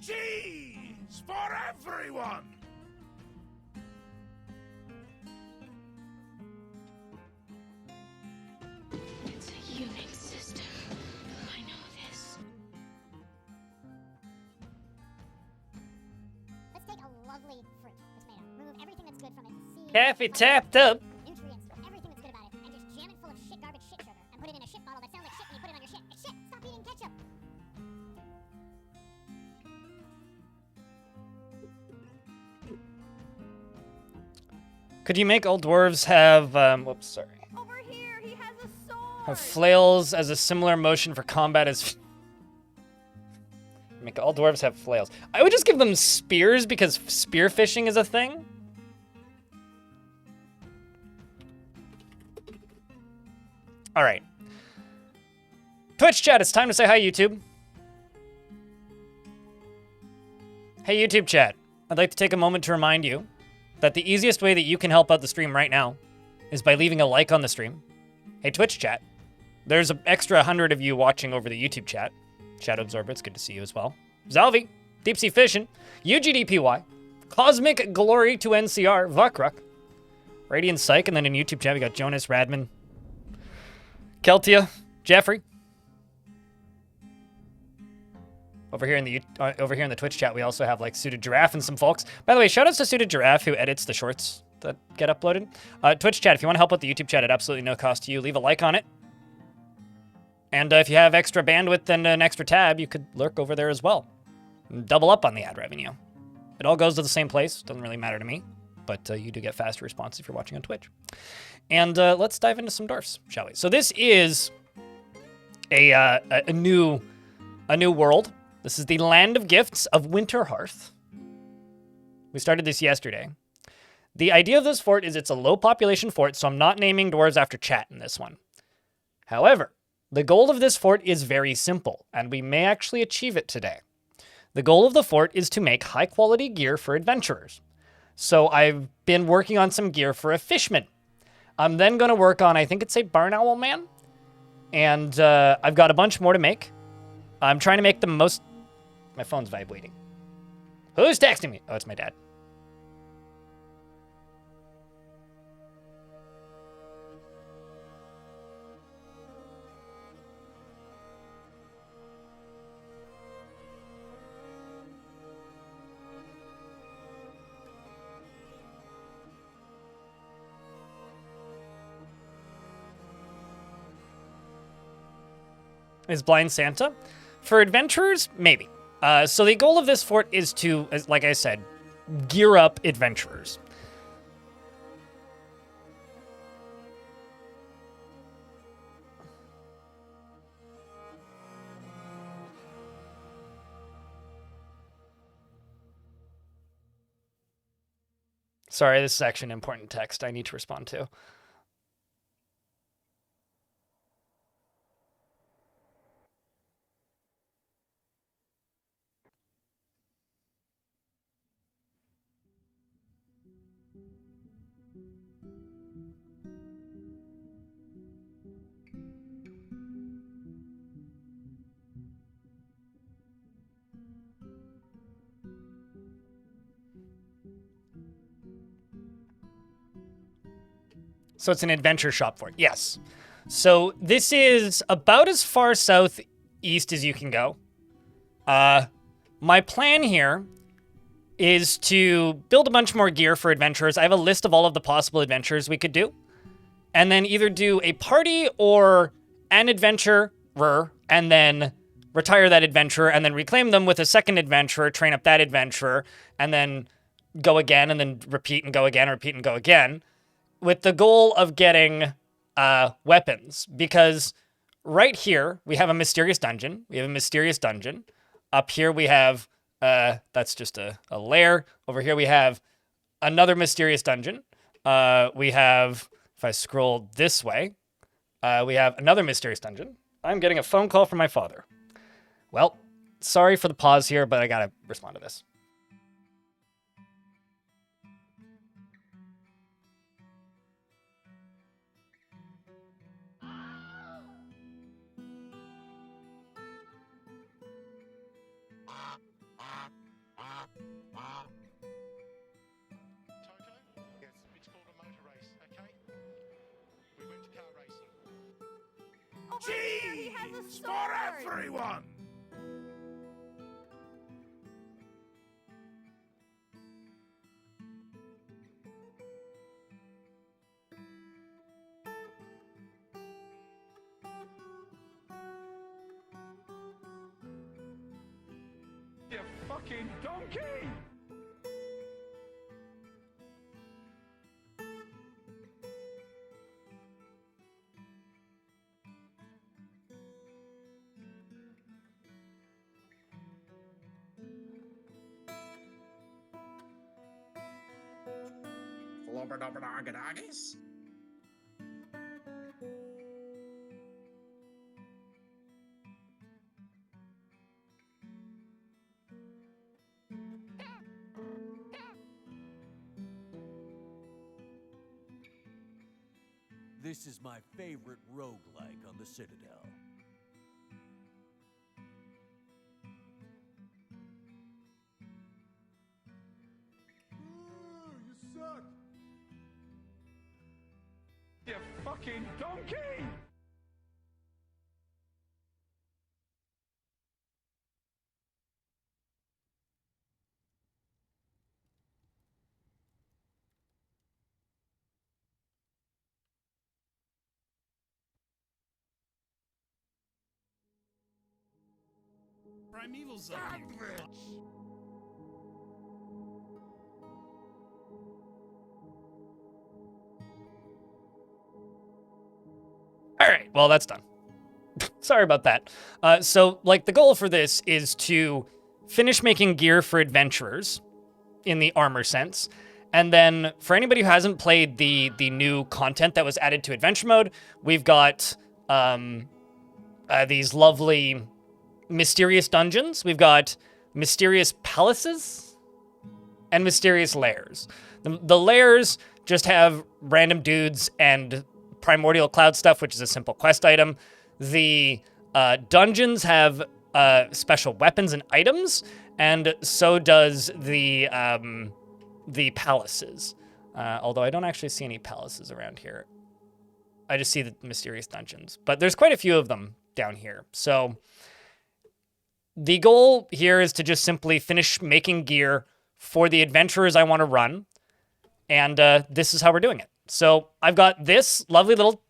cheese for everyone! It's a unit system. I know this. Let's take a lovely fruit, this tomato. Remove everything that's good from it. Seeds, Cafe fiber, tapped up. nutrients, everything that's good about it, and just jam it full of shit, garbage, shit sugar, and put it in a shit bottle that sounds like shit when you put it on your shit. It's shit. Stop eating ketchup. Could you make all dwarves have, whoops, sorry. Over here, he has a sword. Have flails as a similar motion for combat as... Make all dwarves have flails. I would just give them spears because spear fishing is a thing. All right. Twitch chat, it's time to say hi, YouTube. Hey, YouTube chat. I'd like to take a moment to remind you that the easiest way that you can help out the stream right now is by leaving a like on the stream. Hey, Twitch chat. There's an extra 100 of you watching over the YouTube chat. Shadow Absorber, it's good to see you as well. Zalvi, Deep Sea Fishin', UGDPY, Cosmic Glory to NCR, Vukruk, Radiant Psych, and then in YouTube chat we got Jonas, Radman, Keltia, Jeffrey. Over here in the Twitch chat, we also have like Suited Giraffe and some folks. By the way, shoutouts to Suited Giraffe who edits the shorts that get uploaded. Twitch chat, if you want to help out the YouTube chat at absolutely no cost to you, leave a like on it. And if you have extra bandwidth and an extra tab, you could lurk over there as well. Double up on the ad revenue. It all goes to the same place. Doesn't really matter to me, but you do get faster response if you're watching on Twitch. And let's dive into some dwarfs, shall we? So this is a new world. This is the Land of Gifts of Winterhearth. We started this yesterday. The idea of this fort is it's a low population fort, so I'm not naming dwarves after chat in this one. However, the goal of this fort is very simple, and we may actually achieve it today. The goal of the fort is to make high-quality gear for adventurers. So I've been working on some gear for a fishman. I'm then going to work on, I think it's a Barn Owl Man. And I've got a bunch more to make. I'm trying to make the most... My phone's vibrating. Who's texting me? Oh, it's my dad. Is Blind Santa? For adventurers, maybe. So the goal of this fort is to, like I said, gear up adventurers. Sorry, this is actually an important text I need to respond to. So it's an adventure shop fort. Yes. So this is about as far southeast as you can go. My plan here is to build a bunch more gear for adventurers. I have a list of all of the possible adventures we could do. And then either do a party or an adventurer and then retire that adventurer and then reclaim them with a second adventurer, train up that adventurer, and then go again and then repeat and go again, repeat and go again. With the goal of getting weapons, because right here we have a mysterious dungeon. Up here we have, that's just a lair. Over here we have another mysterious dungeon. We have, if I scroll this way, we have another mysterious dungeon. I'm getting a phone call from my father. Well, sorry for the pause here, but I gotta respond to this. here, he has a Cheese sword. for everyone! You fucking donkey! Flubberdubberdaggadaggies? This is my favorite roguelike on the Citadel. You suck! You fucking donkey! Primeval's up here. All right, well, that's done. Sorry about that. So, like, the goal for this is to finish making gear for adventurers in the armor sense. And then for anybody who hasn't played the new content that was added to adventure mode, we've got these lovely mysterious dungeons. We've got mysterious palaces and mysterious lairs. The lairs just have random dudes and primordial cloud stuff, which is a simple quest item. The dungeons have special weapons and items, and so does the palaces. Although I don't actually see any palaces around here. I just see the mysterious dungeons. But there's quite a few of them down here. So the goal here is to just simply finish making gear for the adventurers I want to run. And this is how we're doing it. So I've got this lovely little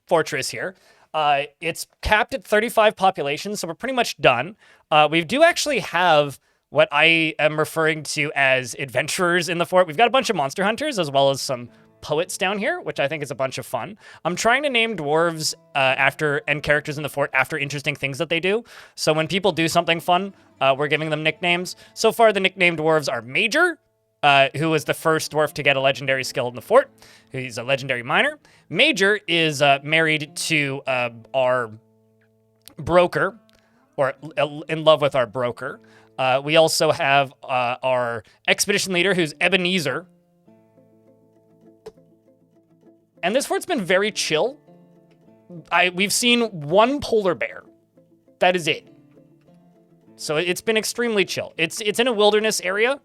fortress here. It's capped at 35 population, so we're pretty much done. We do actually have what I am referring to as adventurers in the fort. We've got a bunch of monster hunters as well as some poets down here, which I think is a bunch of fun. I'm trying to name dwarves and characters in the fort after interesting things that they do. So when people do something fun, we're giving them nicknames. So far, the nicknamed dwarves are Major, who was the first dwarf to get a legendary skill in the fort. He's a legendary miner. Major is married to our broker, or in love with our broker. We also have our expedition leader, who's Ebenezer. And this fort's been very chill. We've seen one polar bear. That is it. So it's been extremely chill. It's in a wilderness area.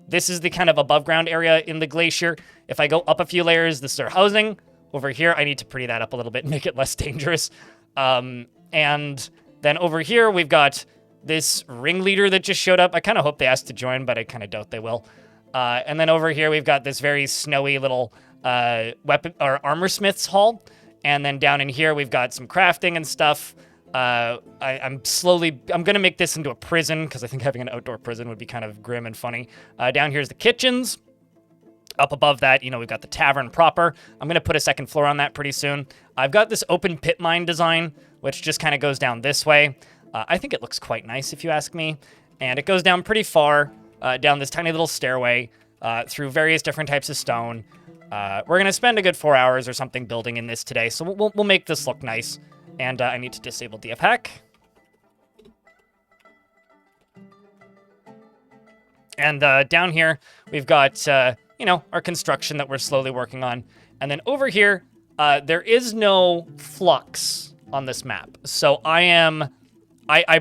This is the kind of above ground area in the glacier. If I go up a few layers, this is our housing. Over here, I need to pretty that up a little bit and make it less dangerous. And then over here, we've got this ringleader that just showed up. I kind of hope they asked to join, but I kind of doubt they will. And then over here, we've got this very snowy little weapon or armorsmith's hall. And then down in here, we've got some crafting and stuff. I'm gonna make this into a prison because I think having an outdoor prison would be kind of grim and funny. Down here's the kitchens. Up above that, we've got the tavern proper. I'm gonna put a second floor on that pretty soon. I've got this open pit mine design, which just kind of goes down this way. I think it looks quite nice if you ask me. And it goes down pretty far, down this tiny little stairway, through various different types of stone. We're gonna spend a good 4 hours or something building in this today, so we'll make this look nice. And I need to disable DF hack. And down here, we've got, our construction that we're slowly working on. And then over here, there is no flux on this map. So I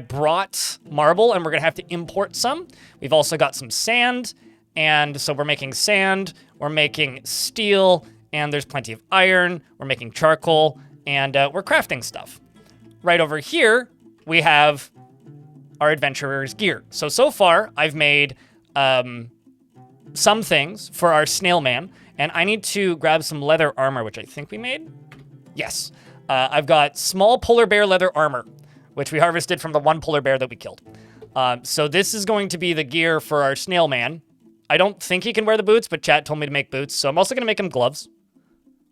brought marble, and we're going to have to import some. We've also got some sand. And so we're making sand, we're making steel, and there's plenty of iron. We're making charcoal. and we're crafting stuff. Right over here, we have our adventurer's gear. So far, I've made some things for our snail man, and I need to grab some leather armor, which I think we made. Yes. I've got small polar bear leather armor, which we harvested from the one polar bear that we killed. So this is going to be the gear for our snail man. I don't think he can wear the boots, but chat told me to make boots, so I'm also going to make him gloves.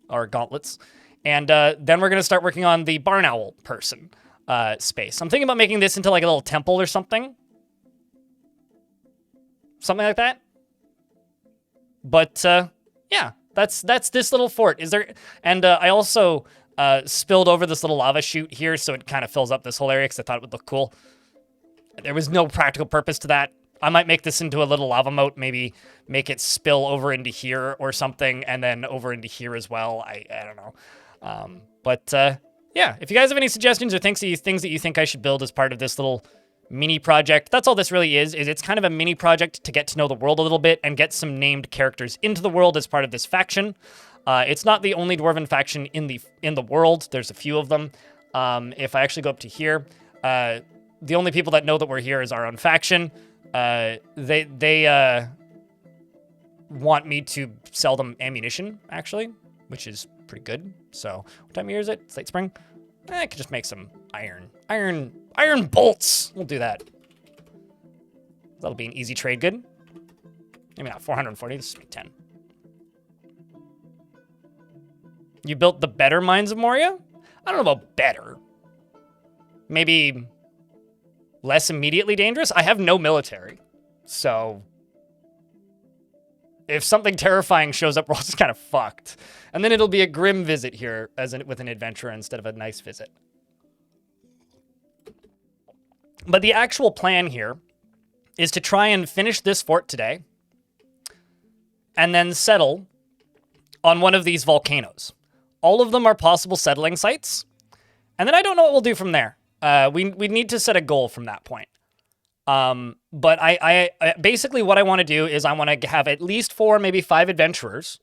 Or gauntlets. And then we're going to start working on the barn owl person space. I'm thinking about making this into like a little temple or something. Something like that. But yeah, that's this little fort. Is there? And I also spilled over this little lava chute here, so it kind of fills up this whole area because I thought it would look cool. There was no practical purpose to that. I might make this into a little lava moat, maybe make it spill over into here or something, and then over into here as well. I don't know. But yeah, if you guys have any suggestions or things that you think I should build as part of this little mini project, that's all this really is it's kind of a mini project to get to know the world a little bit and get some named characters into the world as part of this faction. It's not the only dwarven faction in the world. There's a few of them. If I actually go up to here, the only people that know that we're here is our own faction. They want me to sell them ammunition, actually, which is pretty good. So what time of year is it? It's late spring. I could just make some iron bolts. We'll do that. That'll be an easy trade. Good. Maybe not 440. Let's make 10. You built the better Mines of Moria? I don't know about better. Maybe less immediately dangerous? I have no military. So if something terrifying shows up, we're all just kind of fucked. And then it'll be a grim visit here with an adventurer instead of a nice visit. But the actual plan here is to try and finish this fort today and then settle on one of these volcanoes. All of them are possible settling sites. And then I don't know what we'll do from there. We need to set a goal from that point. But I basically what I want to do is I want to have at least 4, maybe 5 adventurers.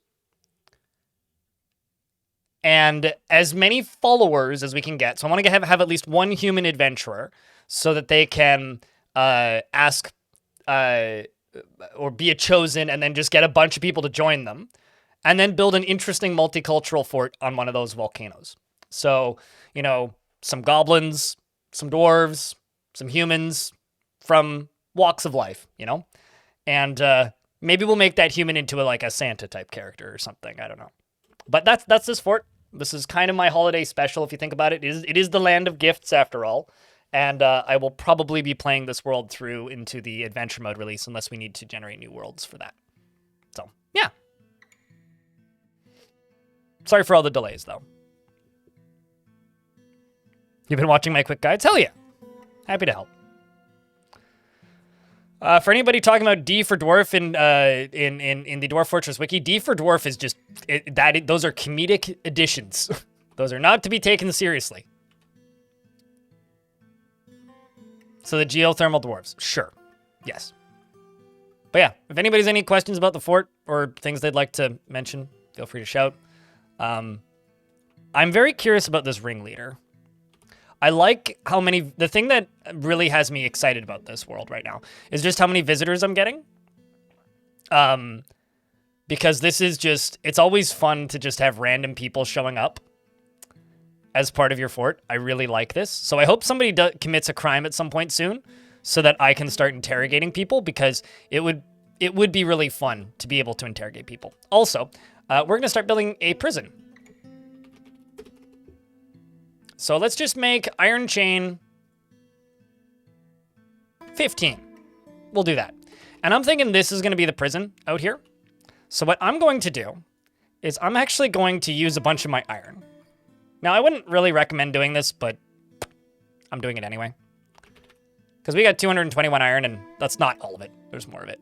And as many followers as we can get. So I want to have at least 1 human adventurer so that they can ask or be a chosen and then just get a bunch of people to join them. And then build an interesting multicultural fort on one of those volcanoes. So, you know, some goblins, some dwarves, some humans from walks of life, you know? And maybe we'll make that human into like a Santa type character or something. I don't know. But that's this fort. This is kind of my holiday special if you think about it. It is the land of gifts after all. And I will probably be playing this world through into the adventure mode release unless we need to generate new worlds for that. So, yeah. Sorry for all the delays, though. You've been watching my quick guides? Hell yeah. Happy to help. For anybody talking about D for Dwarf in the Dwarf Fortress Wiki, D for Dwarf is just... those are comedic additions. Those are not to be taken seriously. So the geothermal dwarves. Sure. Yes. But yeah, if anybody's any questions about the fort or things they'd like to mention, feel free to shout. I'm very curious about this ringleader. I like how many... The thing that really has me excited about this world right now is just how many visitors I'm getting. Because this is just... It's always fun to just have random people showing up as part of your fort. I really like this. So I hope somebody commits a crime at some point soon so that I can start interrogating people, because it would be really fun to be able to interrogate people. Also, we're going to start building a prison. So let's just make iron chain 15. We'll do that. And I'm thinking this is going to be the prison out here. So what I'm going to do is I'm actually going to use a bunch of my iron. Now, I wouldn't really recommend doing this, but I'm doing it anyway. Because we got 221 iron, and that's not all of it. There's more of it.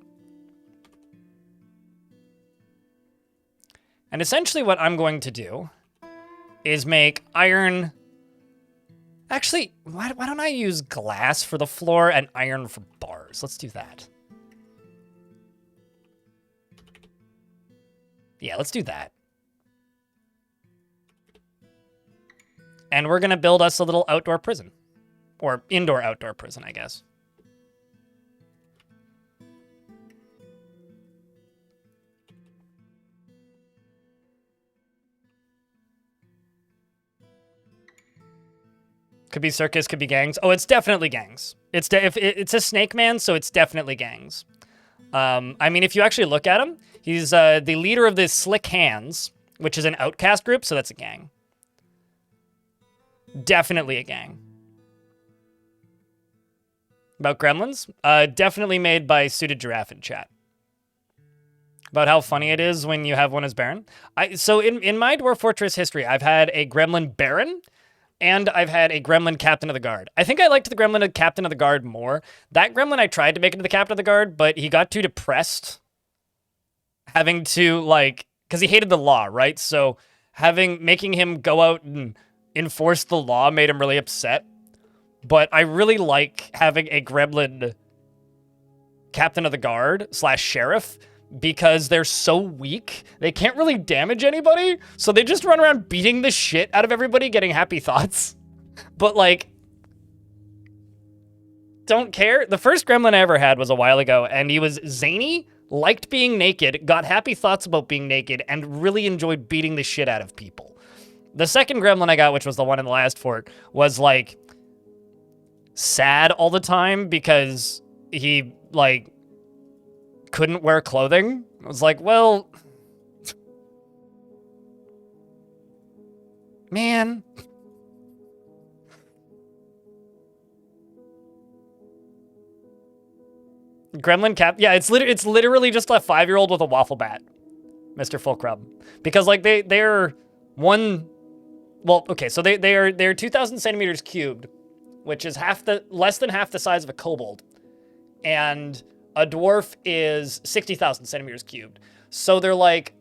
And essentially what I'm going to do is make iron... Actually, why don't I use glass for the floor and iron for bars? Let's do that. Yeah, let's do that. And we're going to build us a little outdoor prison. Or indoor-outdoor prison, I guess. Could be circus, could be gangs. Oh, it's definitely gangs. It's a snake man, so it's definitely gangs. I mean, if you actually look at him, he's the leader of the Slick Hands, which is an outcast group, so that's a gang. Definitely a gang. About gremlins? Definitely made by Suited Giraffe in chat. About how funny it is when you have one as Baron. So in my Dwarf Fortress history, I've had a gremlin Baron, and I've had a gremlin Captain of the Guard. I think I liked the gremlin Captain of the Guard more. That gremlin I tried to make into the Captain of the Guard, but he got too depressed. Having to, like, because he hated the law, right? So making him go out and enforce the law made him really upset. But I really like having a gremlin Captain of the Guard / sheriff, because they're so weak, they can't really damage anybody, so they just run around beating the shit out of everybody, getting happy thoughts. But, like, don't care. The first gremlin I ever had was a while ago, and he was zany, liked being naked, got happy thoughts about being naked, and really enjoyed beating the shit out of people. The second gremlin I got, which was the one in the last fort, was, like, sad all the time because he, like, couldn't wear clothing. I was like, well, man. Gremlin Cap. Yeah, it's literally just a 5-year-old with a waffle bat, Mr. Fulcrum. Because, like, they're one. Well, okay, so they're 2,000 centimeters cubed, which is less than half the size of a kobold, and a dwarf is 60,000 centimeters cubed. So they're like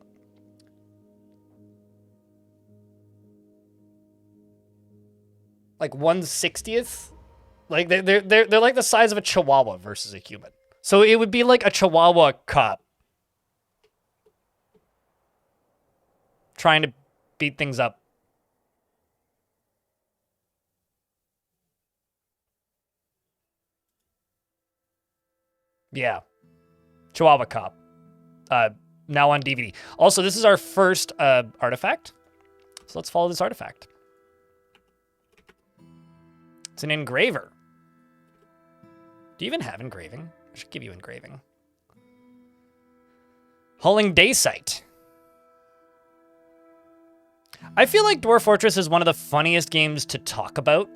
1/60th. Like they're like the size of a chihuahua versus a human. So it would be like a chihuahua cop trying to beat things up. Yeah. Chihuahua Cop. Now on DVD. Also, this is our first artifact. So let's follow this artifact. It's an engraver. Do you even have engraving? I should give you engraving. Hulling Day Sight. I feel like Dwarf Fortress is one of the funniest games to talk about.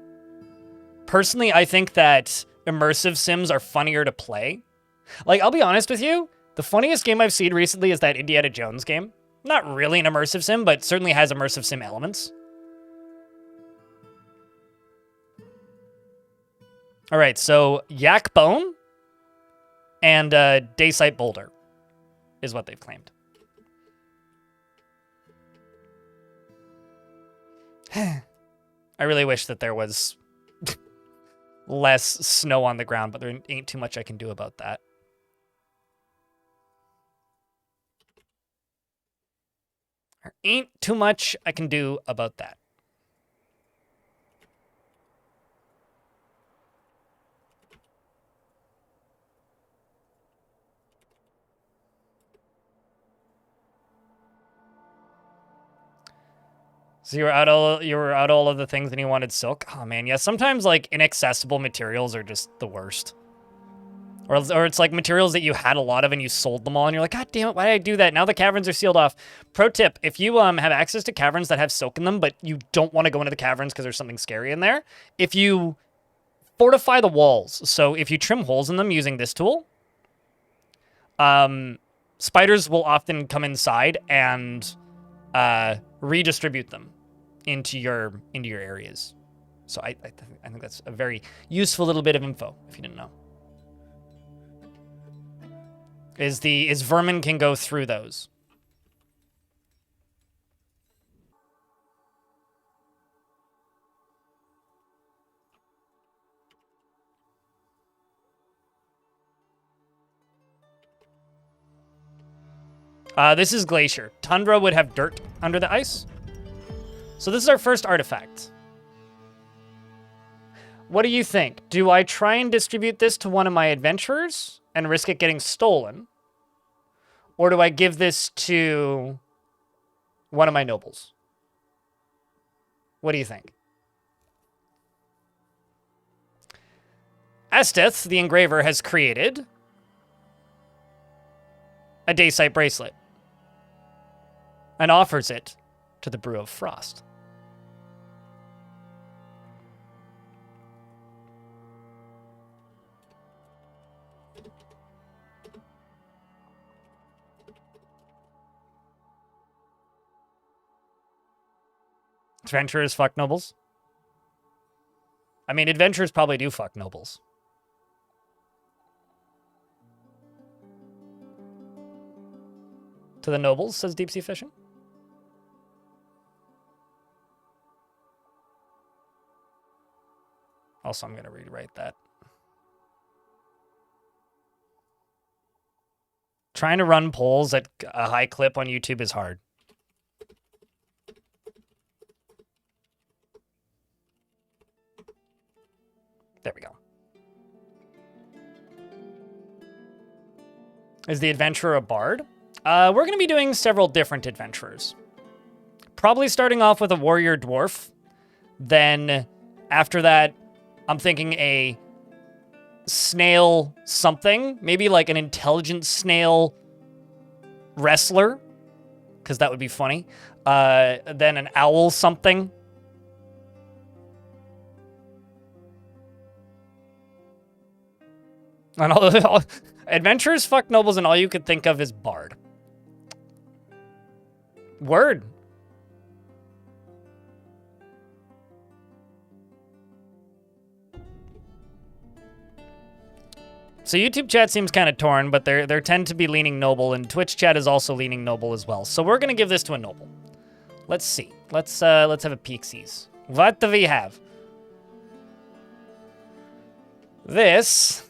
Personally, I think that immersive sims are funnier to play. Like, I'll be honest with you, the funniest game I've seen recently is that Indiana Jones game. Not really an immersive sim, but certainly has immersive sim elements. All right, so Yak Bone and Daysite Boulder is what they've claimed. I really wish that there was less snow on the ground, but there ain't too much I can do about that. There ain't too much I can do about that. So you were out all of the things and you wanted silk? Oh man, yeah, sometimes like inaccessible materials are just the worst. Or it's like materials that you had a lot of and you sold them all and you're like, God damn it, why did I do that? Now the caverns are sealed off. Pro tip, if you have access to caverns that have silk in them, but you don't want to go into the caverns because there's something scary in there, if you fortify the walls, so if you trim holes in them using this tool, spiders will often come inside and redistribute them into your areas. So I think that's a very useful little bit of info if you didn't know. Is vermin can go through those. This is Glacier. Tundra would have dirt under the ice. So this is our first artifact. What do you think? Do I try and distribute this to one of my adventurers and risk it getting stolen? Or do I give this to one of my nobles? What do you think? Esteth, the engraver, has created a Daysite bracelet and offers it to the Brew of Frost. Adventurers fuck nobles? I mean, adventurers probably do fuck nobles. To the nobles, says Deep Sea Fishing. Also, I'm going to rewrite that. Trying to run polls at a high clip on YouTube is hard. There we go. Is the adventurer a bard? We're going to be doing several different adventurers. Probably starting off with a warrior dwarf. Then, after that, I'm thinking a snail something. Maybe like an intelligent snail wrestler. Because that would be funny. Then an owl something. And all adventurers fuck nobles, and all you could think of is bard. Word. So YouTube chat seems kind of torn, but they tend to be leaning noble, and Twitch chat is also leaning noble as well. So we're gonna give this to a noble. Let's see. Let's have a peeksies. What do we have? This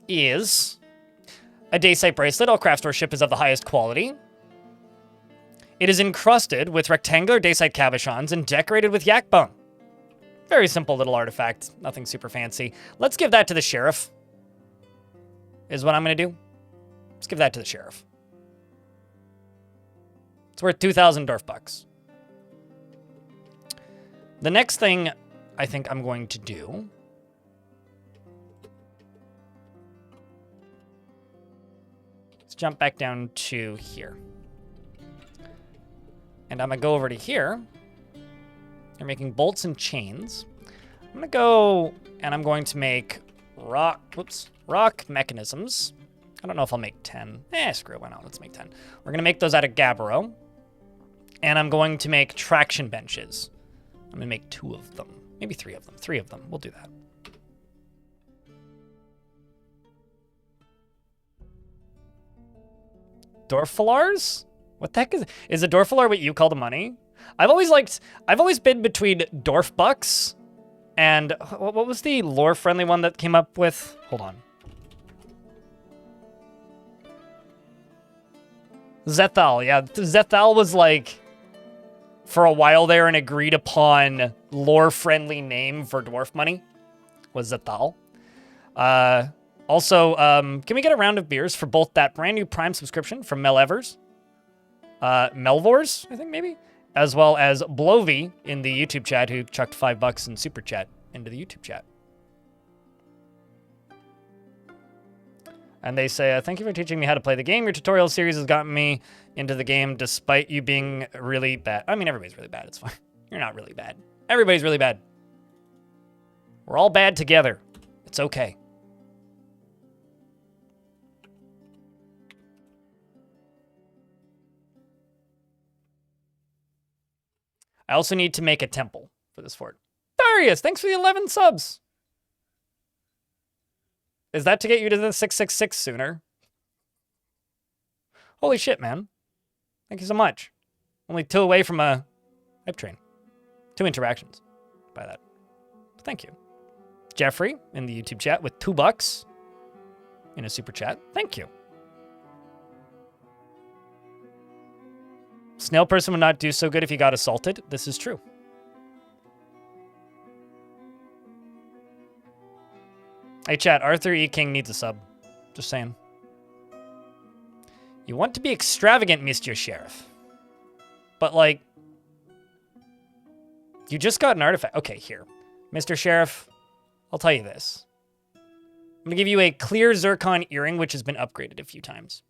is a Daysite bracelet. All craft worship is of the highest quality. It is encrusted with rectangular Daysite cabochons and decorated with yak bone. Very simple little artifact. Nothing super fancy. Let's give that to the sheriff. Is what I'm going to do. Let's give that to the sheriff. It's worth 2,000 Dwarf bucks. The next thing I think I'm going to do is jump back down to here. And I'm going to go over to here. They're making bolts and chains. I'm going to go and I'm going to make rock mechanisms. I don't know if I'll make 10. Screw it, why not? Let's make 10. We're going to make those out of gabbro. And I'm going to make traction benches. I'm going to make 2 of them. Maybe 3 of them. 3 of them. We'll do that. Dorfalars? What the heck is a Dorfalar what you call the money? I've always been between Dwarf bucks and what was the lore friendly one that came up with? Hold on. Zethal, yeah. Zethal was like, for a while there, an agreed upon lore friendly name for dwarf money was Zethal. Also, can we get a round of beers for both that brand new Prime subscription from Mel Evers? Melvors, I think maybe, as well as Blovey in the YouTube chat who chucked $5 in super chat into the YouTube chat. And they say, thank you for teaching me how to play the game. Your tutorial series has gotten me into the game despite you being really bad. I mean, everybody's really bad. It's fine. You're not really bad. Everybody's really bad. We're all bad together. It's okay. I also need to make a temple for this fort. Darius, thanks for the 11 subs. Is that to get you to the 666 sooner? Holy shit, man. Thank you so much. Only 2 away from a hype train. 2 interactions by that. Thank you. Jeffrey in the YouTube chat with $2 in a super chat. Thank you. Snail person would not do so good if he got assaulted. This is true. Hey, chat. Arthur E. King needs a sub. Just saying. You want to be extravagant, Mr. Sheriff. But, like, you just got an artifact. Okay, here. Mr. Sheriff, I'll tell you this. I'm going to give you a clear zircon earring, which has been upgraded a few times.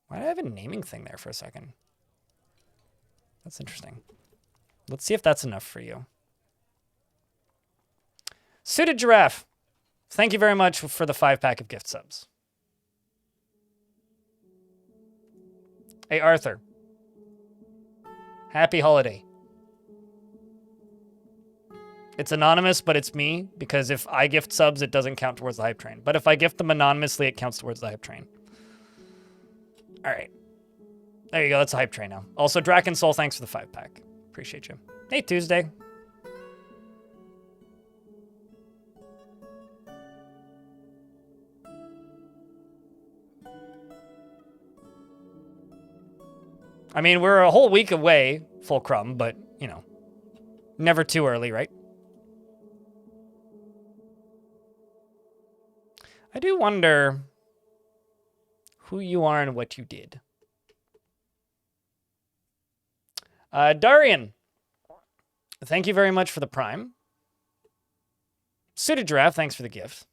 Why do I have a naming thing there for a second? That's interesting. Let's see if that's enough for you. Suited Giraffe. Thank you very much for the 5-pack of gift subs. Hey, Arthur. Happy holiday. It's anonymous, but it's me, because if I gift subs, it doesn't count towards the hype train. But if I gift them anonymously, it counts towards the hype train. All right. There you go. That's a hype train now. Also, Draken Soul, thanks for the 5-pack. Appreciate you. Hey, Tuesday. I mean, we're a whole week away, Fulcrum, but, you know, never too early, right? I do wonder who you are and what you did. Darian, thank you very much for the prime. Suited Giraffe, thanks for the gift.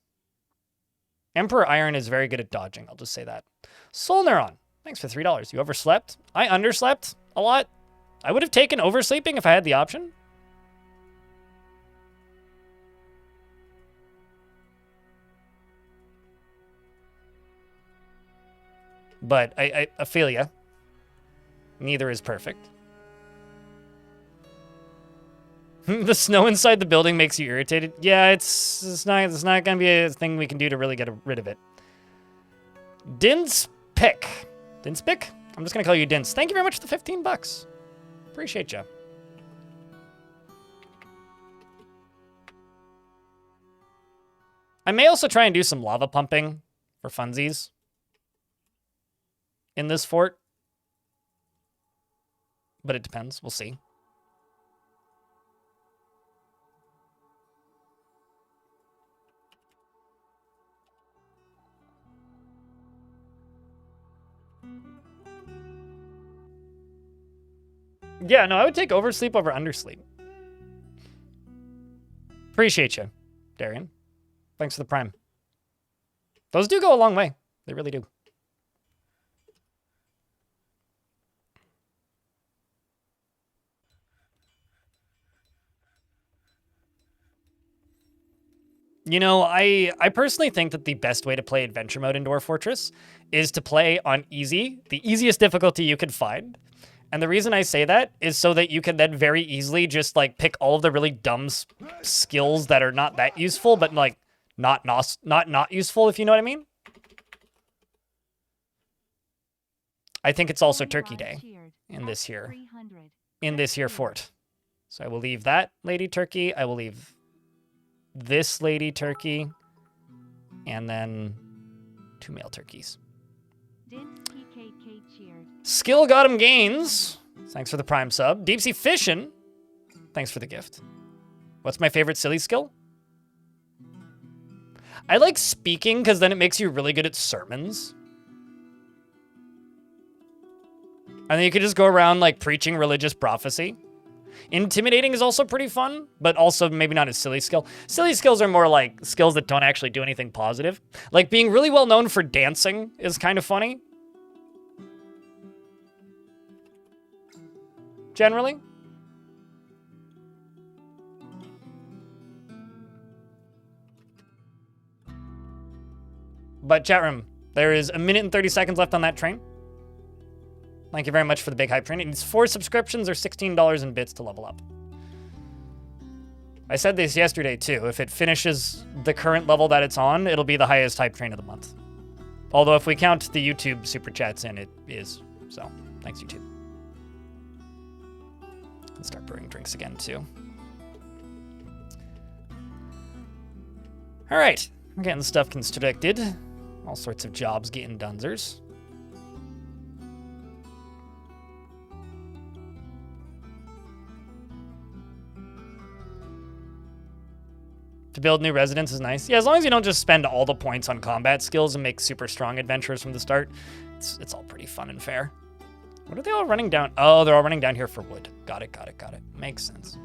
Emperor Iron is very good at dodging, I'll just say that. Soul Neuron, thanks for $3. You overslept? I underslept a lot. I would have taken oversleeping if I had the option. But I feel ya. Neither is perfect. The snow inside the building makes you irritated. Yeah, it's not gonna be a thing we can do to really get rid of it. Dinspick. Dinspick? I'm just gonna call you Dins. Thank you very much for the $15. Appreciate you. I may also try and do some lava pumping for funsies in this fort. But it depends. We'll see. Yeah, no, I would take oversleep over undersleep. Appreciate you, Darian. Thanks for the prime. Those do go a long way. They really do. You know, I personally think that the best way to play adventure mode in Dwarf Fortress is to play on easy, the easiest difficulty you could find. And the reason I say that is so that you can then very easily just like pick all of the really dumb skills that are not that useful, but like not useful, if you know what I mean. I think it's also Turkey Day in this here fort. So I will leave that Lady Turkey. I will leave this Lady Turkey, and then 2 male turkeys. Skill got him gains. Thanks for the prime sub. Deep Sea Fishin'. Thanks for the gift. What's my favorite silly skill? I like speaking because then it makes you really good at sermons. And then you could just go around like preaching religious prophecy. Intimidating is also pretty fun, but also maybe not a silly skill. Silly skills are more like skills that don't actually do anything positive. Like being really well known for dancing is kind of funny. Generally. But chat room, there is 1 minute and 30 seconds left on that train. Thank you very much for the big hype train. It needs 4 subscriptions or $16 in bits to level up. I said this yesterday too. If it finishes the current level that it's on, it'll be the highest hype train of the month. Although if we count the YouTube super chats in, it is. So, thanks YouTube. Let's start brewing drinks again too. All right, we're getting stuff constructed. All sorts of jobs getting donezers. To build new residents is nice. Yeah, as long as you don't just spend all the points on combat skills and make super strong adventurers from the start, it's all pretty fun and fair. What are they all running down? Oh, they're all running down here for wood. Got it. Makes sense.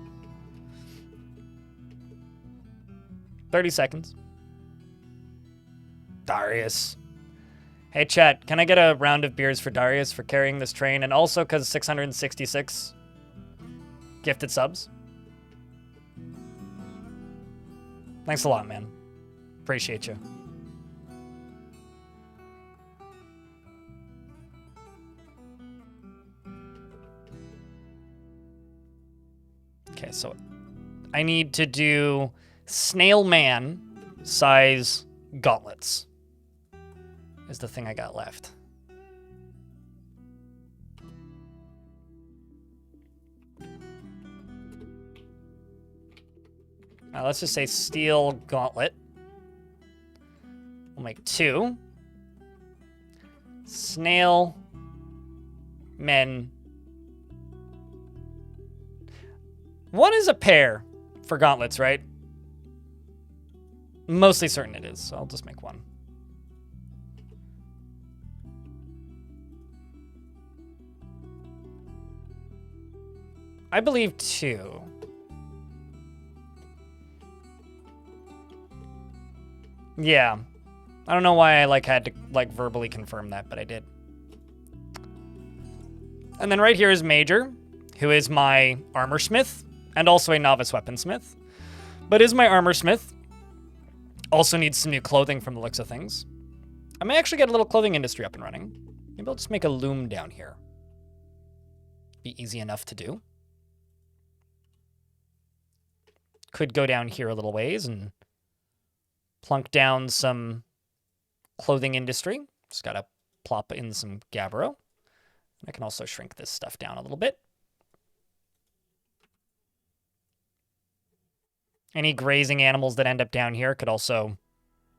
30 seconds. Darius. Hey, chat, can I get a round of beers for Darius for carrying this train? And also because 666 gifted subs. Thanks a lot, man. Appreciate you. Okay, so I need to do snail man size gauntlets is the thing I got left. Now let's just say steel gauntlet. We'll make 2. Snail men. 1 is a pair for gauntlets, right? Mostly certain it is, so I'll just make 1. I believe 2. Yeah. I don't know why I had to verbally confirm that, but I did. And then right here is Major, who is my armor smith and also a novice weaponsmith. But is my armor smith. Also needs some new clothing from the looks of things. I may actually get a little clothing industry up and running. Maybe I'll just make a loom down here. Be easy enough to do. Could go down here a little ways and plunk down some clothing industry. Just gotta plop in some gabbro. I can also shrink this stuff down a little bit. Any grazing animals that end up down here could also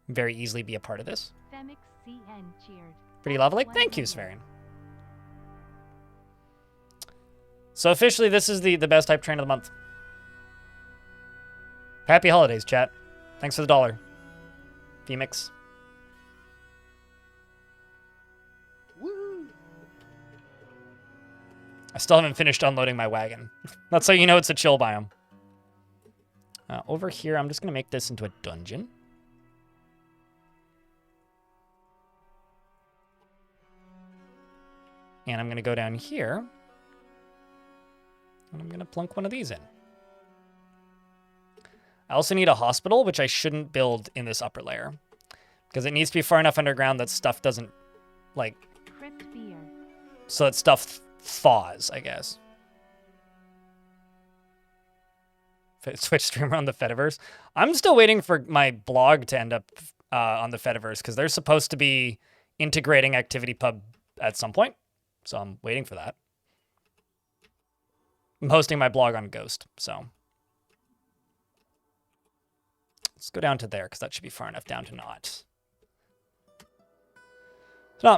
very easily be a part of this. Pretty lovely. Thank you, Sverian. So officially, this is the best hype train of the month. Happy holidays, chat. Thanks for the $1. Femix. I still haven't finished unloading my wagon. That's how you know it's a chill biome. Over here, I'm just going to make this into a dungeon. And I'm going to go down here. And I'm going to plunk one of these in. I also need a hospital, which I shouldn't build in this upper layer. Because it needs to be far enough underground that stuff doesn't, so that stuff thaws, I guess. Twitch streamer on the Fediverse. I'm still waiting for my blog to end up on the Fediverse, because they're supposed to be integrating ActivityPub at some point. So I'm waiting for that. I'm hosting my blog on Ghost, so... Let's go down to there, because that should be far enough down to not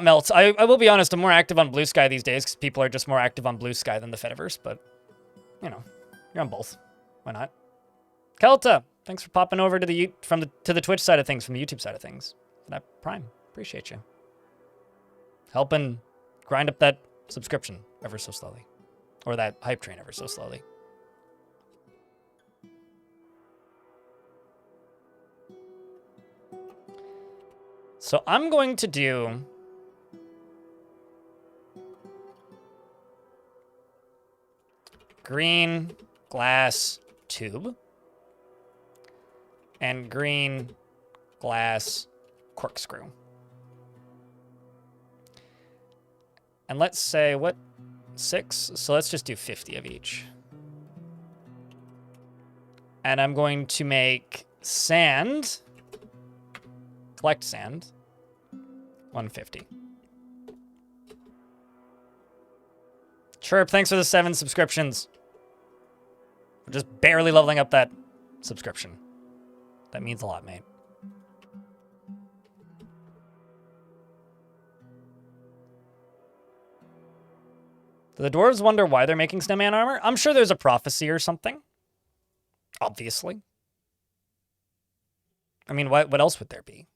melt. I will be honest, I'm more active on Blue Sky these days, because people are just more active on Blue Sky than the Fediverse, but, you know, you're on both. Why not? Kelta, thanks for popping over to the Twitch side of things from the YouTube side of things. For that Prime, appreciate you. Helping grind up that subscription ever so slowly. Or that hype train ever so slowly. So I'm going to do green glass tube and green glass corkscrew. And let's say, 6? So let's just do 50 of each. And I'm going to make sand, collect sand, 150. Chirp, thanks for the 7 subscriptions. We're just barely leveling up that subscription. That means a lot, mate. Do the dwarves wonder why they're making snowman armor? I'm sure there's a prophecy or something. Obviously. I mean, what else would there be?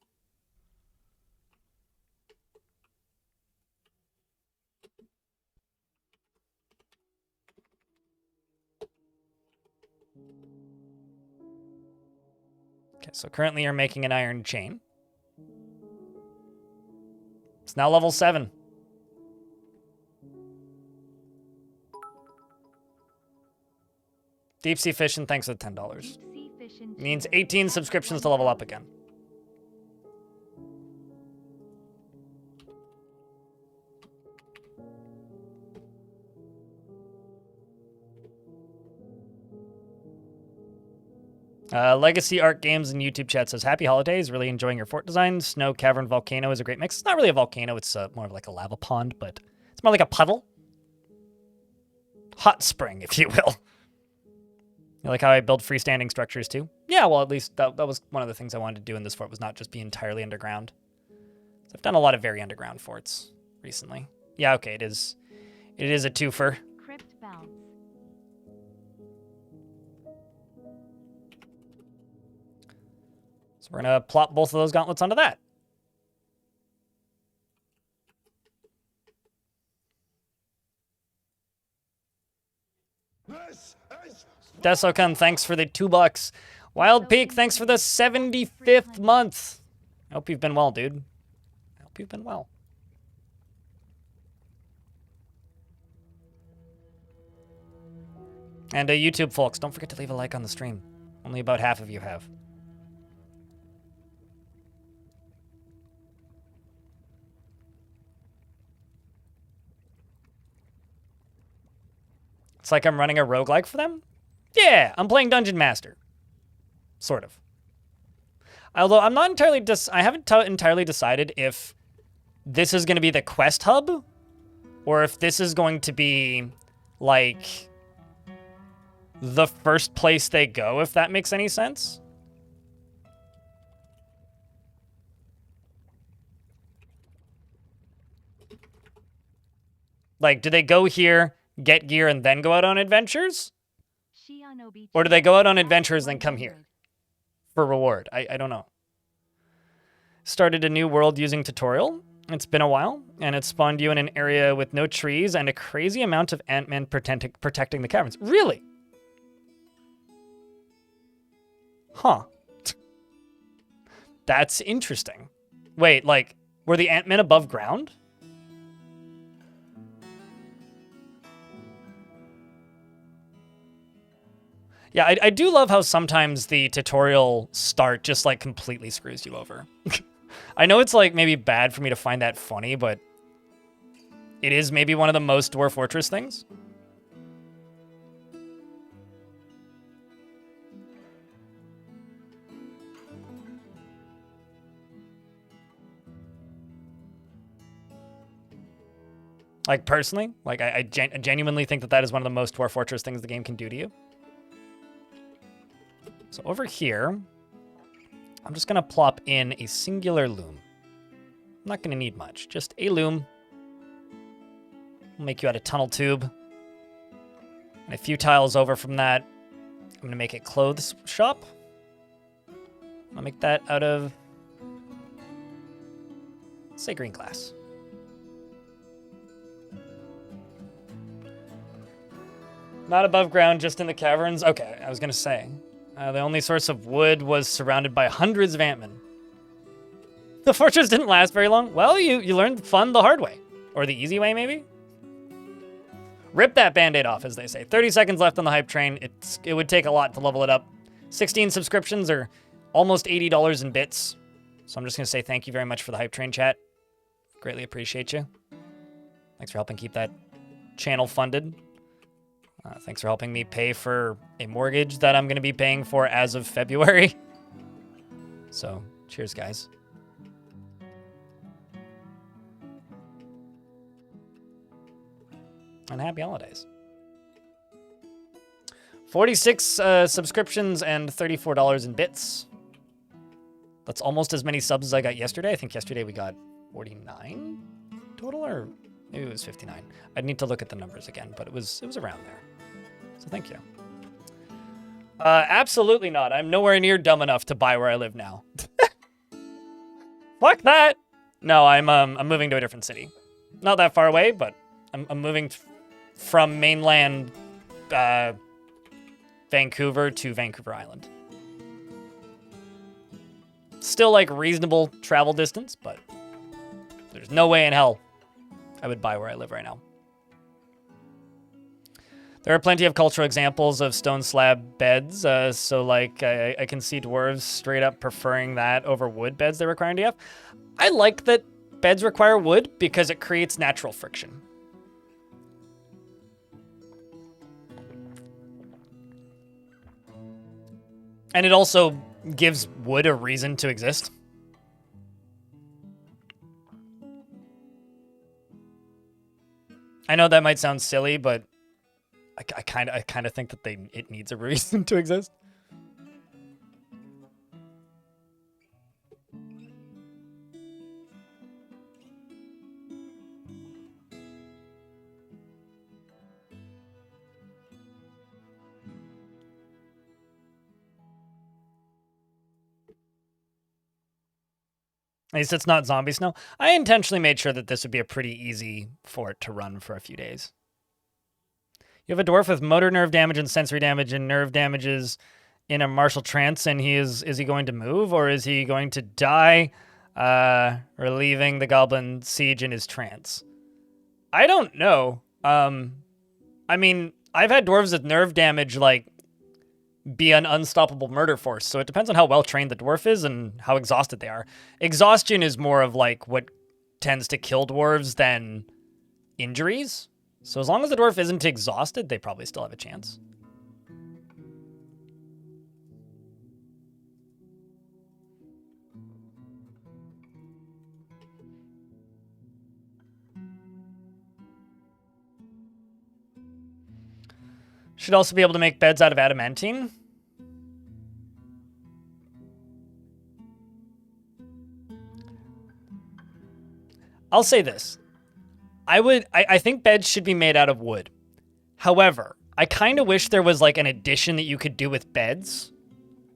Okay, so currently you're making an iron chain. It's now level 7. Deep sea fishing, thanks for the $10. Means 18 subscriptions to level up again. Legacy Art Games and YouTube chat says, happy holidays, really enjoying your fort design. Snow, cavern, volcano is a great mix. It's not really a volcano, it's more of like a lava pond, but it's more like a puddle. Hot spring, if you will. You like how I build freestanding structures too? Yeah, well, at least that was one of the things I wanted to do in this fort, was not just be entirely underground. So I've done a lot of very underground forts recently. Yeah, okay, it is a twofer. Crypt bounce. So we're going to plop both of those gauntlets onto that. This is Desokan, thanks for the $2. Wild Peak, thanks for the 75th month. I hope you've been well, dude. I hope you've been well. And YouTube folks, don't forget to leave a like on the stream. Only about half of you have. It's like I'm running a roguelike for them? Yeah, I'm playing Dungeon Master. Sort of. Although I'm not entirely I haven't entirely decided if this is going to be the quest hub or if this is going to be like the first place they go, if that makes any sense. Like, do they go here, get gear, and then go out on adventures? Or do they go out on adventures, then come here for reward? I don't know. Started a new world using tutorial. It's been a while, and it spawned you in an area with no trees and a crazy amount of ant-men protecting the caverns. Really? Huh. That's interesting. Wait, like, were the ant-men above ground? Yeah, I do love how sometimes the tutorial start just, like, completely screws you over. I know it's, like, maybe bad for me to find that funny, but it is maybe one of the most Dwarf Fortress things. Like, personally, like, I genuinely think that that is one of the most Dwarf Fortress things the game can do to you. So over here, I'm just going to plop in a singular loom. I'm not going to need much, just a loom. We'll make you out of tunnel tube. And a few tiles over from that, I'm going to make a clothes shop. I'll make that out of, say, green glass. Not above ground, just in the caverns. Okay, I was going to say. The only source of wood was surrounded by hundreds of ant-men. The fortress didn't last very long. Well, you learned fun the hard way. Or the easy way, maybe? Rip that band-aid off, as they say. 30 seconds left on the hype train. It would take a lot to level it up. 16 subscriptions are almost $80 in bits. So I'm just going to say thank you very much for the hype train chat. Greatly appreciate you. Thanks for helping keep that channel funded. Thanks for helping me pay for a mortgage that I'm going to be paying for as of February. So, cheers, guys. And happy holidays. 46 subscriptions and $34 in bits. That's almost as many subs as I got yesterday. I think yesterday we got 49 total, or maybe it was 59. I'd need to look at the numbers again, but it was around there. So thank you. Absolutely not. I'm nowhere near dumb enough to buy where I live now. Fuck that. No, I'm moving to a different city. Not that far away, but I'm moving from mainland Vancouver to Vancouver Island. Still like reasonable travel distance, but there's no way in hell I would buy where I live right now. There are plenty of cultural examples of stone slab beds, so like I can see dwarves straight up preferring that over wood beds they require in DF. I like that beds require wood because it creates natural friction. And it also gives wood a reason to exist. I know that might sound silly, but I kind of think that it needs a reason to exist. At least it's not zombie snow. I intentionally made sure that this would be a pretty easy fort to run for a few days. You have a dwarf with motor nerve damage and sensory damage and nerve damages in a martial trance, and is he going to move or is he going to die, relieving the goblin siege in his trance? I don't know. I mean, I've had dwarves with nerve damage like be an unstoppable murder force, so it depends on how well trained the dwarf is and how exhausted they are. Exhaustion is more of like what tends to kill dwarves than injuries. So as long as the dwarf isn't exhausted, they probably still have a chance. Should also be able to make beds out of adamantine. I'll say this. I think beds should be made out of wood. However, I kind of wish there was like an addition that you could do with beds,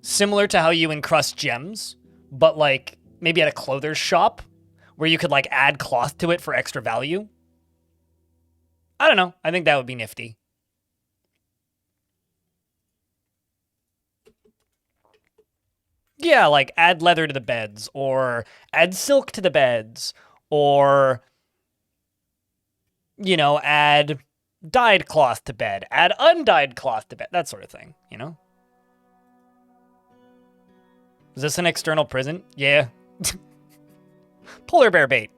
similar to how you encrust gems, but like maybe at a clother's shop where you could like add cloth to it for extra value. I don't know. I think that would be nifty. Yeah, like add leather to the beds, or add silk to the beds, or, you know, add dyed cloth to bed, add undyed cloth to bed, that sort of thing, you know? Is this an external prison? Yeah. Polar bear bait.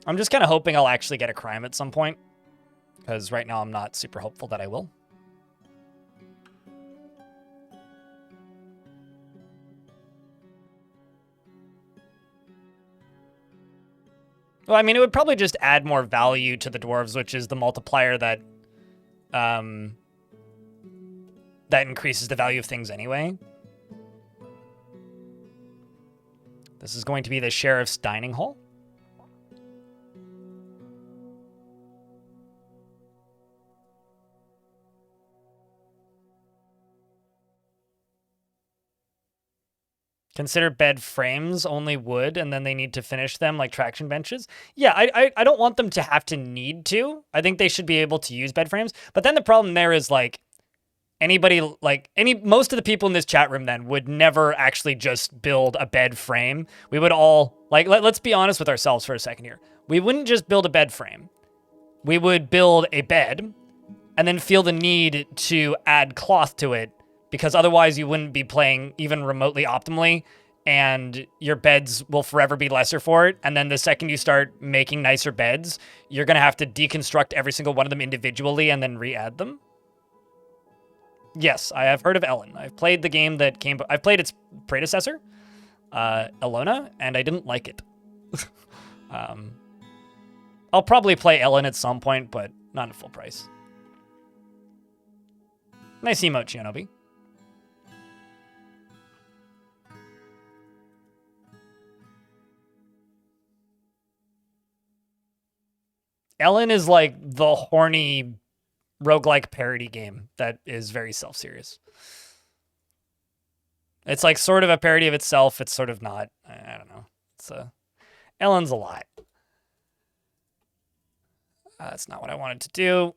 I'm just kind of hoping I'll actually get a crime at some point, because right now I'm not super hopeful that I will. Well, I mean, it would probably just add more value to the dwarves, which is the multiplier that that increases the value of things anyway. This is going to be the sheriff's dining hall. Consider bed frames only wood, and then they need to finish them like traction benches. Yeah, I don't want them to have to need to. I think they should be able to use bed frames. But then the problem there is like most of the people in this chat room then would never actually just build a bed frame. We would all like let's be honest with ourselves for a second here. We wouldn't just build a bed frame. We would build a bed and then feel the need to add cloth to it, because otherwise you wouldn't be playing even remotely optimally, and your beds will forever be lesser for it. And then the second you start making nicer beds, you're going to have to deconstruct every single one of them individually and then re-add them. Yes, I have heard of Ellen. I've played the game that came... I've played its predecessor, Elona, and I didn't like it. I'll probably play Ellen at some point, but not at full price. Nice emote, Shinobi. Ellen is like the horny roguelike parody game that is very self-serious. It's like sort of a parody of itself. It's sort of not. I don't know. It's Ellen's a lot. That's not what I wanted to do.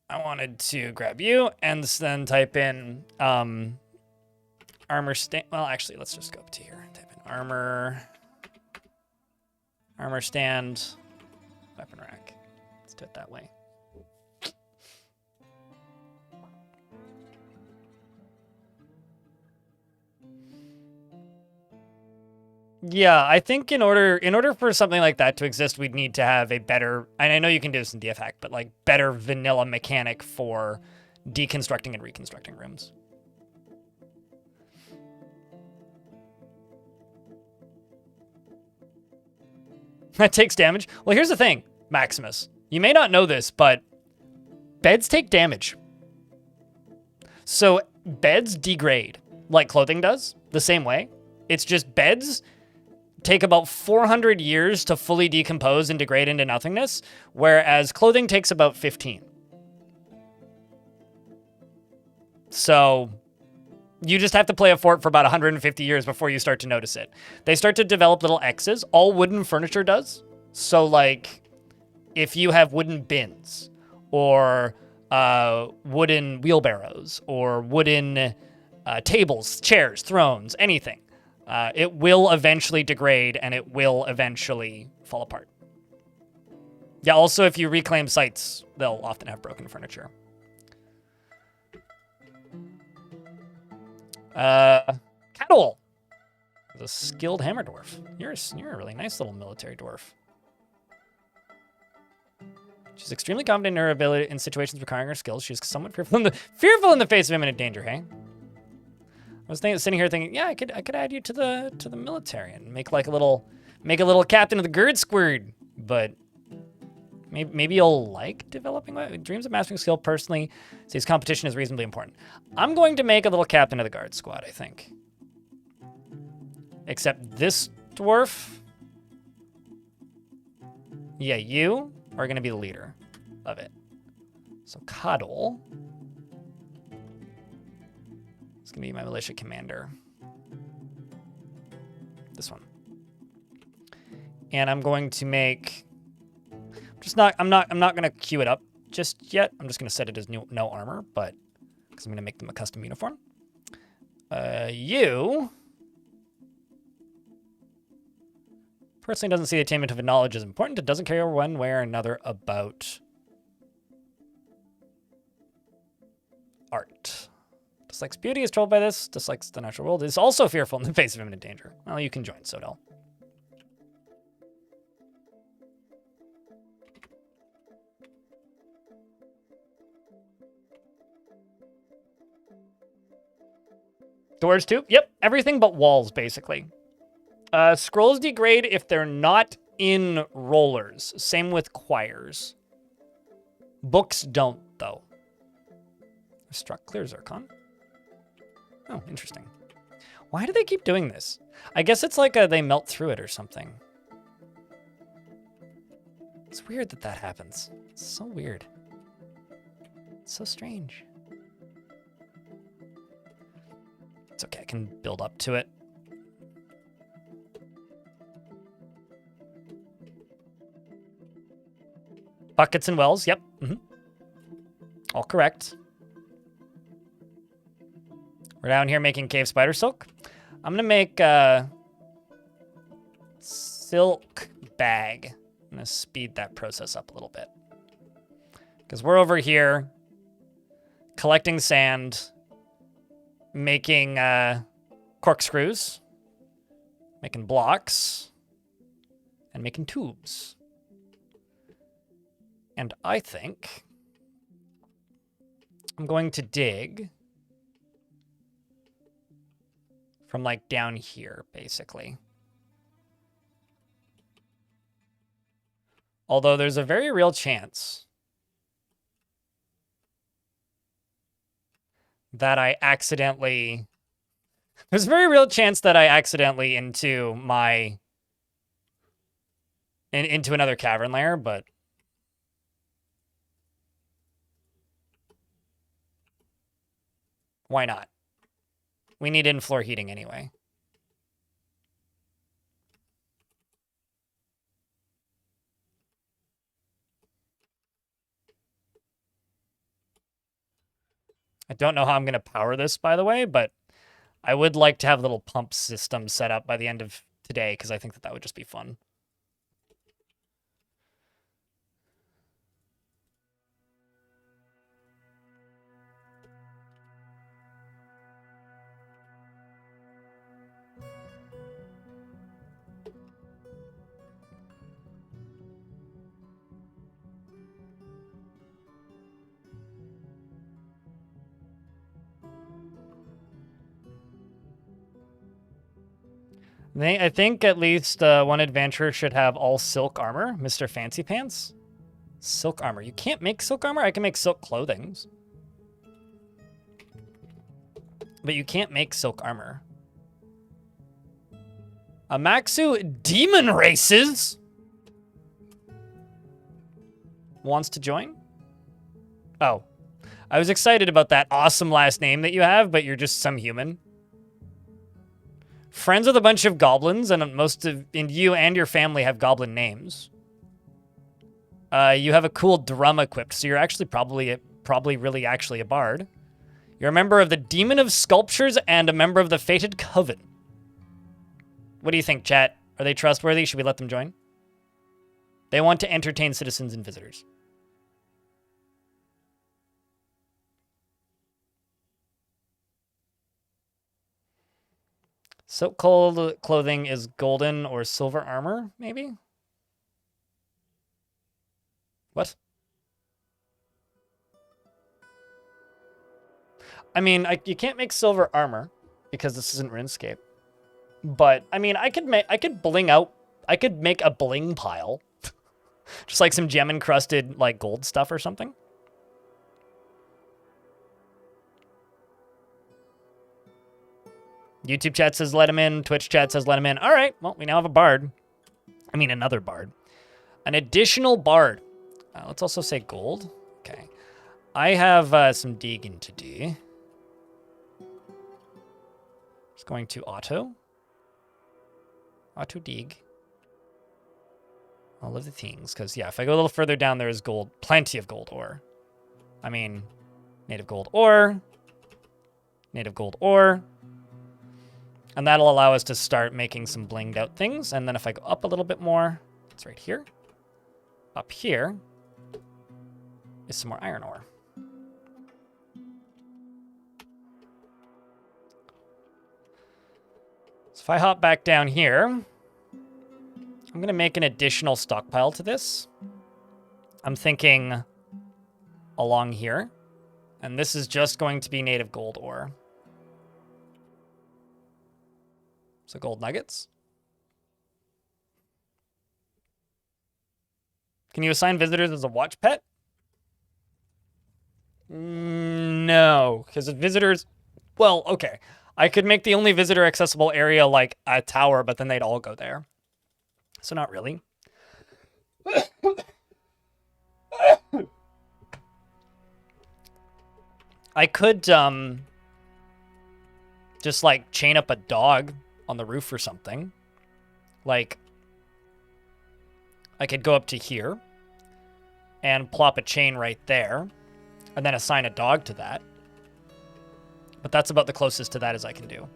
I wanted to grab you and then type in armor stand. Well, actually, let's just go up to here. Type in armor stand, weapon rack. Let's do it that way. Yeah, I think in order for something like that to exist, we'd need to have a better, and I know you can do this in DF Hack, but like better vanilla mechanic for deconstructing and reconstructing rooms. That takes damage. Well, here's the thing, Maximus. You may not know this, but beds take damage. So beds degrade like clothing does, the same way. It's just beds take about 400 years to fully decompose and degrade into nothingness, whereas clothing takes about 15. So you just have to play a fort for about 150 years before you start to notice it. They start to develop little X's. All wooden furniture does. So like if you have wooden bins or wooden wheelbarrows or wooden tables, chairs, thrones, anything, it will eventually degrade and it will eventually fall apart. Yeah, also if you reclaim sites, they'll often have broken furniture. Cattle. The skilled hammer dwarf. You're a really nice little military dwarf. She's extremely confident in her ability in situations requiring her skills. She's somewhat fearful in the face of imminent danger, hey? I was sitting here thinking, yeah, I could add you to the military and make a little captain of the Gird Squad, but maybe you'll like developing dreams of mastering skill personally. Says competition is reasonably important. I'm going to make a little captain of the guard squad, I think. Except this dwarf, yeah, you are going to be the leader of it. So Coddle is going to be my militia commander. This one. And I'm going to make, I'm not going to queue it up just yet. I'm just going to set it as no armor, but because I'm going to make them a custom uniform. You personally doesn't see the attainment of a knowledge as important. It doesn't care one way or another about art. Dislikes beauty, is troubled by this. Dislikes the natural world. Is also fearful in the face of imminent danger. Well, you can join Sodal. Doors too? Yep, everything but walls, basically. Scrolls degrade if they're not in rollers. Same with choirs. Books don't, though. Struck clear Zircon. Oh, interesting. Why do they keep doing this? I guess it's like they melt through it or something. It's weird that happens. It's so weird. It's so strange. It's okay, I can build up to it. Buckets and wells, yep. All correct. We're down here making cave spider silk. I'm gonna make a silk bag. I'm gonna speed that process up a little bit. Because we're over here collecting sand, making corkscrews, making blocks, and making tubes. And I think I'm going to dig from like down here, basically. Although there's a very real chance that I accidentally... There's a very real chance that I accidentally into another cavern lair, but Why not? We need in-floor heating anyway. I don't know how I'm going to power this, by the way, but I would like to have a little pump system set up by the end of today, because I think that would just be fun. I think at least one adventurer should have all silk armor, Mr. Fancy Pants. Silk armor. You can't make silk armor? I can make silk clothings. But you can't make silk armor. Amaxu Demon Races wants to join? Oh. I was excited about that awesome last name that you have, but you're just some human. Friends with a bunch of goblins, and you and your family have goblin names. You have a cool drum equipped, so you're actually probably really actually a bard. You're a member of the Demon of Sculptures and a member of the Fated Coven. What do you think, chat? Are they trustworthy? Should we let them join? They want to entertain citizens and visitors. Silk clothing is golden or silver armor, maybe? What? I mean, you can't make silver armor because this isn't RuneScape. But I mean, I could make a bling pile. Just like some gem encrusted like gold stuff or something. YouTube chat says let him in. Twitch chat says let him in. All right, well, we now have a bard. I mean, another bard. An additional bard. Let's also say gold. Okay. I have some digging to do. Just going to auto. Auto dig. All of the things. Because, yeah, if I go a little further down, there is gold. Plenty of gold ore. I mean, native gold ore. Native gold ore. And that'll allow us to start making some blinged out things. And then if I go up a little bit more, it's right here. Up here is some more iron ore. So if I hop back down here, I'm going to make an additional stockpile to this. I'm thinking along here. And this is just going to be native gold ore. So gold nuggets. Can you assign visitors as a watch pet? No, because visitors... Well, okay. I could make the only visitor accessible area like a tower, but then they'd all go there. So not really. I could just like chain up a dog on the roof or something. Like, I could go up to here and plop a chain right there and then assign a dog to that. But that's about the closest to that as I can do.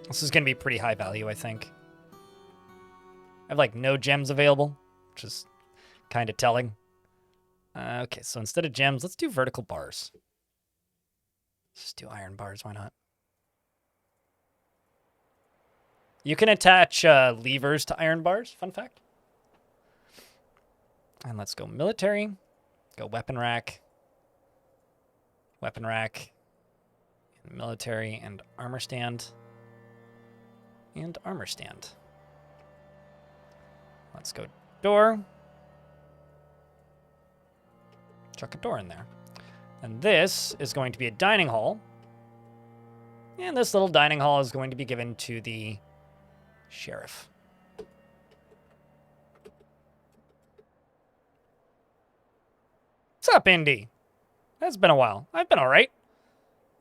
This is going to be pretty high value, I think. I have like no gems available, which is kind of telling. Okay, so instead of gems, let's do vertical bars. Let's just do iron bars, why not? You can attach levers to iron bars, fun fact. And let's go military, go weapon rack, military, and armor stand, and armor stand. Let's go door. Chuck a door in there. And this is going to be a dining hall. And this little dining hall is going to be given to the Sheriff. What's up, Indy? It's been a while. I've been all right.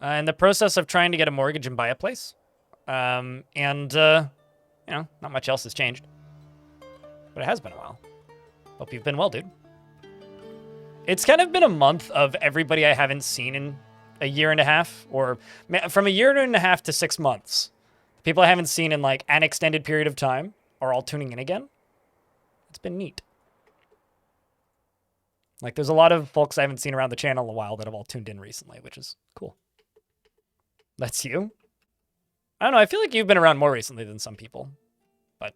In the process of trying to get a mortgage and buy a place. You know, not much else has changed. But it has been a while. Hope you've been well, dude. It's kind of been a month of everybody I haven't seen in a year and a half, or from a year and a half to 6 months. People I haven't seen in like an extended period of time are all tuning in again. It's been neat. Like, there's a lot of folks I haven't seen around the channel in a while that have all tuned in recently, which is cool. That's you? I don't know. I feel like you've been around more recently than some people, but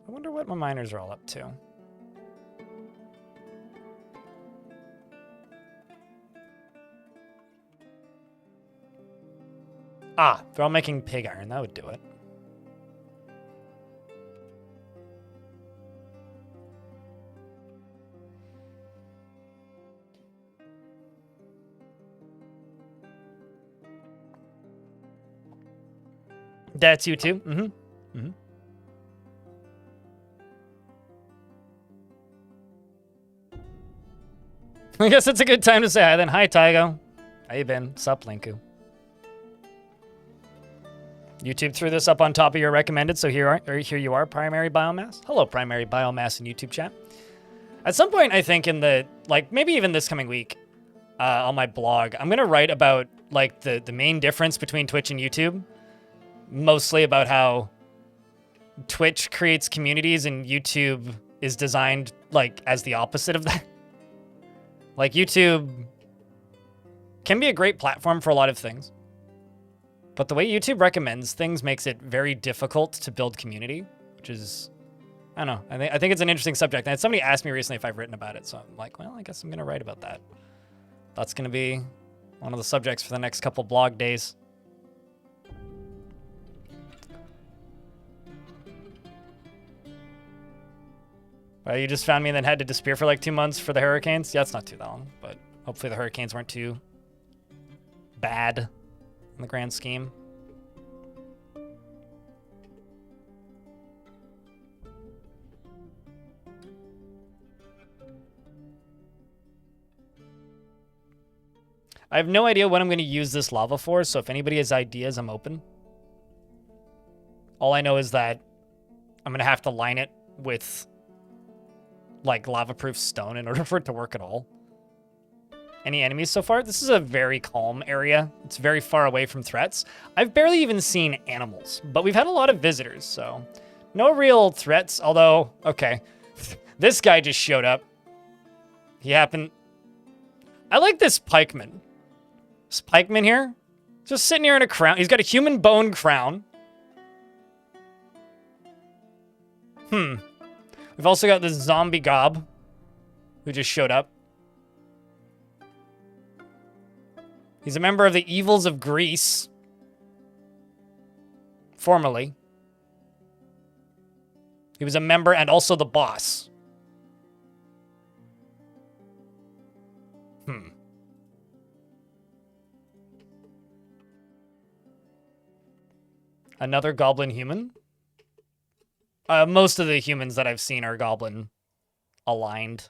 I wonder what my miners are all up to. Ah, they're all making pig iron. That would do it. That's you too? Mm-hmm. Mm-hmm. I guess it's a good time to say hi then. Hi, Tygo. How you been? Sup, Linku. YouTube threw this up on top of your recommended, so here you are, primary biomass. Hello, primary biomass in YouTube chat. At some point, I think in the, like, maybe even this coming week, on my blog, I'm gonna write about, like, the main difference between Twitch and YouTube. Mostly about how Twitch creates communities and YouTube is designed, like, as the opposite of that. Like, YouTube can be a great platform for a lot of things. But the way YouTube recommends things makes it very difficult to build community, which is, I don't know. I think it's an interesting subject. And somebody asked me recently if I've written about it, so I'm like, well, I guess I'm going to write about that. That's going to be one of the subjects for the next couple blog days. Well, you just found me and then had to disappear for like 2 months for the hurricanes? Yeah, it's not too long, but hopefully the hurricanes weren't too bad in the grand scheme. I have no idea what I'm going to use this lava for, so if anybody has ideas, I'm open. All I know is that I'm going to have to line it with, like, lava-proof stone in order for it to work at all. Any enemies so far? This is a very calm area. It's very far away from threats. I've barely even seen animals, but we've had a lot of visitors, so no real threats, although, okay. This guy just showed up. He happened... I like this pikeman. This pikeman here, just sitting here in a crown. He's got a human bone crown. We've also got this zombie gob who just showed up. He's a member of the Evils of Greece. Formerly. He was a member and also the boss. Another goblin human? Most of the humans that I've seen are goblin aligned.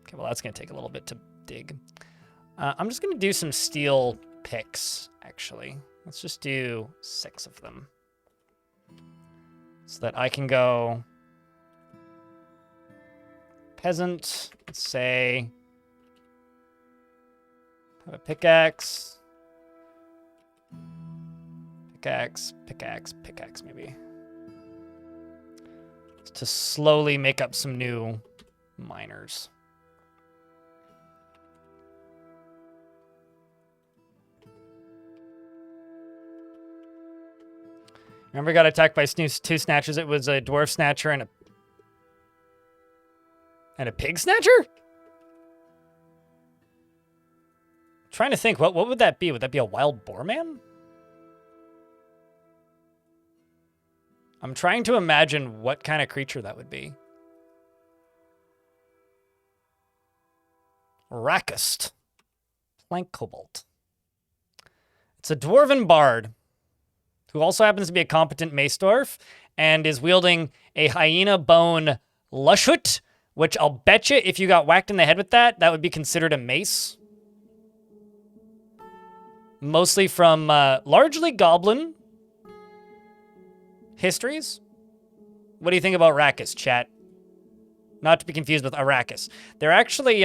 Okay, well, that's going to take a little bit to dig. I'm just going to do some steel picks, actually. Let's just do 6 of them. So that I can go... Peasant, let's say... Have a pickaxe. Pickaxe, pickaxe, pickaxe, maybe. To slowly make up some new miners. Remember I got attacked by 2 snatchers? It was a dwarf snatcher and a pig snatcher? Trying to think, what would that be? Would that be a wild boar man? I'm trying to imagine what kind of creature that would be. Rakust. Plank Cobalt. It's a dwarven bard who also happens to be a competent mace dwarf and is wielding a hyena bone lushut, which I'll bet you if you got whacked in the head with that, that would be considered a mace. Mostly from largely goblin histories. What do you think about Rakkus, chat? Not to be confused with Arrakis. They're actually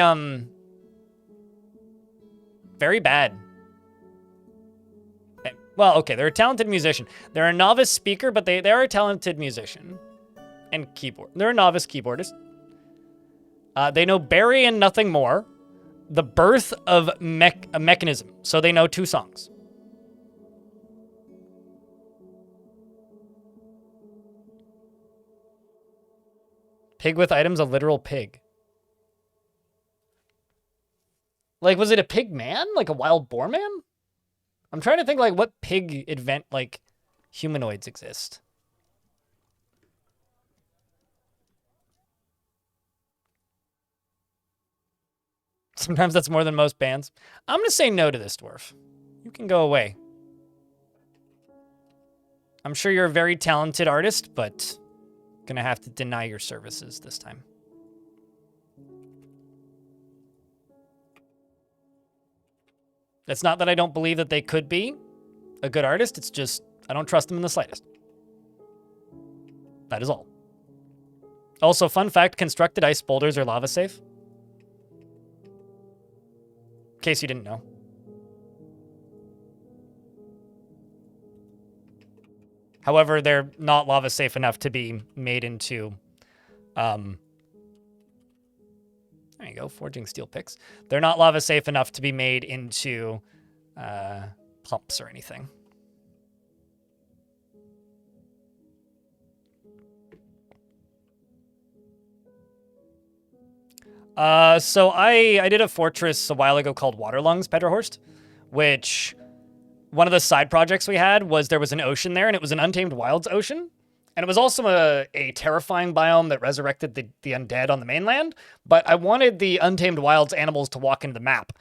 very bad. Well, okay, they're a talented musician. They're a novice speaker, but they are a talented musician. And keyboard. They're a novice keyboardist. They know Barry and nothing more. The birth of a mechanism. So they know 2 songs. Pig with items, a literal pig. Like, was it a pig man? Like a wild boar man? I'm trying to think, like, what pig event, like, humanoids exist. Sometimes that's more than most bands. I'm going to say no to this, dwarf. You can go away. I'm sure you're a very talented artist, but going to have to deny your services this time. It's not that I don't believe that they could be a good artist. It's just I don't trust them in the slightest. That is all. Also, fun fact, constructed ice boulders are lava safe. In case you didn't know. However, they're not lava safe enough to be made into, there you go, forging steel picks. They're not lava safe enough to be made into pumps or anything. So I did a fortress a while ago called Waterlungs, Peterhorst, which one of the side projects we had was there was an ocean there, and it was an Untamed Wilds ocean. And it was also a terrifying biome that resurrected the undead on the mainland. But I wanted the Untamed Wilds animals to walk into the map.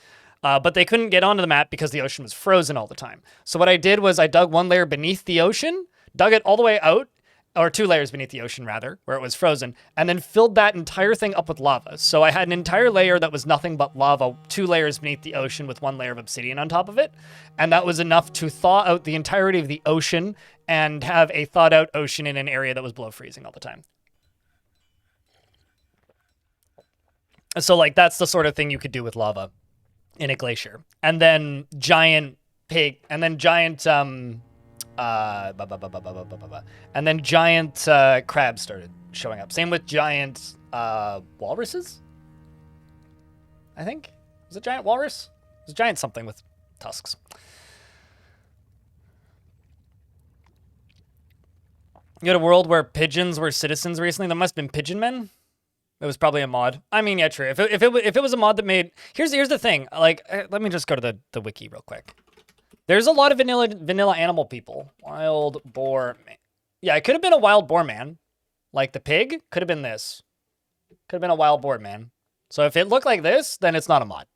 But they couldn't get onto the map because the ocean was frozen all the time. So what I did was I dug 1 layer beneath the ocean, dug it all the way out, or 2 layers beneath the ocean, rather, where it was frozen, and then filled that entire thing up with lava. So I had an entire layer that was nothing but lava, 2 layers beneath the ocean with 1 layer of obsidian on top of it. And that was enough to thaw out the entirety of the ocean and have a thawed out ocean in an area that was below freezing all the time. So, like, that's the sort of thing you could do with lava in a glacier. And then giant and then giant crabs started showing up. Same with giant walruses, I think. Was it giant walrus? It was giant something with tusks. You had a world where pigeons were citizens recently. That must have been Pigeon Men. It was probably a mod. I mean, yeah, true. If it was a mod that made... Here's the thing. Like, let me just go to the wiki real quick. There's a lot of vanilla animal people. Wild boar man. Yeah, it could have been a wild boar man. Like the pig could have been this. Could have been a wild boar man. So if it looked like this, then it's not a mod.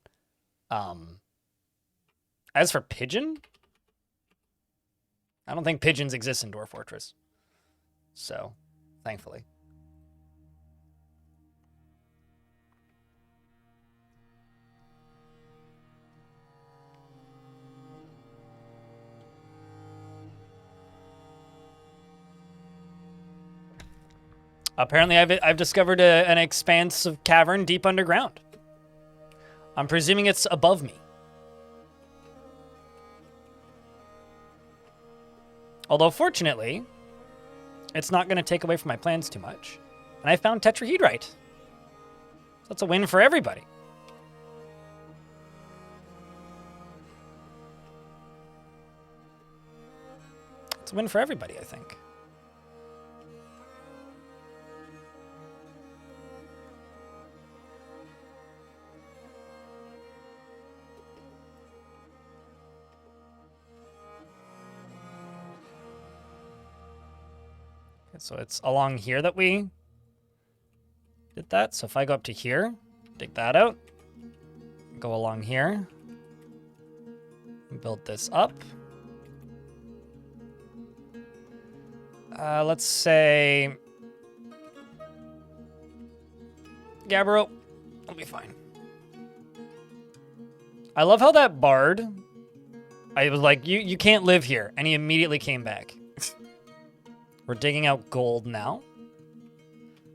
As for pigeon, I don't think pigeons exist in Dwarf Fortress. So, thankfully. Apparently, I've discovered an expanse of cavern deep underground. I'm presuming it's above me. Although, fortunately, it's not going to take away from my plans too much. And I found tetrahedrite. So that's a win for everybody. It's a win for everybody, I think. Okay, so it's along here that we did that. So if I go up to here, dig that out, go along here, build this up. Let's say Gabbro. I'll be fine. I love how that bard, I was like, you can't live here. And he immediately came back. We're digging out gold now.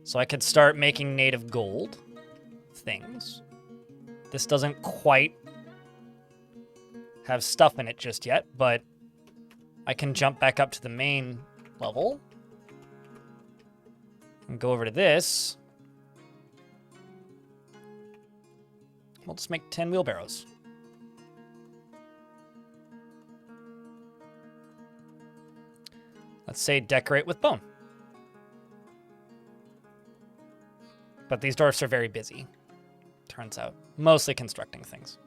So I could start making native gold things. This doesn't quite have stuff in it just yet, but I can jump back up to the main level and go over to this. We'll just make 10 wheelbarrows. Let's say decorate with bone. But these dwarfs are very busy, turns out. Mostly constructing things.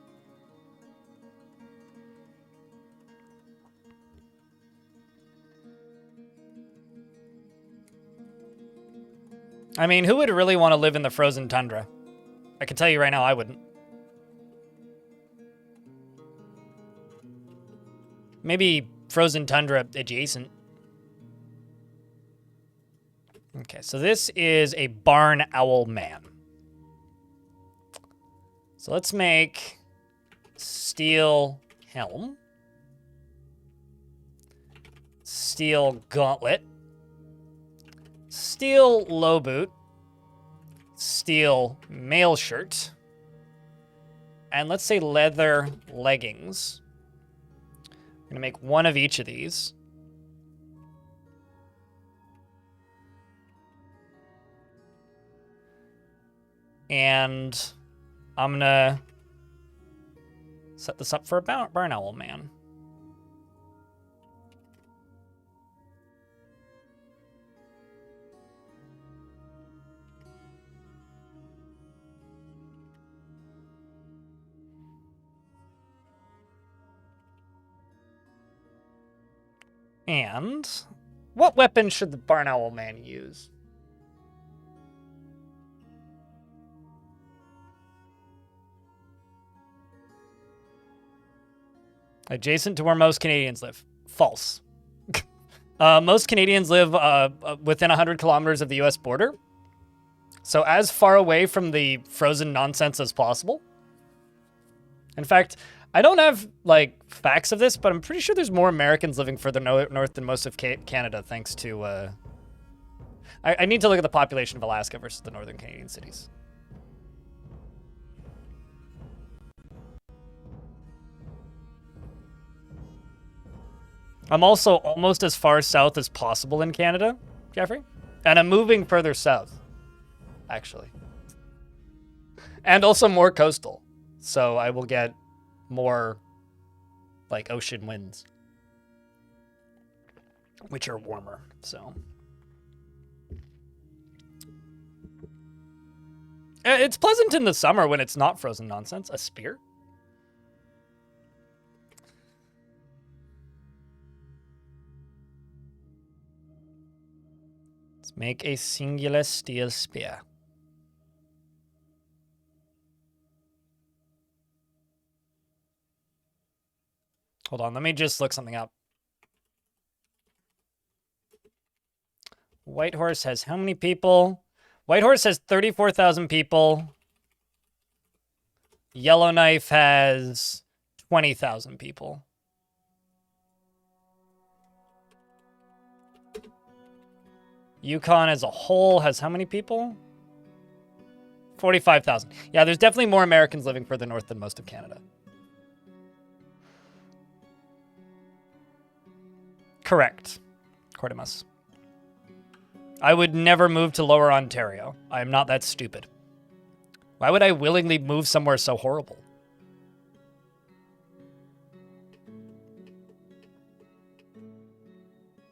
I mean, who would really want to live in the frozen tundra? I can tell you right now, I wouldn't. Maybe frozen tundra adjacent. Okay, so this is a barn owl man. So let's make steel helm, steel gauntlet, steel low boot, steel mail shirt, and let's say leather leggings. I'm gonna make one of each of these. And I'm gonna set this up for a barn owl man. And what weapon should the barn owl man use? Adjacent to where most Canadians live. False. Most Canadians live within 100 kilometers of the US border. So as far away from the frozen nonsense as possible. In fact, I don't have, like, facts of this, but I'm pretty sure there's more Americans living further north than most of Canada, thanks to, I need to look at the population of Alaska versus the northern Canadian cities. I'm also almost as far south as possible in Canada, Jeffrey. And I'm moving further south, actually. And also more coastal. So I will get more, like, ocean winds. Which are warmer, so. It's pleasant in the summer when it's not frozen nonsense. A spear? Make a singular steel spear. Hold on, let me just look something up. Whitehorse has how many people? Whitehorse has 34,000 people. Yellowknife has 20,000 people. Yukon as a whole has how many people? 45,000. Yeah, there's definitely more Americans living further north than most of Canada. Correct. Cortimus. I would never move to Lower Ontario. I am not that stupid. Why would I willingly move somewhere so horrible?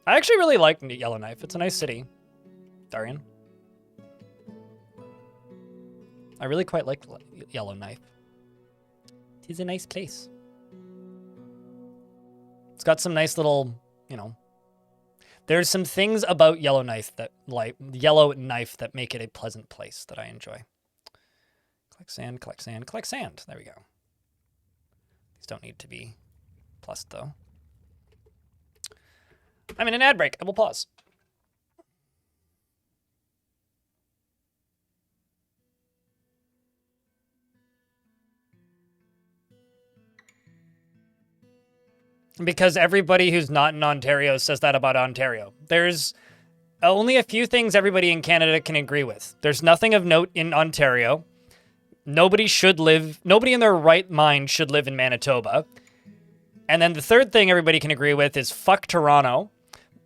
I actually really like Yellowknife. It's a nice city. Darian. I really quite like Yellowknife. It is a nice place. It's got some nice little, you know, There's some things about Yellowknife that make it a pleasant place that I enjoy. Collect sand, collect sand, collect sand. There we go. These don't need to be plus though. I'm in an ad break. I will pause. Because everybody who's not in Ontario says that about Ontario. There's only a few things everybody in Canada can agree with. There's nothing of note in Ontario. Nobody in their right mind should live in Manitoba. And then the third thing everybody can agree with is fuck Toronto.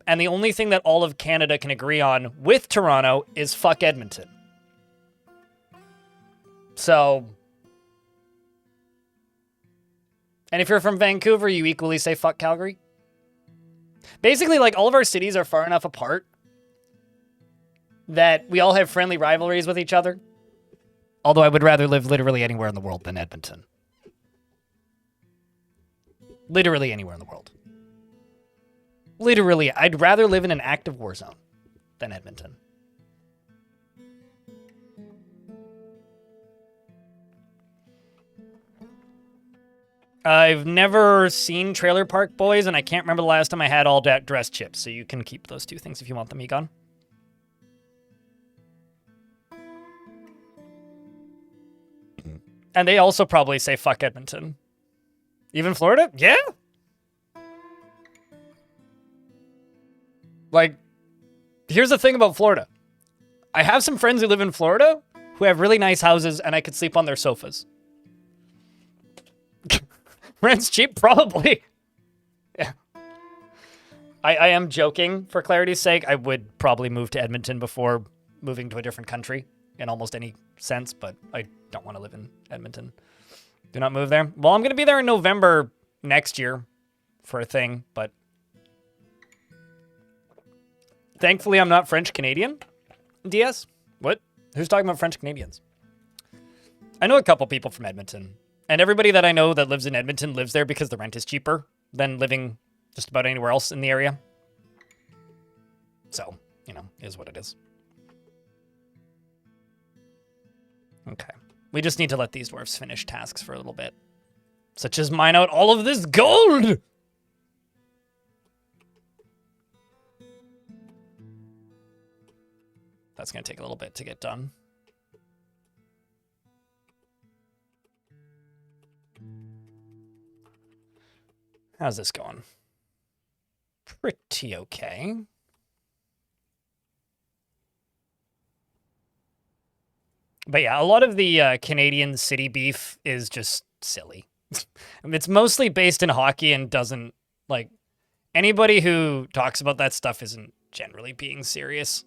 And the only thing that all of Canada can agree on with Toronto is fuck Edmonton. So... And if you're from Vancouver, you equally say fuck Calgary. Basically, like, all of our cities are far enough apart that we all have friendly rivalries with each other. Although I would rather live literally anywhere in the world than Edmonton. Literally anywhere in the world. Literally, I'd rather live in an active war zone than Edmonton. I've never seen Trailer Park Boys, and I can't remember the last time I had all that dressed chips, so you can keep those two things if you want them, Egon. And they also probably say fuck Edmonton. Even Florida? Yeah? Like, here's the thing about Florida. I have some friends who live in Florida who have really nice houses, and I could sleep on their sofas. Rent's cheap? Probably. Yeah. I am joking for clarity's sake. I would probably move to Edmonton before moving to a different country in almost any sense, but I don't want to live in Edmonton. Do not move there. Well, I'm going to be there in November next year for a thing, but thankfully I'm not French Canadian. DS? What? Who's talking about French Canadians? I know a couple people from Edmonton. And everybody that I know that lives in Edmonton lives there because the rent is cheaper than living just about anywhere else in the area. So, you know, is what it is. Okay. We just need to let these dwarfs finish tasks for a little bit. Such as mine out all of this gold! That's going to take a little bit to get done. How's this going? Pretty okay. But yeah, a lot of the Canadian city beef is just silly. It's mostly based in hockey and doesn't, like, anybody who talks about that stuff isn't generally being serious.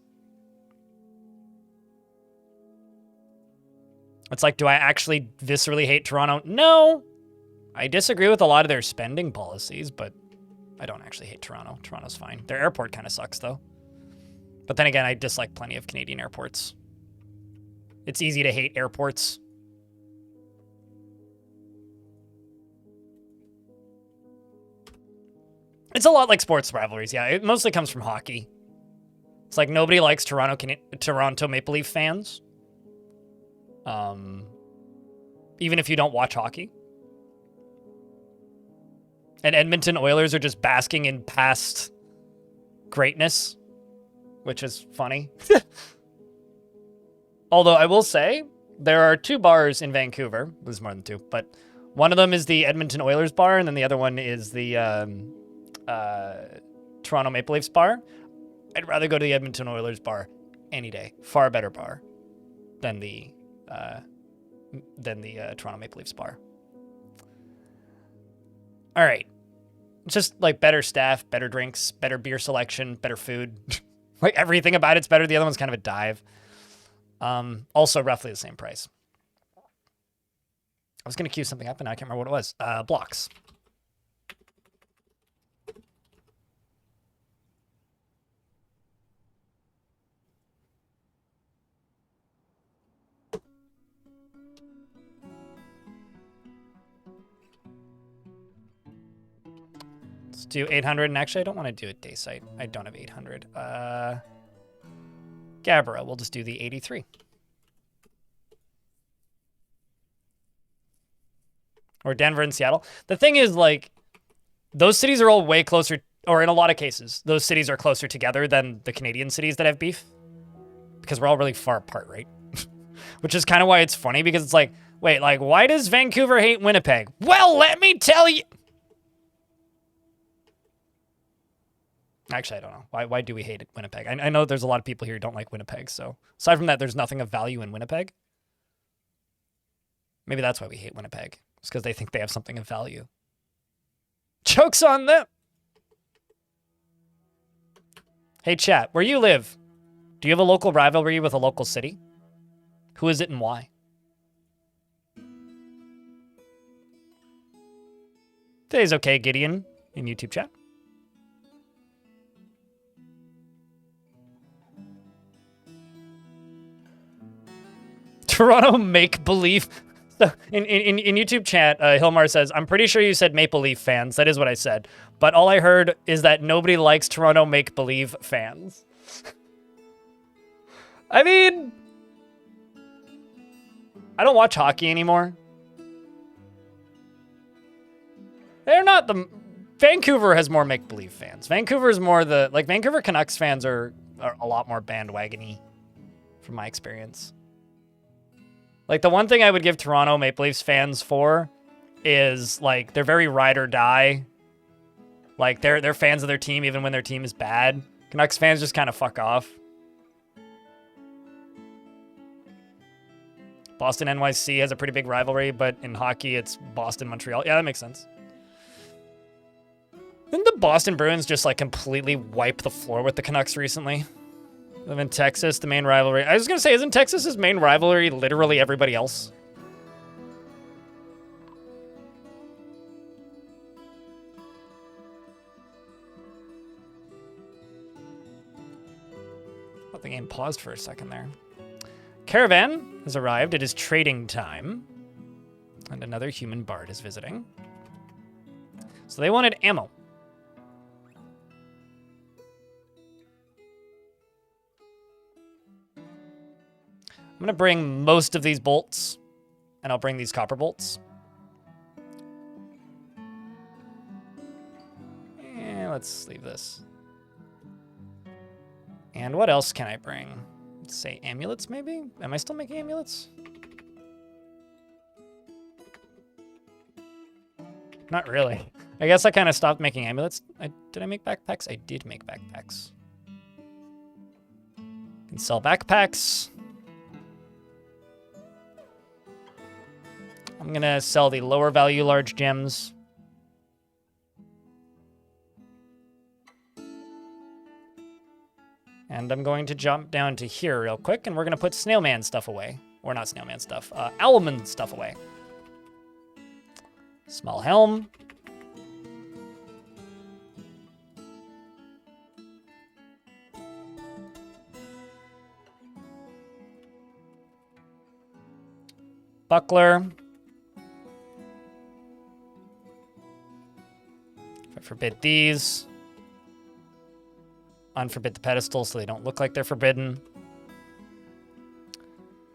It's like, do I actually viscerally hate Toronto? No! I disagree with a lot of their spending policies, but I don't actually hate Toronto. Toronto's fine. Their airport kind of sucks, though. But then again, I dislike plenty of Canadian airports. It's easy to hate airports. It's a lot like sports rivalries, yeah. It mostly comes from hockey. It's like nobody likes Toronto Maple Leaf fans. Even if you don't watch hockey. And Edmonton Oilers are just basking in past greatness, which is funny. Although I will say, there are 2 bars in Vancouver. There's more than 2, but one of them is the Edmonton Oilers bar, and then the other one is the Toronto Maple Leafs bar. I'd rather go to the Edmonton Oilers bar any day. Far better bar than the Toronto Maple Leafs bar. All right. Just like better staff, better drinks, better beer selection, better food. Like everything about it's better. The other one's kind of a dive. Also roughly the same price. I was going to queue something up and I can't remember what it was. Blocks. Let's do 800, and actually I don't want to do a day site. I don't have 800. Gabbera, we'll just do the 83. Or Denver and Seattle. The thing is, like, those cities are all way closer, or in a lot of cases, those cities are closer together than the Canadian cities that have beef. Because we're all really far apart, right? Which is kind of why it's funny, because it's like, wait, like, why does Vancouver hate Winnipeg? Well, let me tell you. Actually, I don't know. Why do we hate Winnipeg? I know there's a lot of people here who don't like Winnipeg, so aside from that, there's nothing of value in Winnipeg. Maybe that's why we hate Winnipeg. It's because they think they have something of value. Joke's on them! Hey, chat, where you live, do you have a local rivalry with a local city? Who is it and why? Today's okay, Gideon, in YouTube chat. Toronto make-believe. So in YouTube chat, Hilmar says, I'm pretty sure you said Maple Leaf fans. That is what I said. But all I heard is that nobody likes Toronto make-believe fans. I mean, I don't watch hockey anymore. They're not the... Vancouver has more make-believe fans. Vancouver's more the... Like, Vancouver Canucks fans are a lot more bandwagon-y, from my experience. Like, the one thing I would give Toronto Maple Leafs fans for is, like, they're very ride or die. Like, they're fans of their team even when their team is bad. Canucks fans just kind of fuck off. Boston NYC has a pretty big rivalry, but in hockey, it's Boston Montreal. Yeah, that makes sense. Didn't the Boston Bruins just, like, completely wipe the floor with the Canucks recently? Live in Texas, the main rivalry. I was going to say, isn't Texas's main rivalry literally everybody else? Oh, the game paused for a second there. Caravan has arrived. It is trading time. And another human bard is visiting. So they wanted ammo. I'm going to bring most of these bolts, and I'll bring these copper bolts. And let's leave this. And what else can I bring? Let's say amulets, maybe? Am I still making amulets? Not really. I guess I kind of stopped making amulets. Did I make backpacks? I did make backpacks. Can sell backpacks. I'm going to sell the lower value large gems. And I'm going to jump down to here real quick, and we're going to put Snailman stuff away. Or not Snailman stuff, Owlman stuff away. Small helm. Buckler. If I forbid these. Unforbid the pedestals so they don't look like they're forbidden.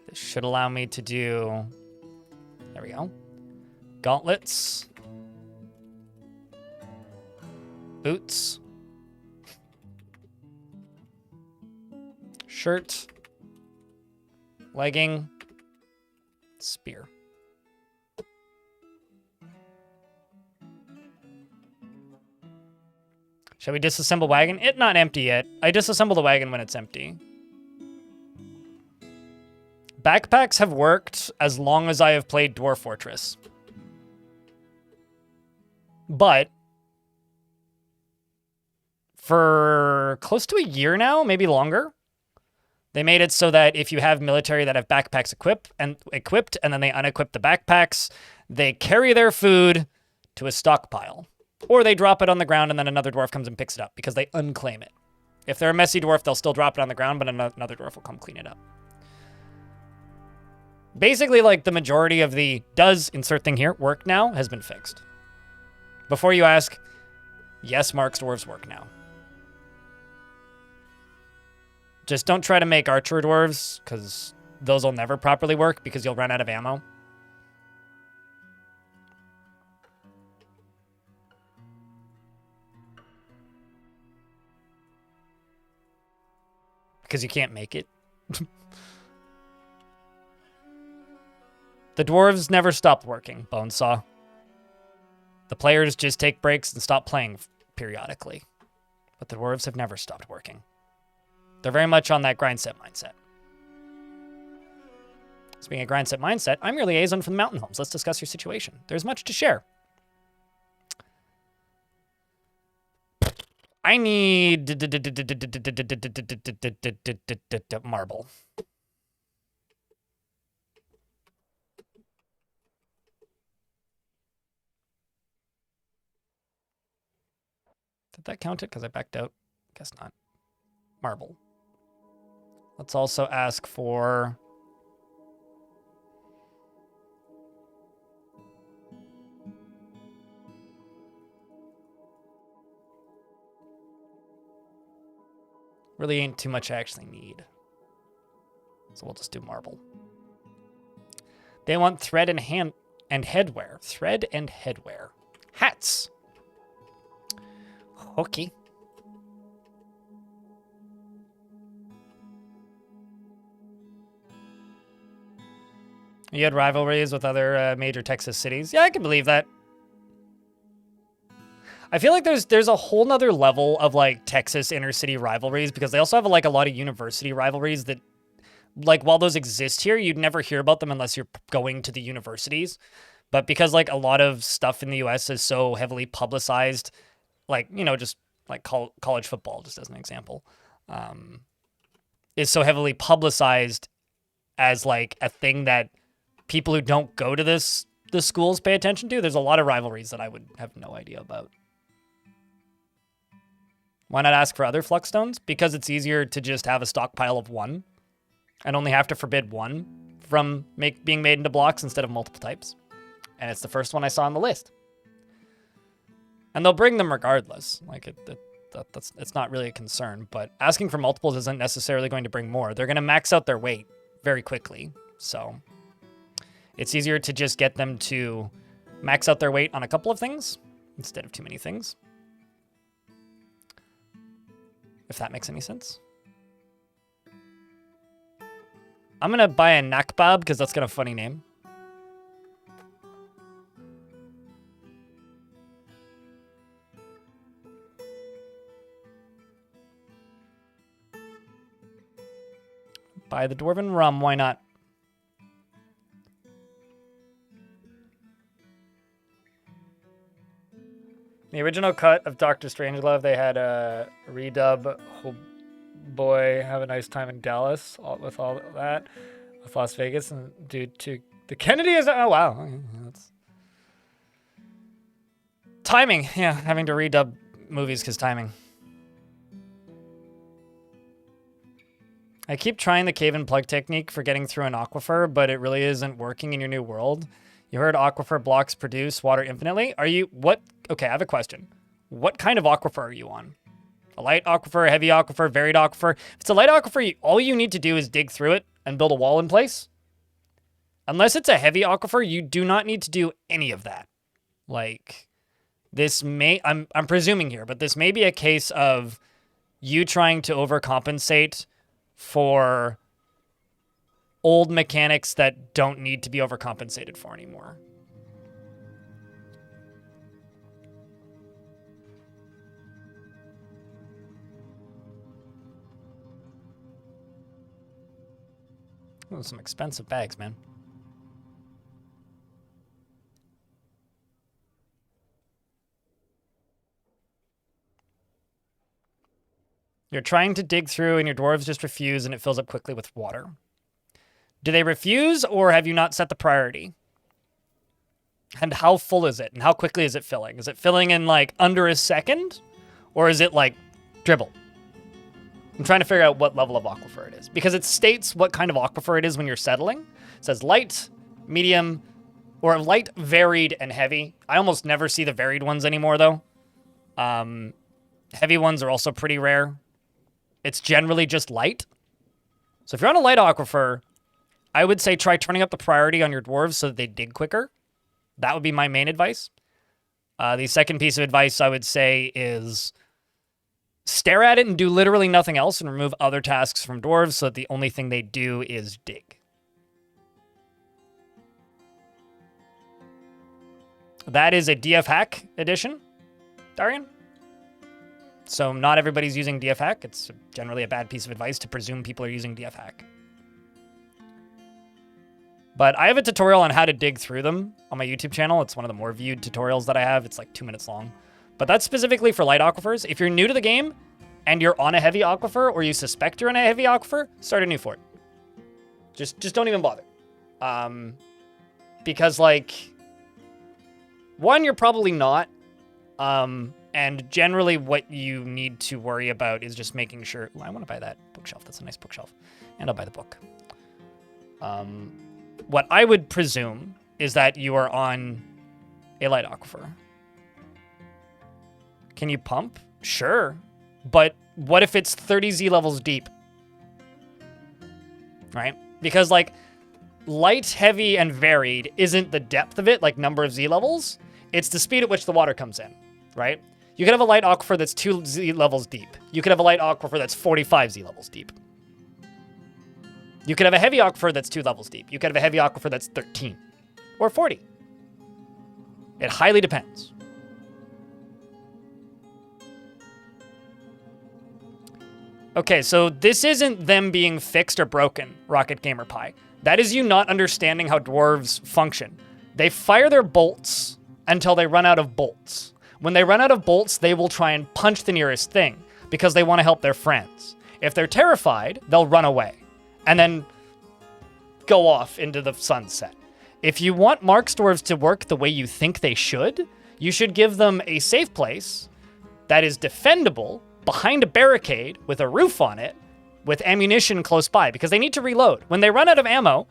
This should allow me to do... There we go. Gauntlets. Boots. Shirt. Legging. Spear. Shall we disassemble wagon? It's not empty yet. I disassemble the wagon when it's empty. Backpacks have worked as long as I have played Dwarf Fortress. But for close to a year now, maybe longer, they made it so that if you have military that have backpacks equipped and then they unequip the backpacks, they carry their food to a stockpile. Or they drop it on the ground and then another dwarf comes and picks it up because they unclaim it. If they're a messy dwarf, they'll still drop it on the ground, but another dwarf will come clean it up. Basically, like, the majority of the does insert thing here work now has been fixed. Before you ask, Yes, Mark's dwarves work now. Just don't try to make archer dwarves, because those will never properly work because you'll run out of ammo. Because you can't make it. The dwarves never stopped working, Bonesaw. The players just take breaks and stop playing periodically. But the dwarves have never stopped working. They're very much on that grind set mindset. Speaking of grind set mindset, I'm your liaison from the Mountain Homes. Let's discuss your situation. There's much to share. I need marble. Did that count it? Because I backed out. Guess not. Marble. Let's also ask for... Really ain't too much I actually need. So we'll just do marble. They want thread and headwear. Thread and headwear. Hats. Okay. You had rivalries with other major Texas cities. Yeah, I can believe that. I feel like there's a whole nother level of like Texas inner city rivalries because they also have like a lot of university rivalries that, like, while those exist here, you'd never hear about them unless you're going to the universities. But because like a lot of stuff in the US is so heavily publicized, like, you know, just like college football, just as an example, is so heavily publicized as like a thing that people who don't go to the schools pay attention to. There's a lot of rivalries that I would have no idea about. Why not ask for other flux stones? Because it's easier to just have a stockpile of one and only have to forbid one from being made into blocks instead of multiple types. And it's the first one I saw on the list. And they'll bring them regardless. Like, it's not really a concern. But asking for multiples isn't necessarily going to bring more. They're going to max out their weight very quickly. So it's easier to just get them to max out their weight on a couple of things instead of too many things. If that makes any sense. I'm going to buy a Nakbab because that's got a funny name. Buy the Dwarven Rum, why not? The original cut of Dr. Strangelove, they had a redub. Oh boy, have a nice time in Dallas with all that, with Las Vegas, and dude, to the Kennedy is, oh wow, that's timing. Yeah, having to redub movies because timing. I keep trying the cave and plug technique for getting through an aquifer, but it really isn't working in your new world. You heard aquifer blocks produce water infinitely. Are you, what? Okay, I have a question. What kind of aquifer are you on? A light aquifer, a heavy aquifer, varied aquifer? If it's a light aquifer, all you need to do is dig through it and build a wall in place. Unless it's a heavy aquifer, you do not need to do any of that. Like, this may, I'm presuming here, but this may be a case of you trying to overcompensate for old mechanics that don't need to be overcompensated for anymore. Oh, some expensive bags, man. You're trying to dig through and your dwarves just refuse and it fills up quickly with water. Do they refuse or have you not set the priority? And how full is it? And how quickly is it filling? Is it filling in like under a second? Or is it like dribble? I'm trying to figure out what level of aquifer it is. Because it states what kind of aquifer it is when you're settling. It says light, medium, or light, varied, and heavy. I almost never see the varied ones anymore though. Heavy ones are also pretty rare. It's generally just light. So if you're on a light aquifer, I would say try turning up the priority on your dwarves so that they dig quicker. That would be my main advice. The second piece of advice I would say is stare at it and do literally nothing else and remove other tasks from dwarves so that the only thing they do is dig. That is a DF hack edition, Darian. So not everybody's using DF hack. It's generally a bad piece of advice to presume people are using DF hack. But I have a tutorial on how to dig through them on my YouTube channel. It's one of the more viewed tutorials that I have. It's like 2 minutes long. But that's specifically for light aquifers. If you're new to the game and you're on a heavy aquifer or you suspect you're on a heavy aquifer, start a new fort. Just don't even bother. Because like, one, you're probably not. And generally what you need to worry about is just making sure... Ooh, I want to buy that bookshelf. That's a nice bookshelf. And I'll buy the book. What I would presume is that you are on a light aquifer. Can you pump? Sure. But what if it's 30 Z levels deep? Right? Because like light, heavy, and varied isn't the depth of it, like number of Z levels. It's the speed at which the water comes in, right? You could have a light aquifer that's 2 Z levels deep. You could have a light aquifer that's 45 Z levels deep. You could have a heavy aquifer that's 2 levels deep. You could have a heavy aquifer that's 13 or 40. It highly depends. Okay, so this isn't them being fixed or broken, Rocket Gamer Pie. That is you not understanding how dwarves function. They fire their bolts until they run out of bolts. When they run out of bolts, they will try and punch the nearest thing because they want to help their friends. If they're terrified, they'll run away and then go off into the sunset. If you want Mark's dwarves to work the way you think they should give them a safe place that is defendable behind a barricade with a roof on it with ammunition close by because they need to reload. When they run out of ammo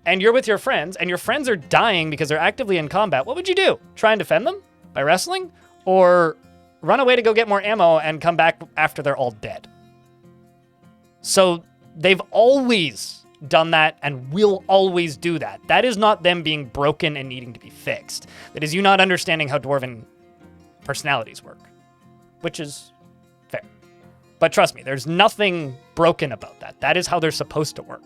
and you're with your friends and your friends are dying because they're actively in combat, what would you do? Try and defend them by wrestling? Or run away to go get more ammo and come back after they're all dead? So they've always done that and will always do that. That is not them being broken and needing to be fixed. That is you not understanding how dwarven personalities work, which is fair. But trust me, there's nothing broken about that. That is how they're supposed to work.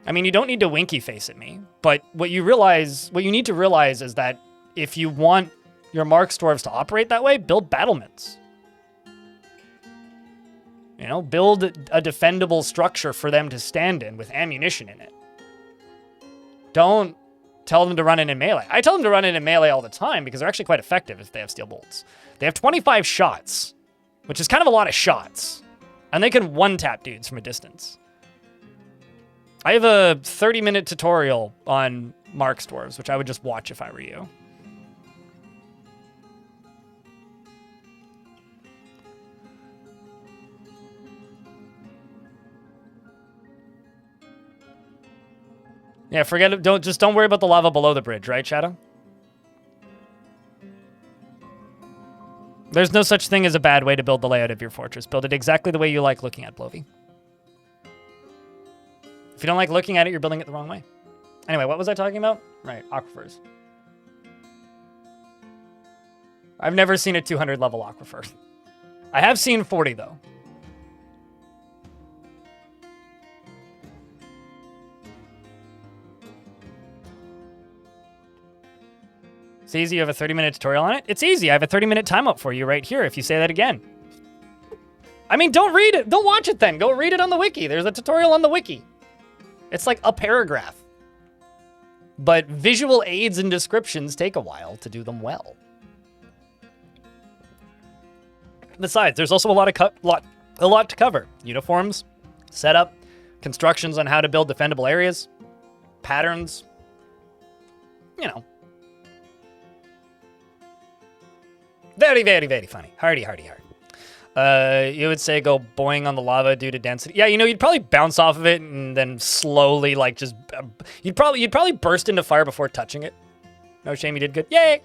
I mean, you don't need to winky face at me, but what you need to realize is that if you want your Mark's dwarves to operate that way, build battlements. You know, build a defendable structure for them to stand in with ammunition in it. Don't tell them to run in melee. I tell them to run in melee all the time because they're actually quite effective if they have steel bolts. They have 25 shots, which is kind of a lot of shots, and they can one-tap dudes from a distance. I have a 30-minute tutorial on Mark's dwarves, which I would just watch if I were you. Yeah, forget it. Don't worry about the lava below the bridge, right, Shadow? There's no such thing as a bad way to build the layout of your fortress. Build it exactly the way you like looking at, Blovey. If you don't like looking at it, you're building it the wrong way. Anyway, what was I talking about? Right, aquifers. I've never seen a 200 level aquifer. I have seen 40 though. It's easy, you have a 30-minute tutorial on it? It's easy, I have a 30-minute timeout for you right here if you say that again. I mean, don't read it, don't watch it then. Go read it on the wiki. There's a tutorial on the wiki. It's like a paragraph. But visual aids and descriptions take a while to do them well. Besides, there's also a lot to cover. Uniforms, setup, constructions on how to build defendable areas, patterns, you know. Very, very, very funny. Hardy, hardy, hard. You would say go boing on the lava due to density. Yeah, you know, you'd probably bounce off of it and then slowly, like, just... You'd probably burst into fire before touching it. No shame, you did good. Yay!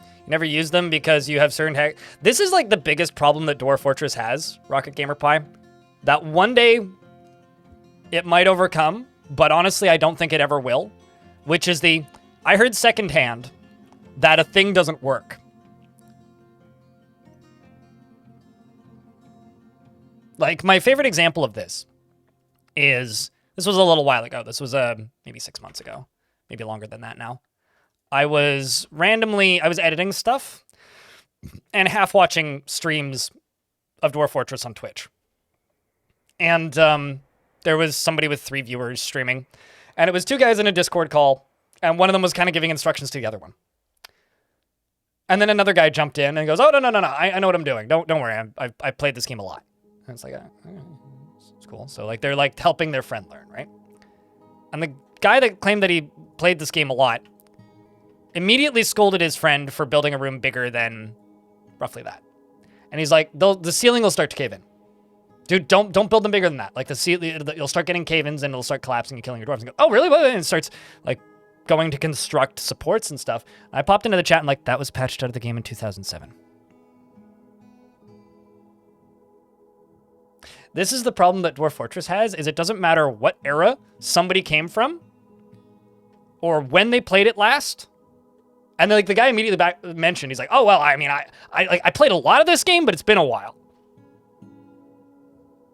You never use them because you have certain hack. This is like the biggest problem that Dwarf Fortress has, Rocket Gamer Pie. That one day it might overcome, but honestly, I don't think it ever will. Which is I heard secondhand that a thing doesn't work. Like, my favorite example of this was a little while ago. This was maybe 6 months ago, maybe longer than that now. I was editing stuff and half watching streams of Dwarf Fortress on Twitch. And there was somebody with 3 viewers streaming, and it was 2 guys in a Discord call, and one of them was kind of giving instructions to the other one. And then another guy jumped in and goes, "Oh, no, I know what I'm doing. Don't worry, I've played this game a lot." And it's like, it's cool. So like they're like helping their friend learn, right? And the guy that claimed that he played this game a lot immediately scolded his friend for building a room bigger than roughly that. And he's like, the ceiling will start to cave in. Dude, don't build them bigger than that. Like the ceiling, you'll start getting cave-ins and it'll start collapsing and killing your dwarves. And go, "Oh, really?" And it starts like going to construct supports and stuff. And I popped into the chat and like, that was patched out of the game in 2007. This is the problem that Dwarf Fortress has, is it doesn't matter what era somebody came from or when they played it last. And then, like, the guy immediately mentioned, he's like, "Oh, well, I mean, I played a lot of this game, but it's been a while."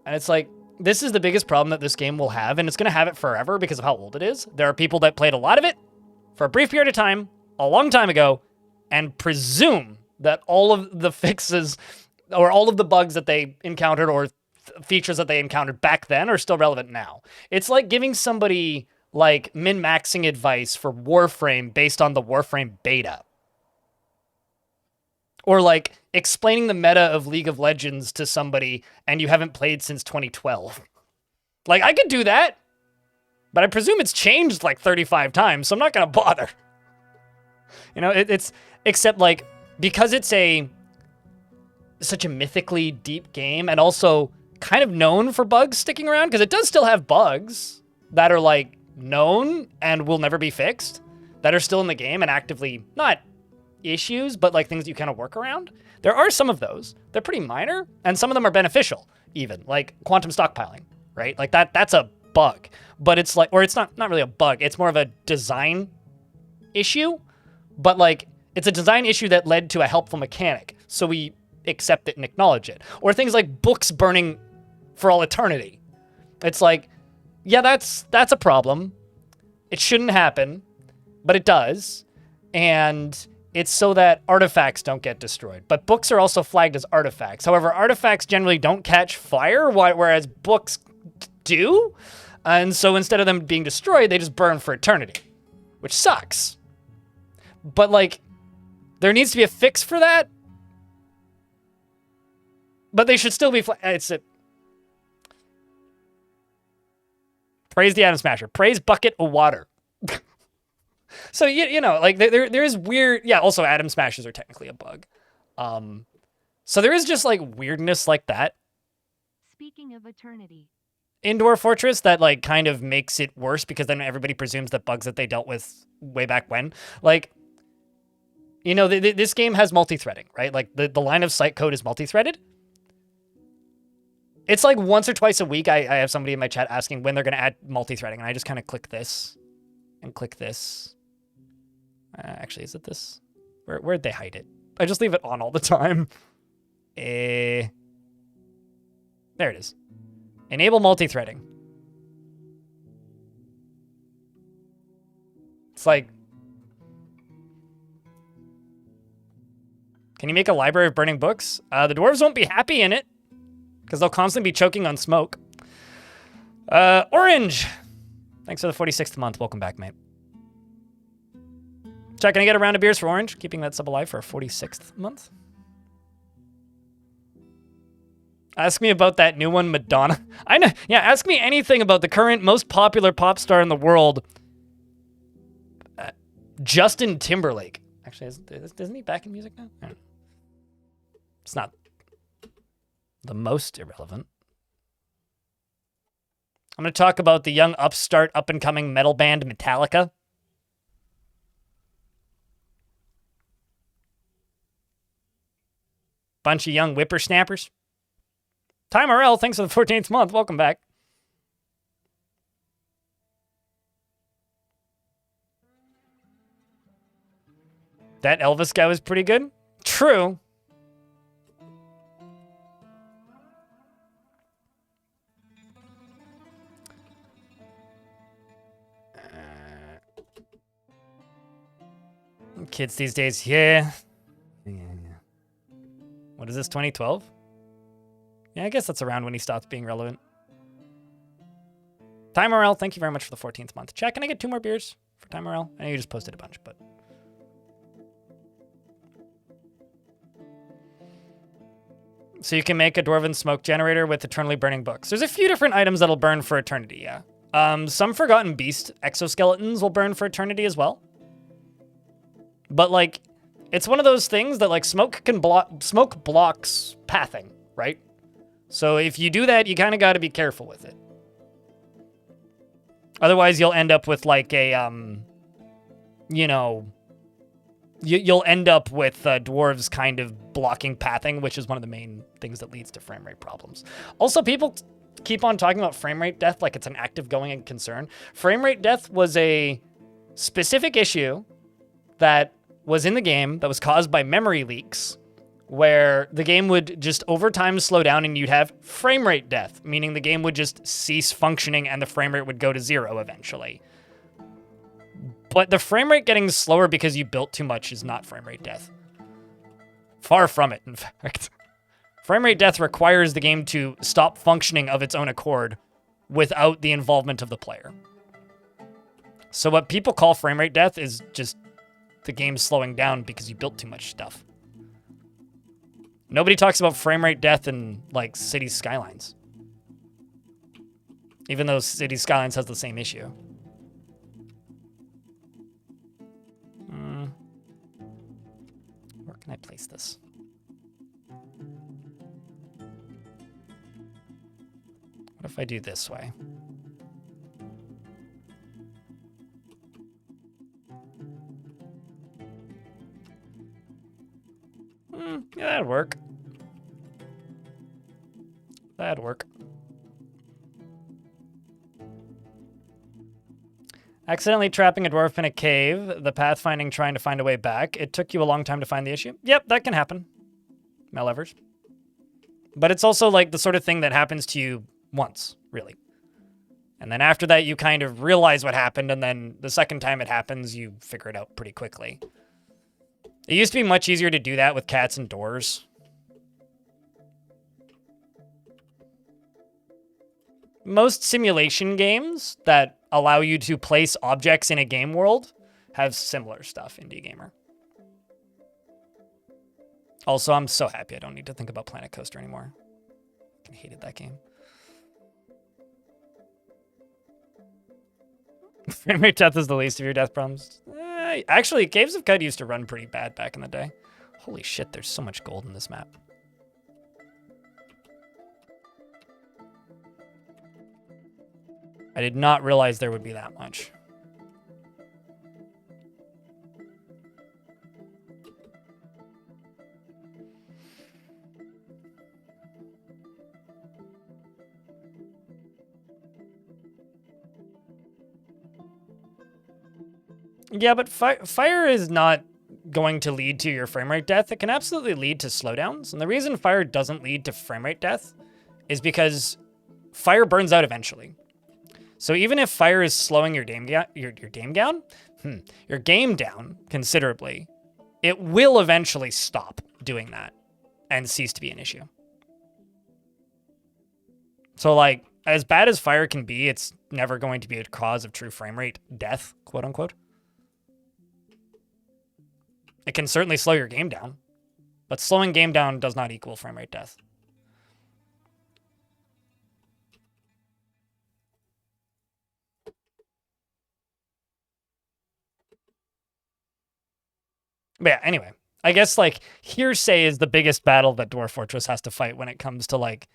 And it's like, this is the biggest problem that this game will have, and it's going to have it forever because of how old it is. There are people that played a lot of it for a brief period of time, a long time ago, and presume that all of the fixes or all of the bugs that they encountered or features that they encountered back then are still relevant now. It's like giving somebody like min-maxing advice for Warframe based on the Warframe beta. Or like explaining the meta of League of Legends to somebody and you haven't played since 2012. Like, I could do that, but I presume it's changed like 35 times, so I'm not going to bother. You know, it's except like, because it's such a mythically deep game and also kind of known for bugs sticking around, because it does still have bugs that are like known and will never be fixed, that are still in the game and actively, not issues, but like things you kind of work around. There are some of those. They're pretty minor, and some of them are beneficial, even, like quantum stockpiling, right? Like that's a bug, but it's like, or it's not really a bug, it's more of a design issue, but like it's a design issue that led to a helpful mechanic, so we accept it and acknowledge it. Or things like books burning for all eternity. It's like, yeah, that's a problem. It shouldn't happen, but it does. And it's so that artifacts don't get destroyed. But books are also flagged as artifacts. However, artifacts generally don't catch fire, whereas books do. And so instead of them being destroyed, they just burn for eternity, which sucks. But like, there needs to be a fix for that. But they should still be praise the Atom Smasher. Praise bucket of water. So, you know, like there is weird... Yeah, also Atom Smashers are technically a bug. So there is just like weirdness like that. Speaking of eternity. In Dwarf Fortress that like kind of makes it worse, because then everybody presumes that bugs that they dealt with way back when. Like, you know, this game has multi-threading, right? Like the line of sight code is multi-threaded. It's like once or twice a week, I have somebody in my chat asking when they're going to add multi-threading, and I just kind of click this and click this. Actually, is it this? Where'd they hide it? I just leave it on all the time. There it is. Enable multi-threading. It's like, can you make a library of burning books? The dwarves won't be happy in it, because they'll constantly be choking on smoke. Orange! Thanks for the 46th month. Welcome back, mate. Chat, can I get a round of beers for Orange? Keeping that sub alive for a 46th month. Ask me about that new one, Madonna. I know. Yeah, ask me anything about the current most popular pop star in the world, Justin Timberlake. Actually, isn't he back in music now? I don't know. It's not the most irrelevant. I'm going to talk about the young upstart, up-and-coming metal band Metallica. Bunch of young whippersnappers. Ty Morrell, thanks for the 14th month. Welcome back. That Elvis guy was pretty good. True. Kids these days, yeah. What is this, 2012? Yeah, I guess that's around when he stopped being relevant. Ty Morrell, thank you very much for the 14th month. Chat, can I get 2 more beers for Ty Morrell? I know you just posted a bunch, but... So you can make a Dwarven smoke generator with eternally burning books. There's a few different items that'll burn for eternity, yeah. Some Forgotten Beast exoskeletons will burn for eternity as well. But, like, it's one of those things that, like, smoke blocks pathing, right? So if you do that, you kind of got to be careful with it. Otherwise, you'll end up with, like, a, you know... You'll end up with dwarves kind of blocking pathing, which is one of the main things that leads to frame rate problems. Also, people keep on talking about frame rate death like it's an active going concern. Frame rate death was a specific issue that was in the game that was caused by memory leaks, where the game would just over time slow down and you'd have frame rate death, meaning the game would just cease functioning and the frame rate would go to 0 eventually. But the frame rate getting slower because you built too much is not frame rate death. Far from it, in fact. Frame rate death requires the game to stop functioning of its own accord without the involvement of the player. So what people call frame rate death is just the game slowing down because you built too much stuff. Nobody talks about frame rate death in, like, Cities Skylines. Even though Cities Skylines has the same issue. Where can I place this? What if I do this way? Yeah, that'd work. That'd work. Accidentally trapping a dwarf in a cave, the pathfinding trying to find a way back. It took you a long time to find the issue. Yep, that can happen. Mel Evers. But it's also like the sort of thing that happens to you once, really. And then after that, you kind of realize what happened, and then the second time it happens, you figure it out pretty quickly. It used to be much easier to do that with cats and doors. Most simulation games that allow you to place objects in a game world have similar stuff, Indie Gamer. Also, I'm so happy I don't need to think about Planet Coaster anymore. I hated that game. Frame rate death is the least of your death problems. Actually, Caves of Cud used to run pretty bad back in the day. Holy shit, there's so much gold in this map. I did not realize there would be that much. Yeah, but fire is not going to lead to your frame rate death. It can absolutely lead to slowdowns. And the reason fire doesn't lead to frame rate death is because fire burns out eventually. So even if fire is slowing your game down considerably, it will eventually stop doing that and cease to be an issue. So, like, as bad as fire can be, it's never going to be a cause of true frame rate death, quote unquote. It can certainly slow your game down, but slowing game down does not equal frame rate death. But yeah, anyway, I guess, like, hearsay is the biggest battle that Dwarf Fortress has to fight when it comes to, like,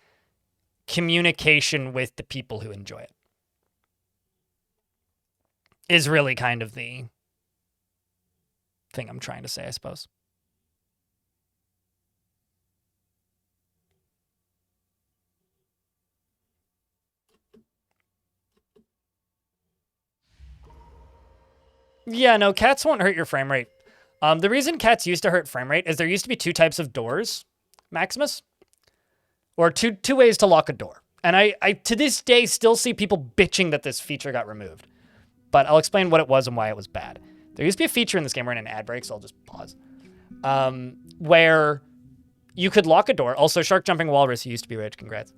communication with the people who enjoy it. Is really kind of the thing I'm trying to say, I suppose. Yeah, no, cats won't hurt your frame rate. The reason cats used to hurt frame rate is there used to be two types of doors, Maximus, or two ways to lock a door. And I to this day still see people bitching that this feature got removed. But I'll explain what it was and why it was bad. There used to be a feature in this game, we're in an ad break, so I'll just pause, where you could lock a door. Also, Shark Jumping Walrus, you used to be rich, congrats.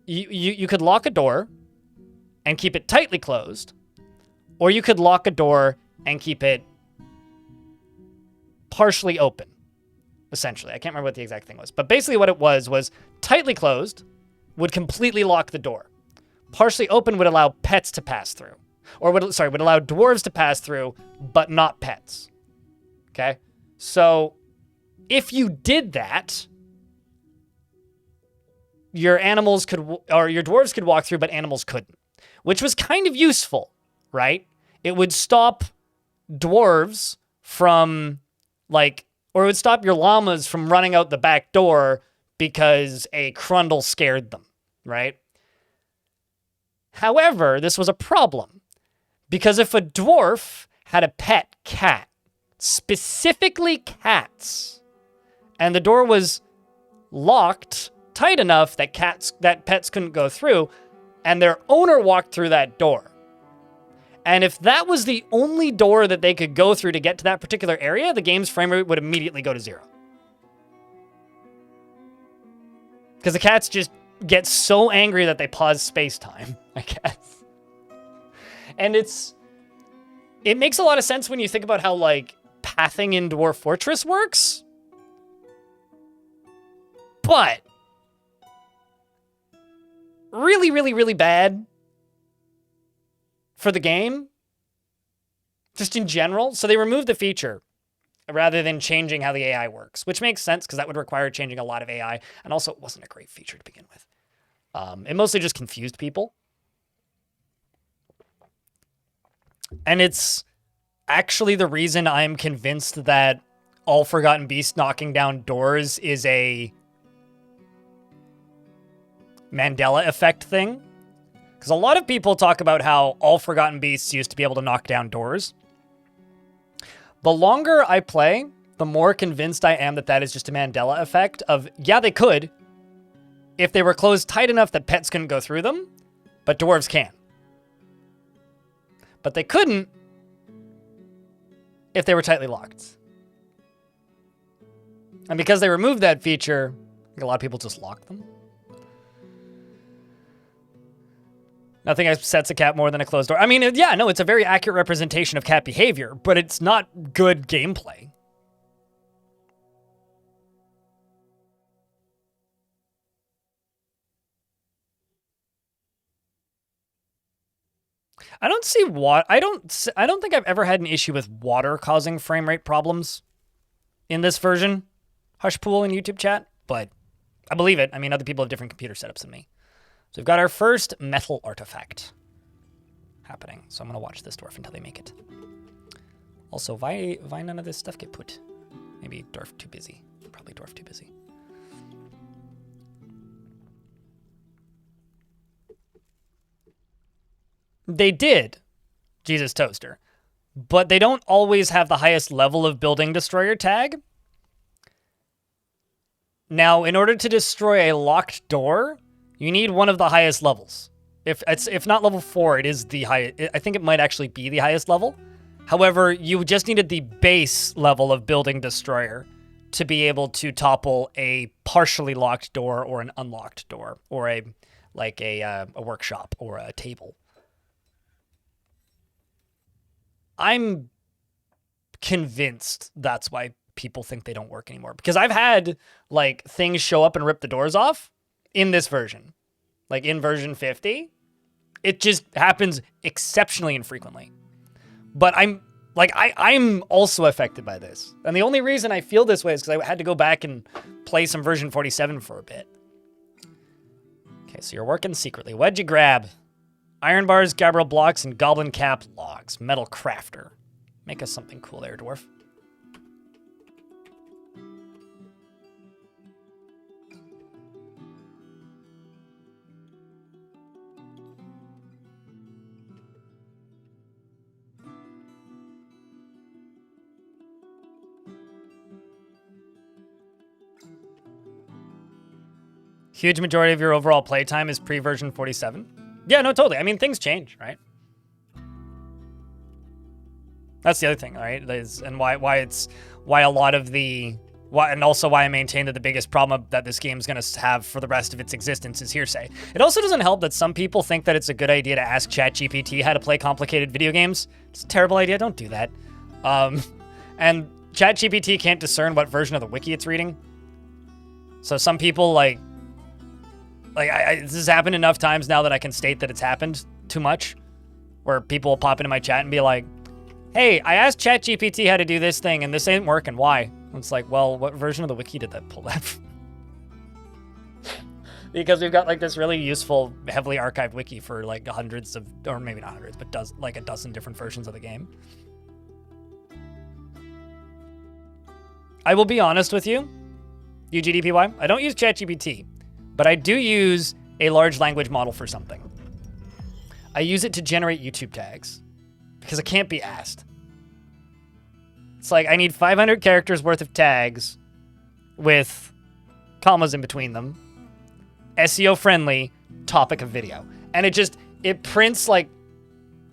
You could lock a door and keep it tightly closed, or you could lock a door and keep it partially open, essentially. I can't remember what the exact thing was. But basically what it was tightly closed would completely lock the door. Partially open would allow pets to pass through. Or would allow dwarves to pass through, but not pets. Okay? So, if you did that, your animals could, or your dwarves could walk through, but animals couldn't. Which was kind of useful, right? It would stop dwarves from, like, or it would stop your llamas from running out the back door because a crundle scared them, right? However, this was a problem. Because if a dwarf had a pet cat, specifically cats, and the door was locked tight enough that pets couldn't go through, and their owner walked through that door, and if that was the only door that they could go through to get to that particular area, the game's frame rate would immediately go to 0. Because the cats just get so angry that they pause space-time, I guess. And it makes a lot of sense when you think about how, like, pathing in Dwarf Fortress works. But really, really, really bad for the game. Just in general. So they removed the feature rather than changing how the AI works, which makes sense because that would require changing a lot of AI. And also, it wasn't a great feature to begin with. It mostly just confused people. And it's actually the reason I'm convinced that All Forgotten Beast knocking down doors is a Mandela effect thing. Because a lot of people talk about how All Forgotten Beasts used to be able to knock down doors. The longer I play, the more convinced I am that that is just a Mandela effect of, yeah, they could, if they were closed tight enough that pets couldn't go through them, but dwarves can. But they couldn't if they were tightly locked. And because they removed that feature, I think a lot of people just lock them. Nothing upsets a cat more than a closed door. I mean, yeah, no, it's a very accurate representation of cat behavior, but it's not good gameplay. I don't see what I don't think I've ever had an issue with water causing frame rate problems in this version. Hushpool in YouTube chat, but I believe it. I mean, other people have different computer setups than me. So we've got our first metal artifact happening. So I'm gonna watch this dwarf until they make it. Also, why none of this stuff get put? Maybe dwarf too busy. Probably dwarf too busy. They did, Jesus Toaster, but they don't always have the highest level of building destroyer tag. Now, in order to destroy a locked door, you need one of the highest levels. If not level 4, it is the highest. I think it might actually be the highest level. However, you just needed the base level of building destroyer to be able to topple a partially locked door or an unlocked door or a workshop or a table. I'm convinced that's why people think they don't work anymore. Because I've had, like, things show up and rip the doors off in this version. Like, in version 50. It just happens exceptionally infrequently. But I'm also affected by this. And the only reason I feel this way is because I had to go back and play some version 47 for a bit. Okay, so you're working secretly. What'd you grab? Iron bars, gabbro blocks, and goblin cap logs. Metal crafter. Make us something cool there, dwarf. Huge majority of your overall playtime is pre-version 47. Yeah, no, totally. I mean, things change, right? That's the other thing, right? And why a lot of the and also why I maintain that the biggest problem that this game's going to have for the rest of its existence is hearsay. It also doesn't help that some people think that it's a good idea to ask ChatGPT how to play complicated video games. It's a terrible idea. Don't do that. And ChatGPT can't discern what version of the wiki it's reading. So some people this has happened enough times now that I can state that it's happened too much, where people will pop into my chat and be like, hey, I asked ChatGPT how to do this thing and this ain't working. Why? And it's like, well, what version of the wiki did that pull that from? Because we've got like this really useful, heavily archived wiki for like hundreds of, or maybe not hundreds, but like a dozen different versions of the game. I will be honest with you, UGDPY, I don't use ChatGPT, but I do use a large language model for something. I use it to generate YouTube tags because I can't be asked. It's like I need 500 characters worth of tags with commas in between them. SEO friendly topic of video. And it prints like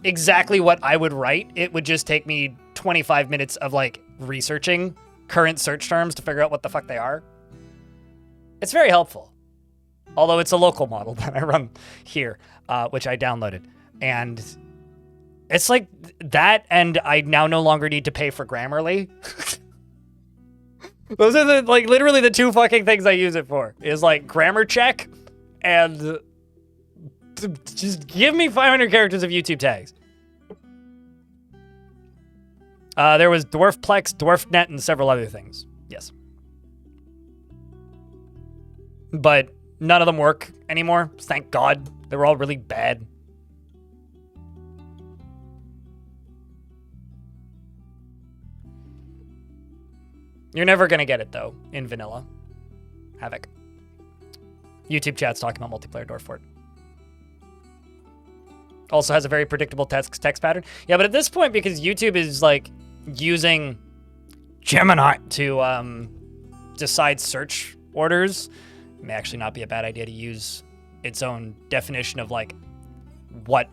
exactly what I would write. It would just take me 25 minutes of like researching current search terms to figure out what the fuck they are. It's very helpful. Although it's a local model that I run here, which I downloaded. And it's like that, and I now no longer need to pay for Grammarly. Those are literally the two fucking things I use it for. Is like grammar check and just give me 500 characters of YouTube tags. There was Dwarfplex, Dwarfnet, and several other things. Yes. But none of them work anymore. Thank God. They were all really bad. You're never going to get it, though, in vanilla. Havoc. YouTube chat's talking about multiplayer Dwarf Fort. Also has a very predictable text pattern. Yeah, but at this point, because YouTube is, like, using Gemini to decide search orders, it may actually not be a bad idea to use its own definition of, like, what...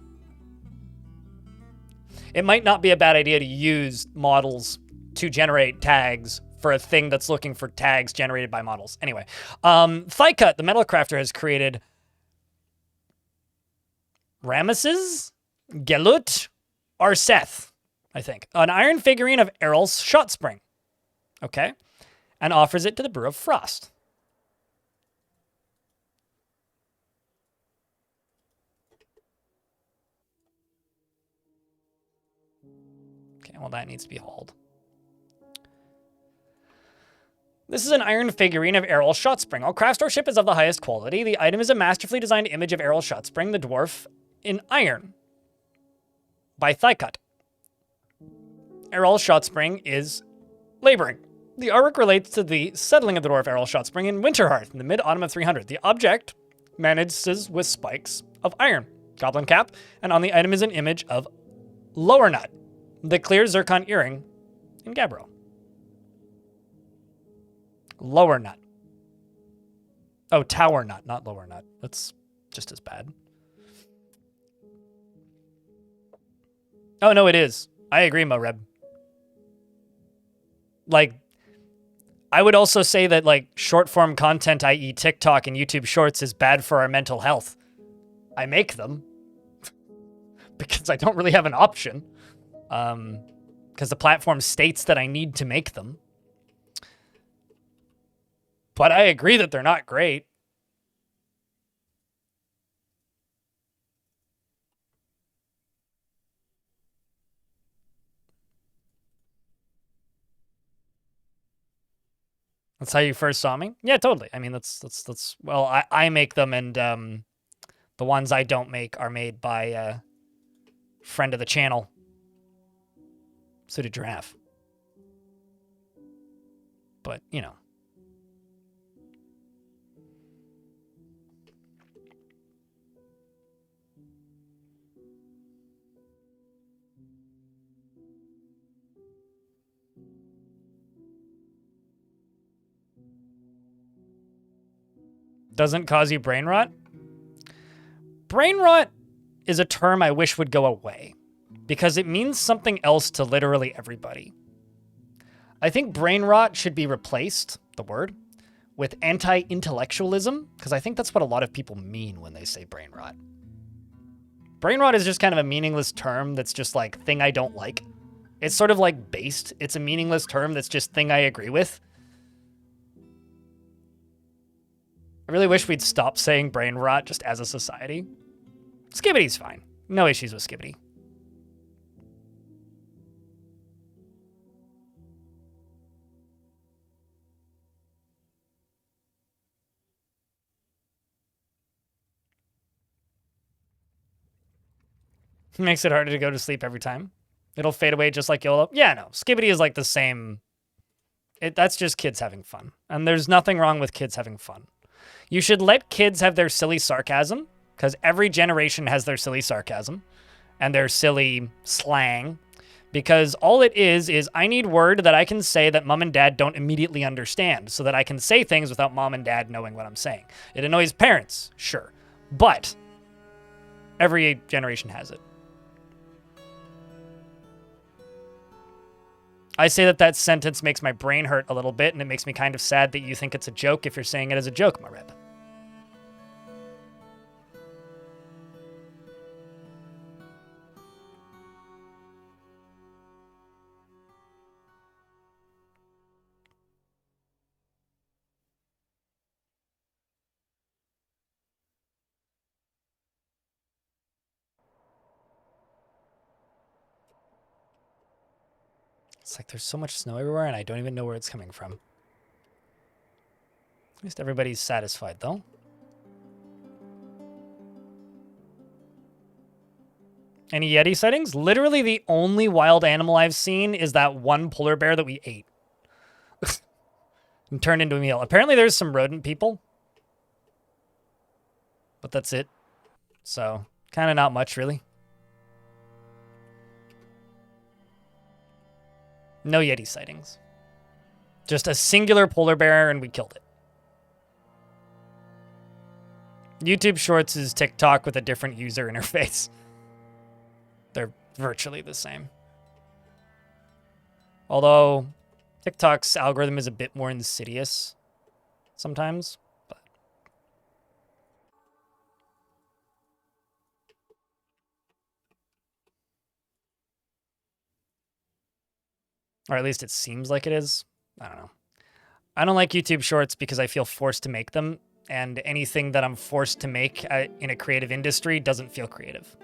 It might not be a bad idea to use models to generate tags for a thing that's looking for tags generated by models. Anyway, Thighcut, the metal crafter, has created Ramesses Gelut Arseth, I think, an iron figurine of Errol's Shot Spring. Okay, and offers it to the Brew of Frost. Okay, well that needs to be hauled. This is an iron figurine of Errol's Shot Spring. All craft store ship is of the highest quality. The item is a masterfully designed image of Errol's Shot Spring, the dwarf, in iron. By Thighcut. Errol's Shot Spring is laboring. The artwork relates to the settling of the dwarf Errol's Shot Spring in Winterhearth in the mid-autumn of 300. The object manages with spikes of iron. Goblin cap, and on the item is an image of Lower Nut, the clear zircon earring in Gabbro. Lower Nut. Oh, Tower Nut, not Lower Nut. That's just as bad. Oh, no, it is. I agree, Moreb. Like, I would also say that, like, short-form content, i.e. TikTok and YouTube Shorts, is bad for our mental health. I make them. Because I don't really have an option. Because the platform states that I need to make them. But I agree that they're not great. That's how you first saw me? Yeah, totally. I mean, that's well, I make them, and the ones I don't make are made by a friend of the channel. So did Giraffe. But, you know. Doesn't cause you brain rot? Brain rot is a term I wish would go away because it means something else to literally everybody. I think brain rot should be replaced, the word, with anti-intellectualism, because I think that's what a lot of people mean when they say brain rot. Brain rot is just kind of a meaningless term that's just like thing I don't like. It's sort of like based. It's a meaningless term that's just thing I agree with. I really wish we'd stop saying brain rot just as a society. Skibbity's fine. No issues with Skibbity. Makes it harder to go to sleep every time. It'll fade away just like YOLO. Yeah, no. Skibbity is like the same. That's just kids having fun. And there's nothing wrong with kids having fun. You should let kids have their silly sarcasm, because every generation has their silly sarcasm and their silly slang. Because all it is I need word that I can say that mom and dad don't immediately understand so that I can say things without mom and dad knowing what I'm saying. It annoys parents, sure. But every generation has it. I say that sentence makes my brain hurt a little bit, and it makes me kind of sad that you think it's a joke if you're saying it as a joke, Marib. It's like there's so much snow everywhere, and I don't even know where it's coming from. At least everybody's satisfied, though. Any Yeti sightings? Literally the only wild animal I've seen is that one polar bear that we ate. And turned into a meal. Apparently there's some rodent people. But that's it. So, kind of not much, really. No Yeti sightings. Just a singular polar bear, and we killed it. YouTube Shorts is TikTok with a different user interface. They're virtually the same. Although, TikTok's algorithm is a bit more insidious sometimes. But or at least it seems like it is. I don't know. I don't like YouTube Shorts because I feel forced to make them, and anything that I'm forced to make in a creative industry doesn't feel creative.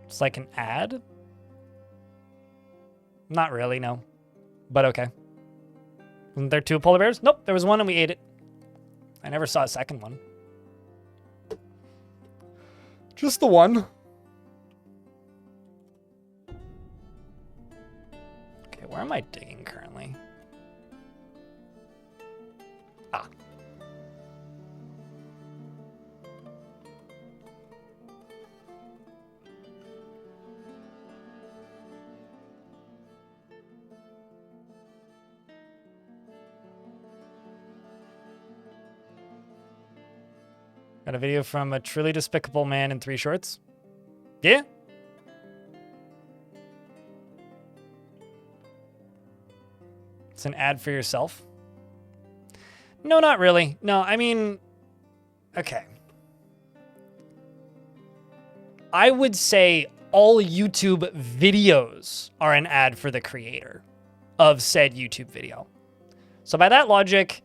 It's like an ad? Not really, no. But okay. Wasn't there 2 polar bears? Nope, there was one and we ate it. I never saw a second one. Just the one. Okay, where am I digging currently? Ah. Got a video from a truly despicable man in 3 shorts. Yeah. It's an ad for yourself. No, not really. No, I mean, okay. I would say all YouTube videos are an ad for the creator of said YouTube video. So by that logic,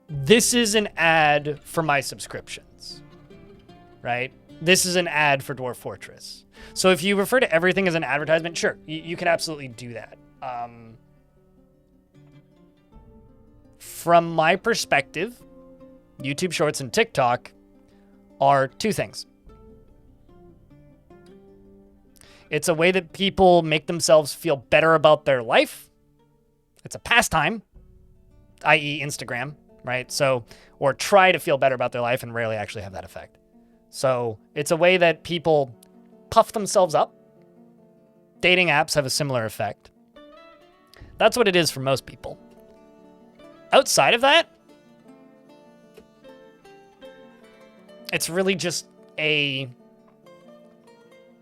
this is an ad for my subscriptions, right? This is an ad for Dwarf Fortress. So if you refer to everything as an advertisement, sure, you can absolutely do that. From my perspective, YouTube Shorts and TikTok are 2 things. It's a way that people make themselves feel better about their life. It's a pastime, i.e. Instagram, right? So, or try to feel better about their life and rarely actually have that effect. So it's a way that people puff themselves up. Dating apps have a similar effect. That's what it is for most people. Outside of that, it's really just a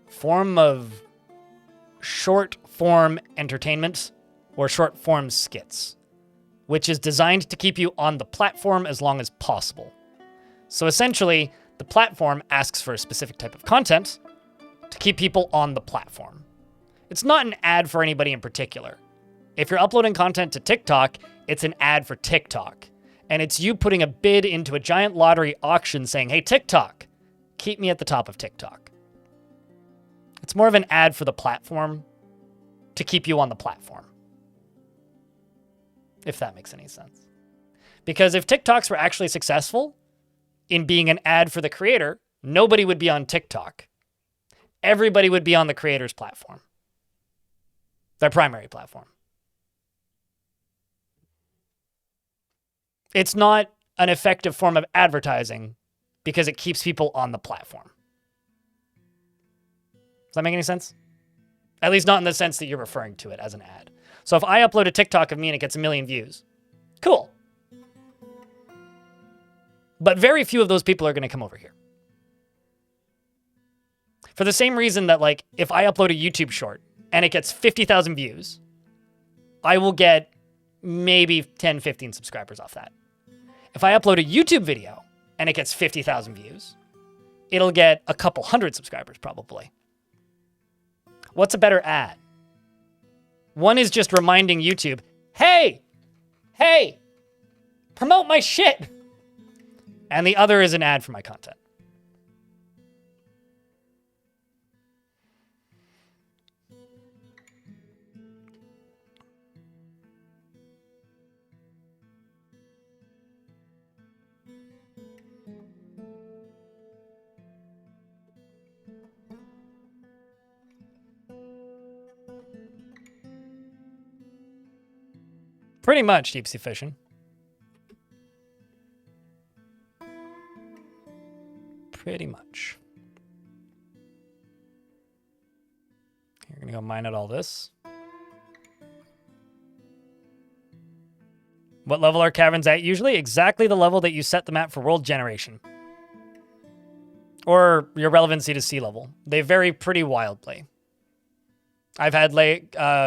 form of short form entertainment or short form skits, which is designed to keep you on the platform as long as possible. So essentially, the platform asks for a specific type of content to keep people on the platform. It's not an ad for anybody in particular. If you're uploading content to TikTok, it's an ad for TikTok. And it's you putting a bid into a giant lottery auction saying, hey, TikTok, keep me at the top of TikTok. It's more of an ad for the platform to keep you on the platform. If that makes any sense. Because if TikToks were actually successful in being an ad for the creator, nobody would be on TikTok. Everybody would be on the creator's platform. Their primary platform. It's not an effective form of advertising because it keeps people on the platform. Does that make any sense? At least not in the sense that you're referring to it as an ad. So if I upload a TikTok of me and it gets 1 million views, cool. But very few of those people are going to come over here. For the same reason that, like, if I upload a YouTube short and it gets 50,000 views, I will get maybe 10, 15 subscribers off that. If I upload a YouTube video and it gets 50,000 views, it'll get a couple hundred subscribers probably. What's a better ad? One is just reminding YouTube, hey, promote my shit. And the other is an ad for my content. Pretty much, deep sea fishing. Pretty much. You're gonna go mine out all this. What level are caverns at usually? Exactly the level that you set them at for world generation. Or your relevancy to sea level. They vary pretty wildly. I've had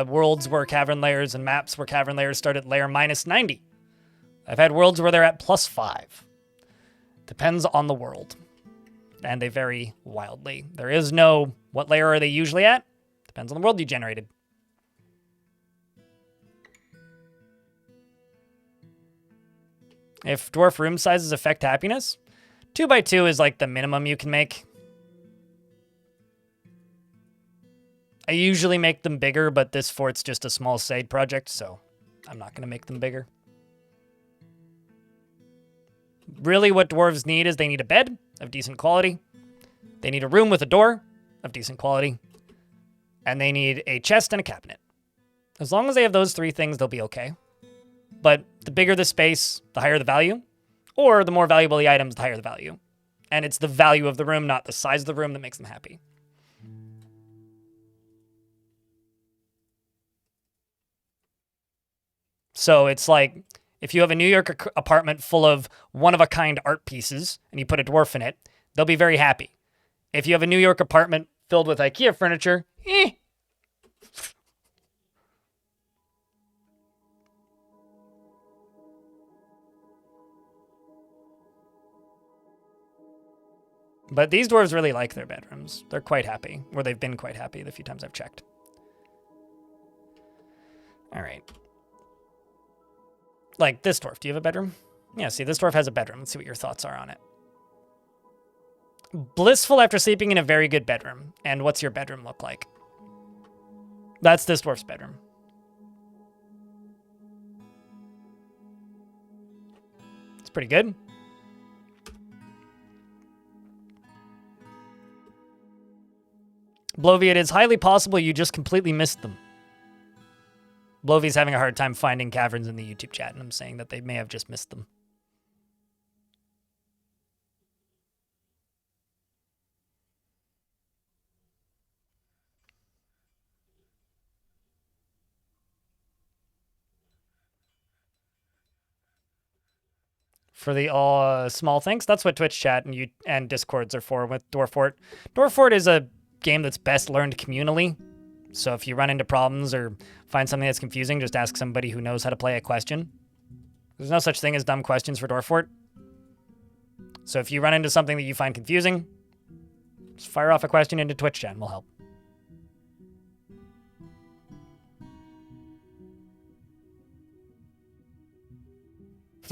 worlds where cavern layers and maps where cavern layers start at layer -90. I've had worlds where they're at +5. Depends on the world. And they vary wildly. There is no, what layer are they usually at? Depends on the world you generated. If dwarf room sizes affect happiness, 2x2 is like the minimum you can make. I usually make them bigger, but this fort's just a small side project, so I'm not going to make them bigger. Really what dwarves need is they need a bed of decent quality. They need a room with a door of decent quality. And they need a chest and a cabinet. As long as they have those 3 things, they'll be okay. But the bigger the space, the higher the value. Or the more valuable the items, the higher the value. And it's the value of the room, not the size of the room, that makes them happy. So it's like, if you have a New York apartment full of one-of-a-kind art pieces, and you put a dwarf in it, they'll be very happy. If you have a New York apartment filled with IKEA furniture, But these dwarves really like their bedrooms. They're quite happy, or they've been quite happy the few times I've checked. All right. Like this dwarf, do you have a bedroom? Yeah, see, this dwarf has a bedroom. Let's see what your thoughts are on it. Blissful after sleeping in a very good bedroom. And what's your bedroom look like? That's this dwarf's bedroom. It's pretty good. Blovy, it is highly possible you just completely missed them. Blovy's having a hard time finding caverns in the YouTube chat, and I'm saying that they may have just missed them. For the small things, that's what Twitch chat and Discords are for with Dwarfort. Dwarfort is a game that's best learned communally. So if you run into problems or find something that's confusing, just ask somebody who knows how to play a question. There's no such thing as dumb questions for Dwarfort. So if you run into something that you find confusing, just fire off a question into Twitch chat and we'll help.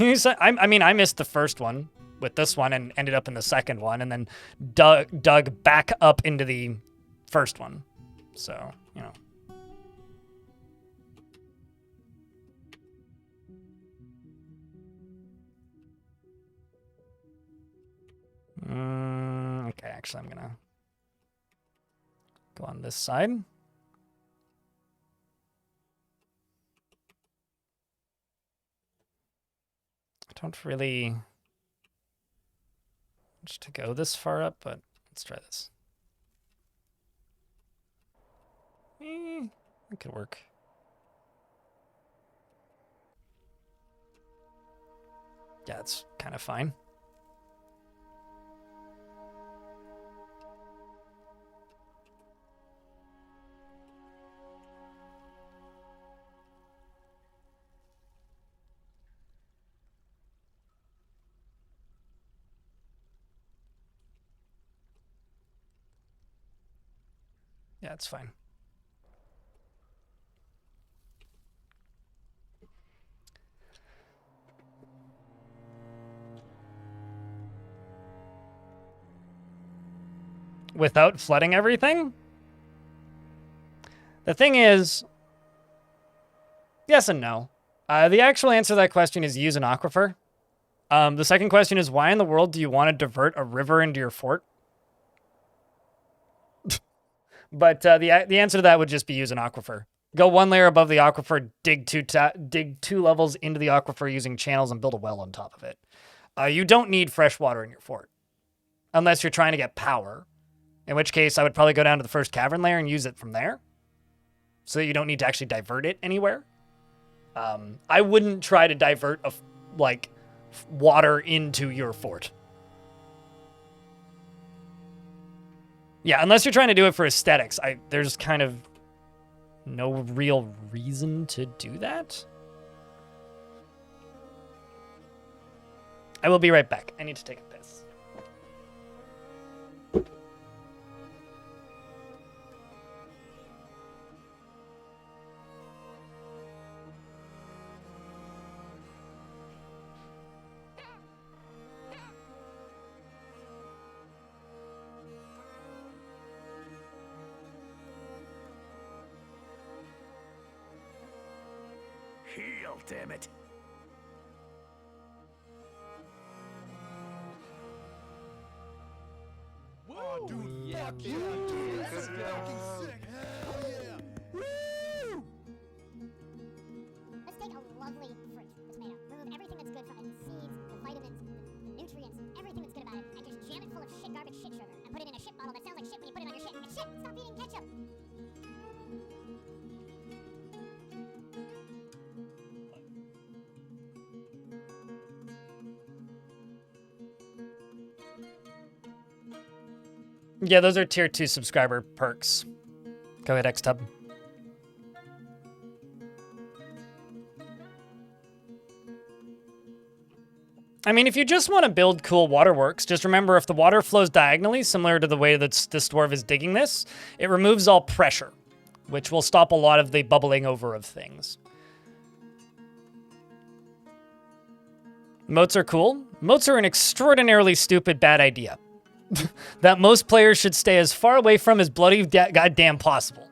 I mean, I missed the first one with this one and ended up in the second one and then dug back up into the first one. So, you know. Okay, actually, I'm going to go on this side. I don't really want to go this far up, but let's try this. It could work. Yeah, it's kind of fine. Yeah, it's fine. Without flooding everything? The thing is, yes and no. The actual answer to that question is use an aquifer. The second question is, why in the world do you want to divert a river into your fort? But the answer to that would just be use an aquifer. Go one layer above the aquifer, dig two levels into the aquifer using channels and build a well on top of it. You don't need fresh water in your fort. Unless you're trying to get power. In which case, I would probably go down to the first cavern layer and use it from there. So that you don't need to actually divert it anywhere. I wouldn't try to divert water into your fort. Yeah, unless you're trying to do it for aesthetics, there's kind of no real reason to do that. I will be right back. I need to take a piss. Heal, damn it. Oh, dude, fuck yeah, dude. This is fucking sick. Hell yeah. Woo! Let's take a lovely fruit, tomato, remove everything that's good from it, the seeds, the vitamins, the nutrients, everything that's good about it, and just jam it full of shit garbage shit sugar, and put it in a shit bottle that sounds like shit when you put it on your shit. It's shit! Stop eating ketchup! Yeah, those are tier 2 subscriber perks. Go ahead, Xtub. I mean, if you just want to build cool waterworks, just remember if the water flows diagonally, similar to the way that this dwarf is digging this, it removes all pressure, which will stop a lot of the bubbling over of things. Moats are cool. Moats are an extraordinarily stupid bad idea. That most players should stay as far away from as bloody goddamn possible.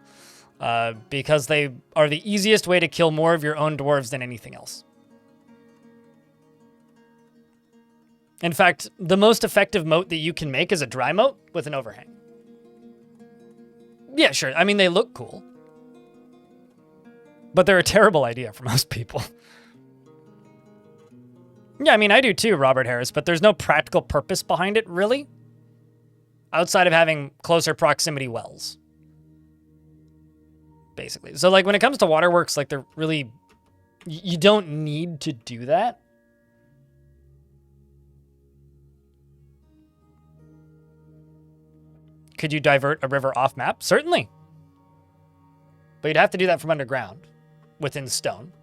Because they are the easiest way to kill more of your own dwarves than anything else. In fact, the most effective moat that you can make is a dry moat with an overhang. Yeah, sure. I mean, they look cool. But they're a terrible idea for most people. Yeah, I mean, I do too, Robert Harris, but there's no practical purpose behind it, really. Outside of having closer proximity wells. Basically. So, like, when it comes to waterworks, like, they're really... You don't need to do that. Could you divert a river off map? Certainly. But you'd have to do that from underground, within stone.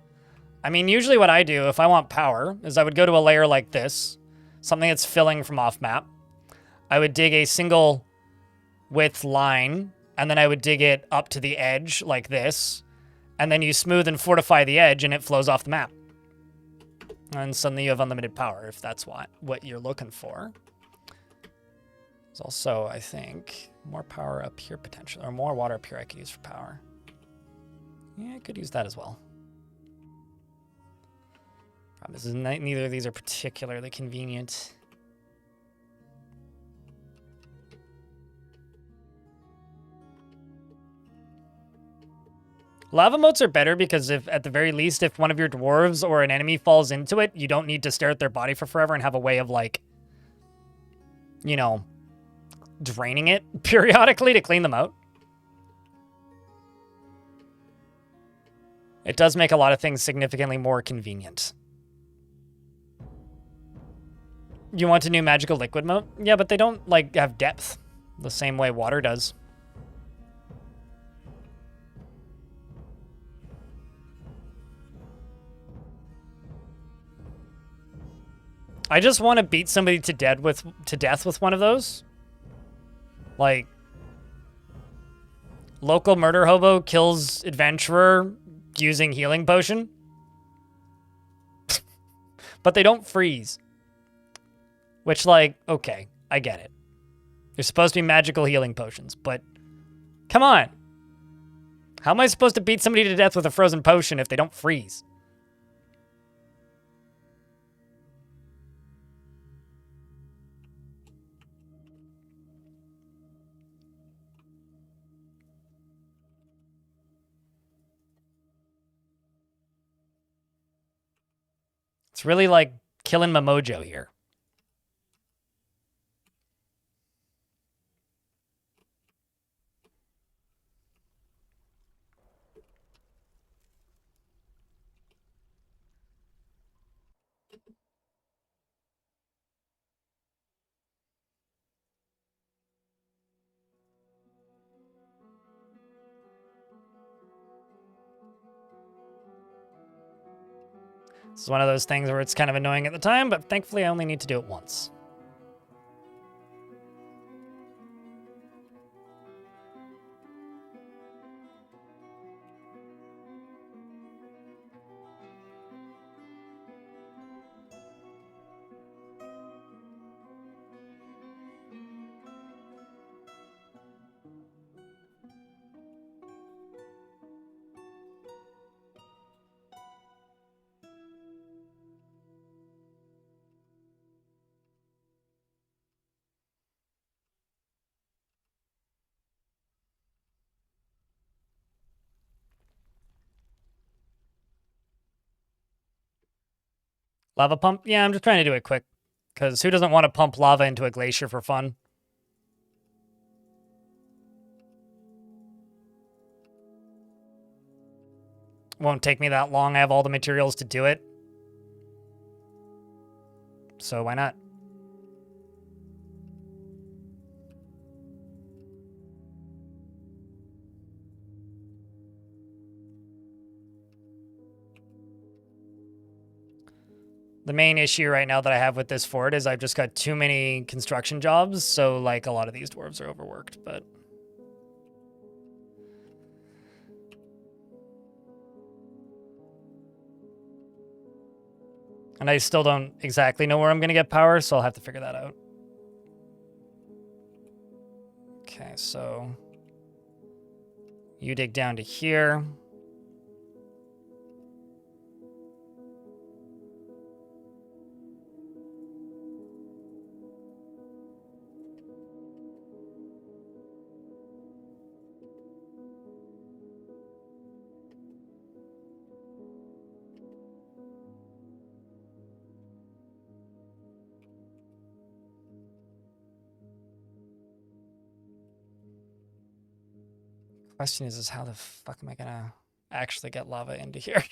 I mean, usually what I do, if I want power, is I would go to a layer like this, something that's filling from off map. I would dig a single width line, and then I would dig it up to the edge like this, and then you smooth and fortify the edge, and it flows off the map. And suddenly you have unlimited power, if that's what you're looking for. There's also, I think, more power up here potentially, or more water up here I could use for power. Yeah, I could use that as well. Problem is, neither of these are particularly convenient. Lava moats are better because if, at the very least, if one of your dwarves or an enemy falls into it, you don't need to stare at their body for forever and have a way of, like, you know, draining it periodically to clean them out. It does make a lot of things significantly more convenient. You want a new magical liquid moat? Yeah, but they don't, like, have depth the same way water does. I just want to beat somebody to death with one of those. Like, local murder hobo kills adventurer using healing potion. But they don't freeze. Which, like, okay, I get it. They're supposed to be magical healing potions, but come on. How am I supposed to beat somebody to death with a frozen potion if they don't freeze? It's really like killing my mojo here. This is one of those things where it's kind of annoying at the time, but thankfully I only need to do it once. Lava pump? Yeah, I'm just trying to do it quick. Because who doesn't want to pump lava into a glacier for fun? Won't take me that long. I have all the materials to do it. So why not? The main issue right now that I have with this fort is I've just got too many construction jobs, so like a lot of these dwarves are overworked, but... And I still don't exactly know where I'm going to get power, so I'll have to figure that out. Okay, so... You dig down to here. Question is how the fuck am I gonna actually get lava into here?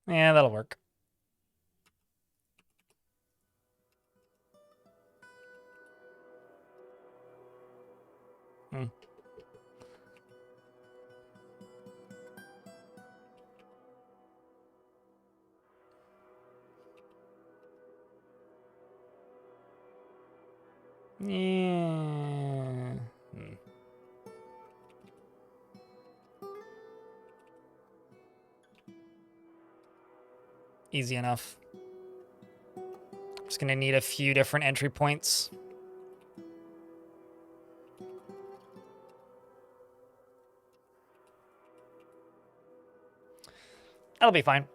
Yeah, that'll work. Hmm. Yeah. Hmm. Easy enough. Just gonna need a few different entry points. That'll be fine.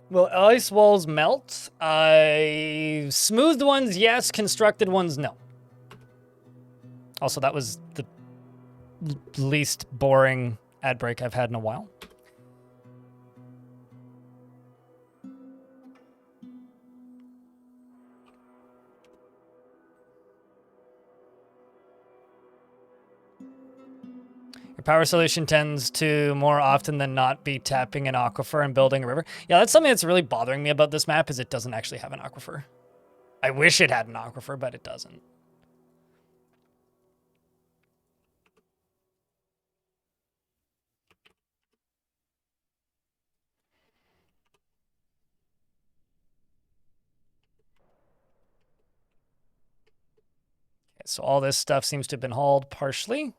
Will ice walls melt? Smoothed ones, yes. Constructed ones, no. Also, that was the least boring ad break I've had in a while. Your power solution tends to more often than not be tapping an aquifer and building a river. Yeah, that's something that's really bothering me about this map is it doesn't actually have an aquifer. I wish it had an aquifer, but it doesn't. Okay, so all this stuff seems to have been hauled partially.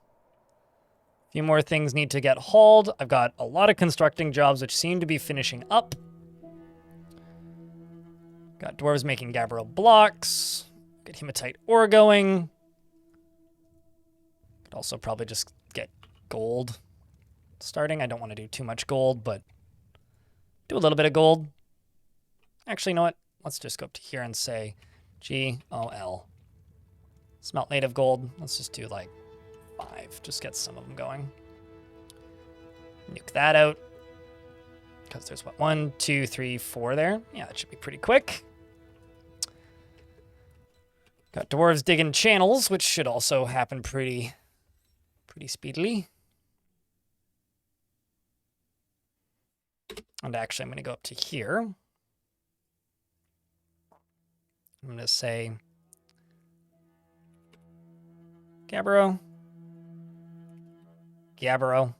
A few more things need to get hauled. I've got a lot of constructing jobs which seem to be finishing up. Got dwarves making gabbro blocks. Get hematite ore going. Could also probably just get gold starting. I don't want to do too much gold, but do a little bit of gold. Actually, you know what? Let's just go up to here and say GOL. Smelt native gold. Let's just do like 5. Just get some of them going. Nuke that out. Because there's what? 1, 2, 3, 4 there. Yeah, that should be pretty quick. Got dwarves digging channels, which should also happen pretty speedily. And actually, I'm going to go up to here. I'm going to say Gabbro. Gabbro.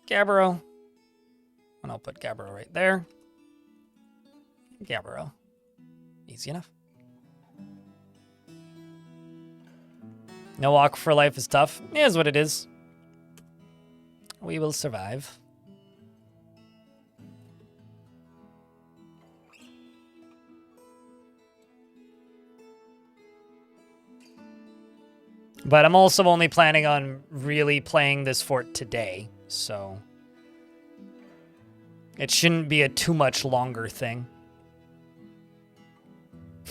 Gabbro. And I'll put Gabbro right there. Gabbro. Easy enough. No walk for life is tough. It is what it is. We will survive. But I'm also only planning on really playing this fort today, so it shouldn't be a too much longer thing.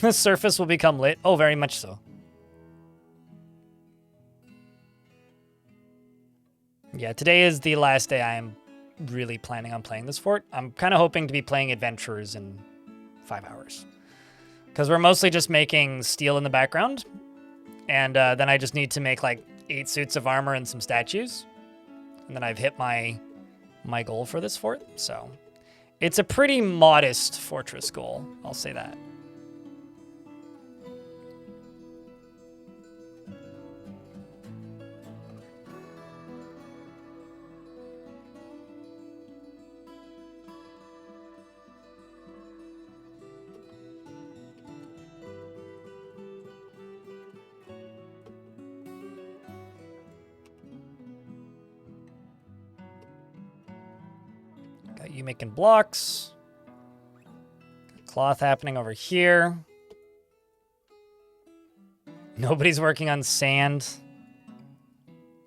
The surface will become lit. Oh, very much so. Yeah, today is the last day I am really planning on playing this fort. I'm kind of hoping to be playing Adventurers in 5 hours. Because we're mostly just making steel in the background. And then I just need to make like 8 suits of armor and some statues. And then I've hit my goal for this fort. So it's a pretty modest fortress goal. I'll say that. Got you making blocks. Got cloth happening over here. Nobody's working on sand.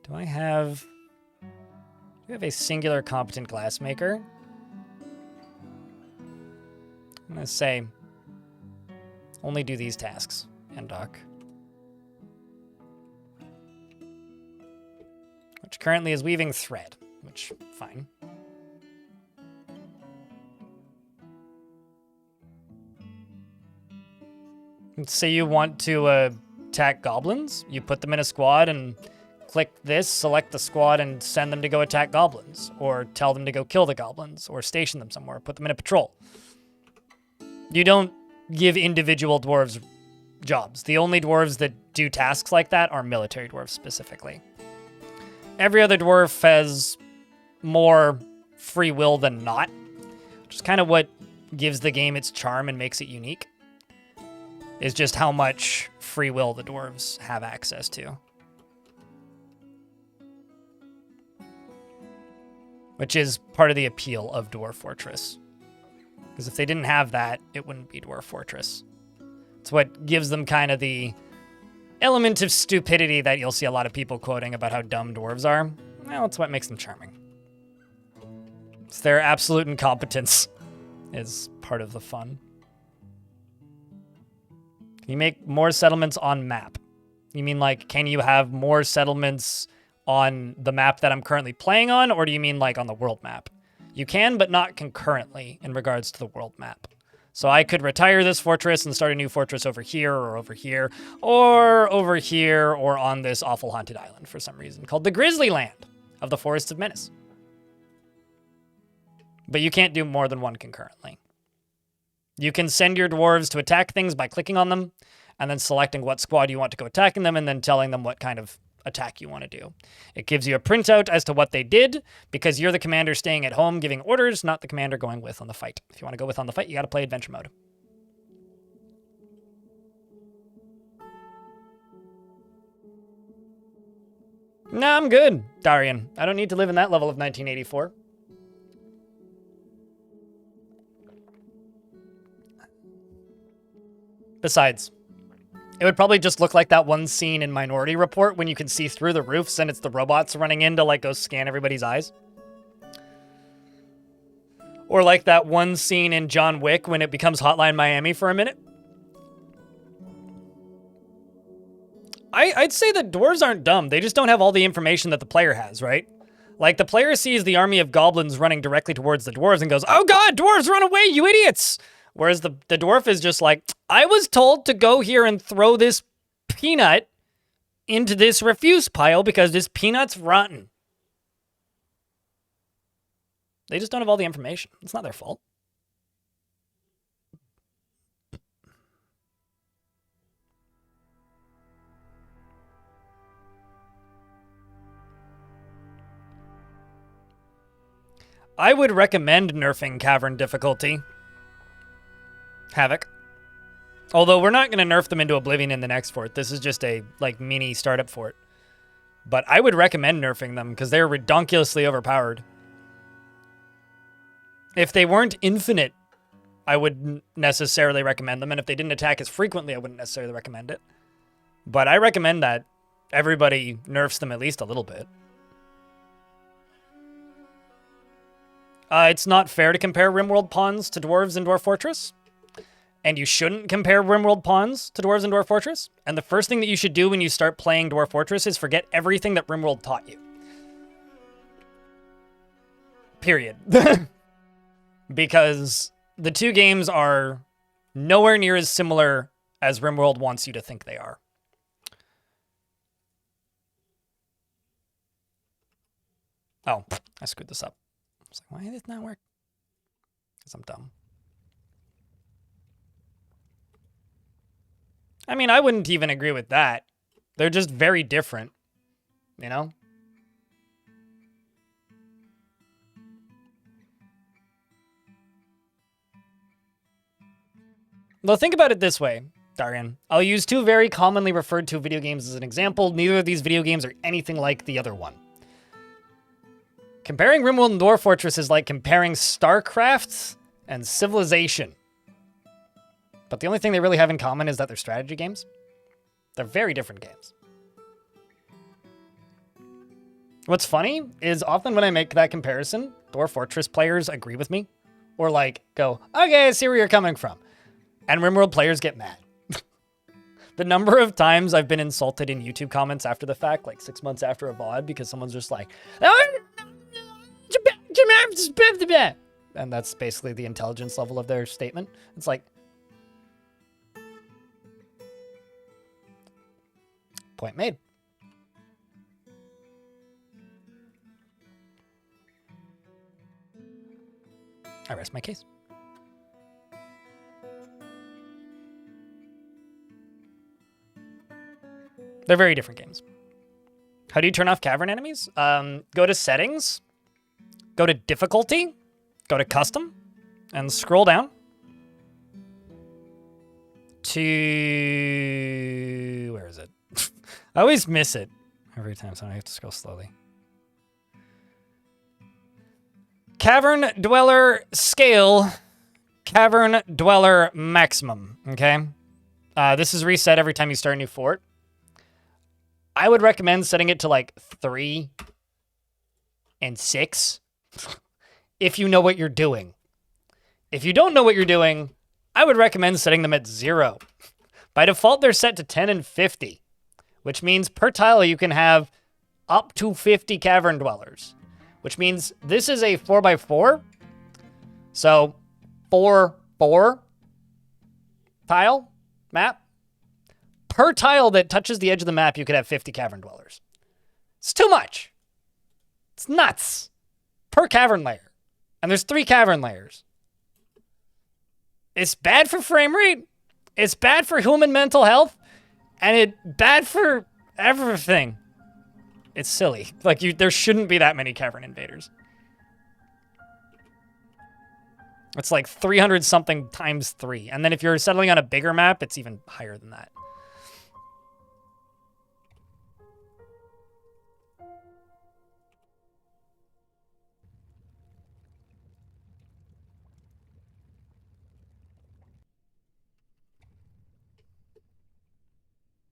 Do I have a singular competent glassmaker? I'm gonna say only do these tasks and dock. which currently is weaving thread, which, fine. Let's say you want to attack goblins. You put them in a squad and click this, select the squad, and send them to go attack goblins. Or tell them to go kill the goblins, or station them somewhere, put them in a patrol. You don't give individual dwarves jobs. The only dwarves that do tasks like that are military dwarves specifically. Every other dwarf has more free will than not, which is kind of what gives the game its charm and makes it unique, is just how much free will the dwarves have access to. Which is part of the appeal of Dwarf Fortress. Because if they didn't have that, it wouldn't be Dwarf Fortress. It's what gives them kind of the element of stupidity that you'll see a lot of people quoting about how dumb dwarves are. Well, it's what makes them charming. It's their absolute incompetence is part of the fun. Can you make more settlements on map? You mean like, can you have more settlements on the map that I'm currently playing on, or do you mean like on the world map? You can, but not concurrently in regards to the world map. So I could retire this fortress and start a new fortress over here, or over here, or over here, or on this awful haunted island for some reason, called the Grizzly Land of the Forests of Menace. But you can't do more than one concurrently. You can send your dwarves to attack things by clicking on them, and then selecting what squad you want to go attacking them, and then telling them what kind of attack you want to do. It gives you a printout as to what they did, because you're the commander staying at home giving orders, not the commander going with on the fight. If you want to go with on the fight, you got to play adventure mode. Nah, I'm good, Darian. I don't need to live in that level of 1984. Besides, it would probably just look like that one scene in Minority Report when you can see through the roofs and it's the robots running in to like go scan everybody's eyes. Or like that one scene in John Wick when it becomes Hotline Miami for a minute. I'd say that dwarves aren't dumb. They just don't have all the information that the player has, right? Like the player sees the army of goblins running directly towards the dwarves and goes, "Oh God, dwarves, run away, you idiots!" Whereas the dwarf is just like, I was told to go here and throw this peanut into this refuse pile because this peanut's rotten. They just don't have all the information. It's not their fault. I would recommend nerfing Cavern difficulty. Havoc. Although we're not going to nerf them into Oblivion in the next fort. This is just a like mini startup fort. But I would recommend nerfing them because they're redonkulously overpowered. If they weren't infinite, I wouldn't necessarily recommend them. And if they didn't attack as frequently, I wouldn't necessarily recommend it. But I recommend that everybody nerfs them at least a little bit. It's not fair to compare Rimworld pawns to dwarves in Dwarf Fortress. And you shouldn't compare Rimworld pawns to dwarves in Dwarf Fortress. And the first thing that you should do when you start playing Dwarf Fortress is forget everything that Rimworld taught you. Period. Because the two games are nowhere near as similar as Rimworld wants you to think they are. Oh, I screwed this up. I was like, why did this not work? Because I'm dumb. I mean, I wouldn't even agree with that. They're just very different, you know? Well, think about it this way, Darian. I'll use two very commonly referred to video games as an example. Neither of these video games are anything like the other one. Comparing Rimworld and Dwarf Fortress is like comparing StarCraft and Civilization. But the only thing they really have in common is that they're strategy games. They're very different games. What's funny is often when I make that comparison, Dwarf Fortress players agree with me. Or like, go, okay, I see where you're coming from. And Rimworld players get mad. The number of times I've been insulted in YouTube comments after the fact, like 6 months after a VOD, because someone's just like, and that's basically the intelligence level of their statement. It's like, point made. I rest my case. They're very different games. How do you turn off cavern enemies? Go to settings, go to difficulty, go to custom, and scroll down to... Where is it? I always miss it every time, so I have to scroll slowly. Cavern Dweller Scale, Cavern Dweller Maximum, okay? This is reset every time you start a new fort. I would recommend setting it to like 3 and 6 if you know what you're doing. If you don't know what you're doing, I would recommend setting them at 0. By default, they're set to 10 and 50, which means per tile you can have up to 50 cavern dwellers, which means this is a 4x4. So 4 tile map. Per tile that touches the edge of the map, you could have 50 cavern dwellers. It's too much. It's nuts. Per cavern layer. And there's 3 cavern layers. It's bad for frame rate. It's bad for human mental health. And it's bad for everything. It's silly. Like, there shouldn't be that many cavern invaders. It's like 300 something times 3. And then if you're settling on a bigger map, it's even higher than that.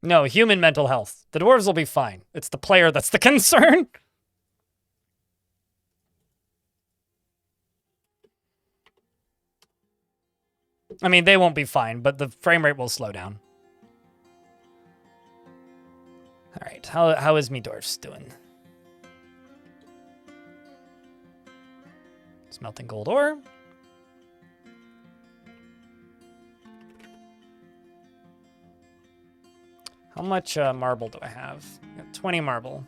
No, human mental health. The dwarves will be fine. It's the player that's the concern. I mean, they won't be fine, but the frame rate will slow down. All right, how is me dwarfs doing? Smelting gold ore. How much marble do I have? I got 20 marble.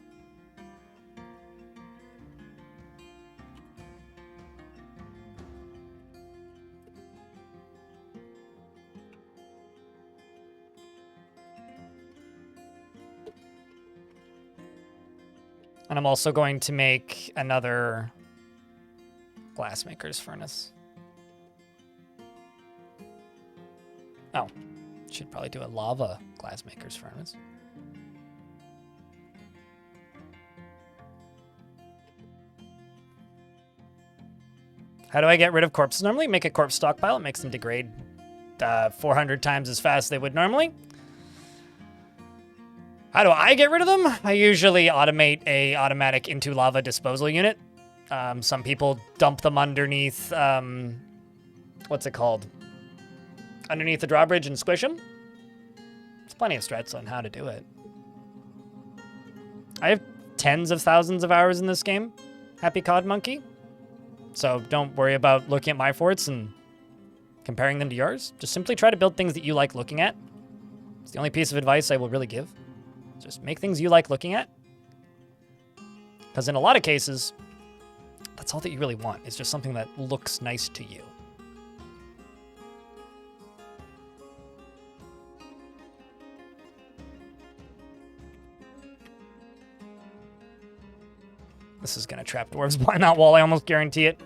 And I'm also going to make another glassmaker's furnace. Oh. Should probably do a lava glassmaker's furnace. How do I get rid of corpses normally? Make a corpse stockpile. It makes them degrade 400 times as fast as they would normally. How do I get rid of them? I usually automate a automatic into lava disposal unit. Some people dump them underneath, what's it called? Underneath the drawbridge and squish them. There's plenty of strats on how to do it. I have tens of thousands of hours in this game, Happy Cod Monkey. So don't worry about looking at my forts and comparing them to yours. Just simply try to build things that you like looking at. It's the only piece of advice I will really give. Just make things you like looking at. Because in a lot of cases, that's all that you really want. It's just something that looks nice to you. This is going to trap dwarves behind that wall. I almost guarantee it.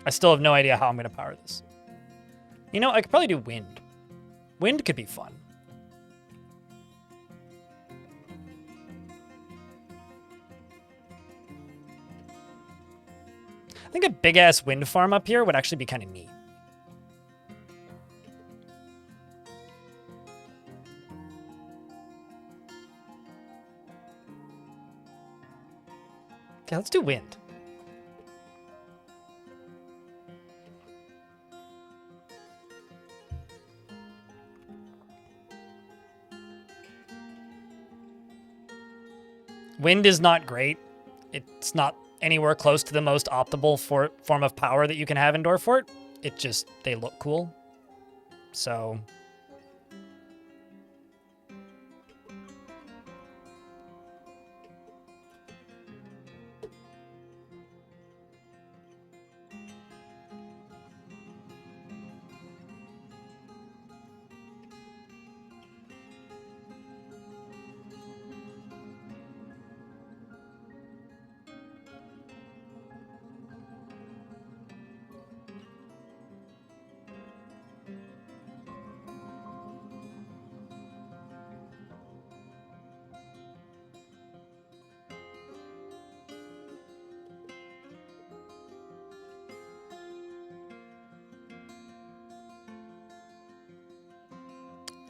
I still have no idea how I'm going to power this. You know, I could probably do wind. Wind could be fun. I think a big-ass wind farm up here would actually be kind of neat. Okay, let's do wind. Wind is not great. It's not anywhere close to the most optimal form of power that you can have in Dwarf Fort. It just, they look cool. So...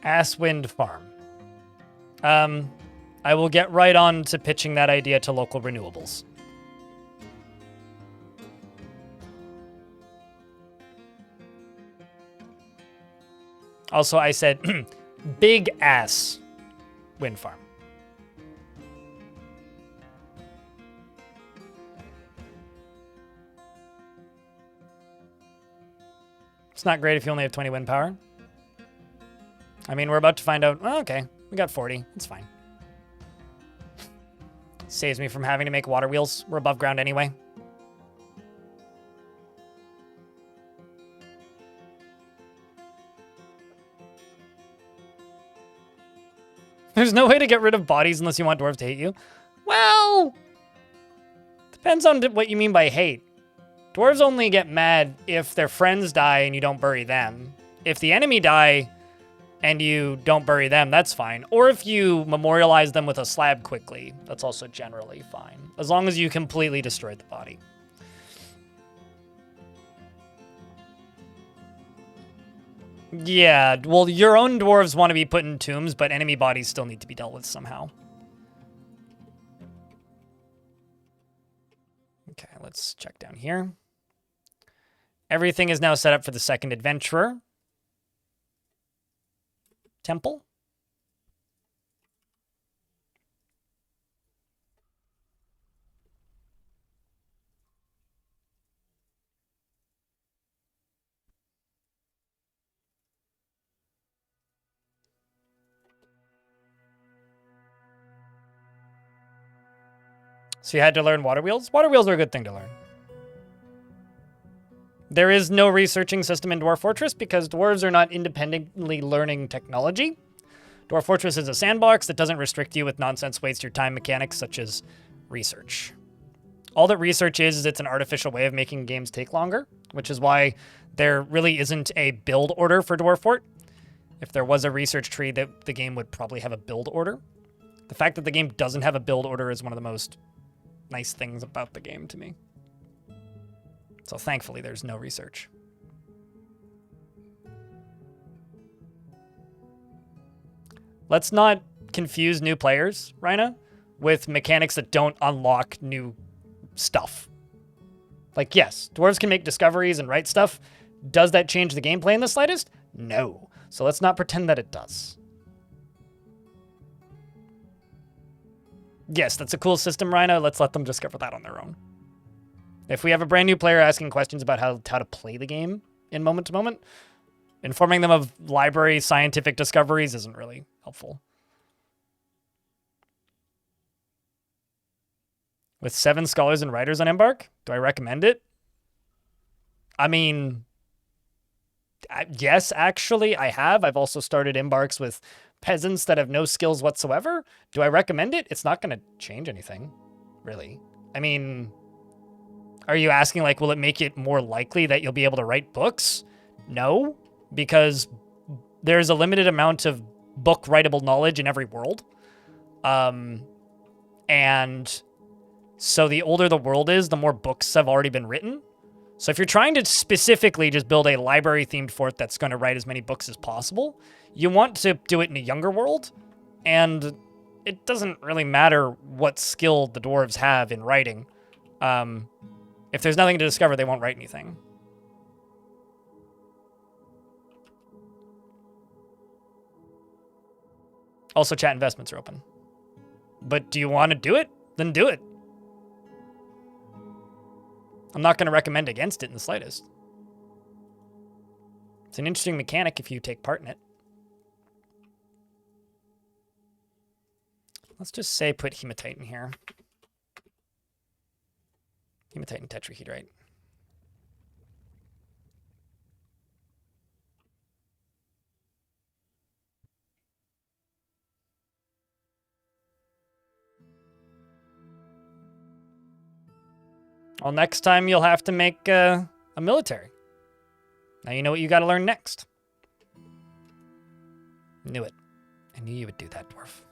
Asswind Farm. I will get right on to pitching that idea to local renewables. Also, I said big ass wind farm. It's not great if you only have 20 wind power. I mean, we're about to find out. Oh, okay, we got 40. It's fine. Saves me from having to make water wheels. We're above ground anyway. There's no way to get rid of bodies unless you want dwarves to hate you. Well, depends on what you mean by hate. Dwarves only get mad if their friends die and you don't bury them. If the enemy die and you don't bury them, that's fine. Or if you memorialize them with a slab quickly, that's also generally fine. As long as you completely destroyed the body. Yeah, well, your own dwarves want to be put in tombs, but enemy bodies still need to be dealt with somehow. Okay, let's check down here. Everything is now set up for the second adventurer. Temple. So you had to learn water wheels? Water wheels are a good thing to learn. There is no researching system in Dwarf Fortress because dwarves are not independently learning technology. Dwarf Fortress is a sandbox that doesn't restrict you with nonsense waste your time mechanics such as research. All that research is it's an artificial way of making games take longer, which is why there really isn't a build order for Dwarf Fort. If there was a research tree, the game would probably have a build order. The fact that the game doesn't have a build order is one of the most nice things about the game to me. So thankfully, there's no research. Let's not confuse new players, Rhina, with mechanics that don't unlock new stuff. Like, yes, dwarves can make discoveries and write stuff. Does that change the gameplay in the slightest? No. So let's not pretend that it does. Yes, that's a cool system, Rhino. Let's let them discover that on their own. If we have a brand new player asking questions about how to play the game in moment to moment, informing them of library scientific discoveries isn't really helpful. With 7 scholars and writers on Embark, do I recommend it? I mean, yes, actually, I have. I've also started Embarks with peasants that have no skills whatsoever. Do I recommend it? It's not going to change anything, really. I mean, are you asking, like, will it make it more likely that you'll be able to write books? No, because there's a limited amount of book writable knowledge in every world. And so the older the world is, the more books have already been written. So if you're trying to specifically just build a library-themed fort that's going to write as many books as possible, you want to do it in a younger world, and it doesn't really matter what skill the dwarves have in writing. If there's nothing to discover, they won't write anything. Also, chat investments are open. But do you want to do it? Then do it. I'm not going to recommend against it in the slightest. It's an interesting mechanic if you take part in it. Let's just say put hematite in here. Hematite and tetrahedrite. Well, next time you'll have to make a military. Now you know what you got to learn next. Knew it. I knew you would do that, Dwarf.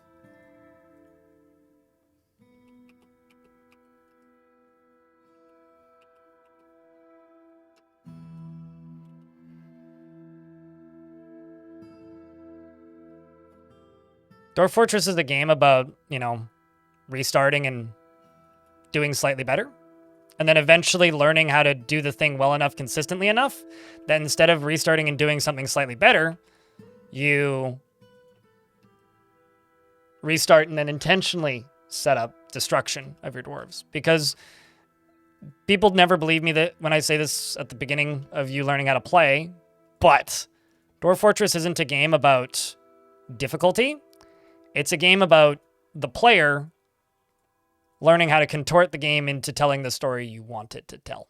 Dwarf Fortress is a game about, you know, restarting and doing slightly better. And then eventually learning how to do the thing well enough, consistently enough, that instead of restarting and doing something slightly better, you restart and then intentionally set up destruction of your dwarves. Because people never believe me that when I say this at the beginning of you learning how to play, but Dwarf Fortress isn't a game about difficulty. It's a game about the player learning how to contort the game into telling the story you want it to tell.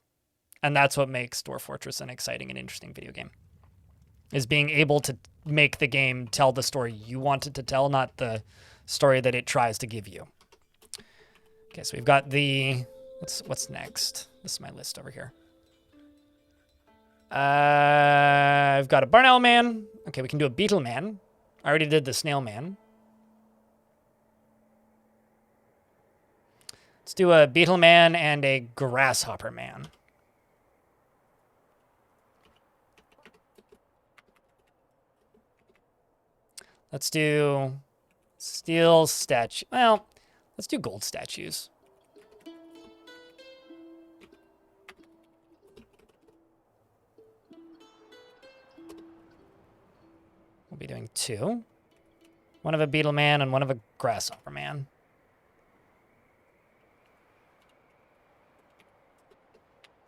And that's what makes Dwarf Fortress an exciting and interesting video game. Is being able to make the game tell the story you want it to tell, not the story that it tries to give you. Okay, so we've got the... What's next? This is my list over here. I've got a barn owl man. Okay, we can do a beetle man. I already did the snail man. Let's do a beetle man and a grasshopper man. Let's do steel statue. Well, let's do gold statues. We'll be doing 2. One of a beetle man and one of a grasshopper man.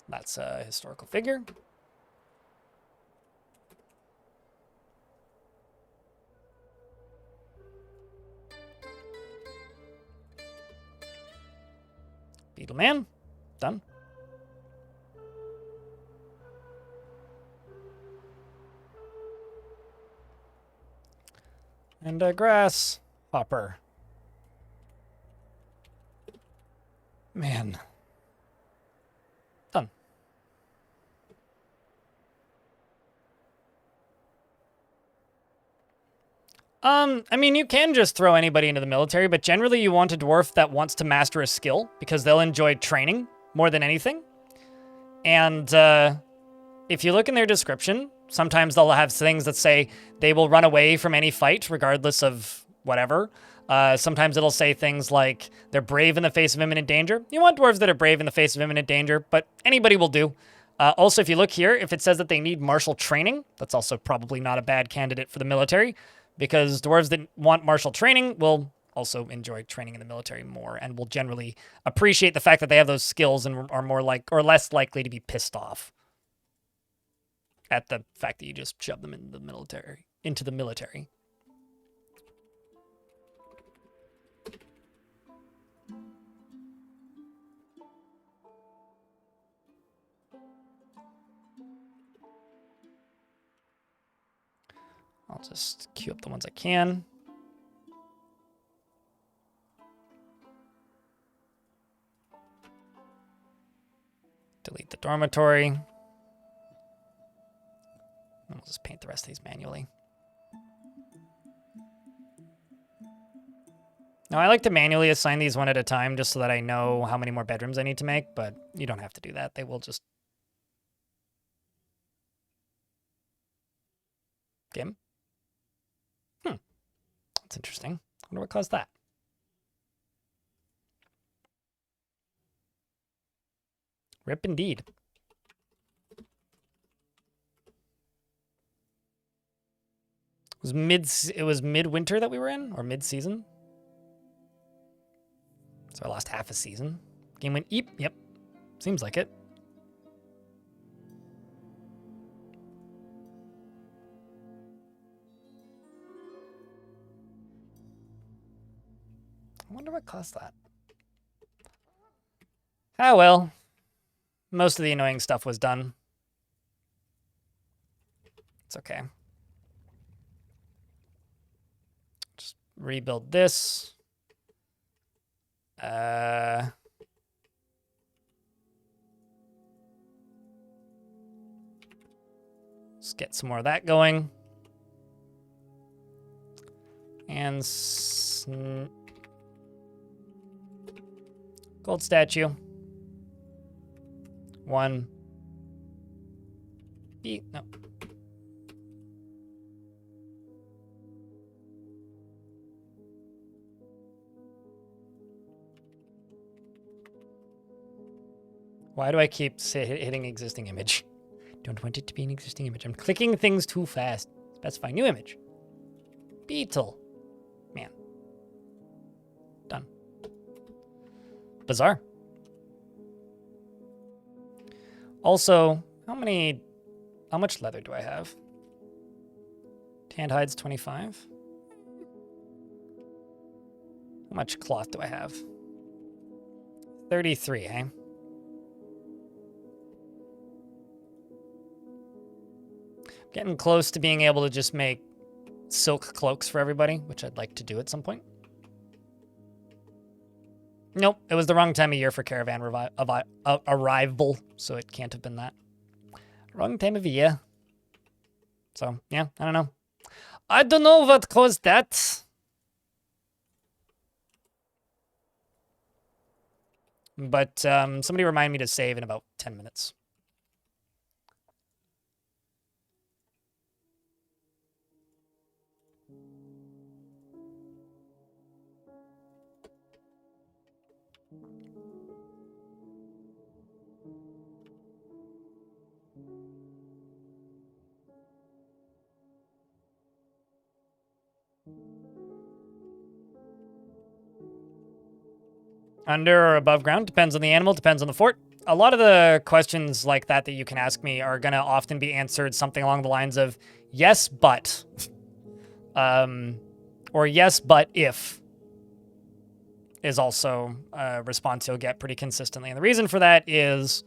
That's a historical figure. Beetle man. Done. And a grasshopper. Man. Done. I mean, you can just throw anybody into the military, but generally you want a dwarf that wants to master a skill because they'll enjoy training more than anything. And if you look in their description, sometimes they'll have things that say they will run away from any fight regardless of whatever. Sometimes it'll say things like they're brave in the face of imminent danger. You want dwarves that are brave in the face of imminent danger, but anybody will do. Also, if you look here, if it says that they need martial training, that's also probably not a bad candidate for the military, because dwarves that want martial training will also enjoy training in the military more and will generally appreciate the fact that they have those skills and are more like or less likely to be pissed off at the fact that you just shove them into the military. I'll just queue up the ones I can. Delete the dormitory. And we'll just paint the rest of these manually. Now, I like to manually assign these one at a time just so that I know how many more bedrooms I need to make, but you don't have to do that. They will just... Game? That's interesting. I wonder what caused that. Rip indeed. It was midwinter that we were in, or mid-season. So I lost half a season. Game went eep. Yep. Seems like it. I wonder what caused that. Ah, well. Most of the annoying stuff was done. It's okay. Just rebuild this. Let's get some more of that going. And gold statue. 1. B. No. Why do I keep hitting existing image? Don't want it to be an existing image. I'm clicking things too fast. Specify new image. Beetle. Man. Done. Bizarre. Also, how much leather do I have? Tanned hides 25. How much cloth do I have? 33, eh? Getting close to being able to just make silk cloaks for everybody, which I'd like to do at some point. Nope, it was the wrong time of year for caravan arrival, so it can't have been that. Wrong time of year. So, yeah, I don't know. I don't know what caused that. But somebody remind me to save in about 10 minutes. Under or above ground, depends on the animal, depends on the fort. A lot of the questions like that you can ask me are going to often be answered something along the lines of, yes, but. Or yes, but if is also a response you'll get pretty consistently. And the reason for that is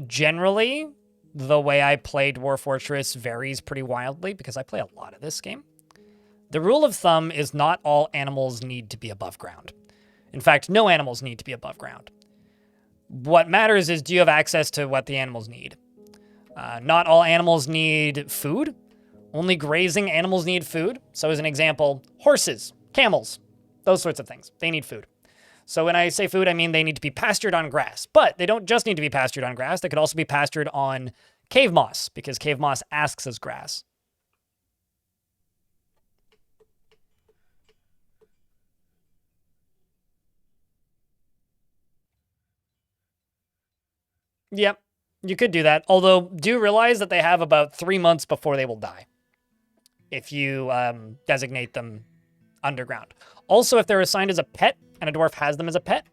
generally the way I play Dwarf Fortress varies pretty wildly because I play a lot of this game. The rule of thumb is not all animals need to be above ground. In fact, no animals need to be above ground. What matters is, do you have access to what the animals need? Not all animals need food. Only grazing animals need food. So as an example, horses, camels, those sorts of things. They need food. So when I say food, I mean they need to be pastured on grass. But they don't just need to be pastured on grass. They could also be pastured on cave moss, because cave moss acts as grass. Yep, you could do that. Although, do realize that they have about 3 months before they will die if you designate them underground. Also, if they're assigned as a pet, and a dwarf has them as a pet,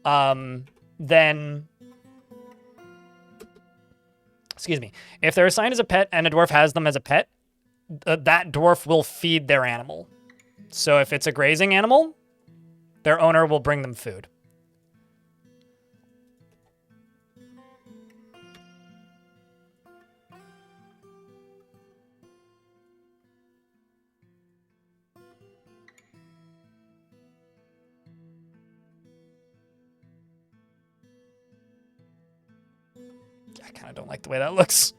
then... Excuse me. If they're assigned as a pet, and a dwarf has them as a pet, that dwarf will feed their animal. So if it's a grazing animal, their owner will bring them food. I kind of don't like the way that looks.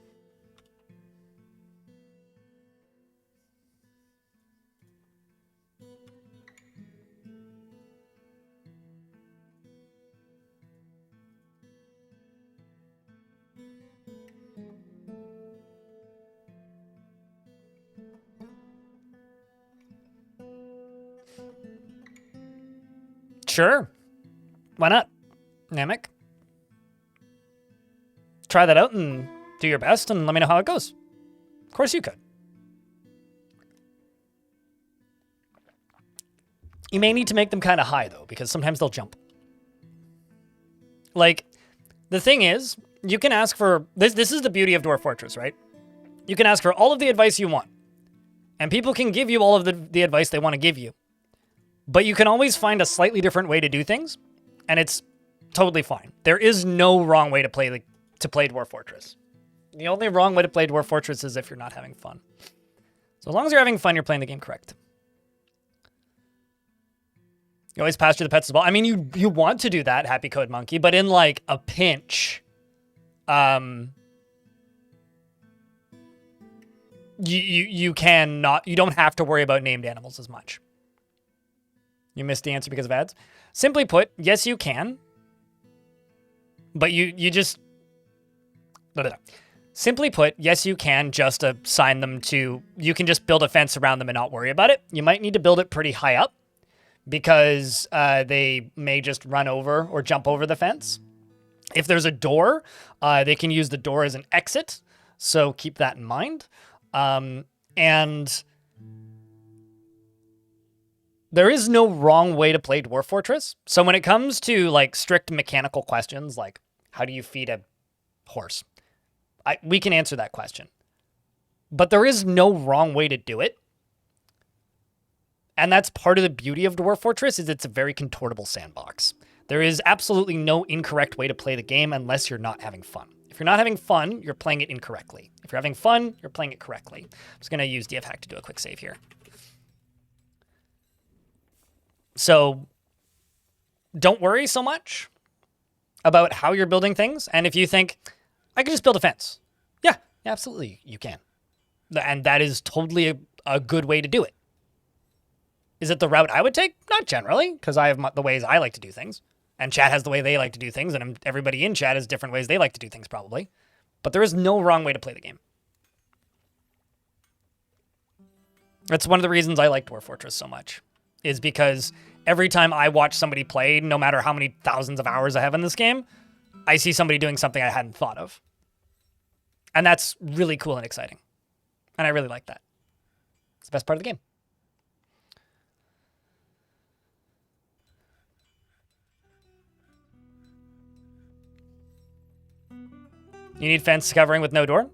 Sure. Why not? Namek? try that out and do your best and let me know how it goes. Of course you could. You may need to make them kind of high, though, because sometimes they'll jump. Like, the thing is, you can ask for... This is the beauty of Dwarf Fortress, right? You can ask for all of the advice you want. And people can give you all of the advice they want to give you. But you can always find a slightly different way to do things, and it's totally fine. There is no wrong way to play Dwarf Fortress. The only wrong way to play Dwarf Fortress is if you're not having fun. So as long as you're having fun, you're playing the game correct. You always pasture the pets as well. I mean, you want to do that, Happy Code Monkey, but in like a pinch, you don't have to worry about named animals as much. You missed the answer because of ads. Simply put, yes, you can, but you just... Simply put, yes, you can just assign them to... You can just build a fence around them and not worry about it. You might need to build it pretty high up because they may just run over or jump over the fence. If there's a door, they can use the door as an exit, so keep that in mind. And there is no wrong way to play Dwarf Fortress. So when it comes to like strict mechanical questions, like how do you feed a horse? We can answer that question. But there is no wrong way to do it. And that's part of the beauty of Dwarf Fortress is it's a very contortable sandbox. There is absolutely no incorrect way to play the game unless you're not having fun. If you're not having fun, you're playing it incorrectly. If you're having fun, you're playing it correctly. I'm just going to use DF Hack to do a quick save here. So don't worry so much about how you're building things. And if you think, I could just build a fence. Yeah, absolutely, you can. And that is totally a good way to do it. Is it the route I would take? Not generally, because I have the ways I like to do things. And chat has the way they like to do things, and everybody in chat has different ways they like to do things, probably. But there is no wrong way to play the game. That's one of the reasons I like Dwarf Fortress so much, is because every time I watch somebody play, no matter how many thousands of hours I have in this game, I see somebody doing something I hadn't thought of. And that's really cool and exciting. And I really like that. It's the best part of the game. You need fence covering with no door.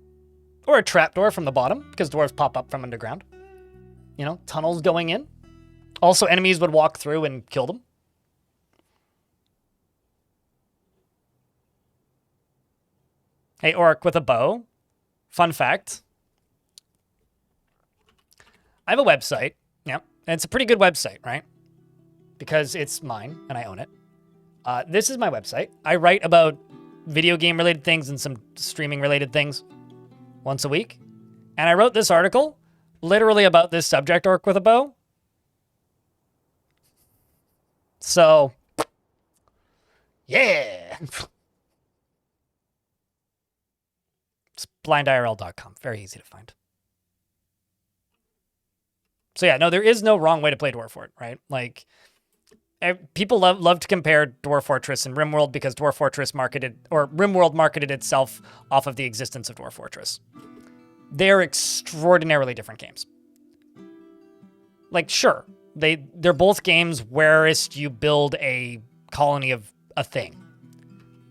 Or a trap door from the bottom, because dwarves pop up from underground. You know, tunnels going in. Also, enemies would walk through and kill them. Hey, orc with a bow. Fun fact. I have a website. Yeah, and it's a pretty good website, right? Because it's mine, and I own it. This is my website. I write about video game related things and some streaming related things once a week. And I wrote this article literally about this subject, orc with a bow. So, yeah. It's blindirl.com. Very easy to find. So yeah, no, there is no wrong way to play Dwarf Fort, right? Like, people love to compare Dwarf Fortress and RimWorld because RimWorld marketed itself off of the existence of Dwarf Fortress. They're extraordinarily different games. Like, sure, they're both games whereas you build a colony of a thing.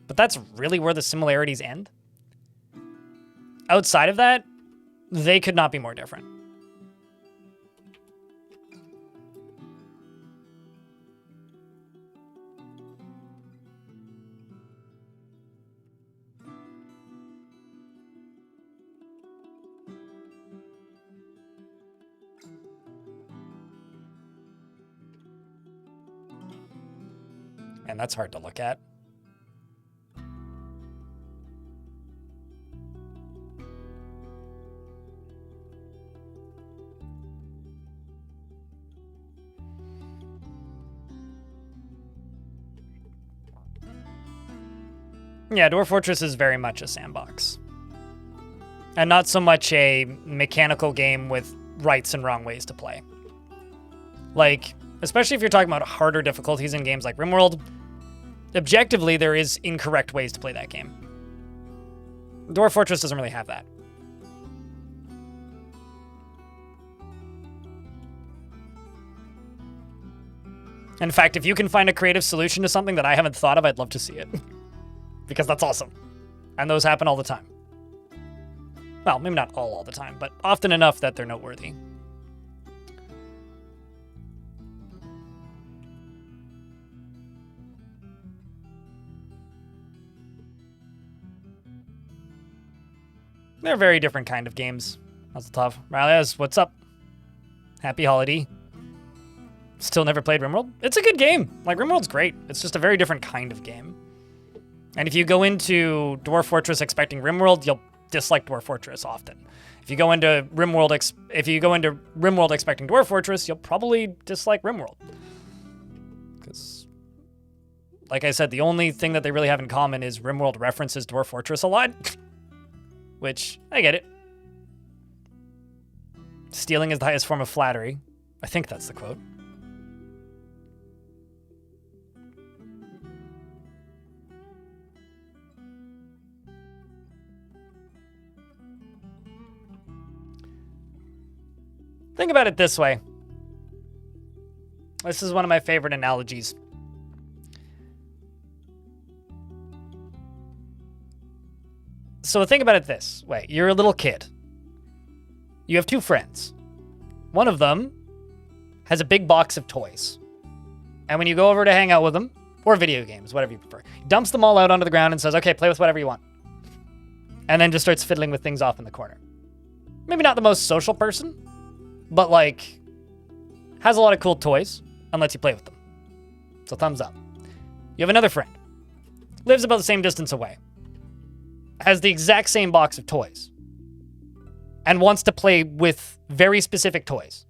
But that's really where the similarities end. Outside of that, they could not be more different. And that's hard to look at. Yeah, Dwarf Fortress is very much a sandbox. And not so much a mechanical game with rights and wrong ways to play. Like, especially if you're talking about harder difficulties in games like RimWorld, objectively, there is incorrect ways to play that game. Dwarf Fortress doesn't really have that. In fact, if you can find a creative solution to something that I haven't thought of, I'd love to see it. Because that's awesome. And those happen all the time. Well, maybe not all the time, but often enough that they're noteworthy. They're a very different kind of games. That's tough. Riley's, what's up? Happy holiday. Still never played RimWorld? It's a good game. Like, RimWorld's great. It's just a very different kind of game. And if you go into Dwarf Fortress expecting RimWorld, you'll dislike Dwarf Fortress often. If you go into RimWorld expecting Dwarf Fortress, you'll probably dislike RimWorld. Because, like I said, the only thing that they really have in common is RimWorld references Dwarf Fortress a lot. Which, I get it. Stealing is the highest form of flattery. I think that's the quote. Think about it this way. This is one of my favorite analogies. So think about it this way. You're a little kid. You have two friends. One of them has a big box of toys. And when you go over to hang out with them, or video games, whatever you prefer, he dumps them all out onto the ground and says, okay, play with whatever you want. And then just starts fiddling with things off in the corner. Maybe not the most social person, but like, has a lot of cool toys and lets you play with them. So thumbs up. You have another friend. Lives about the same distance away. Has the exact same box of toys. And wants to play with very specific toys.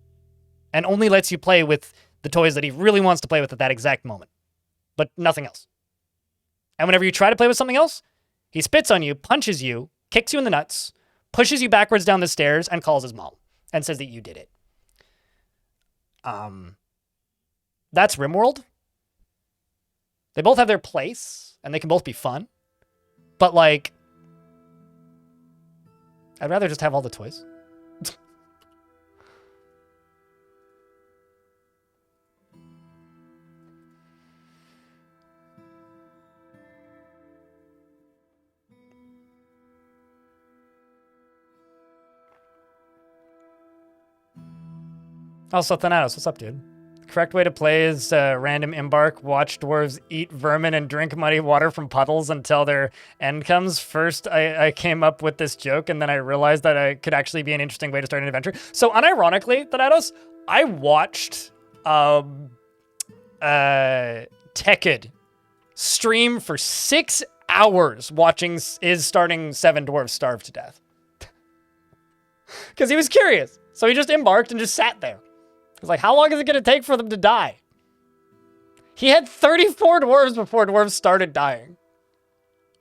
And only lets you play with the toys that he really wants to play with at that exact moment. But nothing else. And whenever you try to play with something else, he spits on you, punches you, kicks you in the nuts, pushes you backwards down the stairs, and calls his mom. And says that you did it. That's RimWorld. They both have their place, and they can both be fun. But, like, I'd rather just have all the toys. Also, Thanatos, what's up, dude? The correct way to play is random embark, watch dwarves eat vermin, and drink muddy water from puddles until their end comes. First, I came up with this joke, and then I realized that it could actually be an interesting way to start an adventure. So, unironically, Thanatos, I watched Tekid stream for 6 hours watching is starting 7 dwarves starve to death. Because he was curious. So he just embarked and just sat there. He's like, how long is it going to take for them to die? He had 34 dwarves before dwarves started dying.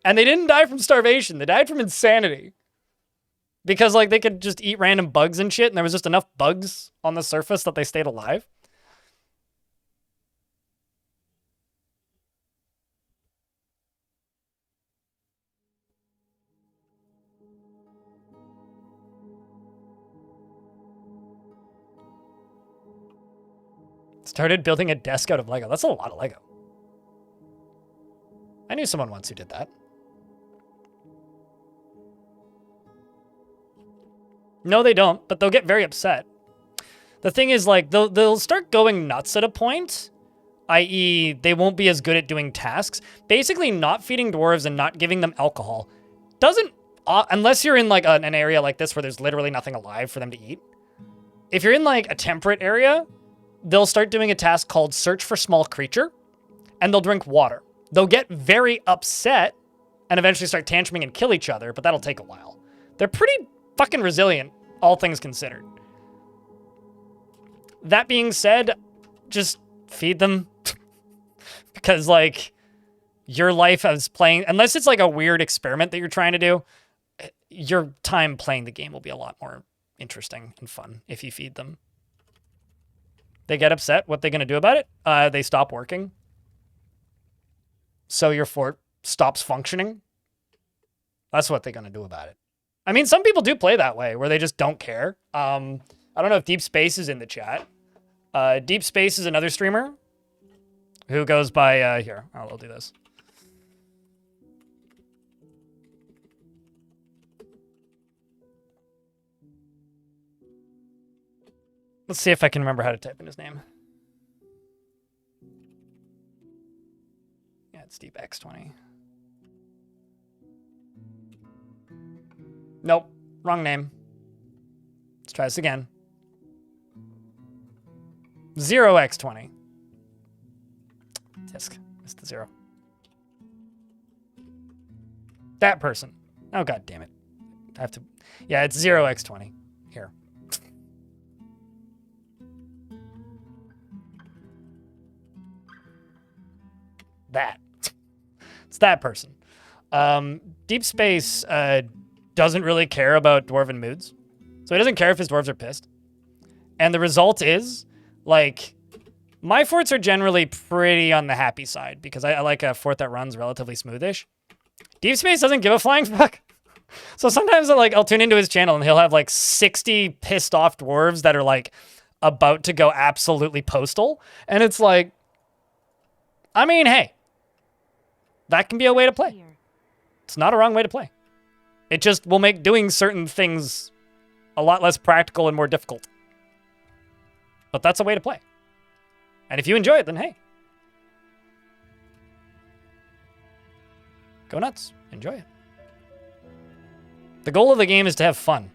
And they didn't die from starvation. They died from insanity. Because, like, they could just eat random bugs and shit, and there was just enough bugs on the surface that they stayed alive. Started building a desk out of Lego. That's a lot of Lego. I knew someone once who did that. No, they don't, but they'll get very upset. The thing is, like, they'll start going nuts at a point, i.e. they won't be as good at doing tasks. Basically, not feeding dwarves and not giving them alcohol doesn't, unless you're in, like, an area like this where there's literally nothing alive for them to eat. If you're in, like, a temperate area, they'll start doing a task called Search for Small Creature, and they'll drink water. They'll get very upset and eventually start tantruming and kill each other, but that'll take a while. They're pretty fucking resilient, all things considered. That being said, just feed them. Because, like, your life as playing, unless it's like a weird experiment that you're trying to do, your time playing the game will be a lot more interesting and fun if you feed them. They get upset. What are they going to do about it? They stop working. So your fort stops functioning. That's what they're going to do about it. I mean, some people do play that way, where they just don't care. I don't know if Deep Space is in the chat. Deep Space is another streamer who goes by, here, I'll do this. Let's see if I can remember how to type in his name. Yeah, it's Deep X20. Nope, wrong name. Let's try this again. 0x20. Disc. It's the 0. That person. Oh, god damn it. I have to... Yeah, it's 0x20. Here. That. It's that person. Deep Space doesn't really care about dwarven moods. So he doesn't care if his dwarves are pissed. And the result is, like, my forts are generally pretty on the happy side because I like a fort that runs relatively smoothish. Deep Space doesn't give a flying fuck. So sometimes I'll tune into his channel and he'll have like 60 pissed off dwarves that are like about to go absolutely postal. And it's like, I mean, hey, that can be a way to play. It's not a wrong way to play. It just will make doing certain things a lot less practical and more difficult. But that's a way to play. And if you enjoy it, then hey. Go nuts. Enjoy it. The goal of the game is to have fun.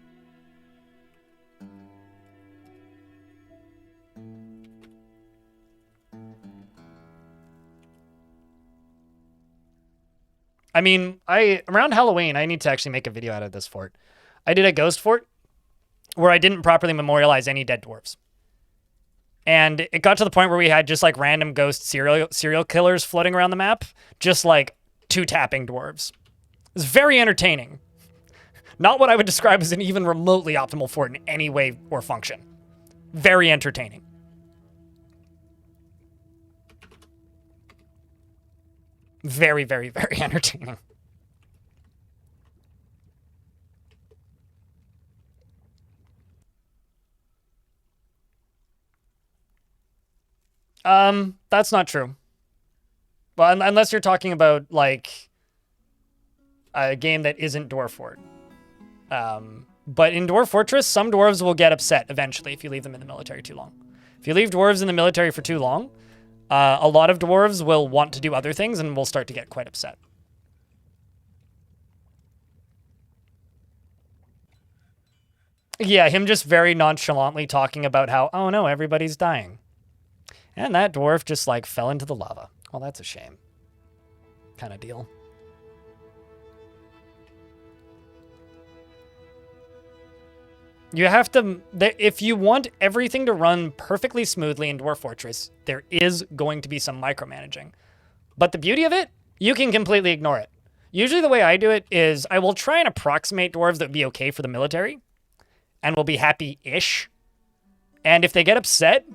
I mean, around Halloween, I need to actually make a video out of this fort. I did a ghost fort where I didn't properly memorialize any dead dwarves. And it got to the point where we had just like random ghost serial killers floating around the map, just like two-tapping dwarves. It was very entertaining. Not what I would describe as an even remotely optimal fort in any way or function. Very entertaining. Very, very, very entertaining. That's not true. Well, unless you're talking about, like, a game that isn't Dwarf Fort. But in Dwarf Fortress, some dwarves will get upset eventually if you leave them in the military too long. If you leave dwarves in the military for too long, a lot of dwarves will want to do other things and will start to get quite upset. Yeah, him just very nonchalantly talking about how, oh no, everybody's dying. And that dwarf just, like, fell into the lava. Well, that's a shame. Kind of deal. You have to... If you want everything to run perfectly smoothly in Dwarf Fortress, there is going to be some micromanaging. But the beauty of it, you can completely ignore it. Usually the way I do it is I will try and approximate dwarves that would be okay for the military. And will be happy-ish. And if they get upset...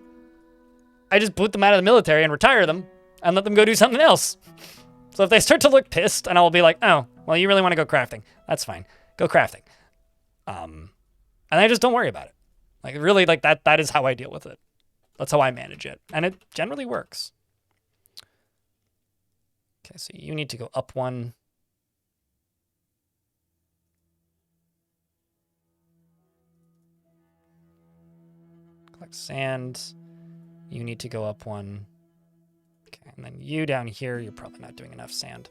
I just boot them out of the military and retire them and let them go do something else. So if they start to look pissed, and I'll be like, oh, well, you really want to go crafting. That's fine. Go crafting. And I just don't worry about it. Like, really, like, that is how I deal with it. That's how I manage it. And it generally works. Okay, so you need to go up one. Collect sand. You need to go up one. Okay, and then you down here, you're probably not doing enough sand.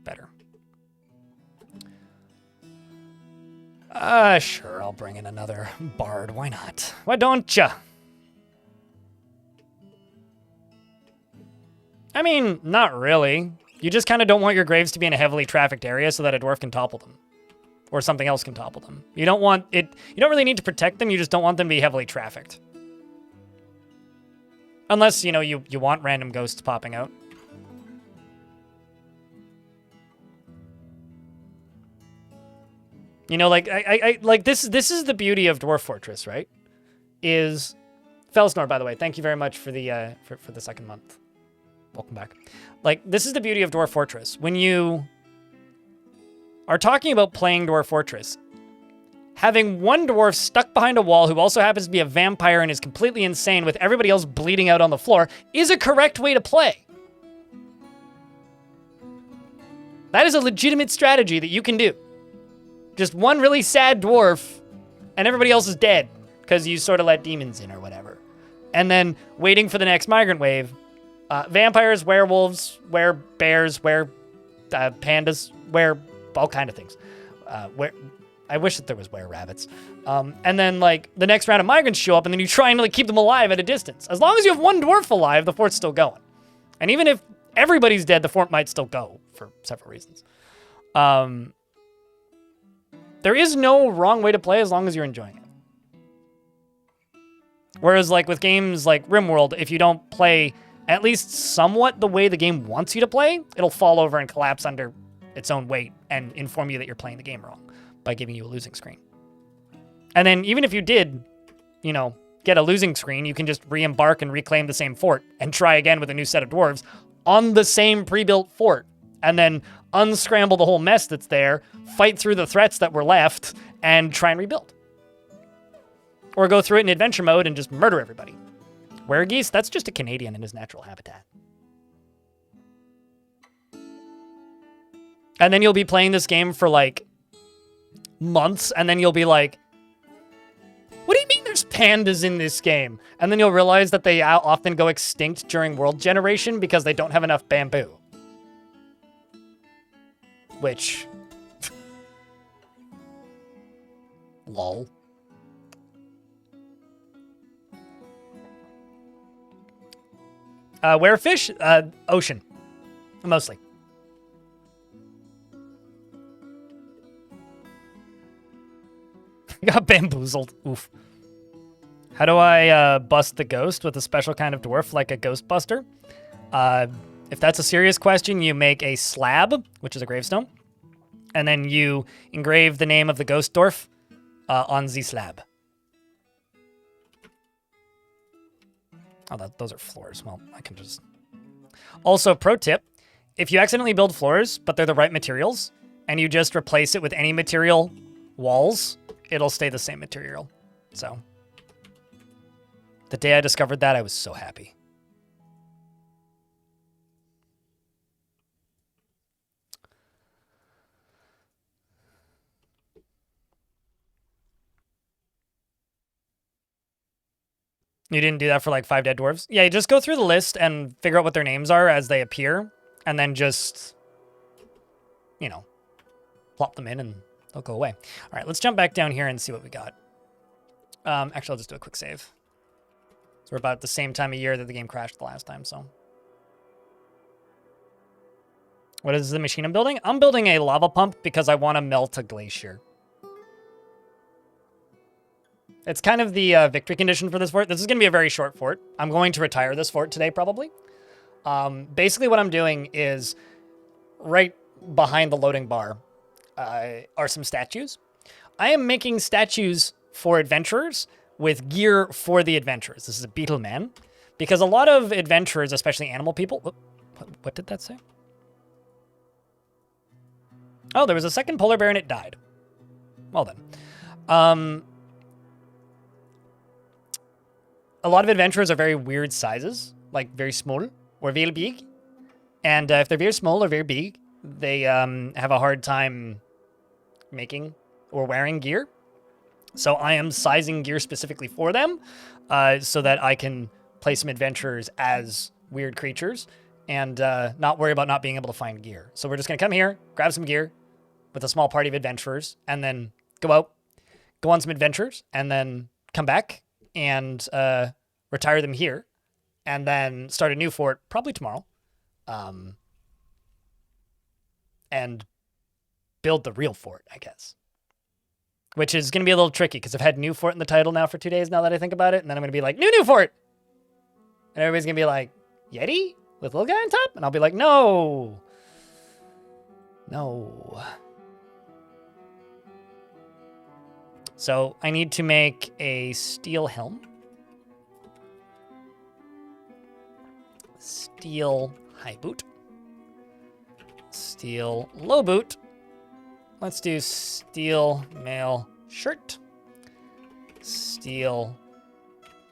Better. Sure, I'll bring in another bard. Why not? Why don't ya? I mean, not really. You just kind of don't want your graves to be in a heavily trafficked area so that a dwarf can topple them. Or something else can topple them. You don't want it... You don't really need to protect them, you just don't want them to be heavily trafficked. Unless, you know, you want random ghosts popping out. You know, like, I like, this is the beauty of Dwarf Fortress, right? Is... Felsnor, by the way, thank you very much for the second month. welcome back. Like, this is the beauty of Dwarf Fortress. When you are talking about playing Dwarf Fortress, having one dwarf stuck behind a wall who also happens to be a vampire and is completely insane with everybody else bleeding out on the floor is a correct way to play. That is a legitimate strategy that you can do. Just one really sad dwarf and everybody else is dead because you sort of let demons in or whatever. And then waiting for the next migrant wave. Vampires, werewolves, bears, pandas, all kind of things. I wish that there was were-rabbits. And then, like, the next round of migrants show up, and then you try and, like, keep them alive at a distance. As long as you have one dwarf alive, the fort's still going. And even if everybody's dead, the fort might still go for several reasons. There is no wrong way to play as long as you're enjoying it. Whereas, like, with games like RimWorld, if you don't play at least somewhat the way the game wants you to play, it'll fall over and collapse under its own weight and inform you that you're playing the game wrong by giving you a losing screen. And then even if you did, get a losing screen, you can just re-embark and reclaim the same fort and try again with a new set of dwarves on the same pre-built fort, and then unscramble the whole mess that's there, fight through the threats that were left, and try and rebuild. Or go through it in adventure mode and just murder everybody. Weregeese, that's just a Canadian in his natural habitat. And then you'll be playing this game for, like, months, and then you'll be like, what do you mean there's pandas in this game? And then you'll realize that they often go extinct during world generation because they don't have enough bamboo. Which... lol. Werefish? Ocean. Mostly. Got bamboozled. Oof. How do I bust the ghost with a special kind of dwarf like a ghost buster? If that's a serious question, you make a slab, which is a gravestone, and then you engrave the name of the ghost dwarf on the slab. Oh, those are floors. Well, I can just... Also, pro tip, if you accidentally build floors, but they're the right materials, and you just replace it with any material walls, it'll stay the same material. So, the day I discovered that, I was so happy. You didn't do that for like 5 dead dwarves? Yeah, you just go through the list and figure out what their names are as they appear, and then just, plop them in and they'll go away. All right, let's jump back down here and see what we got. Actually, I'll just do a quick save. So we're about at the same time of year that the game crashed the last time, so. What is the machine I'm building? I'm building a lava pump because I want to melt a glacier. It's kind of the victory condition for this fort. This is going to be a very short fort. I'm going to retire this fort today, probably. Basically, what I'm doing is right behind the loading bar are some statues. I am making statues for adventurers with gear for the adventurers. This is a beetle man. Because a lot of adventurers, especially animal people... What did that say? Oh, there was a second polar bear and it died. Well then. A lot of adventurers are very weird sizes, like very small or very big. And if they're very small or very big, they have a hard time making or wearing gear. So I am sizing gear specifically for them so that I can play some adventurers as weird creatures and not worry about not being able to find gear. So we're just going to come here, grab some gear with a small party of adventurers, and then go out, go on some adventures, and then come back and retire them here, and then start a new fort, probably tomorrow, and build the real fort, I guess. Which is going to be a little tricky, because I've had new fort in the title now for 2 days, now that I think about it, and then I'm going to be like, new fort! And everybody's going to be like, Yeti? With little guy on top? And I'll be like, no! No. So I need to make a steel helm. Steel high boot. Steel low boot. Let's do steel male shirt. Steel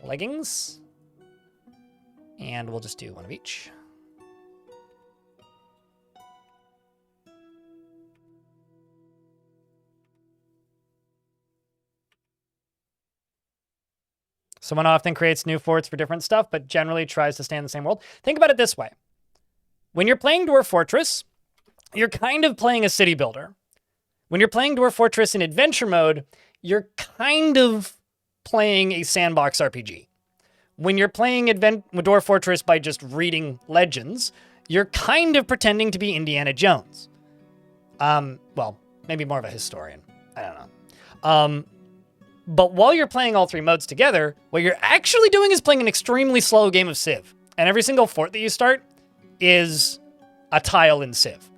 leggings. And we'll just do one of each. Someone often creates new forts for different stuff, but generally tries to stay in the same world. Think about it this way. When you're playing Dwarf Fortress, you're kind of playing a city builder. When you're playing Dwarf Fortress in adventure mode, you're kind of playing a sandbox RPG. When you're playing Dwarf Fortress by just reading legends, you're kind of pretending to be Indiana Jones. Well, maybe more of a historian. I don't know. But while you're playing all three modes together, what you're actually doing is playing an extremely slow game of Civ. And every single fort that you start is a tile in Civ.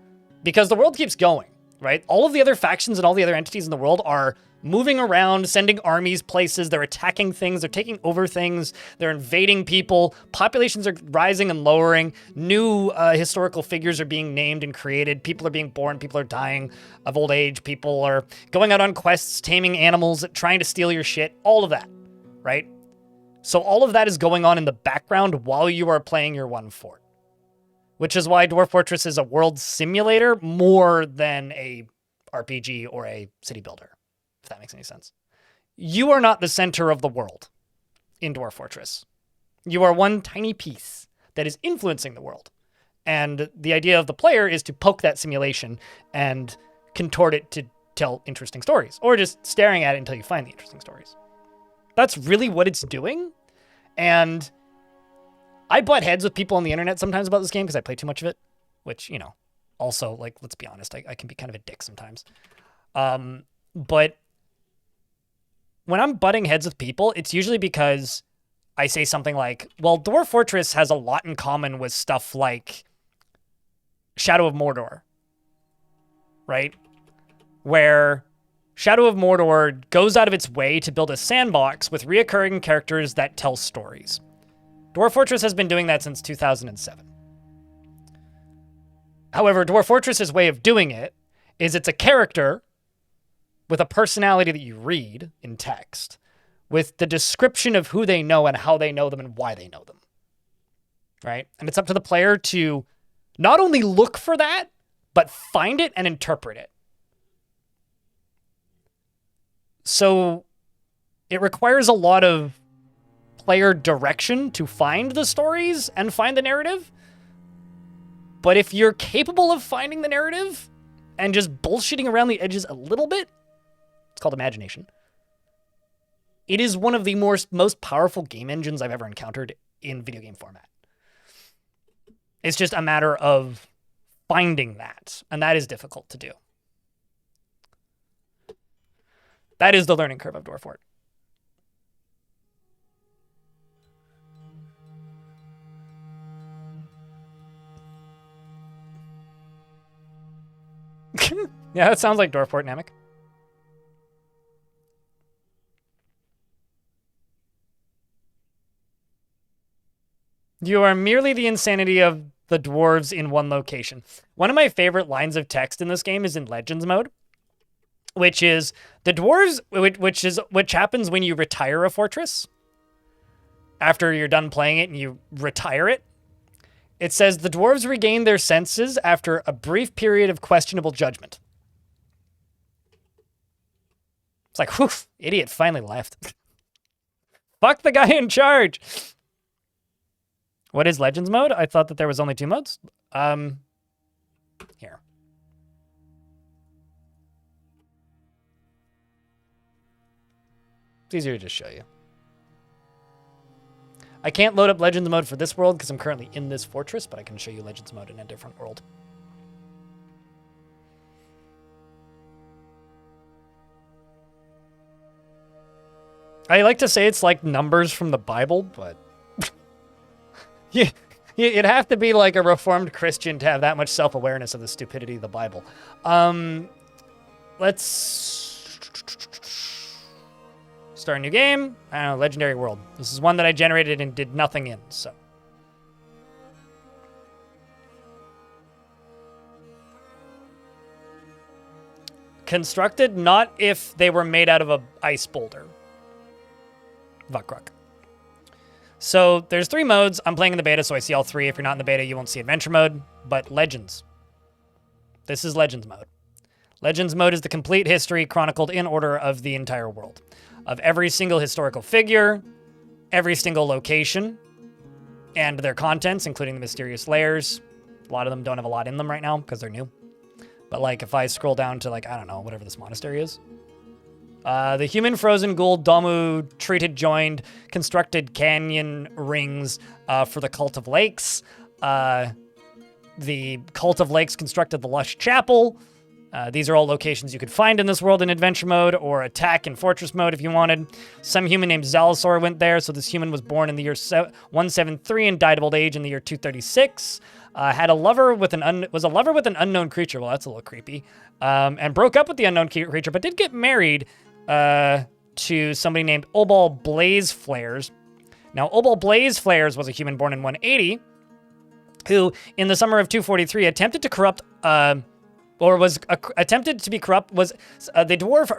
Because the world keeps going, right? All of the other factions and all the other entities in the world are moving around, sending armies places, they're attacking things, they're taking over things, they're invading people, populations are rising and lowering, new historical figures are being named and created, people are being born, people are dying of old age, people are going out on quests, taming animals, trying to steal your shit, all of that, right? So all of that is going on in the background while you are playing your one fort, which is why Dwarf Fortress is a world simulator more than a RPG or a city builder. If that makes any sense. You are not the center of the world in Dwarf Fortress. You are one tiny piece that is influencing the world. And the idea of the player is to poke that simulation and contort it to tell interesting stories, or just staring at it until you find the interesting stories. That's really what it's doing. And I butt heads with people on the internet sometimes about this game because I play too much of it, which, you know, also, like, let's be honest, I can be kind of a dick sometimes. But when I'm butting heads with people, it's usually because I say something like, well, Dwarf Fortress has a lot in common with stuff like Shadow of Mordor, right? Where Shadow of Mordor goes out of its way to build a sandbox with reoccurring characters that tell stories. Dwarf Fortress has been doing that since 2007. However, Dwarf Fortress's way of doing it is it's a character with a personality that you read in text, with the description of who they know and how they know them and why they know them, right? And it's up to the player to not only look for that, but find it and interpret it. So it requires a lot of player direction to find the stories and find the narrative. But if you're capable of finding the narrative and just bullshitting around the edges a little bit, it's called imagination. It is one of the most powerful game engines I've ever encountered in video game format. It's just a matter of finding that, and that is difficult to do. That is the learning curve of Dwarf Fort. Yeah, that sounds like Dwarf Fort, Namek. You are merely the insanity of the dwarves in one location. One of my favorite lines of text in this game is in Legends mode, which is the dwarves, which happens when you retire a fortress. After you're done playing it and you retire it, it says the dwarves regain their senses after a brief period of questionable judgment. It's like, whew, idiot finally left. Fuck the guy in charge. What is Legends mode? I thought that there was only 2 modes. Here. It's easier to just show you. I can't load up Legends mode for this world because I'm currently in this fortress, but I can show you Legends mode in a different world. I like to say it's like numbers from the Bible, but yeah, you'd have to be like a reformed Christian to have that much self-awareness of the stupidity of the Bible. Let's start a new game. I don't know, Legendary World. This is one that I generated and did nothing in, so. constructed, not if they were made out of a ice boulder. Vakruk. So there's 3 modes. I'm playing in the beta, so I see all 3. If you're not in the beta, you won't see adventure mode, but Legends. This is Legends mode. Legends mode is the complete history chronicled in order of the entire world. Of every single historical figure, every single location, and their contents, including the mysterious layers. A lot of them don't have a lot in them right now because they're new. But like if I scroll down to like, I don't know, whatever this monastery is. The human frozen ghoul Domu treated joined constructed canyon rings for the Cult of Lakes. The Cult of Lakes constructed the Lush Chapel. These are all locations you could find in this world in adventure mode or attack in fortress mode if you wanted. Some human named Zalazor went there, so this human was born in the year 173 and died of old age in the year 236. Was a lover with an unknown creature. Well, that's a little creepy. And broke up with the unknown creature, but did get married to somebody named Obal Blaze Flares. Now, Obal Blaze Flares was a human born in 180 who, in the summer of 243, attempted to corrupt... attempted to be corrupt was the dwarf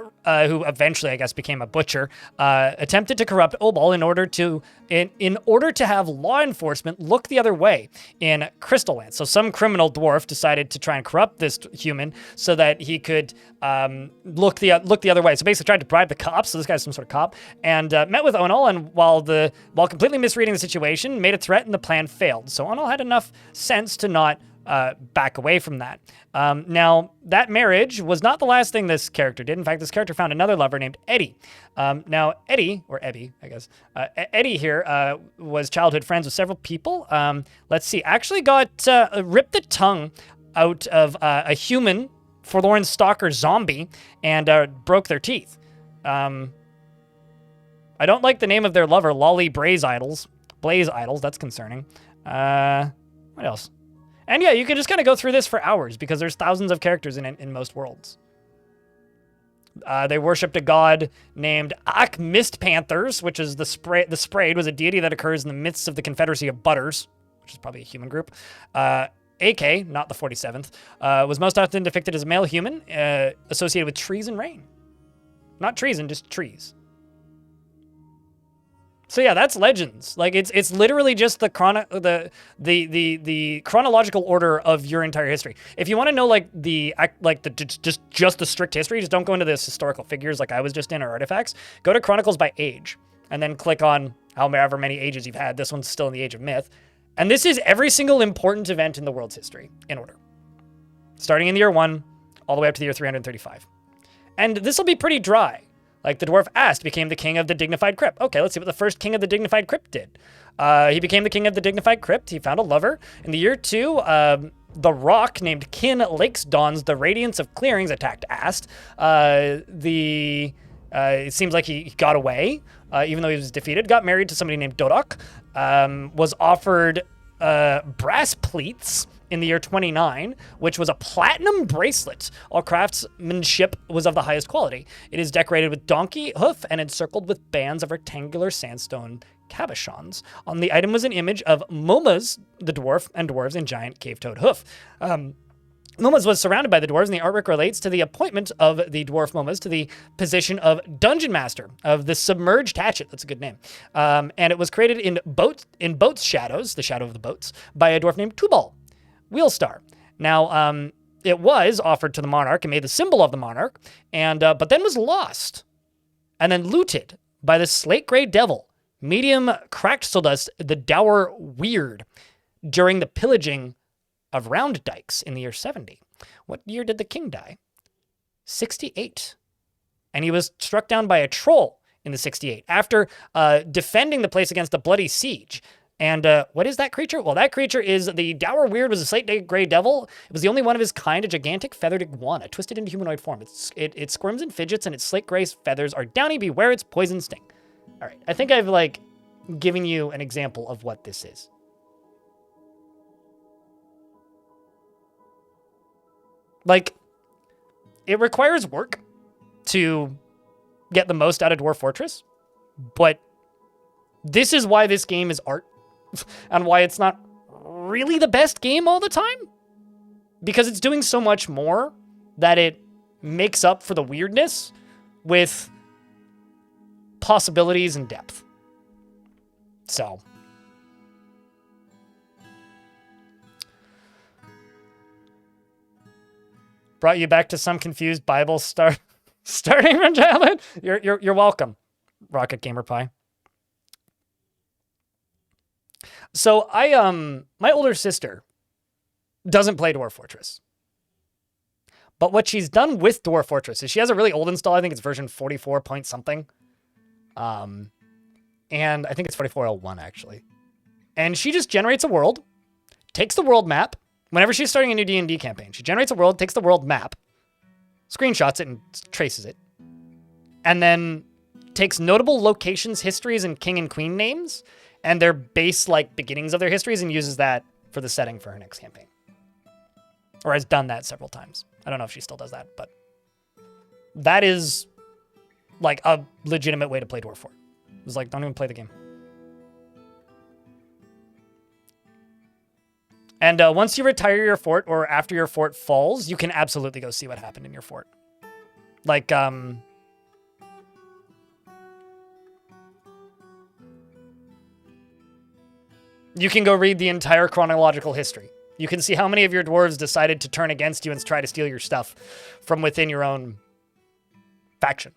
who eventually, I guess, became a butcher, attempted to corrupt Obal in order to have law enforcement look the other way in Crystalland. So some criminal dwarf decided to try and corrupt this human so that he could look the other way. So basically tried to bribe the cops. So this guy's some sort of cop, and met with Onal, and while completely misreading the situation, made a threat, and the plan failed. So Onal had enough sense to not back away from that. Now, that marriage was not the last thing this character did. In fact, this character found another lover named Eddie. Now, Eddie, or Ebby, I guess, Eddie here was childhood friends with several people. Let's see, actually got ripped the tongue out of a human forlorn stalker zombie and broke their teeth. I don't like the name of their lover, Lolly Blaze Idols, that's concerning. What else? And yeah, you can just kind of go through this for hours because there's thousands of characters in most worlds. They worshipped a god named Ak Mist Panthers, which is the Sprayed was a deity that occurs in the midst of the Confederacy of Butters, which is probably a human group. AK, not the 47th, was most often depicted as a male human associated with trees and rain. Not treason, just trees. So yeah, that's Legends. Like it's literally just the chronological order of your entire history. If you want to know just the strict history, just don't go into this historical figures like I was just in or artifacts. Go to Chronicles by age and then click on however many ages you've had. This one's still in the Age of Myth. And this is every single important event in the world's history in order. Starting in the year 1 all the way up to the year 335. And this will be pretty dry. Like the dwarf Ast became the king of the dignified crypt. Okay, let's see what the first king of the dignified crypt did. He became the king of the dignified crypt. He found a lover. In the year 2, the rock named Kin Lakes Dawns, the radiance of clearings, attacked Ast. It seems like he got away, even though he was defeated. Got married to somebody named Dodok. Was offered brass pleats in the year 29, which was a platinum bracelet. All craftsmanship was of the highest quality. It is decorated with donkey hoof and encircled with bands of rectangular sandstone cabochons. On the item was an image of Momas, the dwarf, and dwarves in giant cave-toed hoof. Momas was surrounded by the dwarves, and the artwork relates to the appointment of the dwarf Momas to the position of Dungeon Master of the Submerged Hatchet. That's a good name. And it was created in Boats Shadows, the shadow of the boats, by a dwarf named Tubal. Wheelstar. Now, it was offered to the monarch and made the symbol of the monarch, and but then was lost and then looted by the slate gray devil, medium cracked Soldust, the dour weird, during the pillaging of Round Dykes in the year 70. What year did the king die? 68. And he was struck down by a troll in the 68 after defending the place against a bloody siege. And what is that creature? Well, that creature is the dour weird, was a slate gray devil. It was the only one of his kind, a gigantic feathered iguana, twisted into humanoid form. It squirms and fidgets, and its slate gray feathers are downy. Beware its poison sting. All right, I think I've given you an example of what this is. It requires work to get the most out of Dwarf Fortress, but this is why this game is art. And why it's not really the best game all the time. Because it's doing so much more that it makes up for the weirdness with possibilities and depth. So. Brought you back to some confused Bible starting from childhood. You're welcome, Rocket Gamer Pie. So my older sister doesn't play Dwarf Fortress. But what she's done with Dwarf Fortress is she has a really old install. I think it's version 44 point something. And I think it's 4401 actually. And she just generates a world, takes the world map. Whenever she's starting a new D&D campaign, she generates a world, takes the world map, screenshots it, and traces it. And then takes notable locations, histories, and king and queen names, and their base, like, beginnings of their histories, and uses that for the setting for her next campaign. Or has done that several times. I don't know if she still does that, but that is, like, a legitimate way to play Dwarf 4. It was like, don't even play the game. And once you retire your fort, or after your fort falls, you can absolutely go see what happened in your fort. Like, you can go read the entire chronological history. You can see how many of your dwarves decided to turn against you and try to steal your stuff from within your own faction.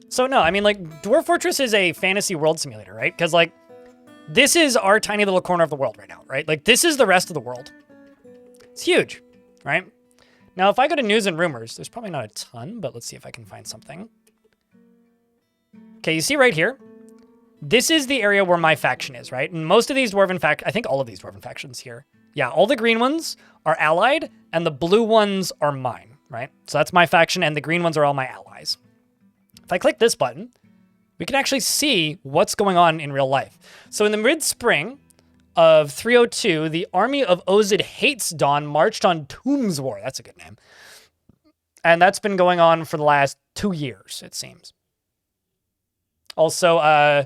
So no, I mean, like, Dwarf Fortress is a fantasy world simulator, right? Because, like, this is our tiny little corner of the world right now, right? Like, this is the rest of the world. It's huge, right? Now, if I go to news and rumors, there's probably not a ton, but let's see if I can find something. Okay, you see right here? This is the area where my faction is, right? And most of these dwarven I think all of these dwarven factions here. Yeah, all the green ones are allied, and the blue ones are mine, right? So that's my faction, and the green ones are all my allies. If I click this button, we can actually see what's going on in real life. So in the mid-spring of 302, the army of Ozid Hates Dawn marched on Tombs War. That's a good name. And that's been going on for the last 2 years, it seems. Also,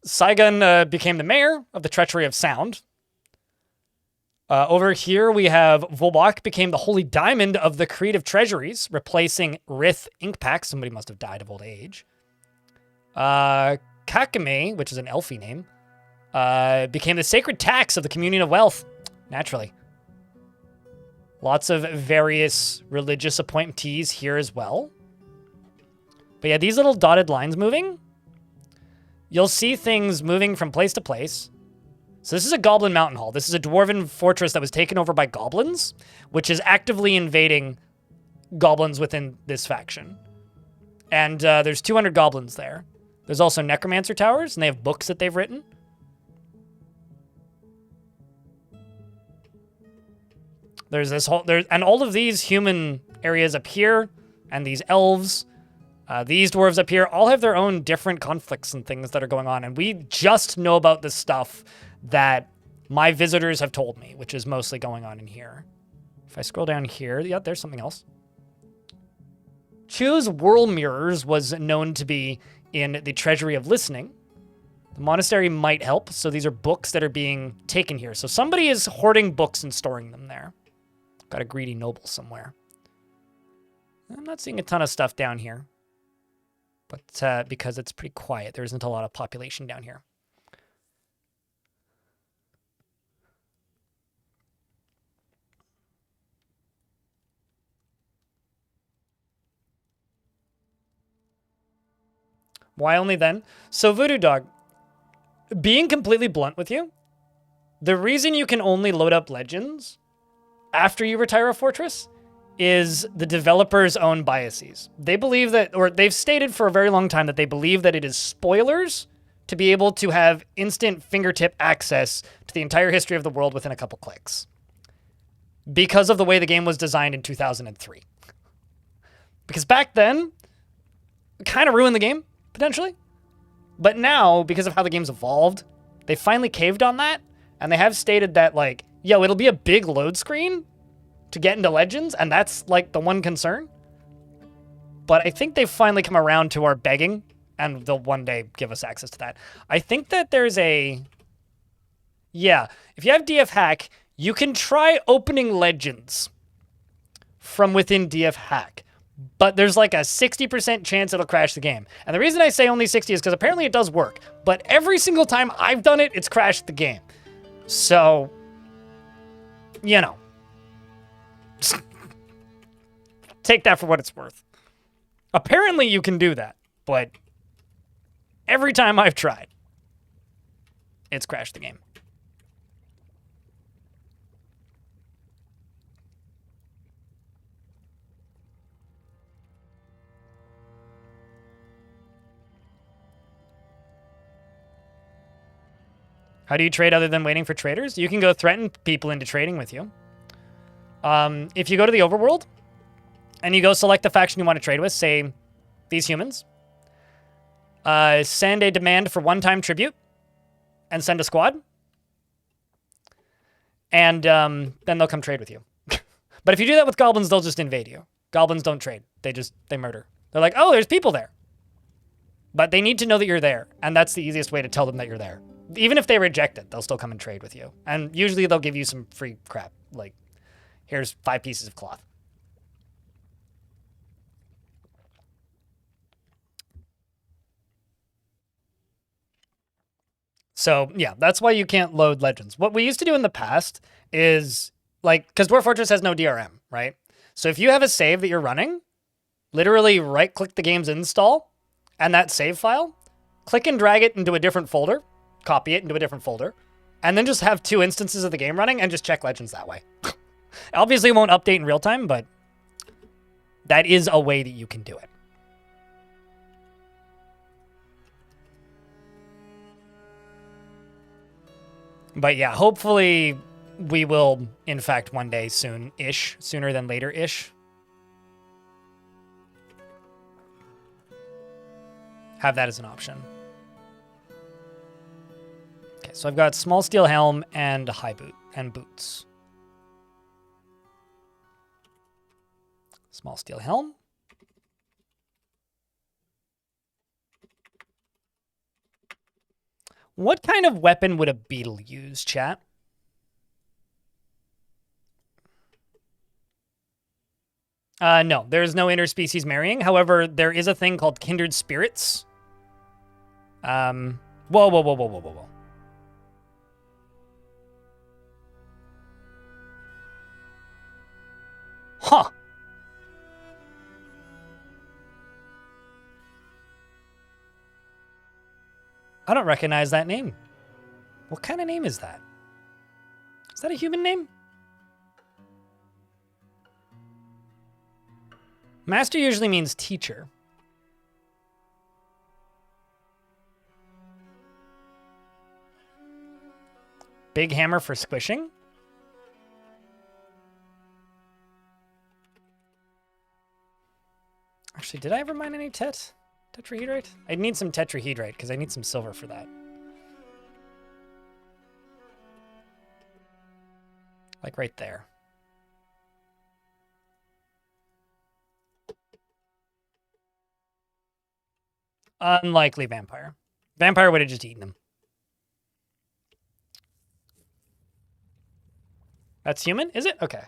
Saigon became the mayor of the Treachery of Sound. Over here, we have Volbach became the Holy Diamond of the Creative Treasuries, replacing Rith Inkpack. Somebody must have died of old age. Kakame, which is an elfy name, became the Sacred Tax of the Communion of Wealth. Naturally. Lots of various religious appointees here as well. But yeah, these little dotted lines moving, you'll see things moving from place to place. So this is a Goblin Mountain Hall. This is a dwarven fortress that was taken over by goblins, which is actively invading goblins within this faction. And there's 200 goblins there. There's also necromancer towers, and they have books that they've written. There's this whole and all of these human areas up here, and these elves, these dwarves up here, all have their own different conflicts and things that are going on. And we just know about this stuff that my visitors have told me, which is mostly going on in here. If I scroll down here, yeah, there's something else. Choose Whirl Mirrors was known to be in the Treasury of Listening. The monastery might help, so these are books that are being taken here. So somebody is hoarding books and storing them there. Got a greedy noble somewhere. I'm not seeing a ton of stuff down here, but because it's pretty quiet, there isn't a lot of population down here. Why only then? So Voodoo Dog, being completely blunt with you, the reason you can only load up Legends after you retire a fortress is the developer's own biases. They believe that, or they've stated for a very long time that they believe that it is spoilers to be able to have instant fingertip access to the entire history of the world within a couple clicks. Because of the way the game was designed in 2003. Because back then, it kind of ruined the game, potentially. But now, because of how the game's evolved, they finally caved on that, and they have stated that, like, yo, it'll be a big load screen to get into Legends, and that's, like, the one concern. But I think they've finally come around to our begging, and they'll one day give us access to that. I think that there's a... Yeah, if you have DF Hack, You can try opening Legends from within DF Hack, but there's like a 60% chance it'll crash the game. And the reason I say only 60 is because apparently it does work, but every single time I've done it, it's crashed the game. So, you know, take that for what it's worth. Apparently you can do that, but every time I've tried, it's crashed the game. How do you trade other than waiting for traders? You can go threaten people into trading with you. If you go to the overworld and you go select the faction you want to trade with, say these humans, send a demand for one-time tribute and send a squad. And then they'll come trade with you. But if you do that with goblins, they'll just invade you. Goblins don't trade. They murder. They're like, oh, there's people there. But they need to know that you're there. And that's the easiest way to tell them that you're there. Even if they reject it, they'll still come and trade with you. And usually they'll give you some free crap. Like, here's 5 pieces of cloth. So, yeah, that's why you can't load Legends. What we used to do in the past is, like, because Dwarf Fortress has no DRM, right? So if you have a save that you're running, literally right-click the game's install, and that save file, click and drag it into a different folder, copy it into a different folder, and then just have 2 instances of the game running and just check Legends that way. Obviously, it won't update in real time, but that is a way that you can do it. But yeah, hopefully we will, in fact, one day soon-ish, sooner than later-ish, have that as an option. Okay, so I've got small steel helm and high boot and boots. Small steel helm. What kind of weapon would a beetle use, chat? No, there's no interspecies marrying. However, there is a thing called kindred spirits. Whoa. Huh. I don't recognize that name. What kind of name is that? Is that a human name? Master usually means teacher. Big hammer for squishing. Actually, did I ever mine any tetrahedrite? I need some tetrahedrite because I need some silver for that. Like right there. Unlikely vampire. Vampire would have just eaten him. That's human? Is it? Okay.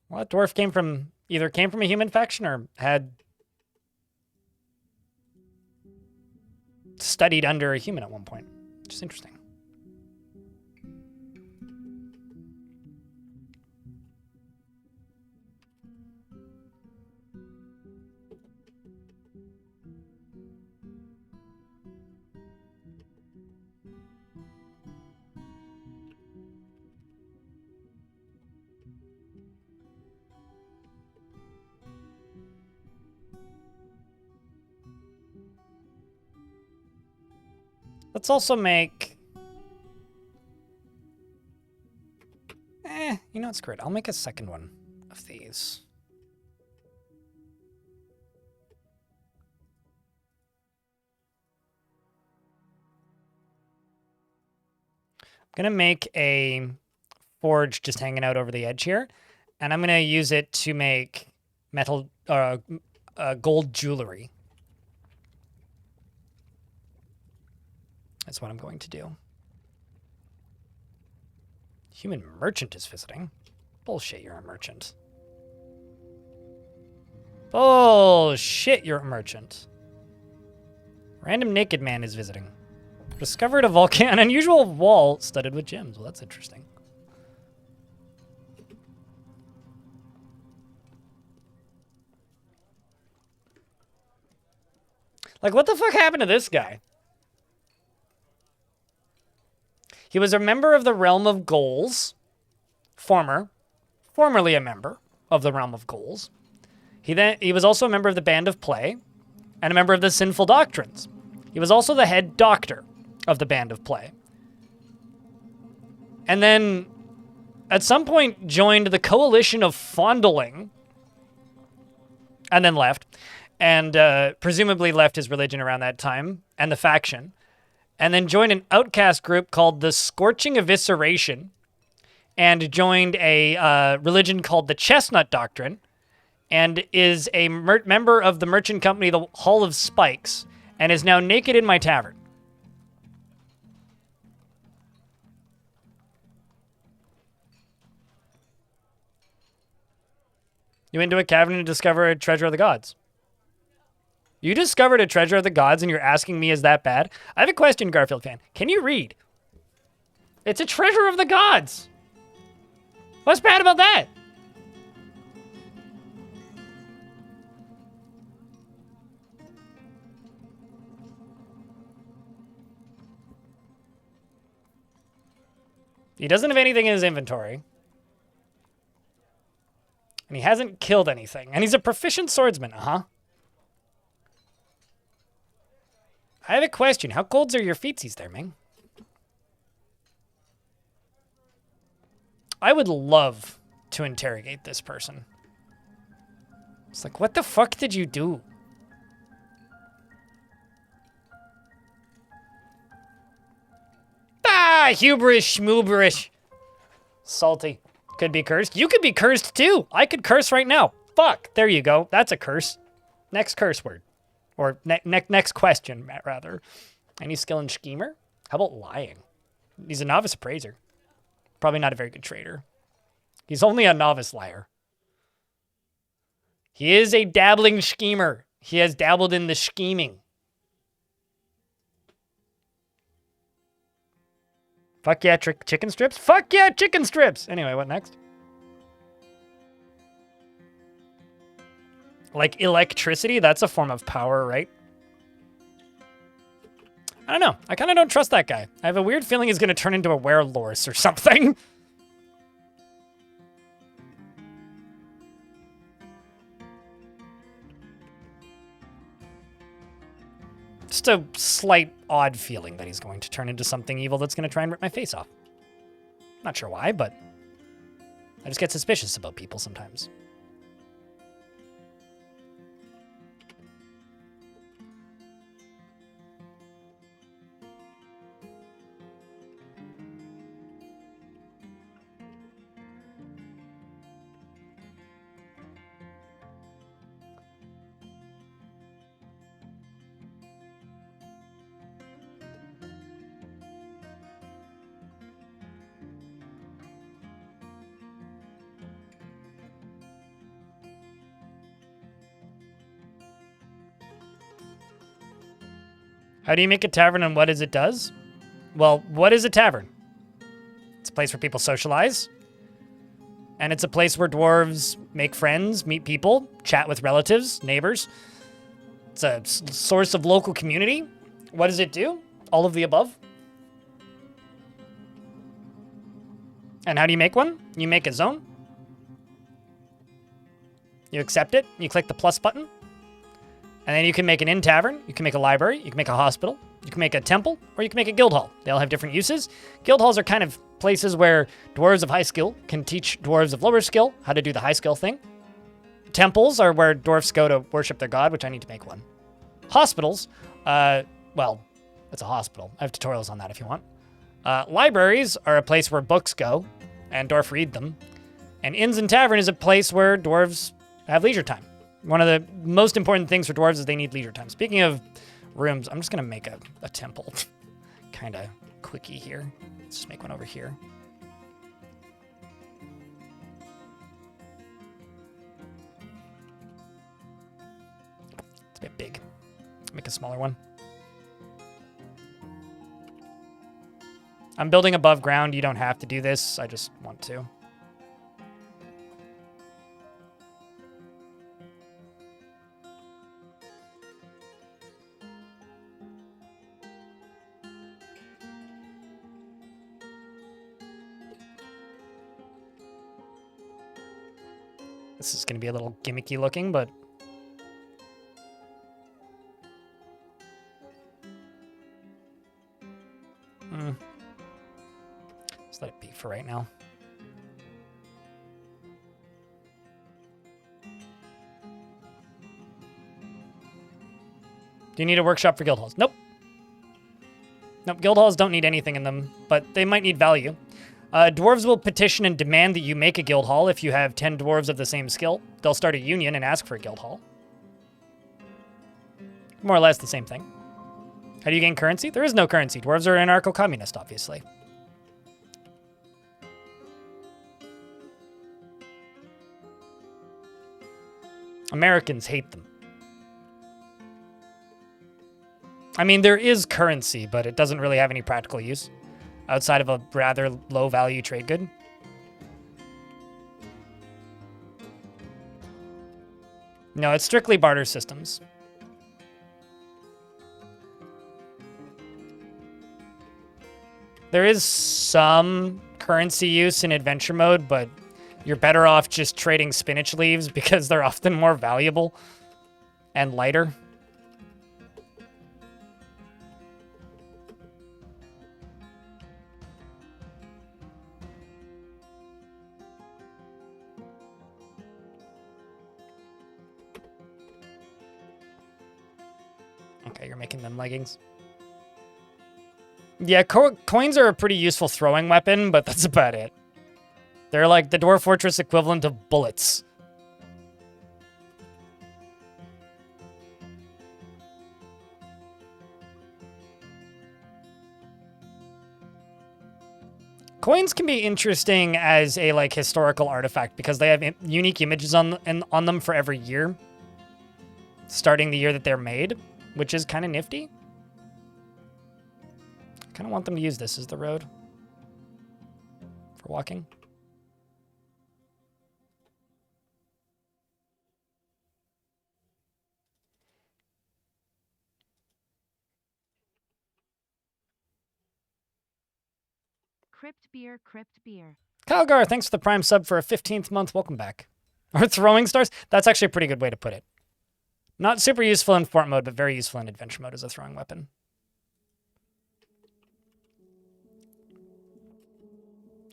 Well, that dwarf either came from a human faction or had studied under a human at one point. Which is interesting. Let's also make... you know what, screw it. I'll make a second one of these. I'm going to make a forge just hanging out over the edge here. And I'm going to use it to make metal, gold jewelry. That's what I'm going to do. Human merchant is visiting. Bullshit, you're a merchant. Bullshit, you're a merchant. Random naked man is visiting. Discovered an unusual wall studded with gems. Well, that's interesting. Like, what the fuck happened to this guy? He was a member of the Realm of Ghouls. Formerly a member of the Realm of Ghouls. He was also a member of the Band of Play and a member of the Sinful Doctrines. He was also the head doctor of the Band of Play. And then, at some point, joined the Coalition of Fondling. And then left. And presumably left his religion around that time, and the faction. And then joined an outcast group called the Scorching Evisceration. And joined a religion called the Chestnut Doctrine. And is a member of the merchant company, the Hall of Spikes. And is now naked in my tavern. You went into a cavern to discover a treasure of the gods. You discovered a treasure of the gods and you're asking me, is that bad? I have a question, Garfield fan. Can you read? It's a treasure of the gods. What's bad about that? He doesn't have anything in his inventory. And he hasn't killed anything. And he's a proficient swordsman, uh-huh. I have a question. How colds are your feetsies there, Ming? I would love to interrogate this person. It's like, what the fuck did you do? Ah, hubris, schmooberish. Salty. Could be cursed. You could be cursed too. I could curse right now. Fuck. There you go. That's a curse. Next curse word. Or next question, rather. Any skill in schemer? How about lying? He's a novice appraiser. Probably not a very good trader. He's only a novice liar. He is a dabbling schemer. He has dabbled in the scheming. Fuck yeah, chicken strips? Fuck yeah, chicken strips! Anyway, what next? Like electricity, that's a form of power, right? I don't know. I kind of don't trust that guy. I have a weird feeling he's going to turn into a werelorse or something. Just a slight odd feeling that he's going to turn into something evil that's going to try and rip my face off. Not sure why, but I just get suspicious about people sometimes. How do you make a tavern and what is it does? Well, what is a tavern? It's a place where people socialize. And it's a place where dwarves make friends, meet people, chat with relatives, neighbors. It's a source of local community. What does it do? All of the above. And how do you make one? You make a zone. You accept it. You click the plus button. And then you can make an inn tavern, you can make a library, you can make a hospital, you can make a temple, or you can make a guild hall. They all have different uses. Guild halls are kind of places where dwarves of high skill can teach dwarves of lower skill how to do the high skill thing. Temples are where dwarfs go to worship their god, which I need to make one. Hospitals, well, it's a hospital. I have tutorials on that if you want. Libraries are a place where books go, and dwarf read them. And inns and tavern is a place where dwarves have leisure time. One of the most important things for dwarves is they need leisure time. Speaking of rooms, I'm just going to make a temple. Kind of quickie here. Let's just make one over here. a smaller one. I'm building above ground. You don't have to do this. I just want to. This is going to be a little gimmicky looking, but... Just let it be for right now. Do you need a workshop for guild halls? Nope. Nope, guild halls don't need anything in them, but they might need value. Dwarves will petition and demand that you make a guild hall if you have 10 dwarves of the same skill. They'll start a union and ask for a guild hall. More or less the same thing. How do you gain currency? There is no currency. Dwarves are anarcho-communist, obviously. Americans hate them. I mean, there is currency, but it doesn't really have any practical use outside of a rather low-value trade good. No, it's strictly barter systems. There is some currency use in adventure mode, but you're better off just trading spinach leaves because they're often more valuable and lighter. Okay, you're making them leggings. Yeah, coins are a pretty useful throwing weapon, but that's about it. They're like the Dwarf Fortress equivalent of bullets. Coins can be interesting as a like historical artifact because they have unique images on them for every year, starting the year that they're made, which is kind of nifty. I kind of want them to use this as the road for walking. Crypt beer, crypt beer. Calgar, thanks for the prime sub for a 15th month. Welcome back. Or throwing stars? That's actually a pretty good way to put it. Not super useful in fort mode, but very useful in adventure mode as a throwing weapon.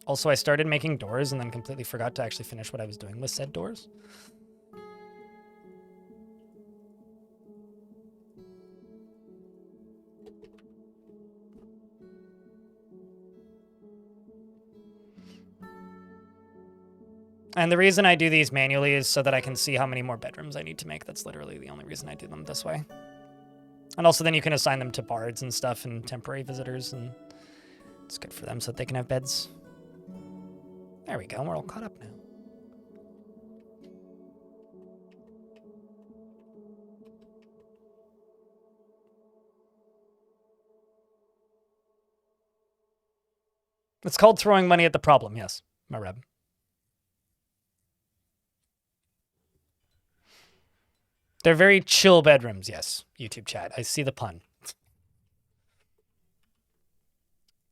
Also, I started making doors and then completely forgot to actually finish what I was doing with said doors. And the reason I do these manually is so that I can see how many more bedrooms I need to make. That's literally the only reason I do them this way. And also then you can assign them to bards and stuff and temporary visitors, and it's good for them so that they can have beds. There we go, we're all caught up now. It's called throwing money at the problem, yes, Mareb. They're very chill bedrooms, yes, YouTube chat. I see the pun.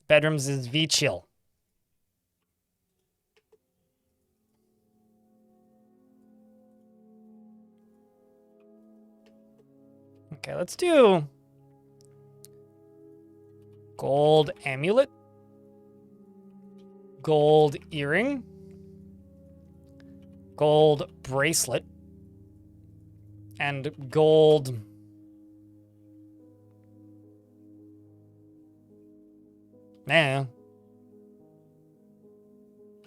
Bedrooms is V chill. Okay, let's do gold amulet, gold earring, gold bracelet, and gold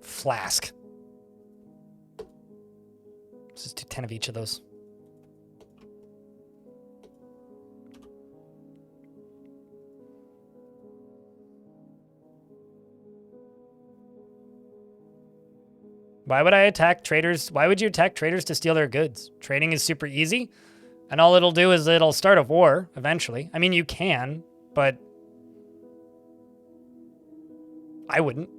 flask. Let's just do 10 of each of those. Why would I attack traders? Why would you attack traders to steal their goods? Trading is super easy. And all it'll do is it'll start a war eventually. I mean, you can, but I wouldn't.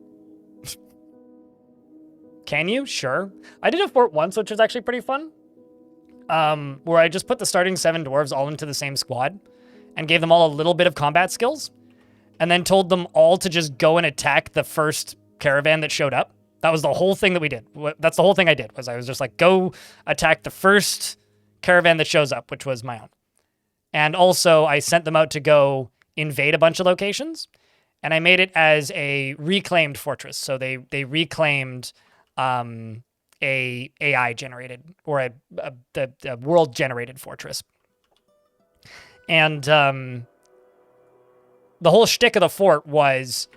Can you? Sure. I did a fort once, which was actually pretty fun. Where I just put the starting 7 dwarves all into the same squad and gave them all a little bit of combat skills and then told them all to just go and attack the first caravan that showed up. That was the whole thing that we did. That's the whole thing I did, was I was just like, go attack the first caravan that shows up, which was my own. And also I sent them out to go invade a bunch of locations, and I made it as a reclaimed fortress. So they reclaimed a AI generated, or a world generated fortress. And the whole shtick of the fort was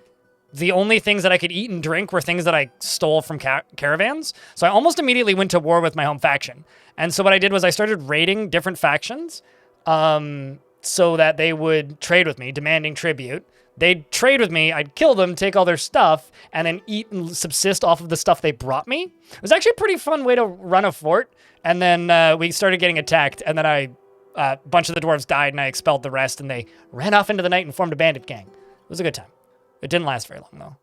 the only things that I could eat and drink were things that I stole from caravans. So I almost immediately went to war with my home faction. And so what I did was I started raiding different factions so that they would trade with me, demanding tribute. They'd trade with me, I'd kill them, take all their stuff, and then eat and subsist off of the stuff they brought me. It was actually a pretty fun way to run a fort. And then we started getting attacked, and then a bunch of the dwarves died, and I expelled the rest, and they ran off into the night and formed a bandit gang. It was a good time. It didn't last very long, though.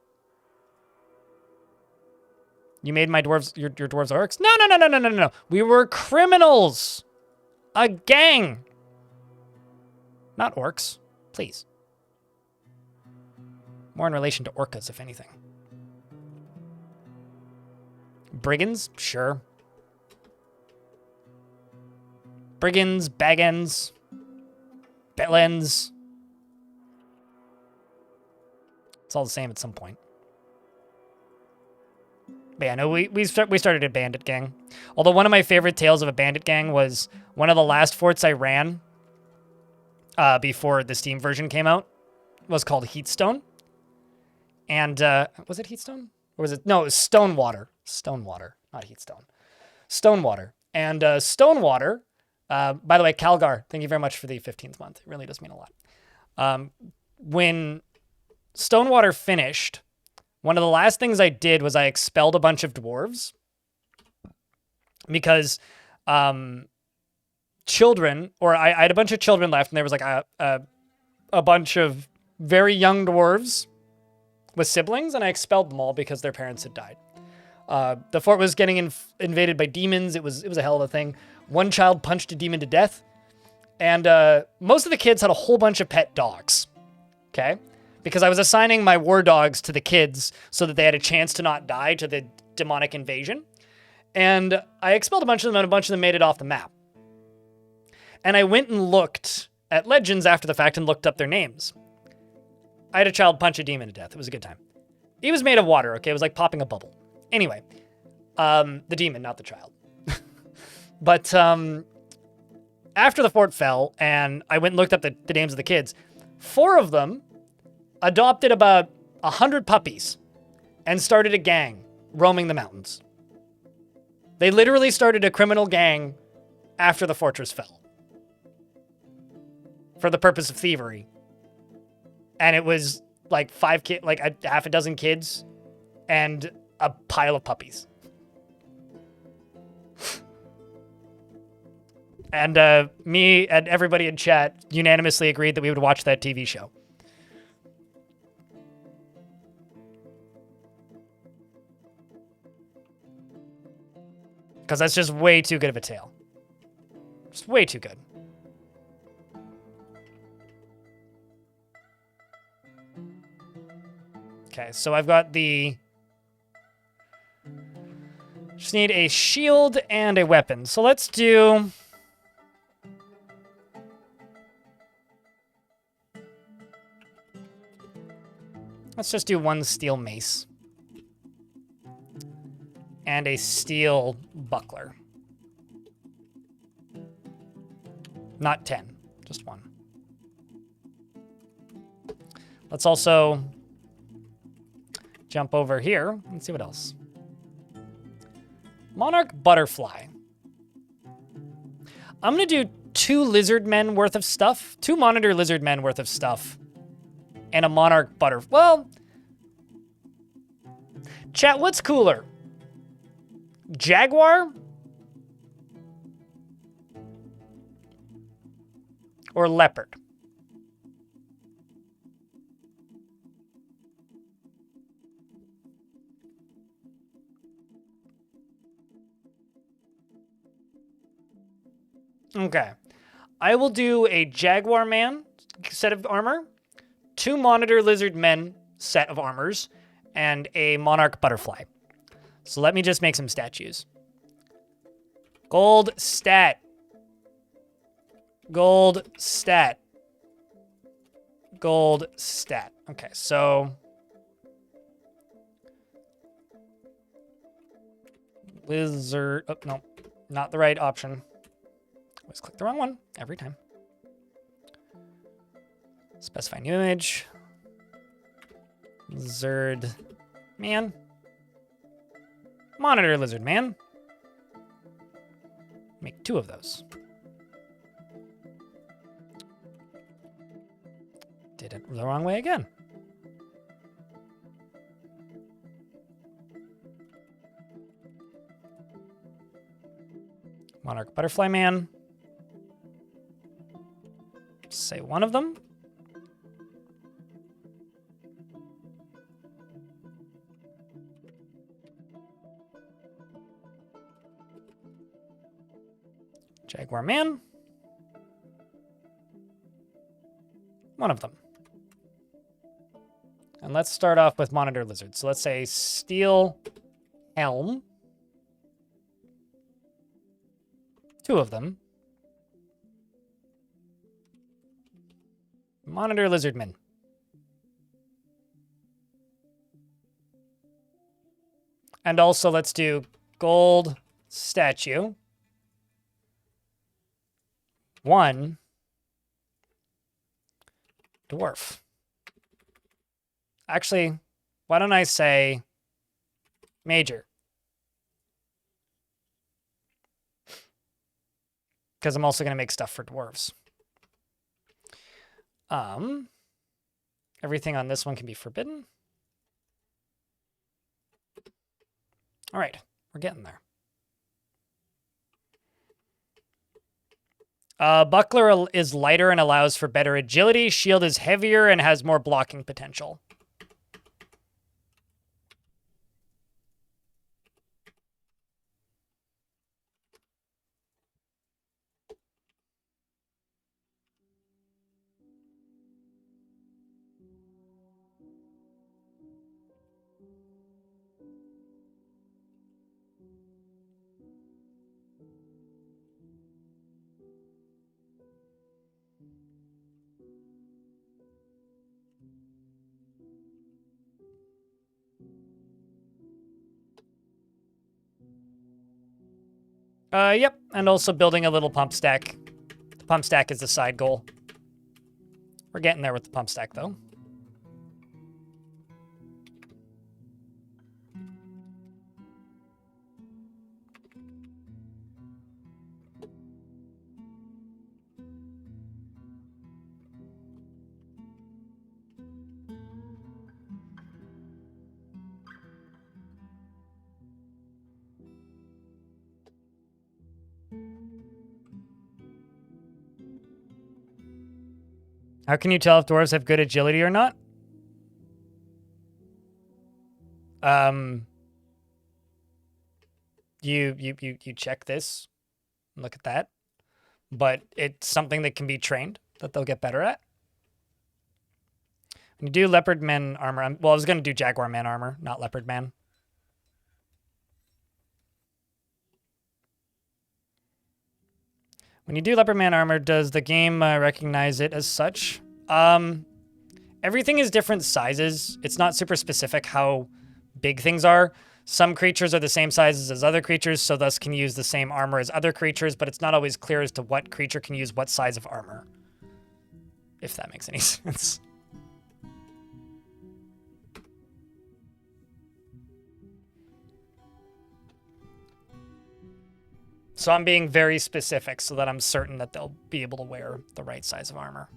You made my dwarves, your dwarves orcs? No. We were criminals. A gang. Not orcs. Please. More in relation to orcas, if anything. Brigands? Sure. Brigands, Baggins, Betlens. It's all the same at some point. But yeah, no, we started a bandit gang. Although one of my favorite tales of a bandit gang was one of the last forts I ran before the Steam version came out was called Heatstone. And was it Heatstone? Or was it? No, it was Stonewater. Stonewater, not Heatstone. Stonewater. And Stonewater, by the way, Calgar, thank you very much for the 15th month. It really does mean a lot. When Stonewater finished, one of the last things I did was I expelled a bunch of dwarves because children, or I had a bunch of children left, and there was like a bunch of very young dwarves with siblings, and I expelled them all because their parents had died. The fort was getting invaded by demons. It was a hell of a thing. One child punched a demon to death, and most of the kids had a whole bunch of pet dogs. Okay? Because I was assigning my war dogs to the kids so that they had a chance to not die to the demonic invasion. And I expelled a bunch of them, and a bunch of them made it off the map. And I went and looked at Legends after the fact and looked up their names. I had a child punch a demon to death. It was a good time. He was made of water, okay? It was like popping a bubble. Anyway, the demon, not the child. But after the fort fell, and I went and looked up the names of the kids, 4 of them adopted about 100 puppies and started a gang roaming the mountains. They literally started a criminal gang after the fortress fell for the purpose of thievery. And it was like 5 kids, like a half a dozen kids and a pile of puppies. And me and everybody in chat unanimously agreed that we would watch that TV show. Because that's just way too good of a tale. Just way too good. Okay, so I've got the... Just need a shield and a weapon. So let's do... Let's just do 1 steel mace. And a steel buckler. Not 10, just 1. Let's also jump over here and see what else. Monarch Butterfly. I'm going to do 2 lizard men worth of stuff, 2 monitor lizard men worth of stuff, and a Monarch Butterfly. Well, chat, what's cooler? Jaguar or leopard? Okay. I will do a Jaguar Man set of armor, 2 Monitor Lizard Men set of armors, and a Monarch Butterfly. So let me just make some statues. Gold stat. Gold stat. Gold stat. Okay, so lizard. Oh, no, not the right option. Always click the wrong one every time. Specify new image. Lizard man. Monitor lizard man. Make 2 of those. Did it the wrong way again. Monarch Butterfly Man. Say 1 of them. Jaguar Man. 1 of them. And let's start off with Monitor Lizard. So let's say Steel Helm. 2 of them. Monitor Lizardman. And also let's do gold statue. 1 dwarf. Actually, why don't I say major? Because I'm also going to make stuff for dwarves. Everything on this one can be forbidden. All right, we're getting there. Buckler is lighter and allows for better agility. Shield is heavier and has more blocking potential. Yep, and also building a little pump stack. The pump stack is the side goal. We're getting there with the pump stack, though. How can you tell if dwarves have good agility or not? You check this, look at that, but it's something that can be trained, that they'll get better at. When you do leopard man armor, well, I was going to do jaguar man armor, not leopard man. When you do leopard man armor, does the game recognize it as such? Everything is different sizes. It's not super specific how big things are. Some creatures are the same sizes as other creatures, so thus can use the same armor as other creatures, but it's not always clear as to what creature can use what size of armor. If that makes any sense. So I'm being very specific so that I'm certain that they'll be able to wear the right size of armor.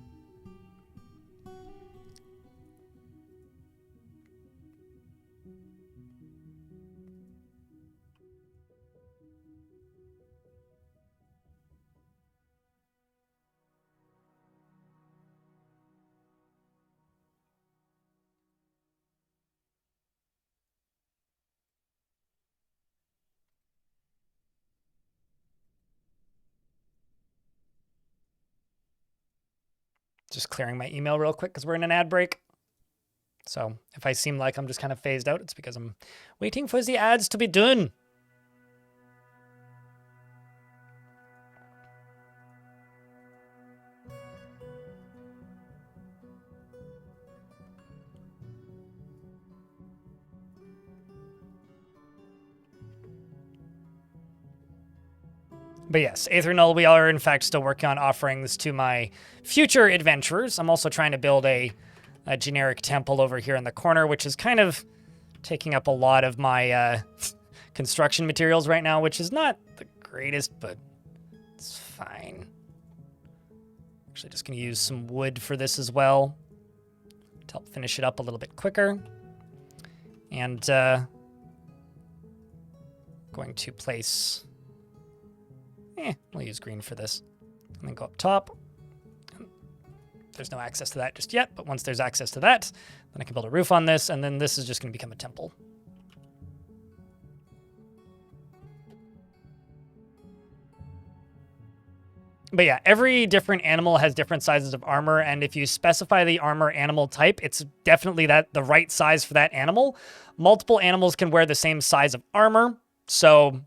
Just clearing my email real quick because we're in an ad break. So if I seem like I'm just kind of phased out, it's because I'm waiting for the ads to be done. But yes, Aether we are in fact still working on offerings to my future adventurers. I'm also trying to build a generic temple over here in the corner, which is kind of taking up a lot of my construction materials right now, which is not the greatest, but it's fine. Actually, just going to use some wood for this as well to help finish it up a little bit quicker. And going to place... we'll use green for this. And then go up top. There's no access to that just yet, but once there's access to that, then I can build a roof on this, and then this is just going to become a temple. But yeah, every different animal has different sizes of armor, and if you specify the armor animal type, it's definitely the right size for that animal. Multiple animals can wear the same size of armor, so...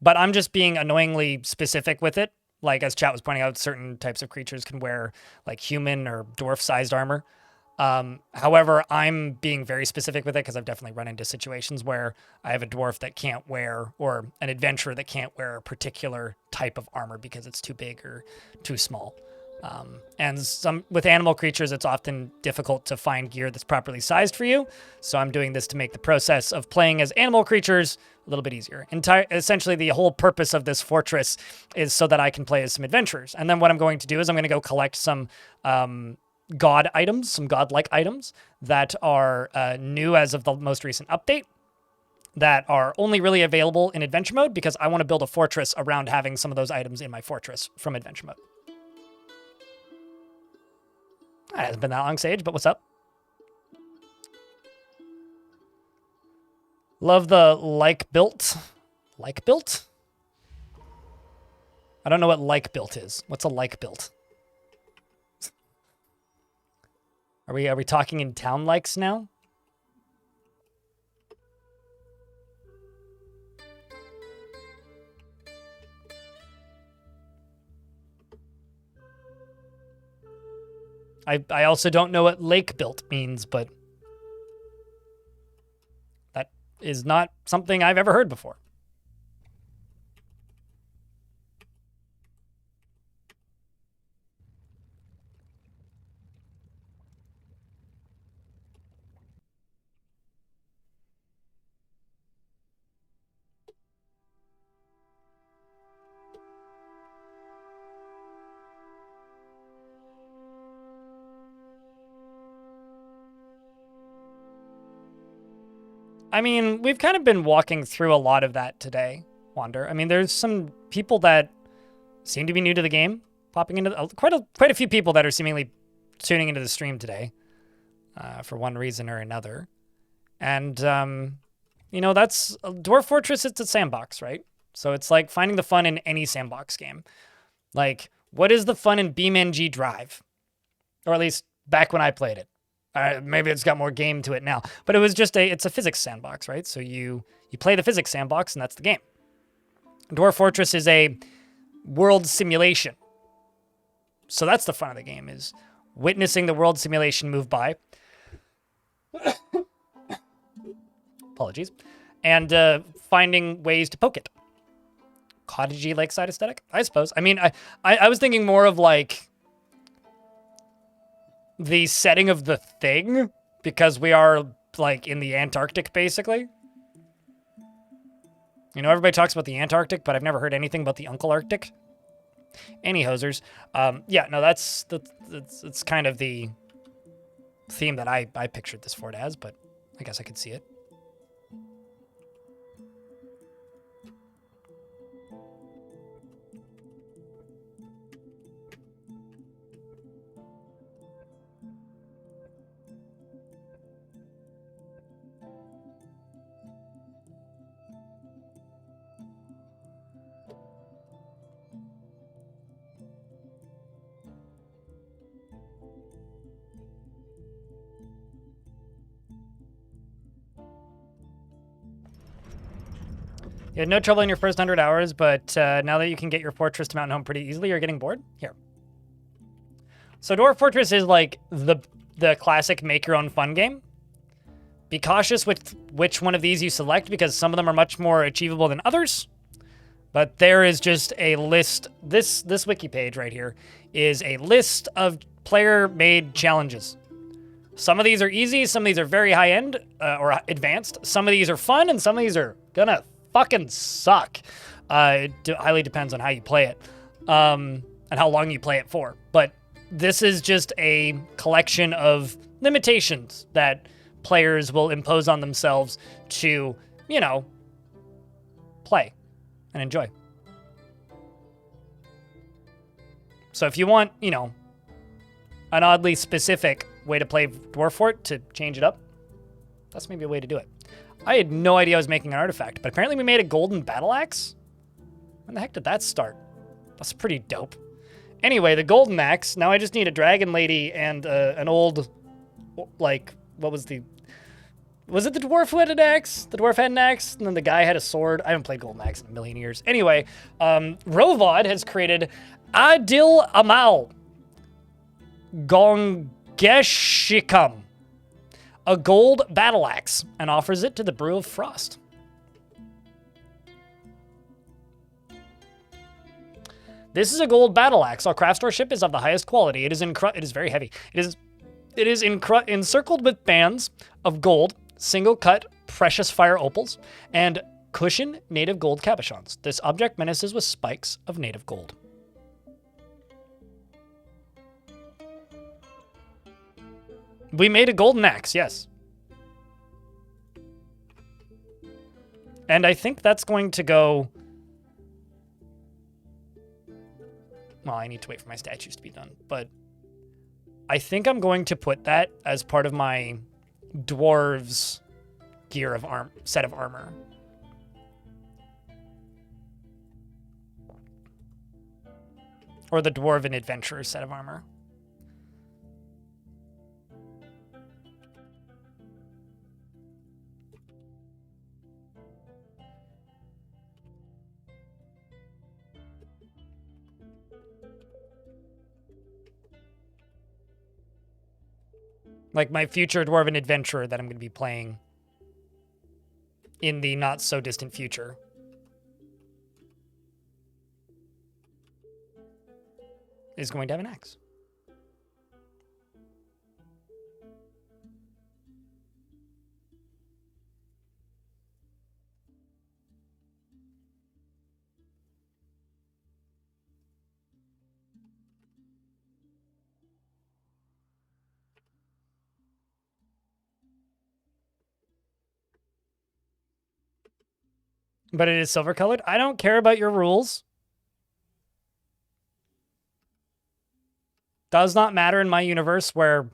But I'm just being annoyingly specific with it. Like, as chat was pointing out, certain types of creatures can wear, like, human or dwarf-sized armor. However, I'm being very specific with it because I've definitely run into situations where I have a dwarf that can't wear, or an adventurer that can't wear a particular type of armor because it's too big or too small. And with animal creatures, it's often difficult to find gear that's properly sized for you. So I'm doing this to make the process of playing as animal creatures a little bit easier. Essentially, the whole purpose of this fortress is so that I can play as some adventurers. And then what I'm going to do is I'm going to go collect some god items, some godlike items that are new as of the most recent update, that are only really available in adventure mode, because I want to build a fortress around having some of those items in my fortress from adventure mode. It hasn't been that long, Sage, but what's up? Love the like built. Like built? I don't know what like built is. What's a like built? Are we talking in town likes now? I also don't know what lake built means, but that is not something I've ever heard before. I mean, we've kind of been walking through a lot of that today, Wander. I mean, there's some people that seem to be new to the game, popping into quite a few people that are seemingly tuning into the stream today, for one reason or another. And you know, that's Dwarf Fortress. It's a sandbox, right? So it's like finding the fun in any sandbox game. Like, what is the fun in BeamNG Drive? Or at least back when I played it. Maybe it's got more game to it now, but it was just it's a physics sandbox, right? So you play the physics sandbox, and that's the game. Dwarf Fortress is a world simulation. So that's the fun of the game, is witnessing the world simulation move by. Apologies. And finding ways to poke it. Cottagey lakeside aesthetic, I suppose. I mean, I was thinking more of like the setting of the thing, because we are like in the Antarctic, basically. You know, everybody talks about the Antarctic, but I've never heard anything about the Uncle Arctic. Any hosers. Yeah, no, that's kind of the theme that I pictured this fort as, but I guess I could see it. You had no trouble in your first 100 hours, but now that you can get your fortress to Mountain Home pretty easily, you're getting bored? Here. So Dwarf Fortress is like the classic make your own fun game. Be cautious with which one of these you select because some of them are much more achievable than others. But there is just a list. This wiki page right here is a list of player-made challenges. Some of these are easy, some of these are very high-end or advanced. Some of these are fun, and some of these are gonna fucking suck. It highly depends on how you play it and how long you play it for. But this is just a collection of limitations that players will impose on themselves to, you know, play and enjoy. So if you want, you know, an oddly specific way to play Dwarf Fort to change it up, that's maybe a way to do it. I had no idea I was making an artifact, but apparently we made a golden battle axe. When the heck did that start? That's pretty dope. Anyway, the golden axe, now I just need a dragon lady and an old, like, what was the... Was it the dwarf who had an axe? The dwarf had an axe, and then the guy had a sword. I haven't played Golden Axe in a million years. Anyway, Rovod has created Adil Amal Gongeshikam, a gold battle axe, and offers it to the Brew of Frost. This is a gold battle axe. Our craft store ship is of the highest quality. It is very heavy. It is encircled with bands of gold, single-cut precious fire opals, and cushion native gold cabochons. This object menaces with spikes of native gold. We made a golden axe, yes. And I think that's going to go... Well, I need to wait for my statues to be done, but I think I'm going to put that as part of my dwarves gear of set of armor. Or the dwarven adventurer set of armor. Like my future dwarven adventurer that I'm going to be playing in the not so distant future. Is going to have an axe. But it is silver colored. I don't care about your rules. Does not matter in my universe where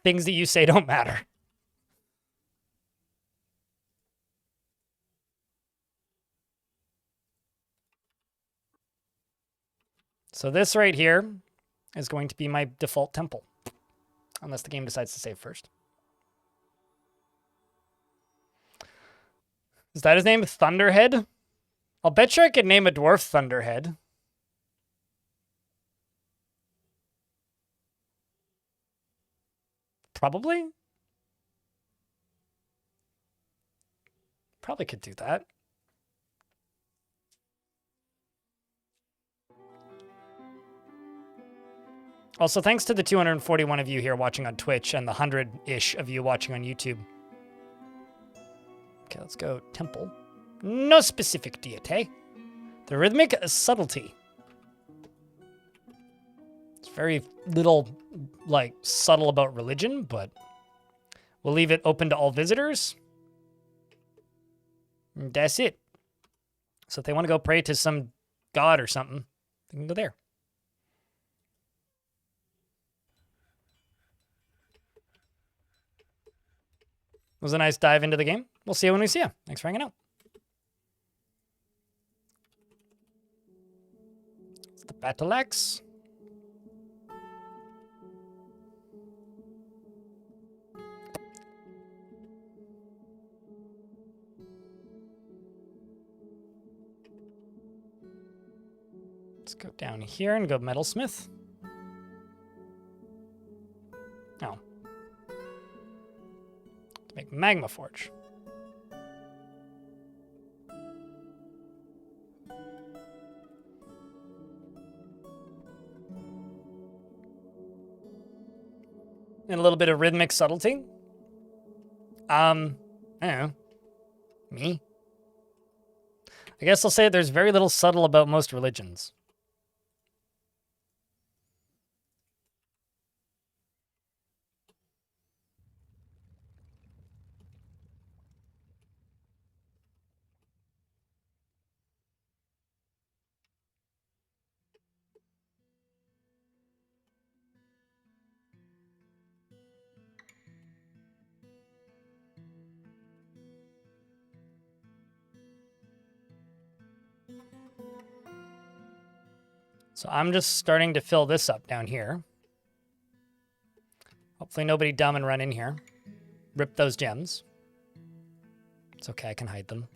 things that you say don't matter. So this right here is going to be my default temple. Unless the game decides to save first. Is that his name? Thunderhead? I'll bet you I could name a dwarf Thunderhead. Probably? Probably could do that. Also, thanks to the 241 of you here watching on Twitch and the 100-ish of you watching on YouTube. Okay, let's go temple. No specific deity. The rhythmic subtlety. It's very little, like, subtle about religion, but we'll leave it open to all visitors. And that's it. So if they want to go pray to some god or something, they can go there. It was a nice dive into the game. We'll see you when we see you. Thanks for hanging out. It's the battle axe. Let's go down here and go metalsmith. Oh. Let's make magma forge. And a little bit of rhythmic subtlety. I don't know. Me? I guess I'll say there's very little subtle about most religions. So I'm just starting to fill this up down here. Hopefully nobody dumb and run in here. Rip those gems. It's okay, I can hide them.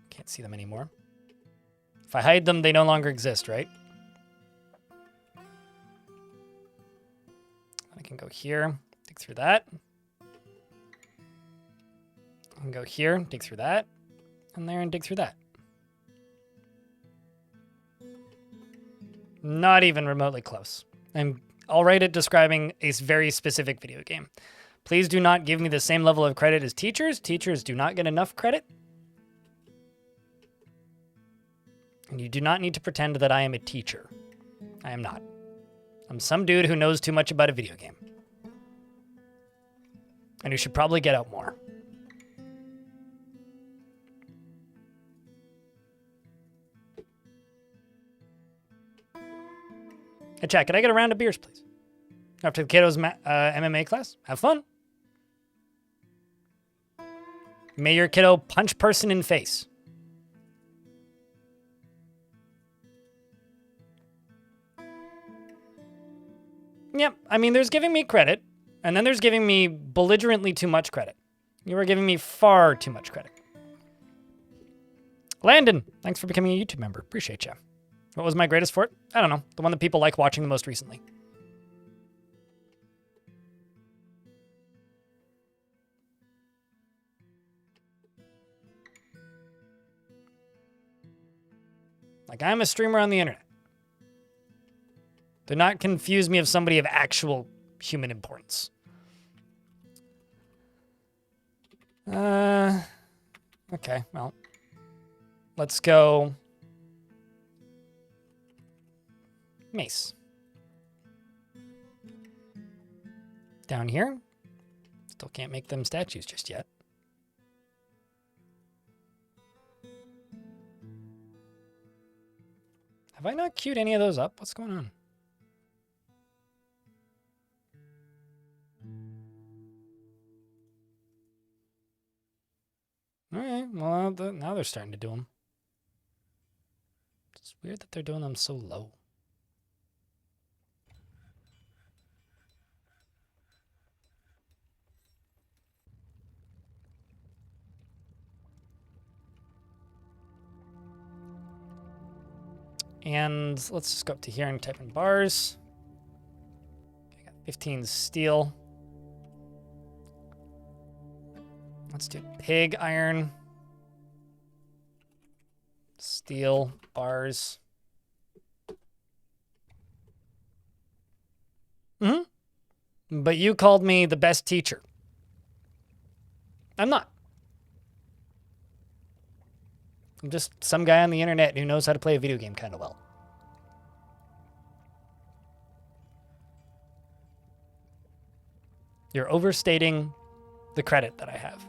Can't see them anymore. If I hide them, they no longer exist, right? I can go here, dig through that. I can go here, dig through that. And there and dig through that. Not even remotely close. I'm all right at describing a very specific video game. Please do not give me the same level of credit as teachers. Teachers do not get enough credit. And you do not need to pretend that I am a teacher. I am not. I'm some dude who knows too much about a video game. And who should probably get out more. Hey, chat, can I get a round of beers, please? After the kiddo's MMA class? Have fun. May your kiddo punch person in face. Yep, I mean, there's giving me credit, and then there's giving me belligerently too much credit. You are giving me far too much credit. Landon, thanks for becoming a YouTube member. Appreciate you. What was my greatest fort? I don't know. The one that people like watching the most recently. Like, I'm a streamer on the internet. Do not confuse me of somebody of actual human importance. Okay, well. Let's go... mace. Down here. Still can't make them statues just yet. Have I not queued any of those up? What's going on? Alright, well, now they're starting to do them. It's weird that they're doing them so low. And let's just go up to here and type in bars. I got 15 steel. Let's do pig iron. Steel bars. But you called me the best teacher. I'm not. I'm just some guy on the internet who knows how to play a video game kind of well. You're overstating the credit that I have.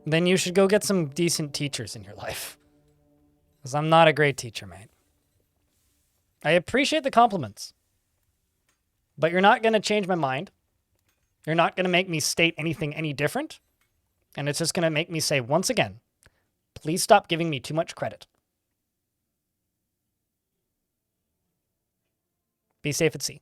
Then you should go get some decent teachers in your life. Because I'm not a great teacher, mate. I appreciate the compliments. But you're not going to change my mind. You're not going to make me state anything any different. And it's just going to make me say once again, please stop giving me too much credit. Be safe at sea.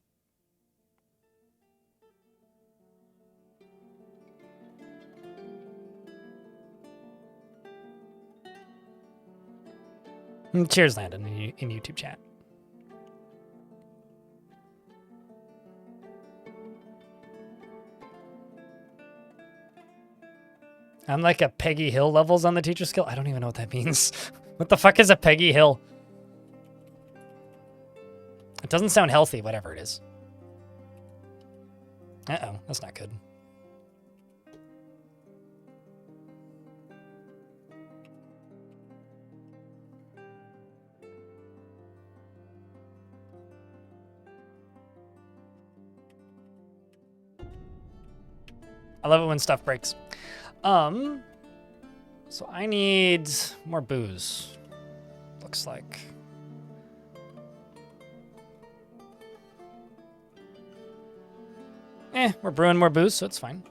Cheers, Landon, in YouTube chat. I'm like a Peggy Hill levels on the teacher skill. I don't even know what that means. What the fuck is a Peggy Hill? It doesn't sound healthy, whatever it is. Uh-oh, that's not good. I love it when stuff breaks. So I need more booze. Looks like. We're brewing more booze, so it's fine.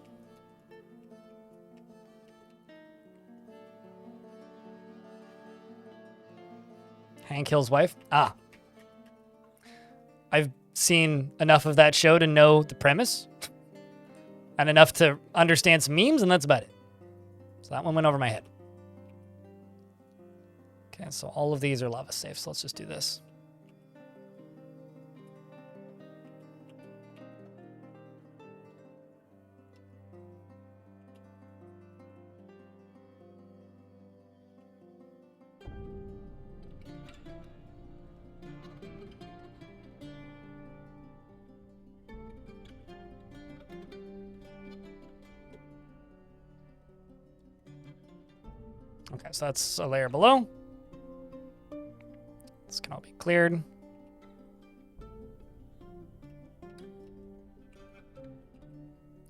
Hank Hill's wife? Ah. I've seen enough of that show to know the premise. And enough to understand some memes, and that's about it. So that one went over my head. Okay, so all of these are lava safe, so let's just do this. Okay, so that's a layer below. This can all be cleared.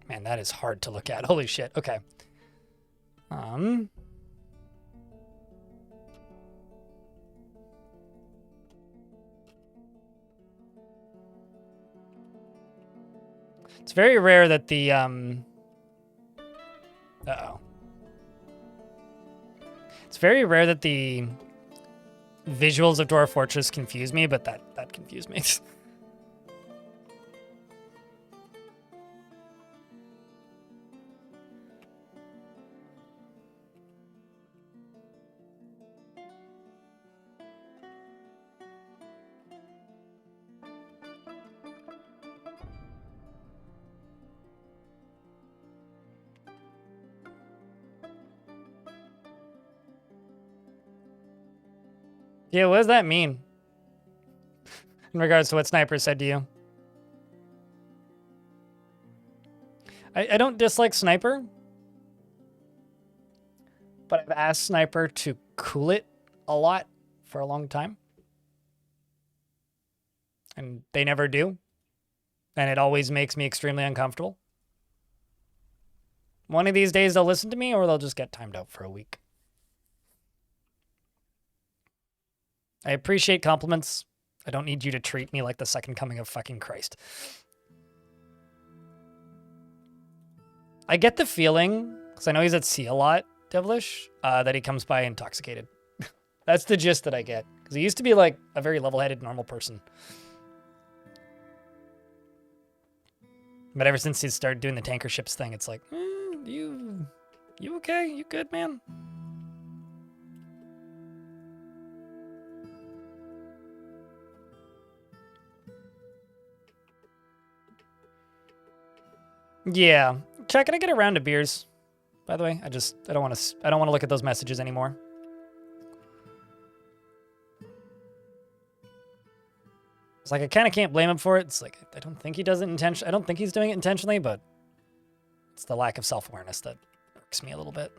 Man, that is hard to look at. Holy shit. Okay. It's very rare that the uh-oh. It's very rare that the visuals of Dwarf Fortress confuse me, but that confused me. Yeah, what does that mean? In regards to what Sniper said to you. I don't dislike Sniper. But I've asked Sniper to cool it a lot for a long time. And they never do. And it always makes me extremely uncomfortable. One of these days they'll listen to me or they'll just get timed out for a week. I appreciate compliments. I don't need you to treat me like the second coming of fucking Christ. I get the feeling, because I know he's at sea a lot, Devilish, that he comes by intoxicated. That's the gist that I get. Because he used to be like a very level-headed, normal person. But ever since he started doing the tanker ships thing, it's like, you okay? You good, man? Yeah. Chat, can I get a round of beers? By the way, I don't want to look at those messages anymore. It's like I kind of can't blame him for it. It's like I don't think he does it intentionally. I don't think he's doing it intentionally, but it's the lack of self-awareness that irks me a little bit.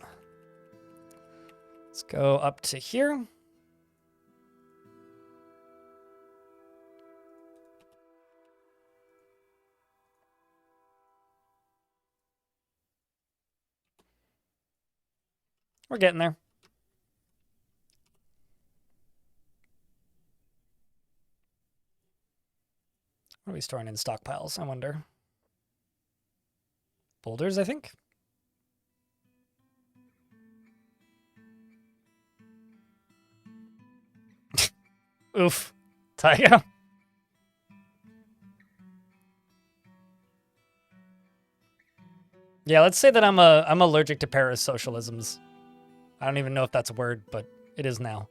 Let's go up to here. We're getting there. What are we storing in stockpiles, I wonder? Boulders, I think? Oof. Taiga. Yeah, let's say that I'm allergic to parasocialisms. I don't even know if that's a word, but it is now.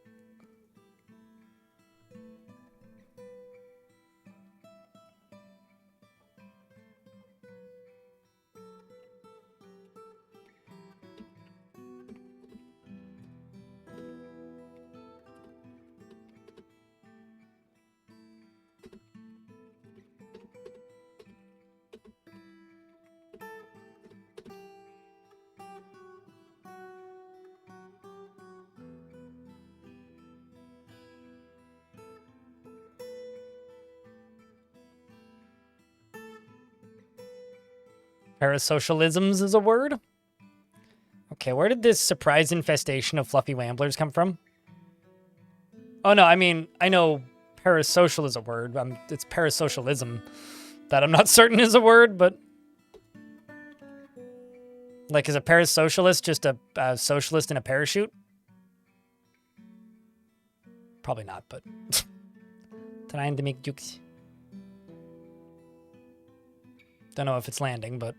Parasocialisms is a word. Okay, where did this surprise infestation of fluffy wamblers come from? Oh no, I mean, I know parasocial is a word. It's parasocialism that I'm not certain is a word, but... Like, is a parasocialist just a socialist in a parachute? Probably not, but... Trying to make jokes. Don't know if it's landing, but...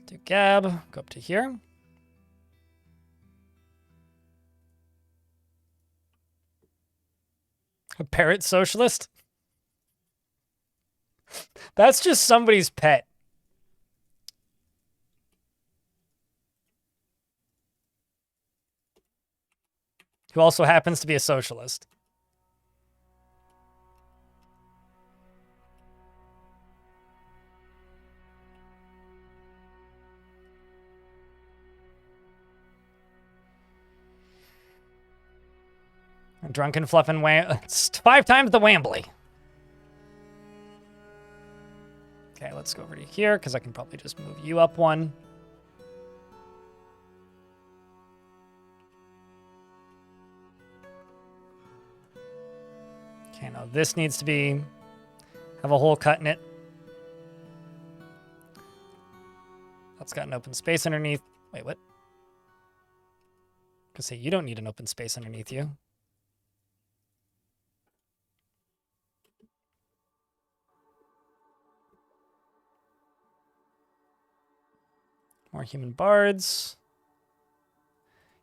Do Gab, go up to here. A parrot socialist? That's just somebody's pet. Who also happens to be a socialist. A drunken fluffin' it's 5 times the Wambly. Okay, let's go over to here, because I can probably just move you up one. Okay, now this needs to have a hole cut in it. That's got an open space underneath. Wait, what? I could say you don't need an open space underneath you. More human bards.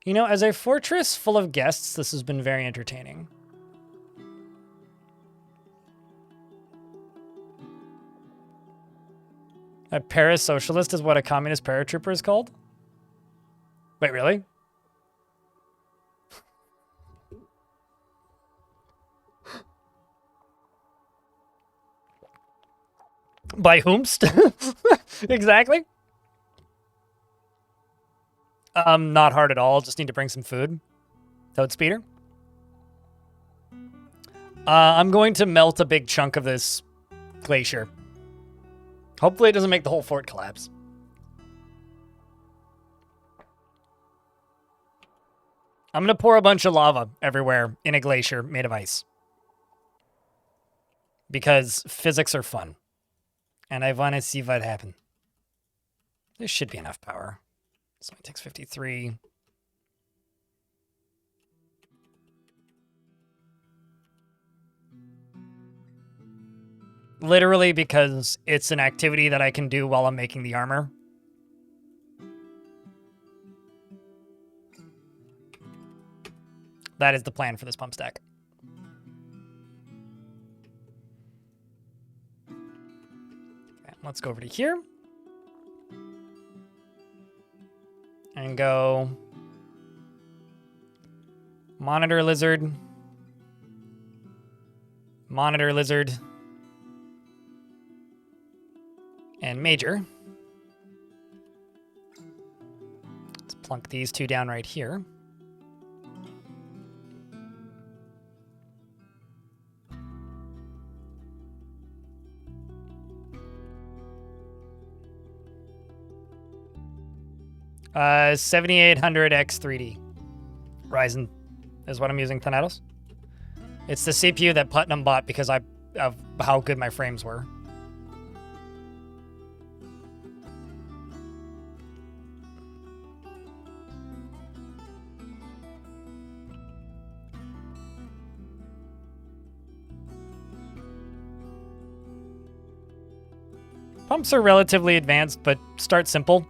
You know, as a fortress full of guests, this has been very entertaining. A parasocialist is what a communist paratrooper is called? Wait, really? By whomst? Exactly. Not hard at all. Just need to bring some food. Toad speeder. I'm going to melt a big chunk of this glacier. Hopefully it doesn't make the whole fort collapse. I'm going to pour a bunch of lava everywhere in a glacier made of ice. Because physics are fun. And I want to see what happens. There should be enough power. So it takes 53. Literally because it's an activity that I can do while I'm making the armor. That is the plan for this pump stack. Okay, let's go over to here. And go monitor lizard, and major. Let's plunk these two down right here. Uh, 7800X3D. Ryzen is what I'm using, Thanatos. It's the CPU that Putnam bought because of how good my frames were. Pumps are relatively advanced, but start simple.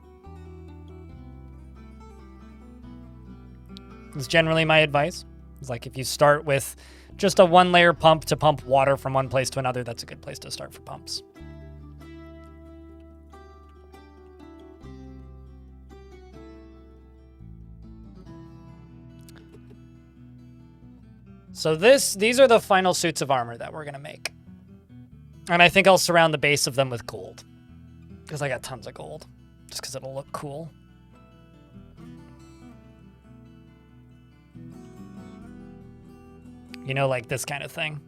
Is generally my advice. It's like if you start with just a 1-layer pump to pump water from one place to another, that's a good place to start for pumps. So these are the final suits of armor that we're going to make. And I think I'll surround the base of them with gold. Because I got tons of gold. Just because it'll look cool. You know, like this kind of thing.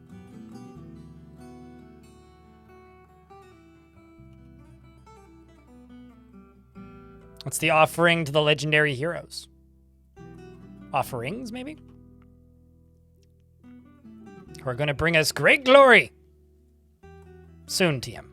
It's the offering to the legendary heroes. Offerings, maybe? Who are going to bring us great glory. Soon, TM.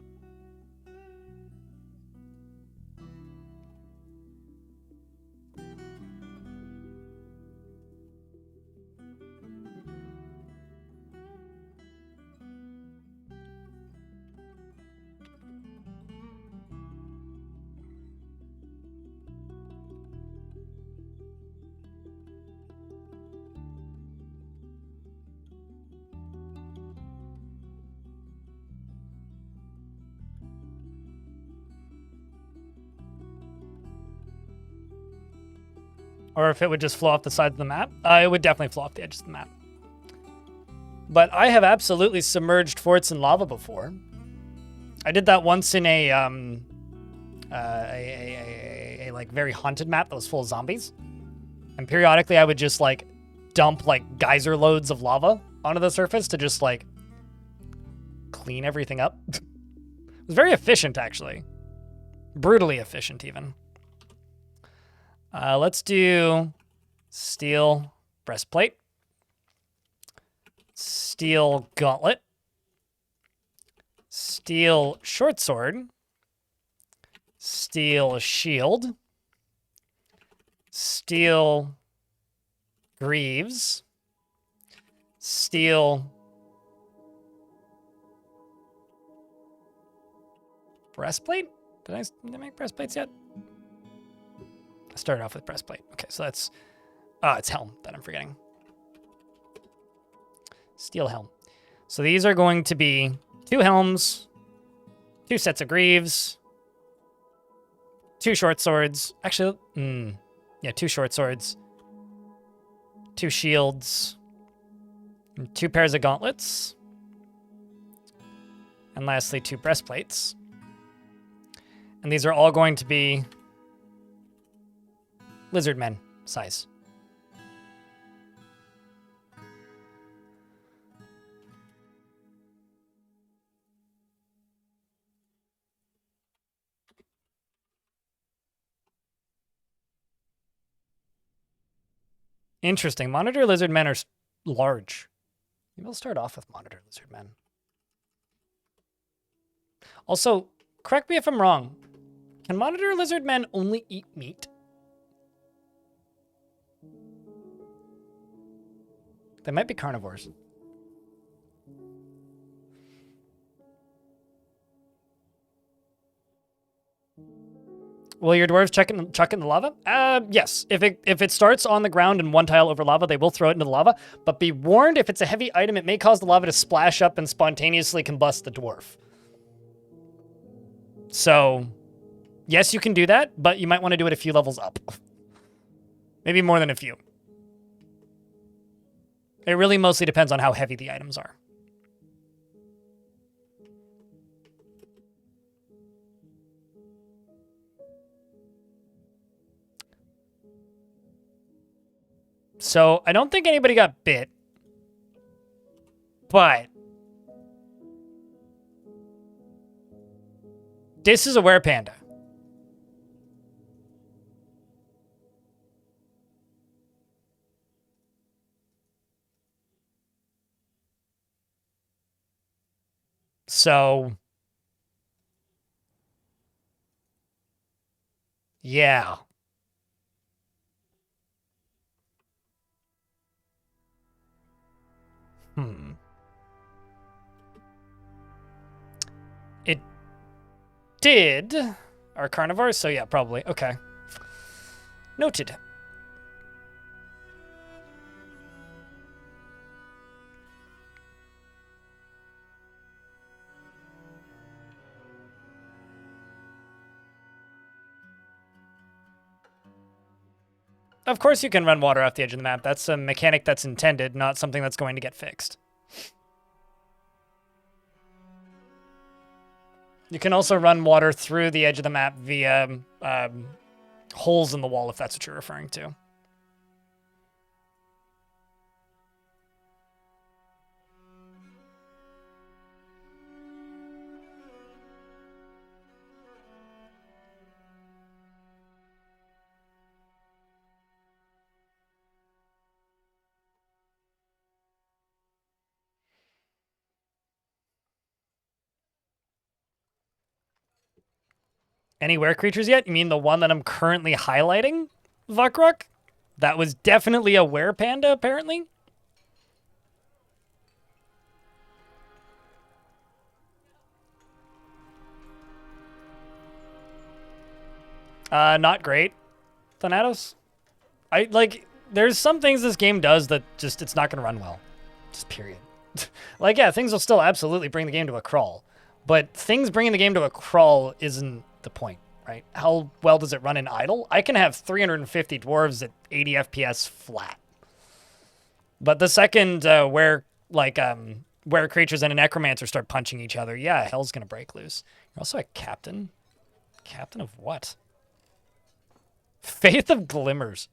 Or if it would just flow off the sides of the map. It would definitely flow off the edges of the map. But I have absolutely submerged forts in lava before. I did that once in a like very haunted map that was full of zombies. And periodically I would just like dump like geyser loads of lava onto the surface to just like clean everything up. It was very efficient, actually. Brutally efficient, even. Let's do steel breastplate, steel gauntlet, steel short sword, steel shield, steel greaves, steel breastplate. Did I make breastplates yet? I started off with breastplate. Okay, so that's... it's helm that I'm forgetting. Steel helm. So these are going to be 2 helms, 2 sets of greaves, 2 short swords. Actually, yeah, 2 short swords, 2 shields, and 2 pairs of gauntlets, and lastly 2 breastplates. And these are all going to be lizard men size. Interesting. Monitor lizard men are large. Maybe I'll start off with monitor lizard men. Also, correct me if I'm wrong. Can monitor lizard men only eat meat? They might be carnivores. Will your dwarves chuck it in the lava? Yes. If it starts on the ground and one tile over lava, they will throw it into the lava. But be warned, if it's a heavy item, it may cause the lava to splash up and spontaneously combust the dwarf. So, yes, you can do that, but you might want to do it a few levels up. Maybe more than a few. It really mostly depends on how heavy the items are. So, I don't think anybody got bit. But this is a werepanda. So, yeah. It did. Are carnivores? So yeah, probably. Okay. Noted. Of course you can run water off the edge of the map. That's a mechanic that's intended, not something that's going to get fixed. You can also run water through the edge of the map via holes in the wall, if that's what you're referring to. Any were creatures yet? You mean the one that I'm currently highlighting? Vukruk? That was definitely a were panda, apparently. Not great, Thanatos. There's some things this game does that just, it's not going to run well. Just period. Like, yeah, things will still absolutely bring the game to a crawl. But things bringing the game to a crawl isn't the point, right? How well does it run in idle? I can have 350 dwarves at 80 FPS flat. But the second where creatures and a necromancer start punching each other, yeah, hell's going to break loose. You're also a captain. Captain of what? Faith of Glimmers.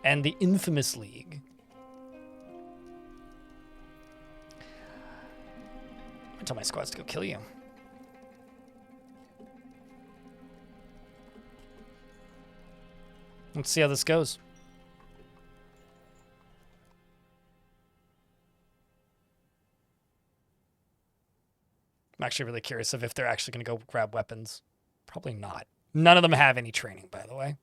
And the Infamous League. I tell my squads to go kill you. Let's see how this goes. I'm actually really curious of if they're actually going to go grab weapons. Probably not. None of them have any training, by the way.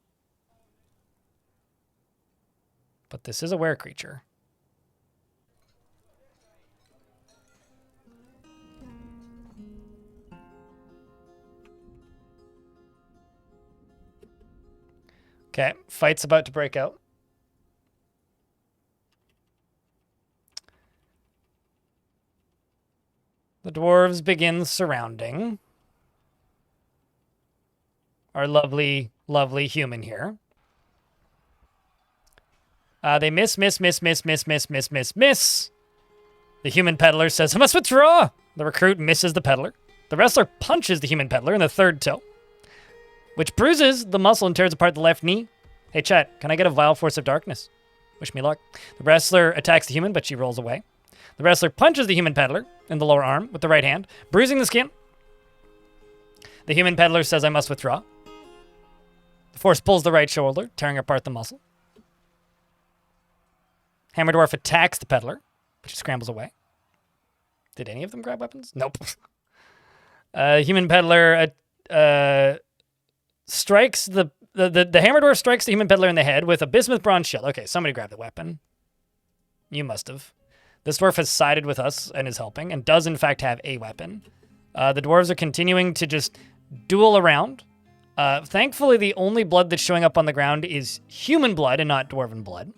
But this is a were creature. Okay, fight's about to break out. The dwarves begin surrounding our lovely, lovely human here. They miss. The human peddler says, I must withdraw. The recruit misses the peddler. The wrestler punches the human peddler in the third toe, which bruises the muscle and tears apart the left knee. Hey, chat, can I get a vile force of darkness? Wish me luck. The wrestler attacks the human, but she rolls away. The wrestler punches the human peddler in the lower arm with the right hand, bruising the skin. The human peddler says, I must withdraw. The force pulls the right shoulder, tearing apart the muscle. Hammer Dwarf attacks the peddler, but she scrambles away. Did any of them grab weapons? Nope. Human peddler strikes the Hammer Dwarf strikes the human peddler in the head with a bismuth bronze shield. Okay, somebody grabbed the weapon. You must have. This dwarf has sided with us and is helping, and does in fact have a weapon. The dwarves are continuing to just duel around. Thankfully, the only blood that's showing up on the ground is human blood and not dwarven blood.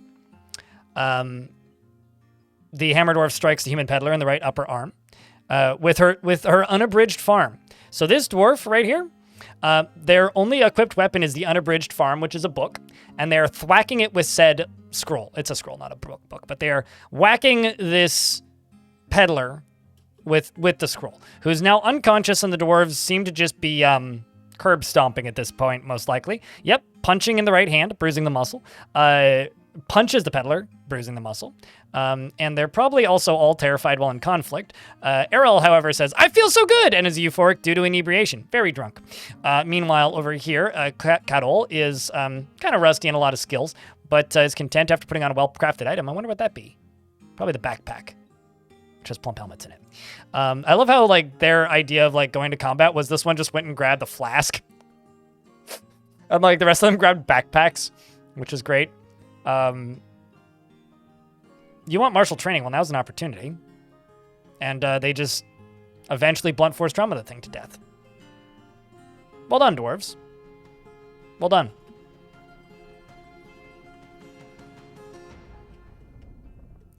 The Hammer Dwarf strikes the human peddler in the right upper arm with her unabridged farm. So this dwarf right here, their only equipped weapon is the unabridged farm, which is a book, and they're thwacking it with said scroll. It's a scroll, not a book, but they are whacking this peddler with the scroll, who's now unconscious, and the dwarves seem to just be curb stomping at this point, most likely. Yep, punching in the right hand, bruising the muscle. Punches the peddler, bruising the muscle. And they're probably also all terrified while in conflict. Errol, however, says, I feel so good, and is euphoric due to inebriation. Very drunk. Meanwhile, over here, Kadol is kind of rusty in a lot of skills, but is content after putting on a well-crafted item. I wonder what that be. Probably the backpack, which has plump helmets in it. I love how, like, their idea of, like, going to combat was this one just went and grabbed the flask. And, like, the rest of them grabbed backpacks, which is great. You want martial training? Well, now's an opportunity. And they just eventually blunt force trauma the thing to death. Well done, dwarves. Well done.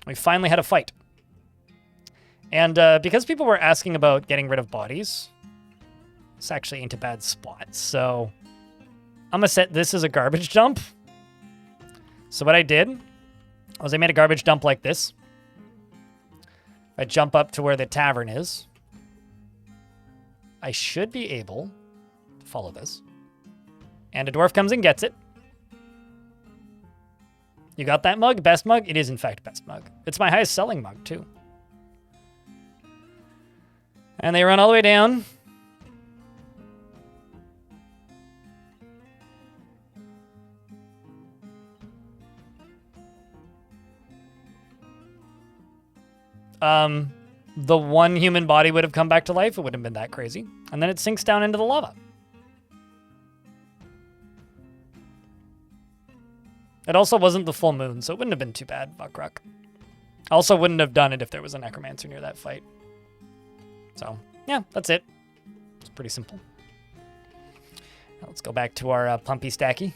We finally had a fight. And because people were asking about getting rid of bodies, this actually ain't a bad spot. So I'm going to set this as a garbage dump. So what I did was I made a garbage dump like this. I jump up to where the tavern is. I should be able to follow this. And a dwarf comes and gets it. You got that mug? Best mug? It is, in fact, best mug. It's my highest selling mug, too. And they run all the way down. the one human body would have come back to life, it wouldn't have been that crazy. And then it sinks down into the lava. It also wasn't the full moon, so it wouldn't have been too bad, Vakrak. I also wouldn't have done it if there was a necromancer near that fight. So, yeah, that's it. It's pretty simple. Now let's go back to our Pumpy Stacky.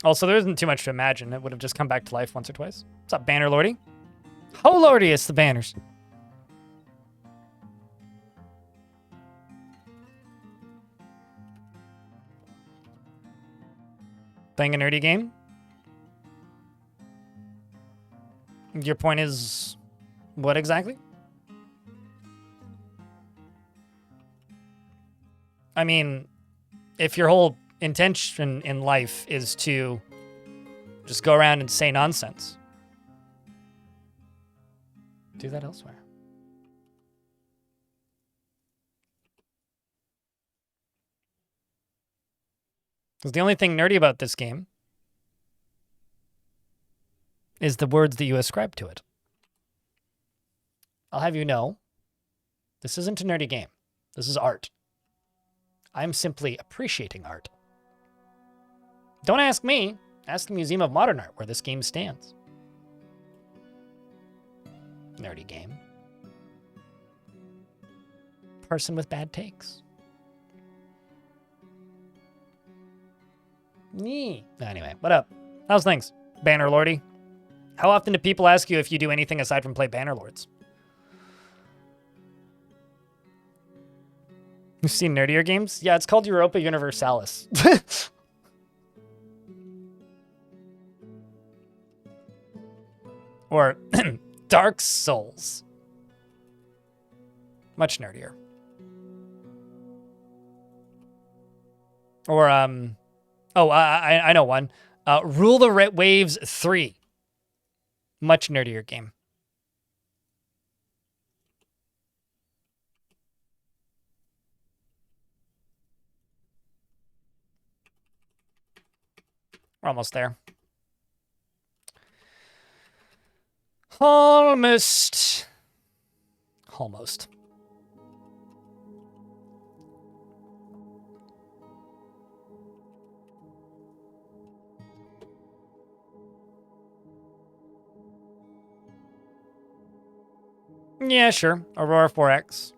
Also, there isn't too much to imagine. It would have just come back to life once or twice. What's up, Banner Lordy? How lordy is the banners? Playing a nerdy game? Your point is what exactly? I mean, if your whole intention in life is to just go around and say nonsense, do that elsewhere. Because the only thing nerdy about this game is the words that you ascribe to it. I'll have you know, this isn't a nerdy game. This is art. I'm simply appreciating art. Don't ask me. Ask the Museum of Modern Art where this game stands. Nerdy game. Person with bad takes. Nee. Anyway, what up? How's things, Banner Lordy? How often do people ask you if you do anything aside from play Bannerlords? You've seen nerdier games? Yeah, it's called Europa Universalis. Or Dark Souls. Much nerdier. Or, oh, I know one. Rule the Waves 3. Much nerdier game. We're almost there. Almost. Almost. Yeah, sure. Aurora 4X.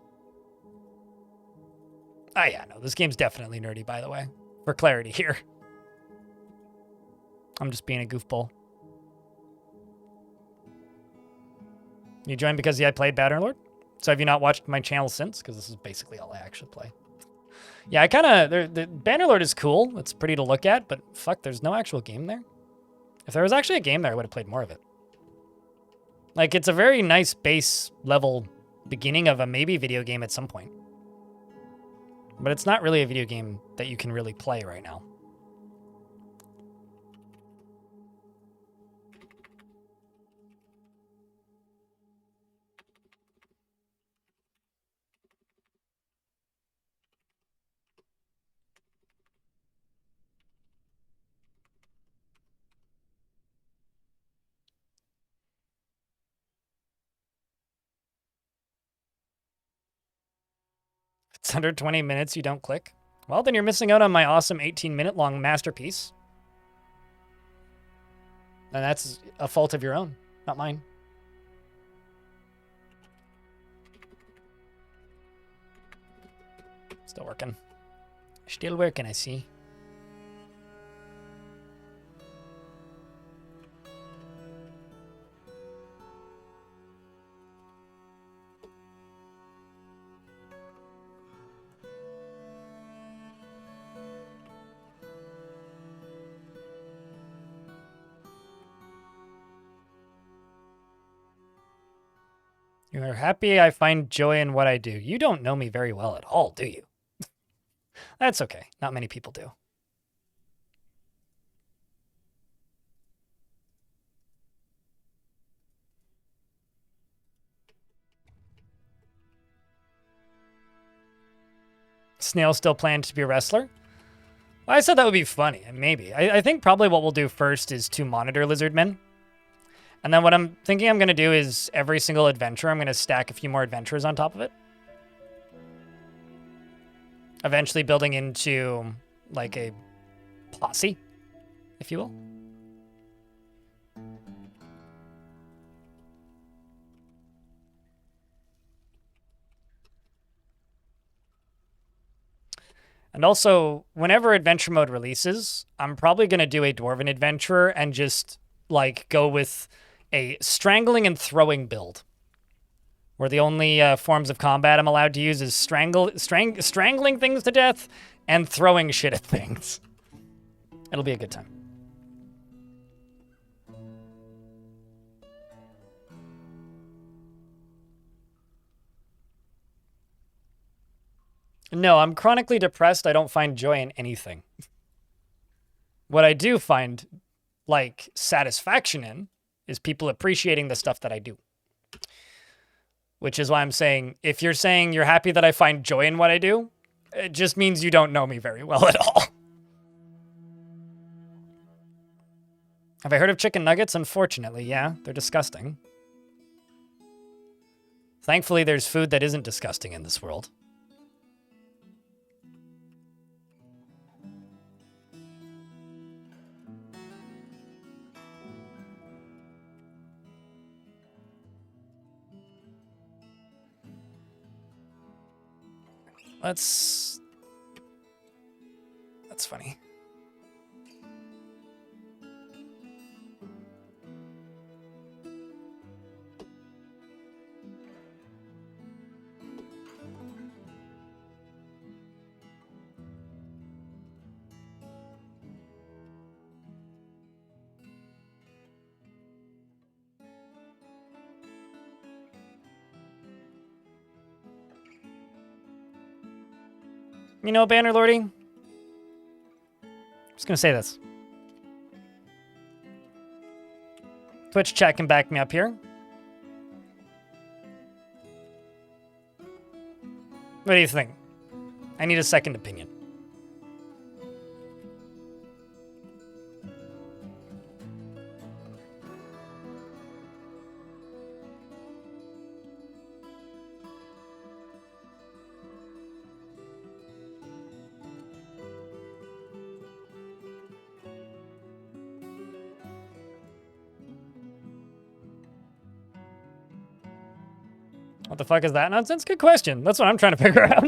Oh, yeah, no. This game's definitely nerdy, by the way. For clarity here. I'm just being a goofball. You joined because I played Bannerlord? So have you not watched my channel since? Because this is basically all I actually play. Yeah, I kind of... The Bannerlord is cool. It's pretty to look at, but fuck, there's no actual game there. If there was actually a game there, I would have played more of it. Like, it's a very nice base level beginning of a maybe video game at some point. But it's not really a video game that you can really play right now. It's under 20 minutes, you don't click? Well, then you're missing out on my awesome 18-minute long masterpiece. And that's a fault of your own, not mine. Still working. Still working, I see. You're happy I find joy in what I do. You don't know me very well at all, do you? That's okay. Not many people do. Snail still planned to be a wrestler? Well, I said that would be funny, maybe. I think probably what we'll do first is to monitor Lizardmen. And then what I'm thinking I'm going to do is every single adventure, I'm going to stack a few more adventures on top of it. Eventually building into, like, a posse, if you will. And also, whenever adventure mode releases, I'm probably going to do a Dwarven adventure and just, like, go with a strangling and throwing build. Where the only forms of combat I'm allowed to use is strangling things to death and throwing shit at things. It'll be a good time. No, I'm chronically depressed. I don't find joy in anything. What I do find, like, satisfaction in is people appreciating the stuff that I do. Which is why I'm saying, if you're saying you're happy that I find joy in what I do, it just means you don't know me very well at all. Have I heard of chicken nuggets? Unfortunately, yeah. They're disgusting. Thankfully, there's food that isn't disgusting in this world. That's funny. You know, Bannerlordy, I'm just gonna say this. Twitch chat can back me up here. What do you think? I need a second opinion. What the fuck is that nonsense? Good question. That's what I'm trying to figure out.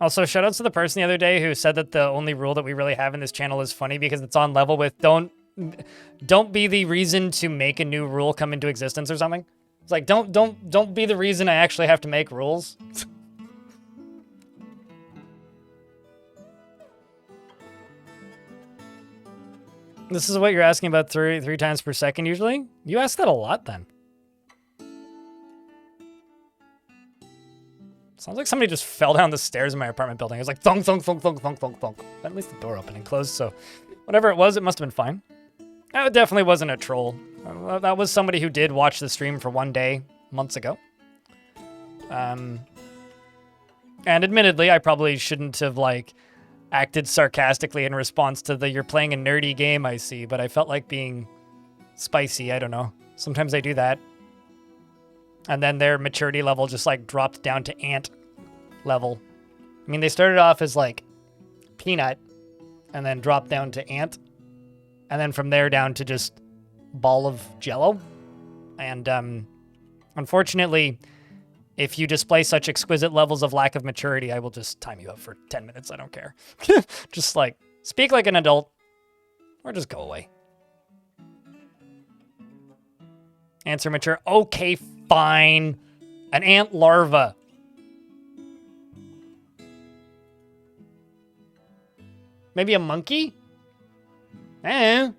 Also, shoutouts to the person the other day who said that the only rule that we really have in this channel is funny because it's on level with don't be the reason to make a new rule come into existence or something. It's like don't be the reason I actually have to make rules. This is what you're asking about three times per second usually? You ask that a lot then. Sounds like somebody just fell down the stairs in my apartment building. It was like thunk, thunk, thunk, thunk, thunk, thunk, thunk. At least the door opened and closed, so whatever it was, it must have been fine. That definitely wasn't a troll. That was somebody who did watch the stream for one day months ago. And admittedly, I probably shouldn't have, like, acted sarcastically in response to the "you're playing a nerdy game, I see," but I felt like being spicy. I don't know. Sometimes I do that. And then their maturity level just, like, dropped down to ant level. I mean, they started off as, like, peanut and then dropped down to ant. And then from there down to just ball of jello. And unfortunately, if you display such exquisite levels of lack of maturity, I will just time you up for 10 minutes. I don't care. Just, like, speak like an adult or just go away. Answer mature. Okay, fine. An ant larva. Maybe a monkey? Eh.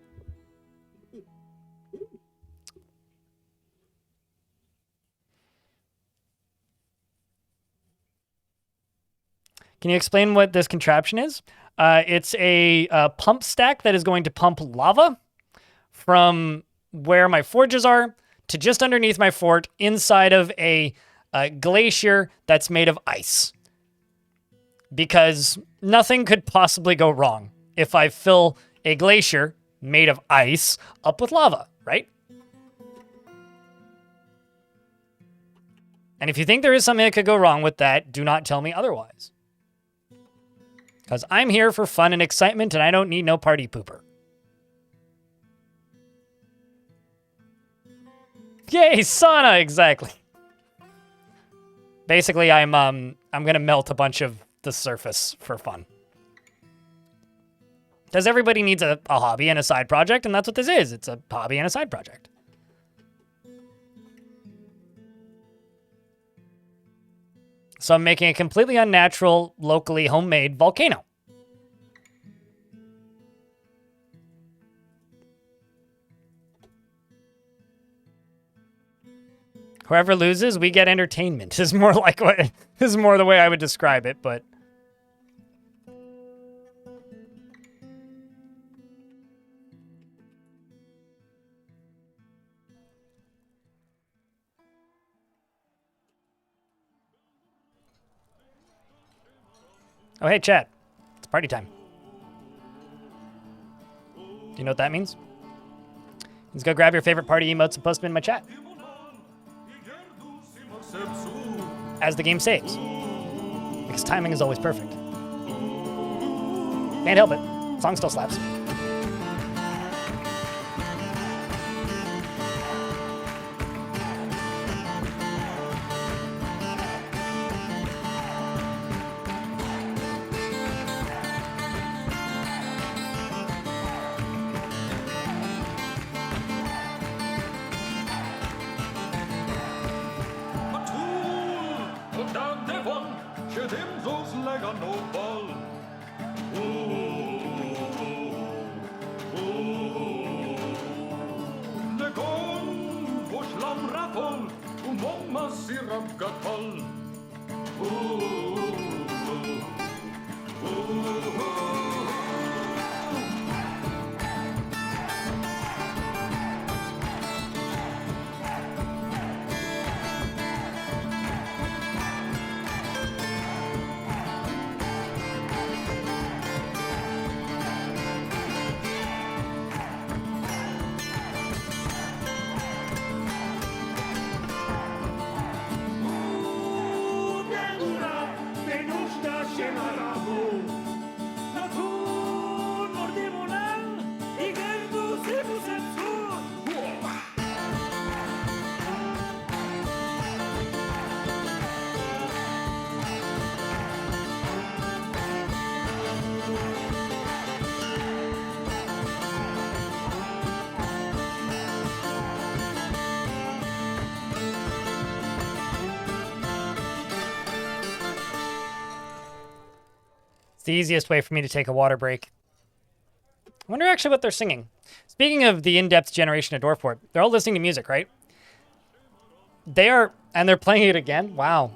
Can you explain what this contraption is? It's a pump stack that is going to pump lava from where my forges are to just underneath my fort inside of a glacier that's made of ice. Because nothing could possibly go wrong if I fill a glacier made of ice up with lava, right? And if you think there is something that could go wrong with that, do not tell me otherwise. Because I'm here for fun and excitement, and I don't need no party pooper. Yay, sauna, exactly. Basically, I'm gonna melt a bunch of the surface for fun. Because everybody needs a hobby and a side project, and that's what this is. It's a hobby and a side project. So I'm making a completely unnatural, locally homemade volcano. Whoever loses, we get entertainment. Is more like what this is more the way I would describe it, but oh hey chat. It's party time. Do you know what that means? Let's go grab your favorite party emotes and post them in my chat. As the game saves. Because timing is always perfect. Can't help it. Song still slaps. It's the easiest way for me to take a water break. I wonder actually what they're singing. Speaking of the in-depth generation of Dwarf, they're all listening to music, right? They are, and they're playing it again? Wow.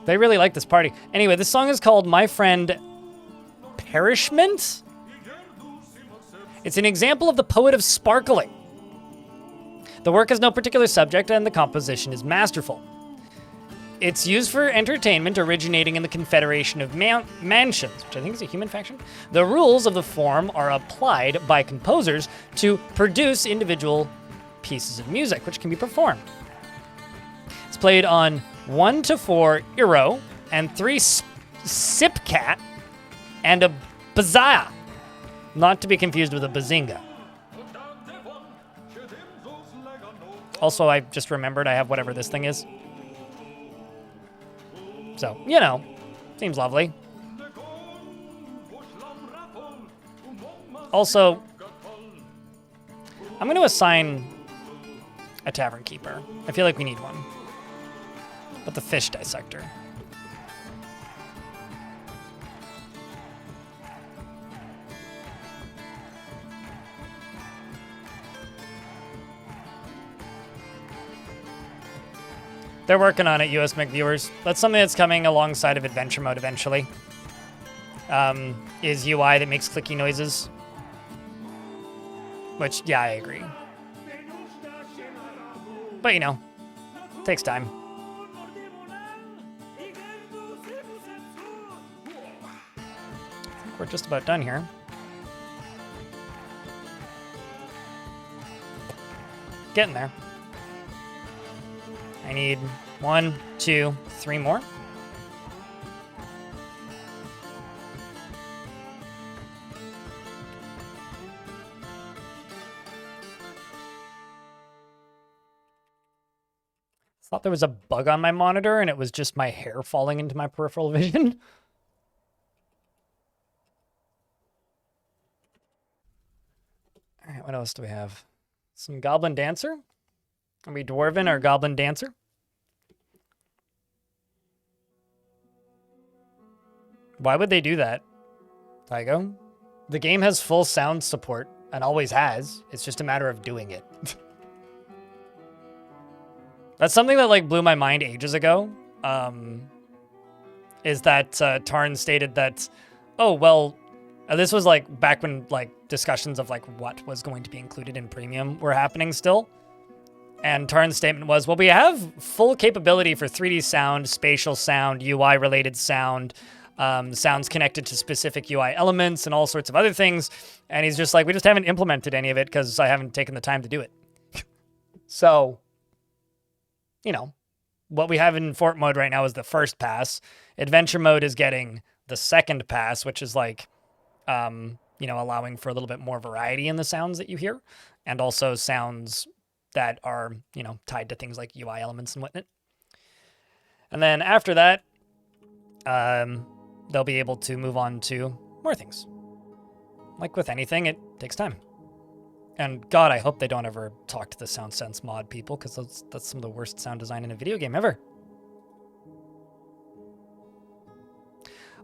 They really like this party. Anyway, this song is called My Friend Perishment? It's an example of the poet of sparkling. The work has no particular subject, and the composition is masterful. It's used for entertainment, originating in the Confederation of Mansions, which I think is a human faction. The rules of the form are applied by composers to produce individual pieces of music, which can be performed. It's played on 1 to 4 euro and 3 sipcat and a bazaya, not to be confused with a bazinga. Also, I just remembered I have whatever this thing is. So, you know, seems lovely. Also, I'm going to assign a tavern keeper. I feel like we need one. But the fish dissector. They're working on it, US Mic viewers. That's something that's coming alongside of Adventure Mode eventually. Is UI that makes clicky noises. Which, yeah, I agree. But, you know, takes time. I think we're just about done here. Getting there. I need 1, 2, 3 more. Thought there was a bug on my monitor and it was just my hair falling into my peripheral vision. All right, what else do we have? Some Goblin Dancer? Are we Dwarven or Goblin Dancer? Why would they do that, Tygo? The game has full sound support and always has. It's just a matter of doing it. That's something that like blew my mind ages ago. Is that Tarn stated that, oh, well, this was like back when like discussions of like what was going to be included in premium were happening still. And Tarn's statement was, well, we have full capability for 3D sound, spatial sound, UI related sound, sounds connected to specific UI elements and all sorts of other things. And he's just like, we just haven't implemented any of it because I haven't taken the time to do it. So, you know, what we have in Fort mode right now is the first pass. Adventure mode is getting the second pass, which is like, you know, allowing for a little bit more variety in the sounds that you hear, and also sounds that are, you know, tied to things like UI elements and whatnot. And then after that, they'll be able to move on to more things. Like with anything, it takes time. And God, I hope they don't ever talk to the SoundSense mod people, because that's some of the worst sound design in a video game ever.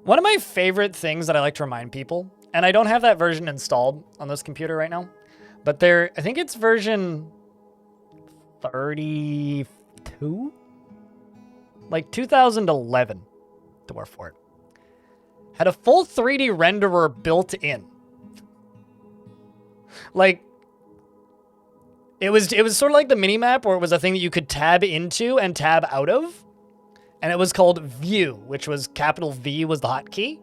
One of my favorite things that I like to remind people, and I don't have that version installed on this computer right now, but I think it's version 32? Like 2011, Dwarf Fort. Had a full 3D renderer built in. Like, it was sort of like the minimap, where it was a thing that you could tab into and tab out of. And it was called View, which was capital V was the hotkey.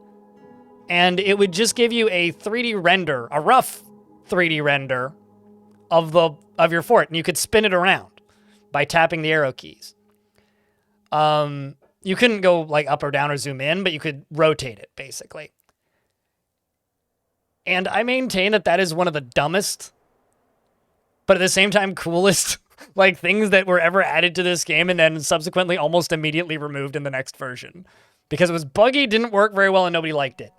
And it would just give you a 3D render, a rough 3D render of your fort, and you could spin it around by tapping the arrow keys. You couldn't go like up or down or zoom in, but you could rotate it basically. And I maintain that that is one of the dumbest, but at the same time coolest like things that were ever added to this game, and then subsequently almost immediately removed in the next version because it was buggy, didn't work very well, and nobody liked it.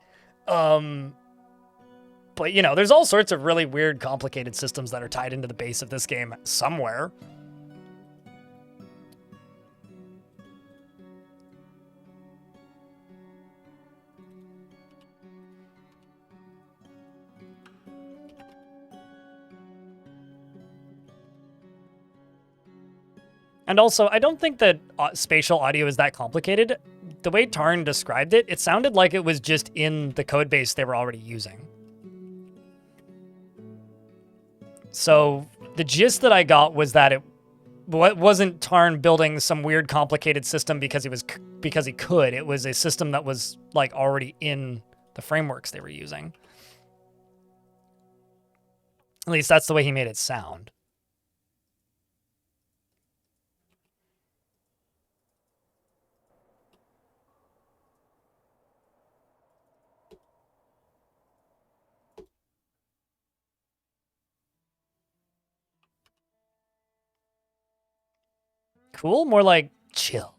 But you know, there's all sorts of really weird, complicated systems that are tied into the base of this game somewhere. And also, I don't think that spatial audio is that complicated. The way Tarn described it, it sounded like it was just in the code base they were already using. So the gist that I got was that it wasn't Tarn building some weird complicated system because he could. It was a system that was like already in the frameworks they were using. At least that's the way he made it sound. Cool? More like chill.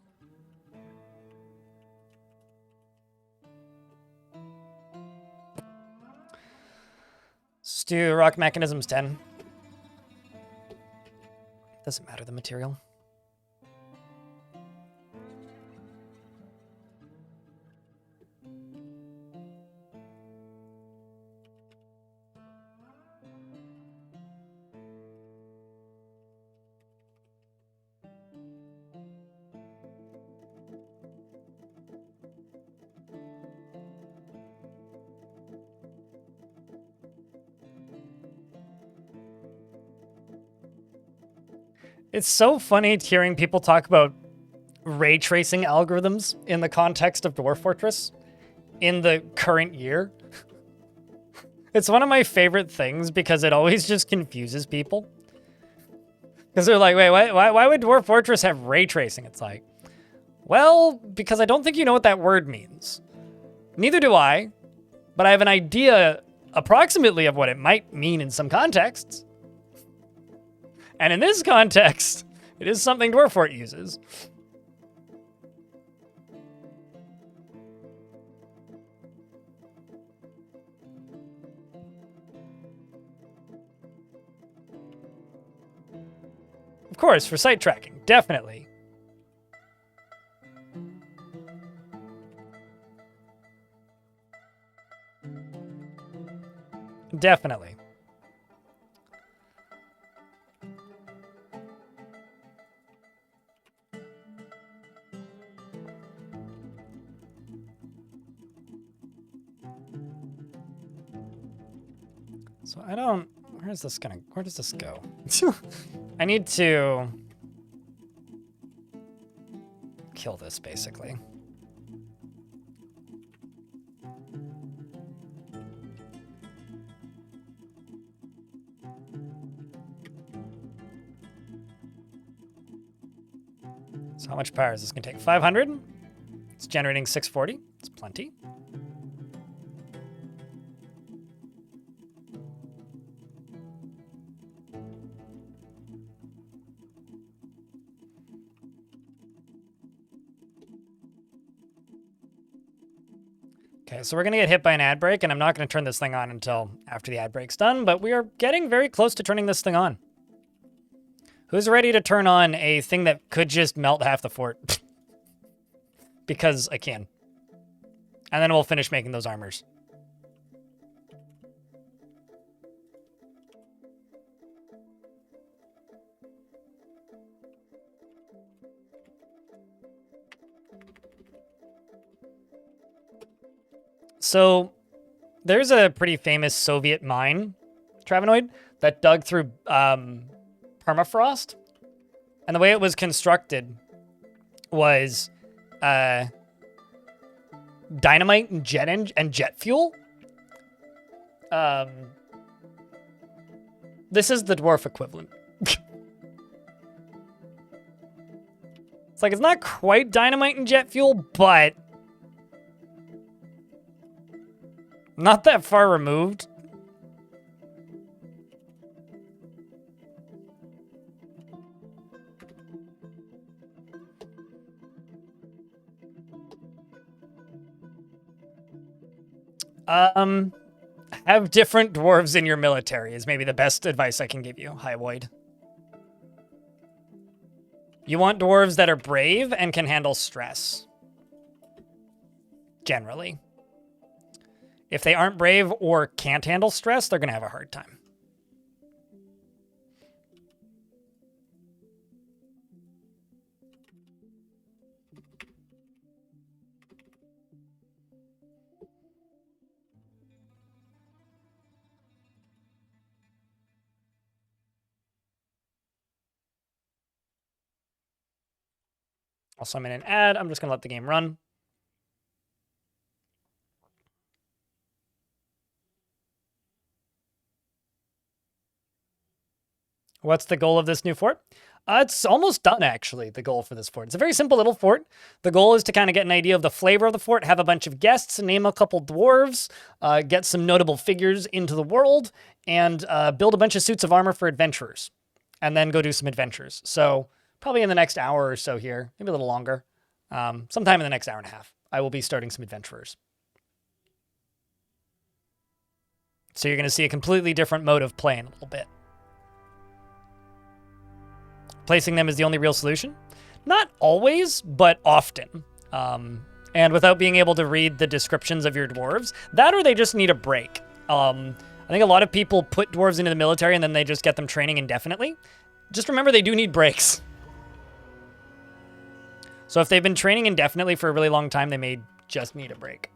Let's do Rock Mechanisms 10. Doesn't matter the material. It's so funny hearing people talk about ray tracing algorithms in the context of Dwarf Fortress in the current year. It's one of my favorite things because it always just confuses people. Because they're like, wait, why would Dwarf Fortress have ray tracing? It's like, well, because I don't think you know what that word means. Neither do I, but I have an idea approximately of what it might mean in some contexts. And in this context, it is something Dwarf Fort uses. Of course, for site tracking, definitely. Definitely. So I don't, where does this go? I need to kill this, basically. So how much power is this gonna take? 500? It's generating 640. It's plenty. Okay, so we're gonna get hit by an ad break, and I'm not gonna turn this thing on until after the ad break's done, but we are getting very close to turning this thing on. Who's ready to turn on a thing that could just melt half the fort? Because I can. And then we'll finish making those armors. So there's a pretty famous Soviet mine, Travenoid, that dug through permafrost. And the way it was constructed was dynamite and jet fuel. This is the dwarf equivalent. It's like, it's not quite dynamite and jet fuel, but not that far removed. Have different dwarves in your military is maybe the best advice I can give you, High Void. You want dwarves that are brave and can handle stress. Generally. If they aren't brave or can't handle stress, they're going to have a hard time. Also, I'm in an ad. I'm just going to let the game run. What's the goal of this new fort? It's almost done, actually, the goal for this fort. It's a very simple little fort. The goal is to kind of get an idea of the flavor of the fort, have a bunch of guests, name a couple dwarves, get some notable figures into the world, and build a bunch of suits of armor for adventurers. And then go do some adventures. So probably in the next hour or so here, maybe a little longer, sometime in the next hour and a half, I will be starting some adventurers. So you're going to see a completely different mode of play in a little bit. Placing them is the only real solution? Not always, but often. And without being able to read the descriptions of your dwarves, that or they just need a break. I think a lot of people put dwarves into the military and then they just get them training indefinitely. Just remember they do need breaks. So if they've been training indefinitely for a really long time, they may just need a break.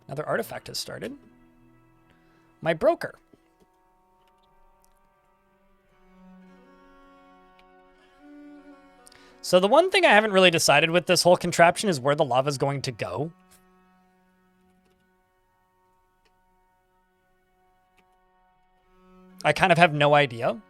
Another artifact has started. My broker. So the one thing I haven't really decided with this whole contraption is where the lava's going to go. I kind of have no idea.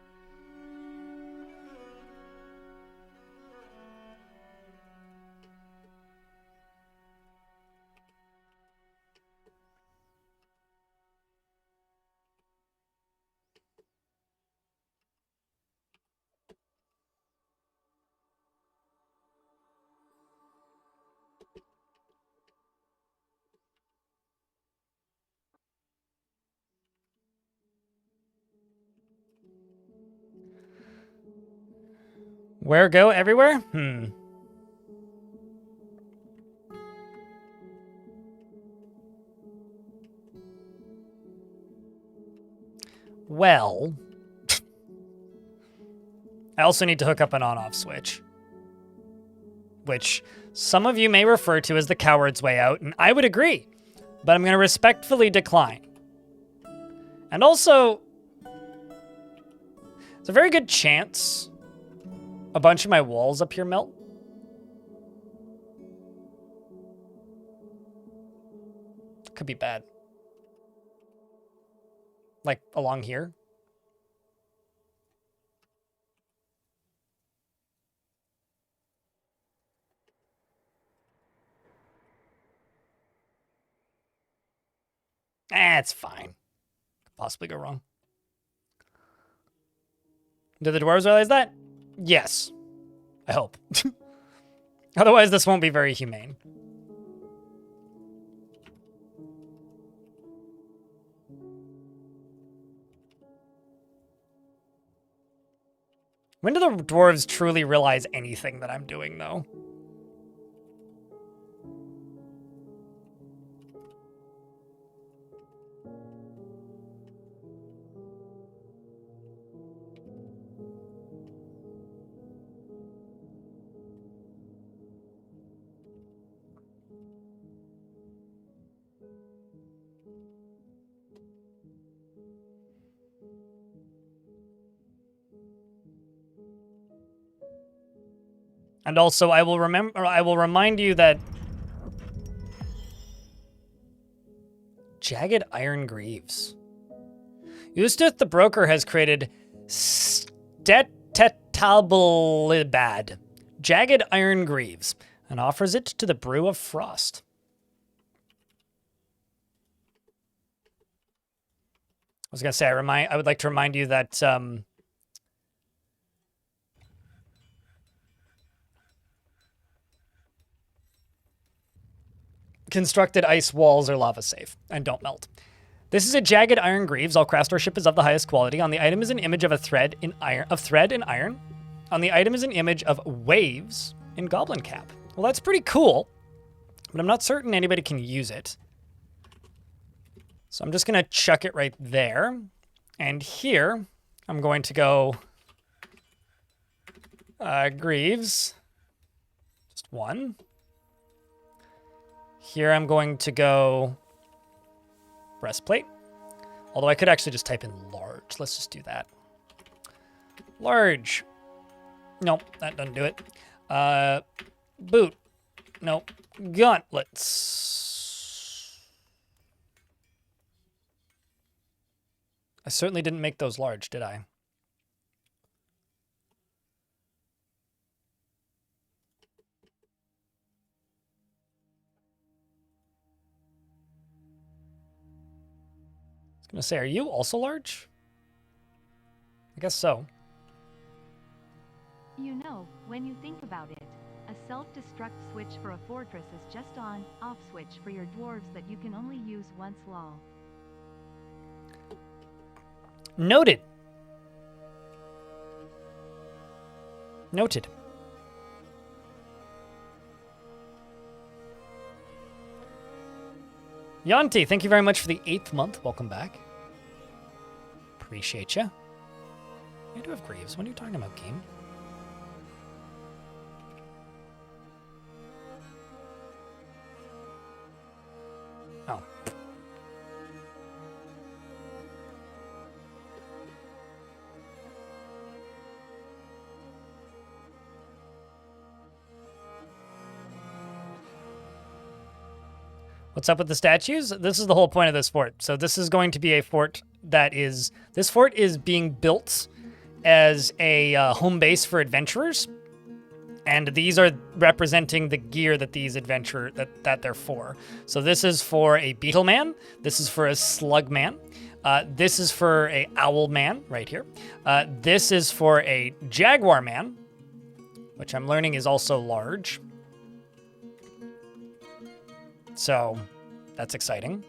Where go? Everywhere? Well, I also need to hook up an on-off switch, which some of you may refer to as the coward's way out, and I would agree, but I'm going to respectfully decline. And also, it's a very good chance a bunch of my walls up here melt. Could be bad. Like along here. It's fine. Could possibly go wrong. Did the dwarves realize that? Yes. I hope. Otherwise, this won't be very humane. When do the dwarves truly realize anything that I'm doing, though? And also, I will remind you that jagged iron greaves. Eustace the broker has created Stetetablibad, jagged iron greaves, and offers it to the brew of frost. I was gonna say I would like to remind you that constructed ice walls are lava safe and don't melt. This is a jagged iron greaves. All craftsmanship is of the highest quality. On the item is an image of a thread in iron. On the item is an image of waves in goblin cap. Well, that's pretty cool, but I'm not certain anybody can use it. So I'm just gonna chuck it right there. And here, I'm going to go greaves, just one. Here I'm going to go breastplate. Although I could actually just type in large. Let's just do that. Large. Nope, that doesn't do it. Boot. Nope. Gauntlets. I certainly didn't make those large, did I? I was gonna say, are you also large? I guess so. You know, when you think about it, a self-destruct switch for a fortress is just on-off switch for your dwarves that you can only use once lol. Noted. Noted. Yanti, thank you very much for the 8th month. Welcome back. Appreciate you. I do have Greaves. What are you talking about, game? Oh. What's up with the statues? This is the whole point of this fort. So this is going to be a fort that is... This fort is being built as a home base for adventurers. And these are representing the gear that these that they're for. So this is for a beetle man. This is for a slug man. This is for a owl man right here. This is for a jaguar man, which I'm learning is also large. So that's exciting.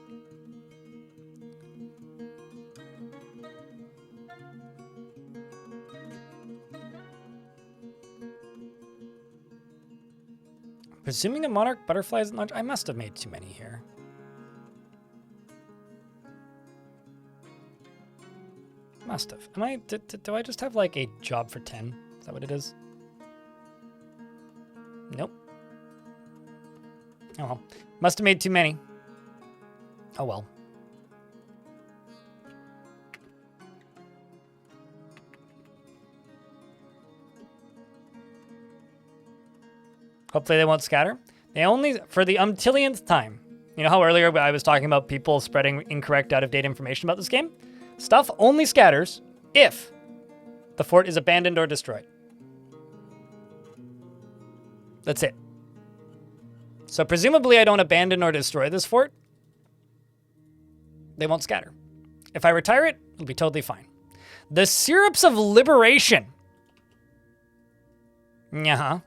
Presuming a monarch butterfly isn't large, I must have made too many here. Must have. Am I? Do I just have like a job for 10? Is that what it is? Nope. Oh well. Must have made too many. Oh well. Hopefully they won't scatter. They only, for the umptillionth time. You know how earlier I was talking about people spreading incorrect, out-of-date information about this game? Stuff only scatters if the fort is abandoned or destroyed. That's it. So presumably I don't abandon or destroy this fort. They won't scatter. If I retire it, it'll be totally fine. The Syrups of Liberation. Yeah.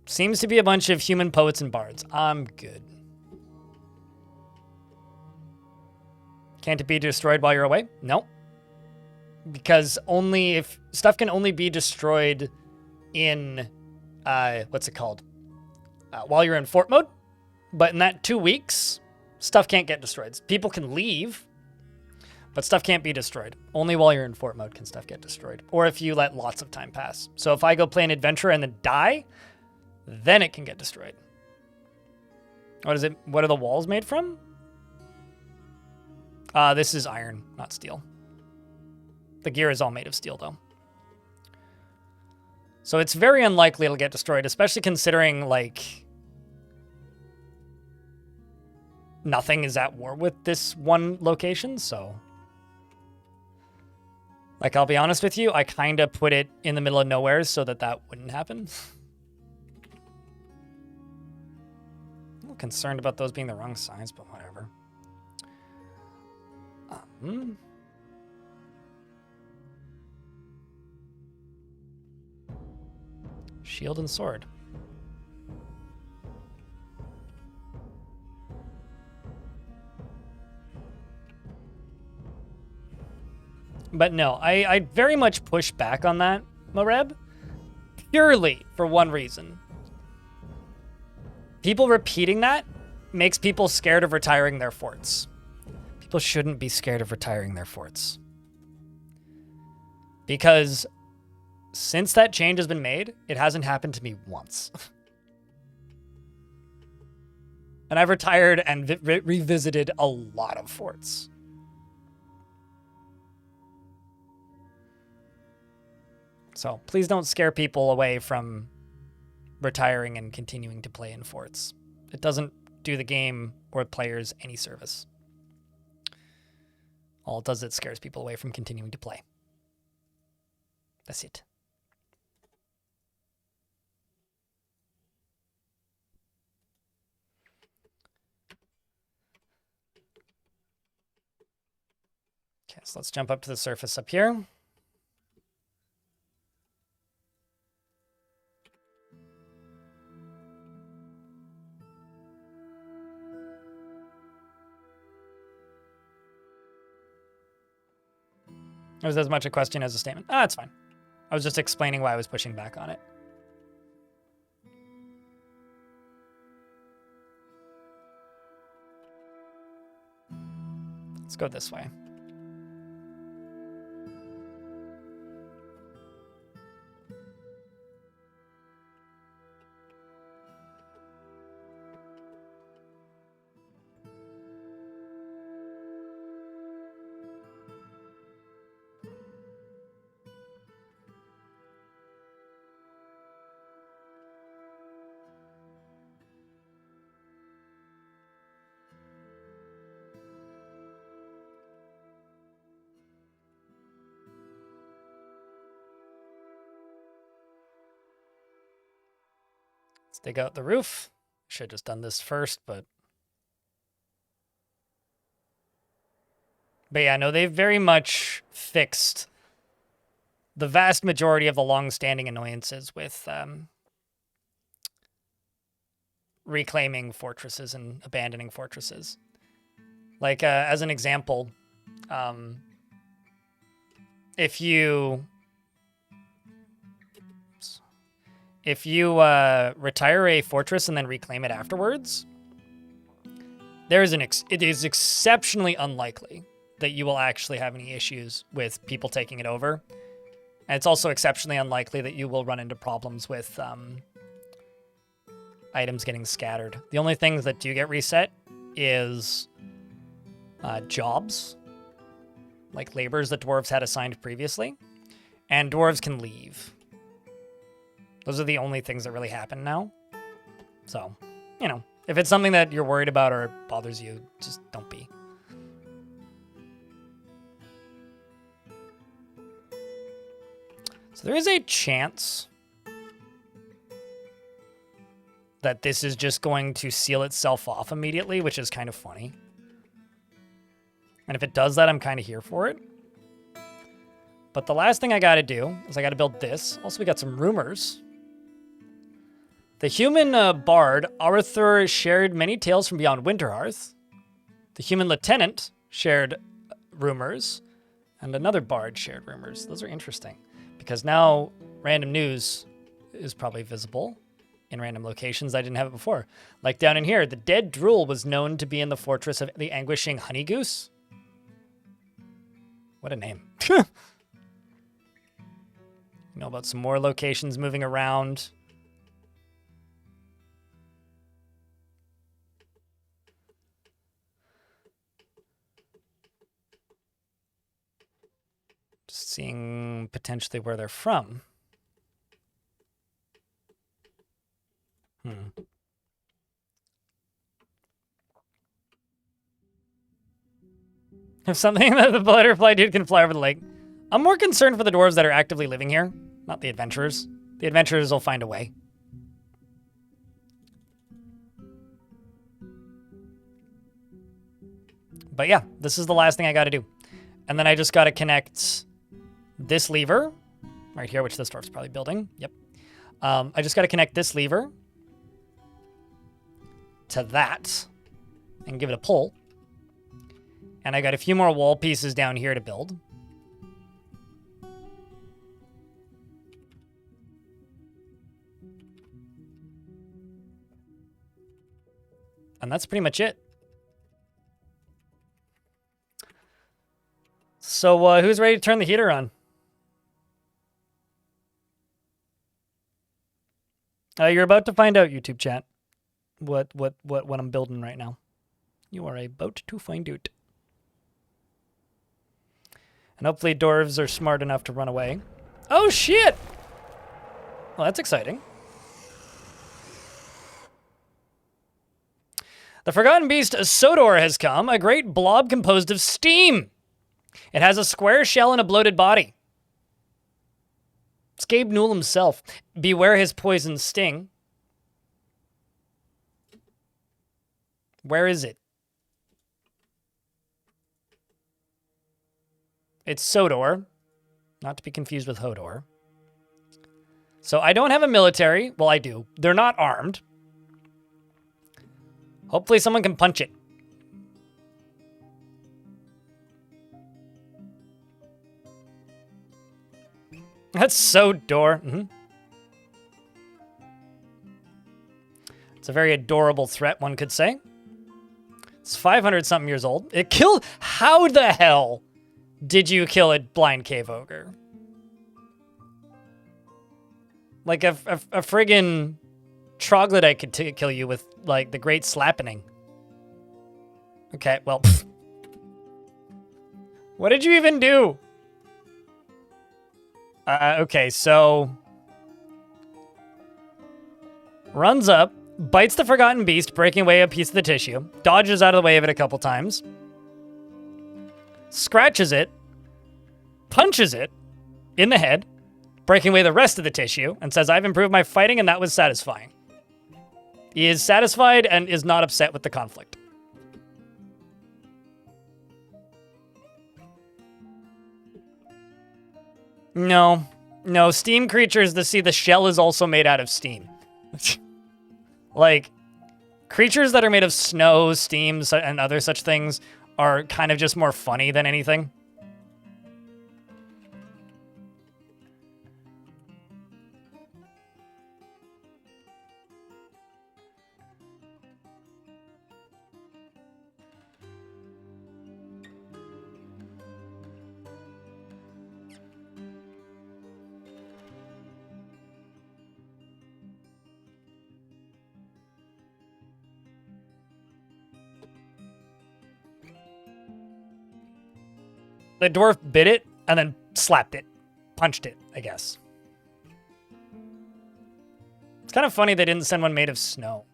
Seems to be a bunch of human poets and bards. I'm good. Can't it be destroyed while you're away? No. Because only if stuff can only be destroyed in what's it called? While you're in fort mode. But in that 2 weeks, stuff can't get destroyed. People can leave, but stuff can't be destroyed. Only while you're in fort mode can stuff get destroyed. Or if you let lots of time pass. So if I go play an adventure and then die, then it can get destroyed. What is it? What are the walls made from? This is iron, not steel. The gear is all made of steel, though. So it's very unlikely it'll get destroyed, especially considering, like, nothing is at war with this one location, so... Like, I'll be honest with you, I kind of put it in the middle of nowhere so that that wouldn't happen. A little concerned about those being the wrong size, but whatever. Shield and sword. But no, I very much push back on that, Mareb, purely for one reason. People repeating that makes people scared of retiring their forts. People shouldn't be scared of retiring their forts. Because since that change has been made, it hasn't happened to me once. And I've retired and revisited a lot of forts. So please don't scare people away from retiring and continuing to play in forts. It doesn't do the game or players any service. All it does, it scares people away from continuing to play. That's it. Okay, so let's jump up to the surface up here. It was as much a question as a statement. Ah, that's fine. I was just explaining why I was pushing back on it. Let's go this way. Let's dig out the roof. Should have just done this first, but yeah, no, they've very much fixed the vast majority of the long-standing annoyances with reclaiming fortresses and abandoning fortresses. Like, as an example, if you retire a fortress and then reclaim it afterwards, it is exceptionally unlikely that you will actually have any issues with people taking it over. And it's also exceptionally unlikely that you will run into problems with items getting scattered. The only things that do get reset is jobs, like laborers that dwarves had assigned previously, and dwarves can leave. Those are the only things that really happen now. So, you know, if it's something that you're worried about or bothers you, just don't be. So there is a chance that this is just going to seal itself off immediately, which is kind of funny. And if it does that, I'm kind of here for it. But the last thing I got to do is I got to build this. Also, we got some rumors. The human bard, Arthur, shared many tales from beyond Winterhearth. The human lieutenant shared rumors. And another bard shared rumors. Those are interesting. Because now random news is probably visible in random locations. I didn't have it before. Like down in here, the dead drool was known to be in the fortress of the anguishing honey goose. What a name. You know about some more locations moving around. Just seeing potentially where they're from. If something that the butterfly dude can fly over the lake. I'm more concerned for the dwarves that are actively living here, not the adventurers. The adventurers will find a way. But yeah, this is the last thing I got to do. And then I just got to connect this lever right here, which this dwarf's probably building. Yep. I just got to connect this lever to that and give it a pull. And I got a few more wall pieces down here to build. And that's pretty much it. So who's ready to turn the heater on? You're about to find out, YouTube chat, what I'm building right now. You are about to find out. And hopefully dwarves are smart enough to run away. Oh, shit! Well, that's exciting. The Forgotten Beast Sodor has come, a great blob composed of steam. It has a square shell and a bloated body. It's Gabe Newell himself. Beware his poison sting. Where is it? It's Sodor, not to be confused with Hodor. So I don't have a military. Well, I do. They're not armed. Hopefully someone can punch it. That's Sodor. It's a very adorable threat, one could say. It's 500-something years old. It killed... How the hell did you kill a blind cave ogre? Like a friggin' troglodyte could kill you with, like, the Great Slappening. Okay, well... What did you even do? Okay, so... Runs up, bites the Forgotten Beast, breaking away a piece of the tissue, dodges out of the way of it a couple times, scratches it, punches it in the head, breaking away the rest of the tissue, and says, I've improved my fighting and that was satisfying. He is satisfied and is not upset with the conflict. No. No, steam creatures, the shell is also made out of steam. Like, creatures that are made of snow, steam, and other such things are kind of just more funny than anything. The dwarf bit it and then slapped it. Punched it, I guess. It's kind of funny they didn't send one made of snow.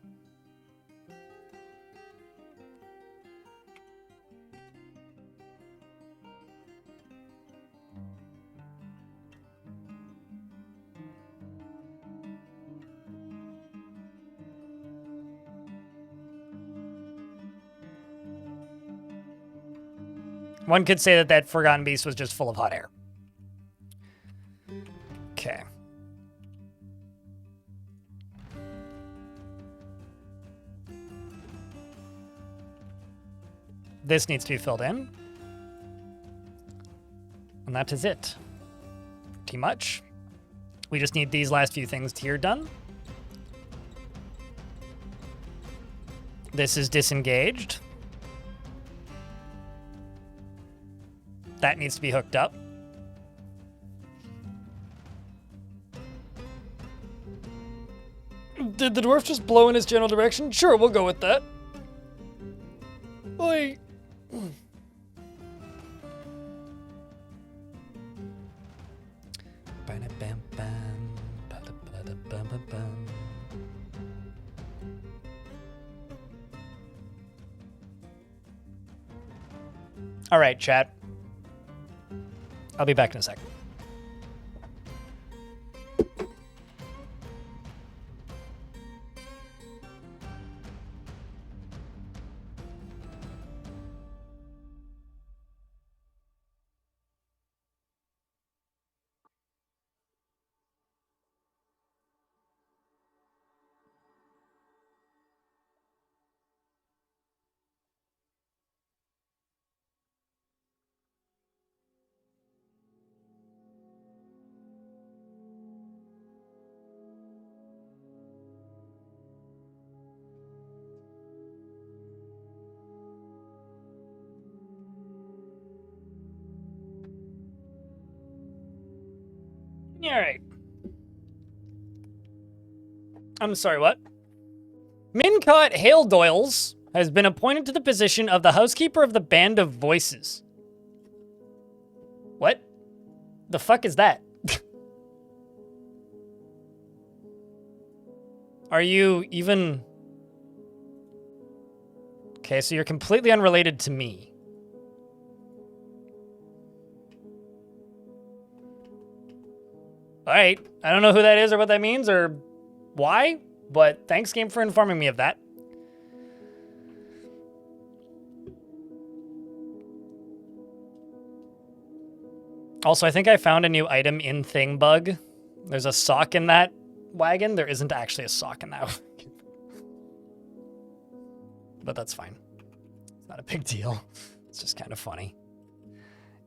One could say that Forgotten Beast was just full of hot air. Okay. This needs to be filled in. And that is it. Pretty much. We just need these last few things here done. This is disengaged. That needs to be hooked up. Did the dwarf just blow in his general direction? Sure, we'll go with that. Oi. All right, chat. I'll be back in a sec. All right. I'm sorry, what? Mincott Hale Doyles has been appointed to the position of the housekeeper of the Band of Voices. What? The fuck is that? Are you even... Okay, so you're completely unrelated to me. All right, I don't know who that is or what that means or why, but thanks, game, for informing me of that. Also, I think I found a new item in Thingbug. There's a sock in that wagon. There isn't actually a sock in that wagon. But that's fine. It's not a big deal. It's just kind of funny.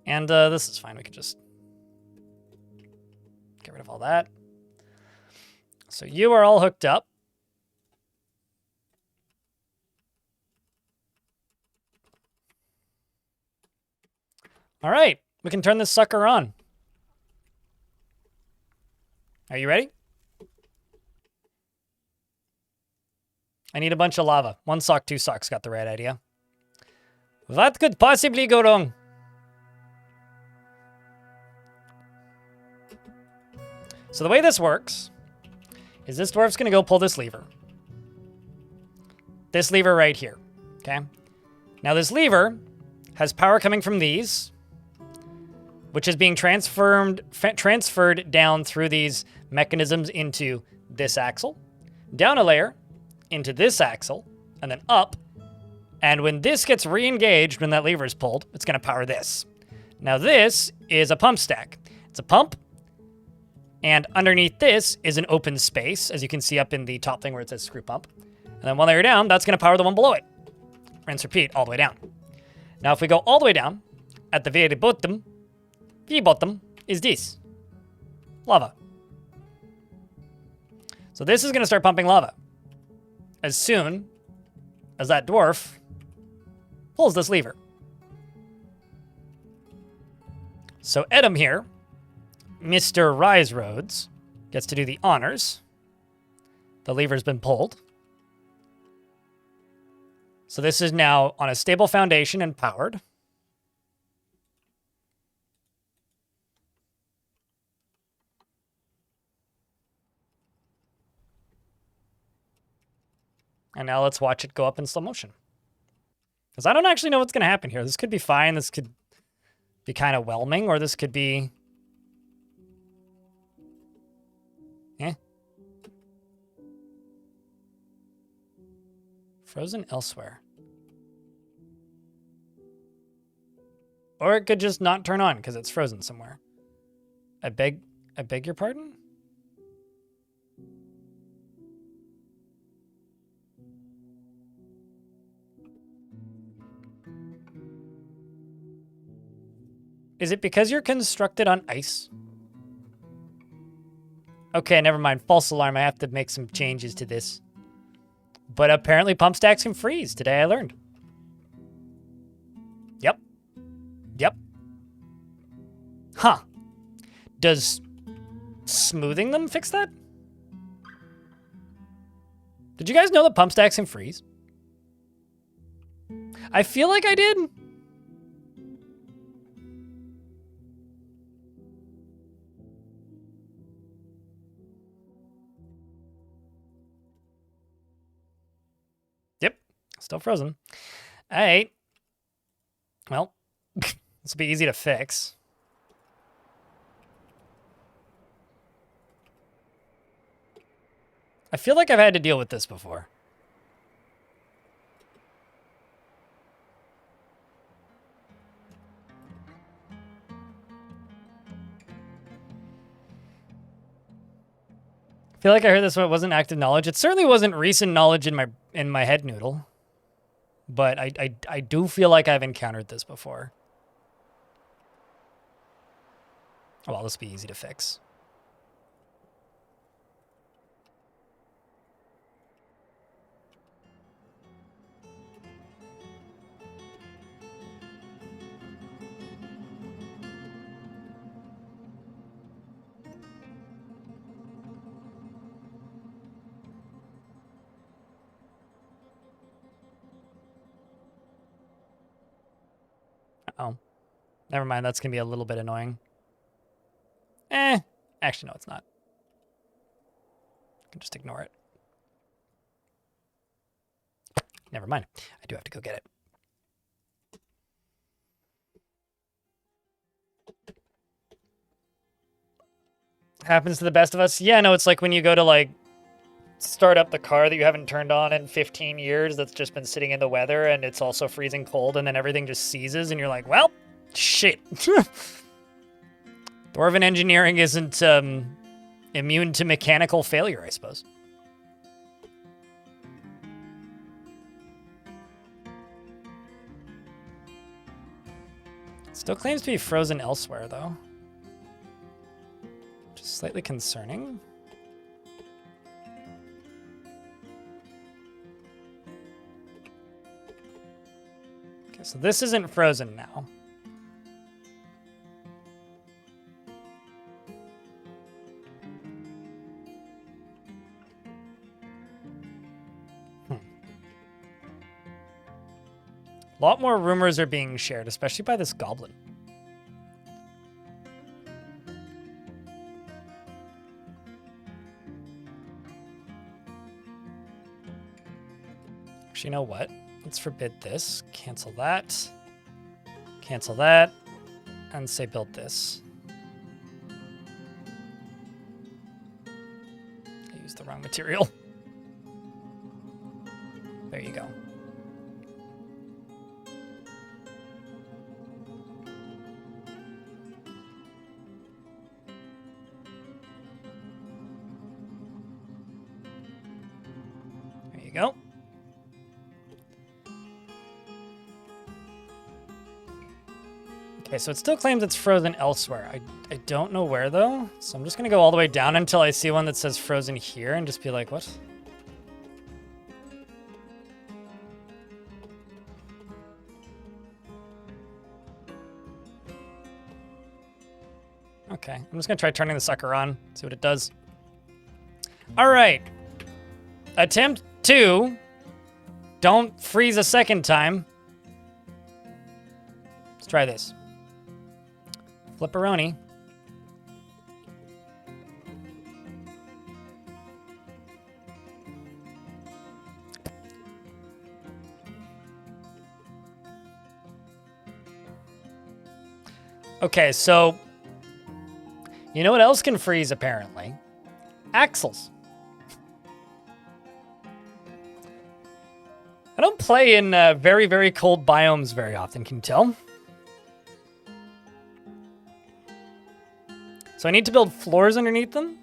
And this is fine. We could just get rid of all that. So you are all hooked up. All right, we can turn this sucker on. Are you ready? I need a bunch of lava. 1 sock, 2 socks. Got the right idea. What could possibly go wrong? So the way this works is this dwarf's going to go pull this lever. This lever right here, okay? Now this lever has power coming from these, which is being transferred down through these mechanisms into this axle, down a layer, into this axle, and then up. And when this gets re-engaged, when that lever is pulled, it's going to power this. Now this is a pump stack. It's a pump, and underneath this is an open space, as you can see up in the top thing where it says screw pump. And then one layer down, that's going to power the one below it. Rinse, repeat, all the way down. Now if we go all the way down, at the very bottom is this. Lava. So this is going to start pumping lava. As soon as that dwarf pulls this lever. So Edom here, Mr. Rise Roads, gets to do the honors. The lever's been pulled. So this is now on a stable foundation and powered. And now let's watch it go up in slow motion. Because I don't actually know what's going to happen here. This could be fine. This could be kind of whelming, or this could be... Frozen elsewhere. Or it could just not turn on because it's frozen somewhere. I beg your pardon? Is it because you're constructed on ice? Okay, never mind. False alarm. I have to make some changes to this. But apparently pump stacks can freeze. Today I learned. Yep. Yep. Huh. Does smoothing them fix that? Did you guys know that pump stacks can freeze? I feel like I did. Still frozen. All right. Well, this will be easy to fix. I feel like I've had to deal with this before. I feel like I heard this one. It wasn't active knowledge. It certainly wasn't recent knowledge in my head noodle. But I do feel like I've encountered this before. Well, this will be easy to fix. Oh, never mind. That's going to be a little bit annoying. Actually, no, it's not. I can just ignore it. Never mind. I do have to go get it. Happens to the best of us. Yeah, no, it's like when you go to, like, start up the car that you haven't turned on in 15 years that's just been sitting in the weather and it's also freezing cold and then everything just seizes and you're like, well, shit. Dwarven engineering isn't immune to mechanical failure, I suppose. Still claims to be frozen elsewhere, though. Which is slightly concerning. Okay, so this isn't frozen now. A lot more rumors are being shared, especially by this goblin. Actually, you know what? Let's forbid this. Cancel that. Cancel that. And say build this. I used the wrong material. you go. Okay, so it still claims it's frozen elsewhere. I don't know where, though. So I'm just going to go all the way down until I see one that says frozen here and just be like, what? Okay, I'm just going to try turning the sucker on, see what it does. All right. Attempt 2. Don't freeze a second time. Let's try this. Flipperoni. Okay, so you know what else can freeze apparently? Axles. I don't play in very, very cold biomes very often, can you tell? So I need to build floors underneath them.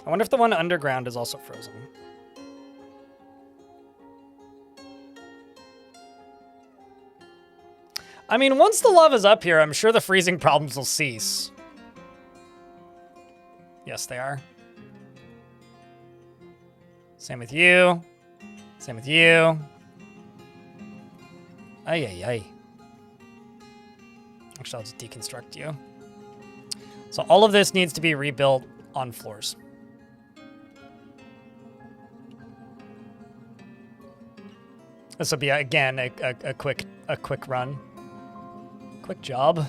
I wonder if the one underground is also frozen. I mean, once the lava's up here, I'm sure the freezing problems will cease. Yes, they are. Same with you. Same with you. Ay, ay, ay. Actually, I'll just deconstruct you. So all of this needs to be rebuilt on floors. This will be, again, a quick run. Quick job.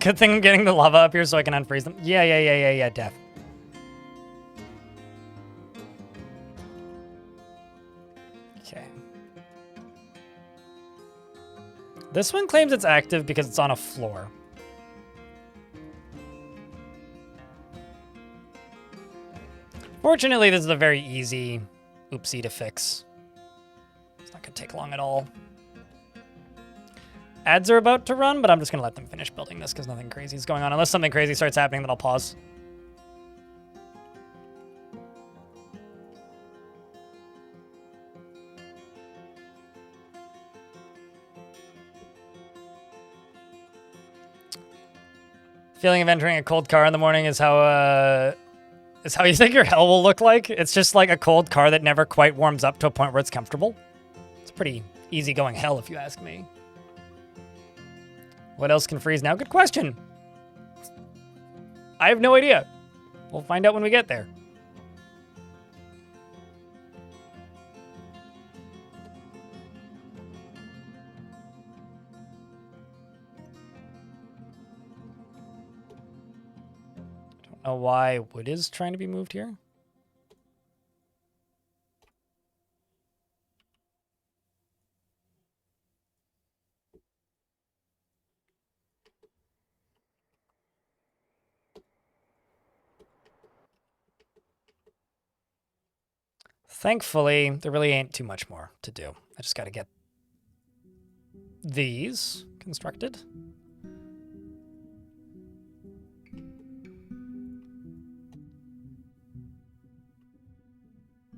Good thing I'm getting the lava up here so I can unfreeze them. Yeah, def. Okay. This one claims it's active because it's on a floor. Fortunately, this is a very easy oopsie to fix. It's not going to take long at all. Ads are about to run, but I'm just going to let them finish building this because nothing crazy is going on. Unless something crazy starts happening, then I'll pause. Feeling of entering a cold car in the morning is how you think your hell will look like. It's just like a cold car that never quite warms up to a point where it's comfortable. It's pretty easygoing hell, if you ask me. What else can freeze now? Good question. I have no idea. We'll find out when we get there. Don't know why wood is trying to be moved here. Thankfully, there really ain't too much more to do. I just got to get these constructed.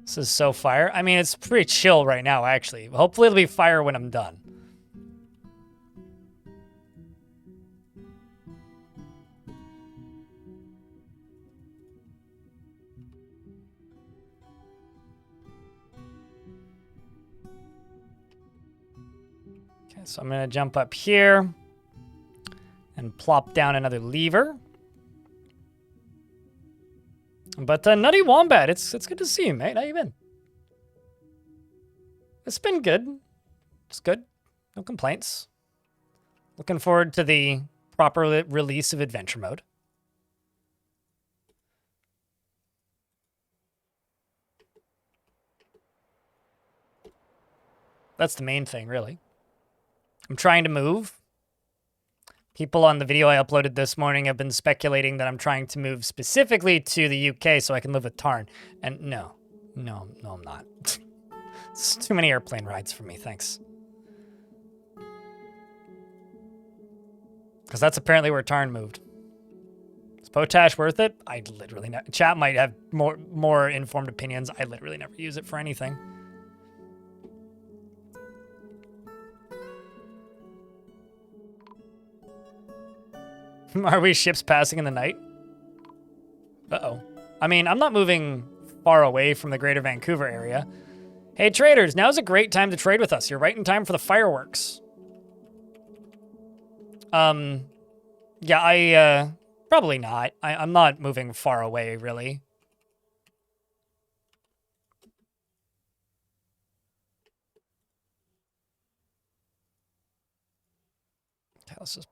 This is so fire. I mean, it's pretty chill right now, actually. Hopefully it'll be fire when I'm done. Okay, so I'm going to jump up here and plop down another lever. But Nutty Wombat, it's good to see you, mate. How you been? It's been good. It's good. No complaints. Looking forward to the proper release of Adventure Mode. That's the main thing, really. I'm trying to move, People on the video I uploaded this morning have been speculating that I'm trying to move specifically to the UK so I can live with Tarn. And no, I'm not. It's too many airplane rides for me, thanks. Because that's apparently where Tarn moved. Is Potash worth it? I literally never. Chat might have more informed opinions. I literally never use it for anything. Are we ships passing in the night? Uh-oh. I mean, I'm not moving far away from the greater Vancouver area. Hey, traders, now's a great time to trade with us. You're right in time for the fireworks. Yeah, probably not. I'm not moving far away, really. Okay, let's just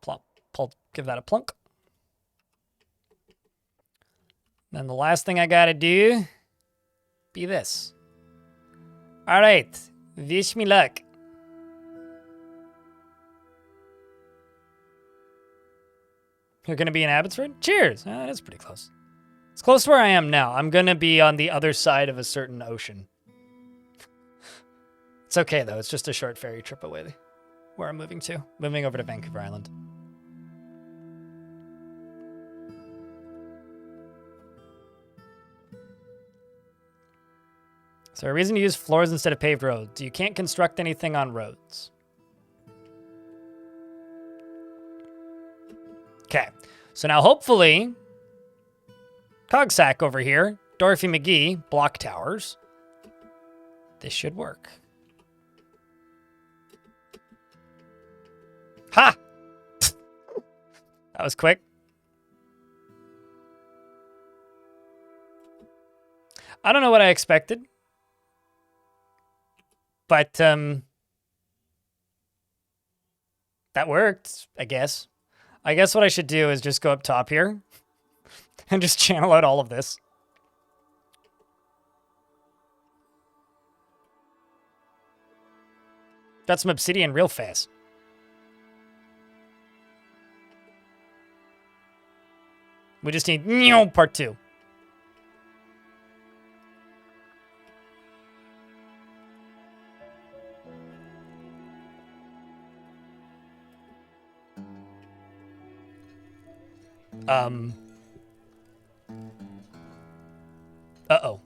give that a plunk. Then the last thing I gotta do, be this. All right, wish me luck. You're gonna be in Abbotsford? Cheers. That's pretty close. It's close to where I am now. I'm gonna be on the other side of a certain ocean. It's okay though. It's just a short ferry trip away where I'm moving to. Moving over to Vancouver Island. Is there a reason to use floors instead of paved roads? You can't construct anything on roads. Okay, so now hopefully, Cogsack over here, Dorothy McGee, block towers. This should work. Ha! That was quick. I don't know what I expected. But, that worked, I guess. I guess what I should do is just go up top here and just channel out all of this. Got some obsidian real fast. We just need part 2. Uh-oh.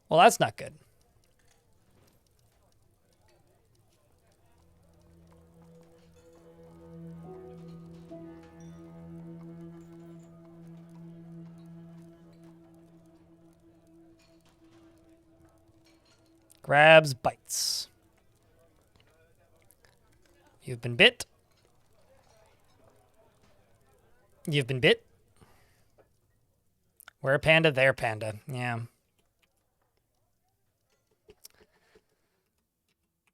Well, that's not good. Grabs, bites. You've been bit. You've been bit. Where panda, there panda. Yeah.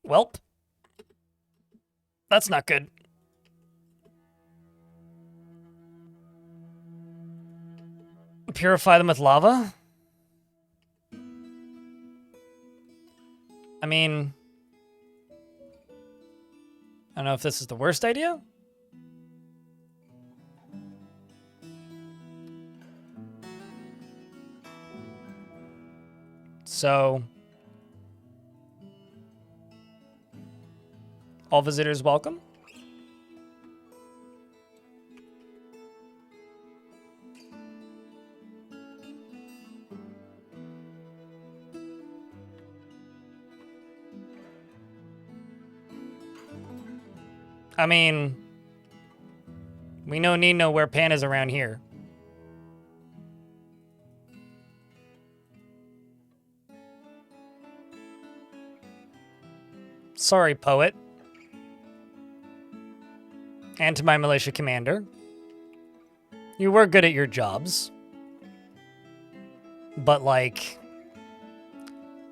Welp. That's not good. Purify them with lava? I mean, I don't know if this is the worst idea. So, all visitors welcome. I mean, we no need no wear pandas around here. Sorry, poet. And to my militia commander. You were good at your jobs. But, like,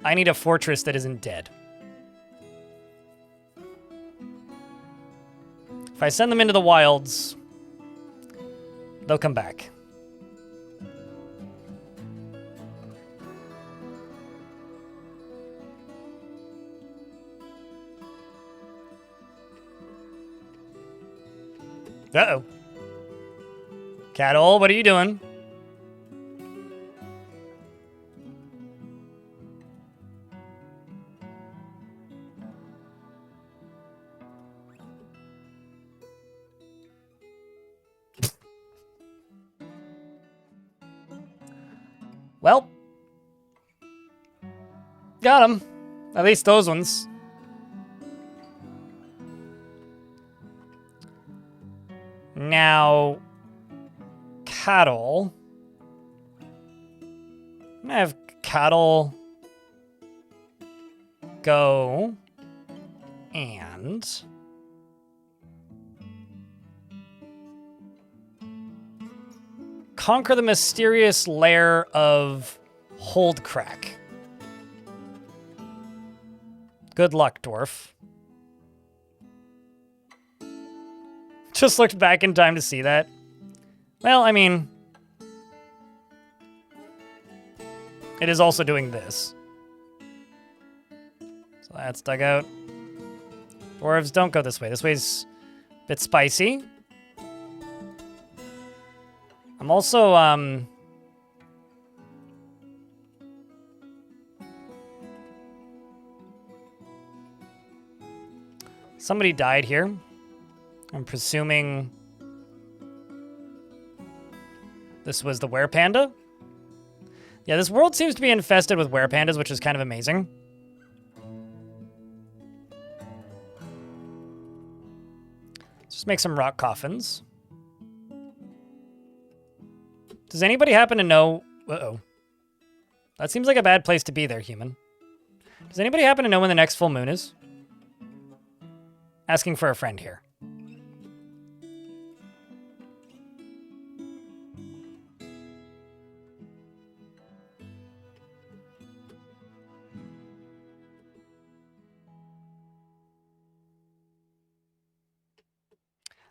I need a fortress that isn't dead. If I send them into the wilds, they'll come back. Uh-oh. Cattle, what are you doing? Well. Got him. At least those ones. Now, cattle. I'm gonna have cattle go and conquer the mysterious lair of Holdcrack. Good luck, Dwarf. Just looked back in time to see that. Well, I mean, it is also doing this. So that's dug out. Dwarves, don't go this way. This way's a bit spicy. I'm also, somebody died here. I'm presuming this was the werepanda. Yeah, this world seems to be infested with werepandas, which is kind of amazing. Let's just make some rock coffins. Does anybody happen to know... Uh-oh. That seems like a bad place to be there, human. Does anybody happen to know when the next full moon is? Asking for a friend here.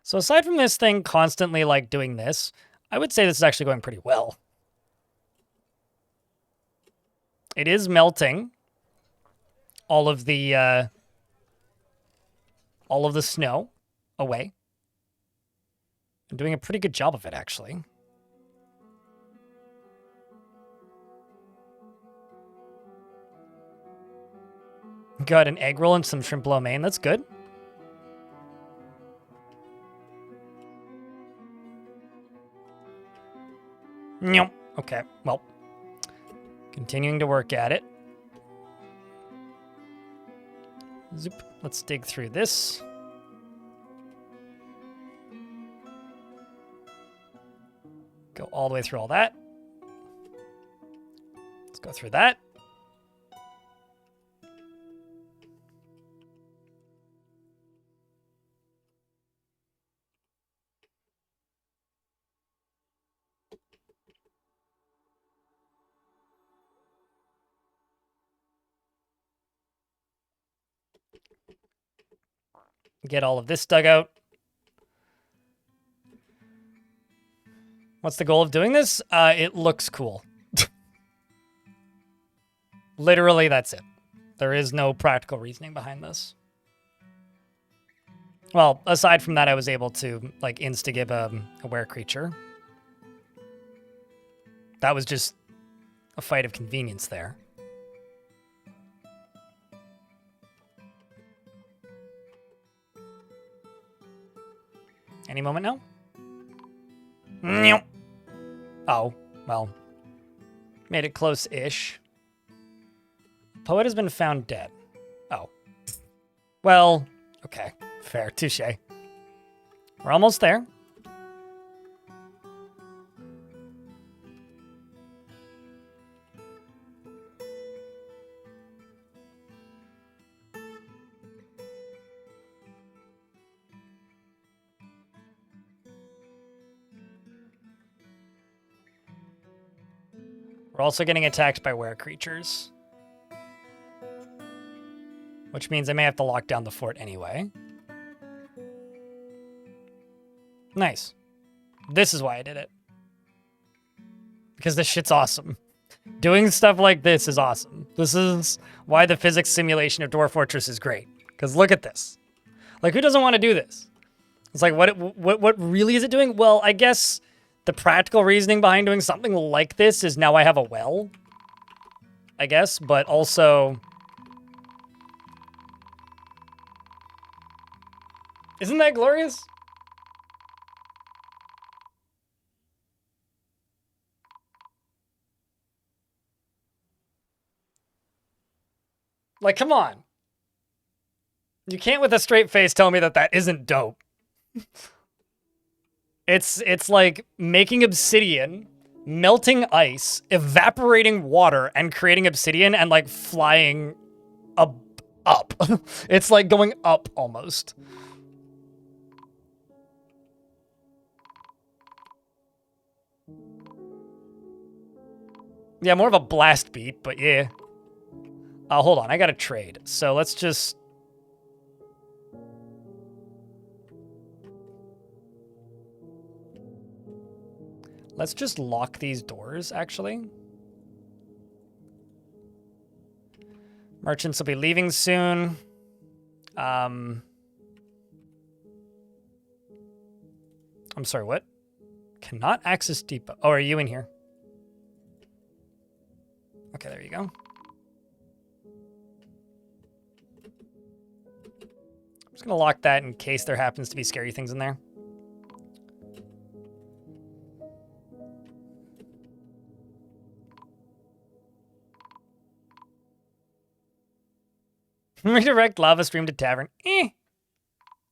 So aside from this thing constantly like doing this, I would say this is actually going pretty well. It is melting all of the snow away. I'm doing a pretty good job of it, actually. Got an egg roll and some shrimp lo mein. That's good. Nope. Okay, well. Continuing to work at it. Zoop. Let's dig through this. Go all the way through all that. Let's go through that. Get all of this dug out. What's the goal of doing this? It looks cool. Literally, that's it. There is no practical reasoning behind this. Well, aside from that, I was able to, like, insta-give a were creature. That was just a fight of convenience there. Any moment now? Nope. Oh, well. Made it close-ish. Poet has been found dead. Oh. Well, okay. Fair. Touché. We're almost there. We're also getting attacked by were creatures. Which means I may have to lock down the fort anyway. Nice. This is why I did it. Because this shit's awesome. Doing stuff like this is awesome. This is why the physics simulation of Dwarf Fortress is great. Because look at this. Like, who doesn't want to do this? It's like, what really is it doing? Well, I guess the practical reasoning behind doing something like this is now I have a well, I guess, but also... Isn't that glorious? Like, come on. You can't with a straight face tell me that that isn't dope. It's like making obsidian, melting ice, evaporating water, and creating obsidian and like flying up. It's like going up almost. Yeah, more of a blast beat, but yeah. Hold on, I gotta trade. So let's just... Let's just lock these doors, actually. Merchants will be leaving soon. I'm sorry, what? Cannot access depot. Oh, are you in here? Okay, there you go. I'm just gonna lock that in case there happens to be scary things in there. Redirect lava stream to tavern.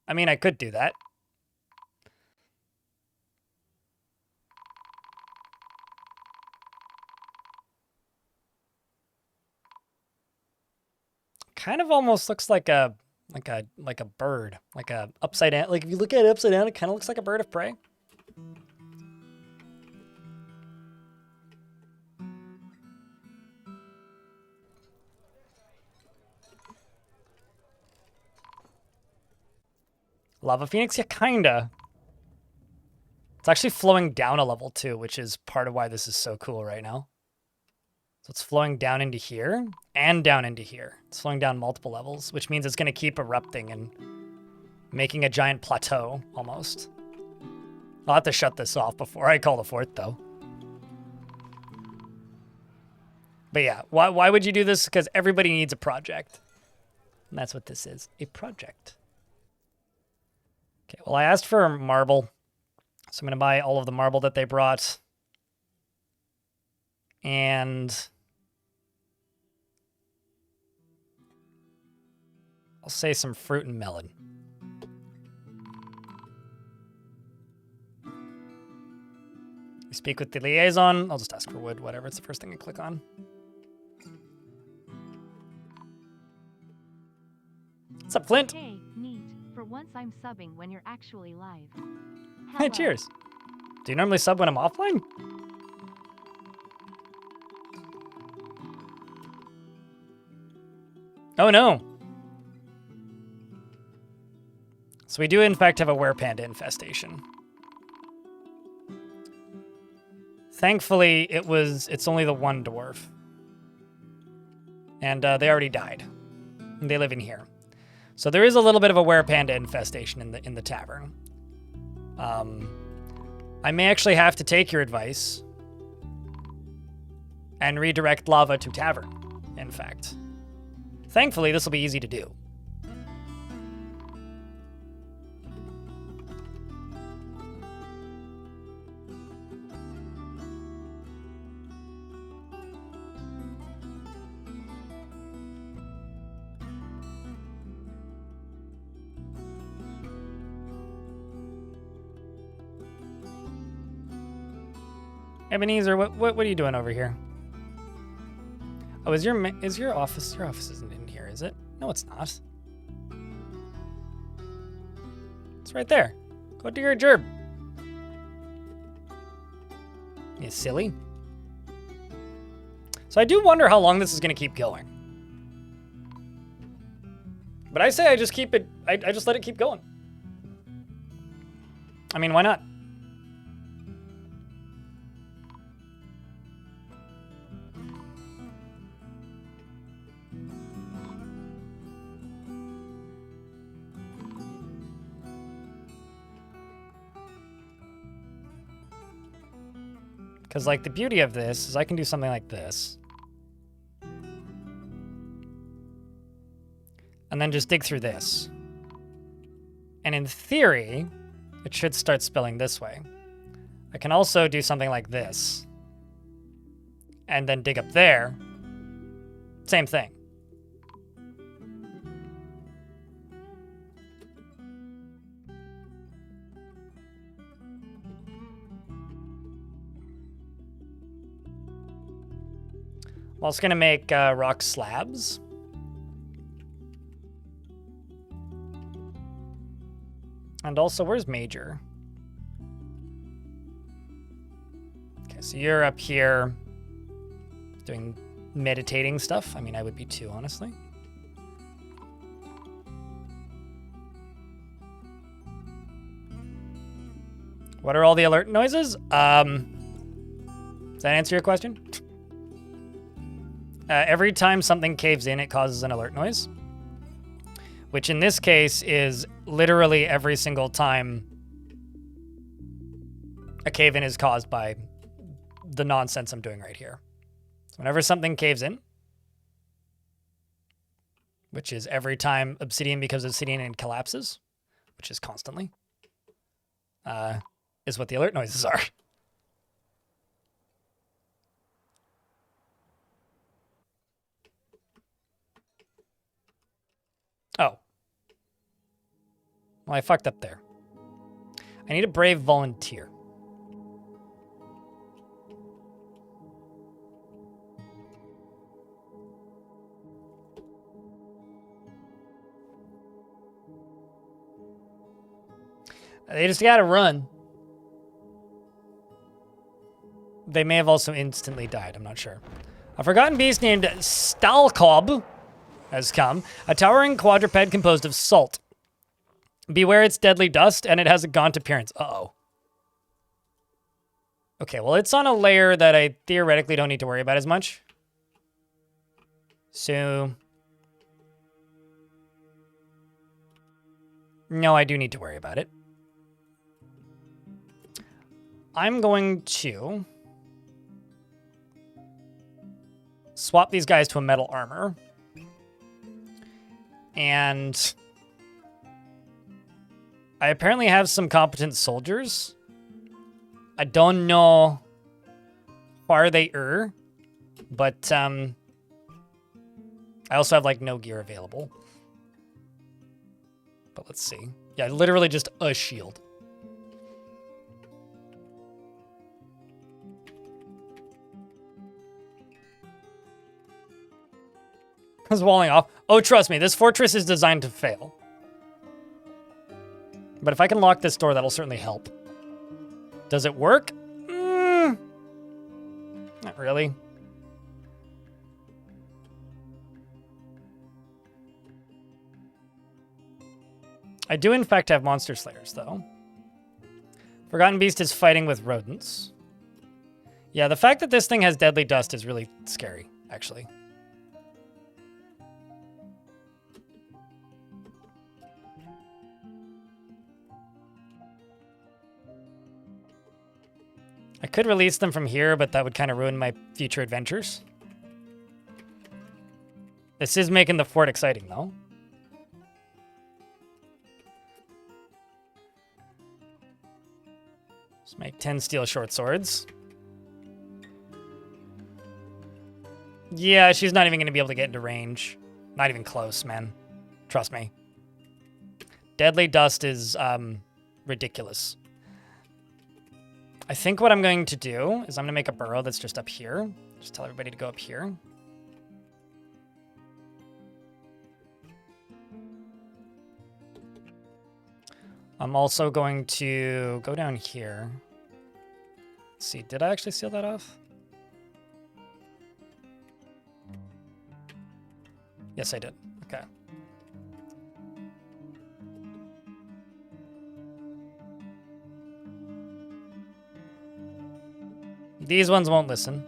I mean, I could do that. Kind of almost looks like a bird, like a upside down. Like if you look at it upside down, it kind of looks like a bird of prey. Lava Phoenix, yeah, kinda. It's actually flowing down a level too, which is part of why this is so cool right now. So it's flowing down into here and down into here. It's flowing down multiple levels, which means it's going to keep erupting and making a giant plateau almost. I'll have to shut this off before I call the fort, though. But yeah, why would you do this? Because everybody needs a project. And that's what this is, a project. Okay, well, I asked for marble. So I'm going to buy all of the marble that they brought. And I'll say some fruit and melon. You speak with the liaison. I'll just ask for wood, whatever. It's the first thing I click on. What's up, Flint? Hey, neat. For once I'm subbing when you're actually live. Hey, Hello. cheers. Do you normally sub when I'm offline? Oh no. So we do in fact have a werepanda infestation. Thankfully, it's only the one dwarf. And they already died. And they live in here. So there is a little bit of a werepanda infestation in the tavern. I may actually have to take your advice and redirect lava to tavern, in fact. Thankfully, this will be easy to do. Ebenezer, what are you doing over here? Oh, is your office? Your office isn't in here, is it? No, it's not. It's right there. Go do your gerb. You silly. So I do wonder how long this is going to keep going. But I say I just keep it. I just let it keep going. I mean, why not? Because, like, the beauty of this is I can do something like this. And then just dig through this. And in theory, it should start spilling this way. I can also do something like this. And then dig up there. Same thing. I'm also going to make rock slabs. And also, where's Major? Okay, so you're up here doing meditating stuff. I mean, I would be too, honestly. What are all the alert noises? Does that answer your question? Every time something caves in, it causes an alert noise. Which in this case is literally every single time a cave-in is caused by the nonsense I'm doing right here. So whenever something caves in, which is every time obsidian becomes obsidian and collapses, which is constantly, is what the alert noises are. Oh. Well, I fucked up there. I need a brave volunteer. They just gotta run. They may have also instantly died, I'm not sure. A forgotten beast named Stalkob has come. A towering quadruped composed of salt. Beware its deadly dust, and it has a gaunt appearance. Uh-oh. Okay, well, it's on a layer that I theoretically don't need to worry about as much. So... no, I do need to worry about it. I'm going to swap these guys to a metal armor. And I apparently have some competent soldiers. I don't know where they are, but I also have like no gear available. But let's see. Yeah, literally just a shield. I was walling off. Oh, trust me, this fortress is designed to fail. But if I can lock this door, that'll certainly help. Does it work? Not really. I do, in fact, have monster slayers, though. Forgotten Beast is fighting with rodents. Yeah, the fact that this thing has deadly dust is really scary, actually. I could release them from here, but that would kind of ruin my future adventures. This is making the fort exciting, though. Let's make 10 steel short swords. Yeah, she's not even going to be able to get into range. Not even close, man. Trust me. Deadly dust is ridiculous. I think what I'm going to do is I'm going to make a burrow that's just up here. Just tell everybody to go up here. I'm also going to go down here. Let's see, did I actually seal that off? Yes, I did. Okay. These ones won't listen.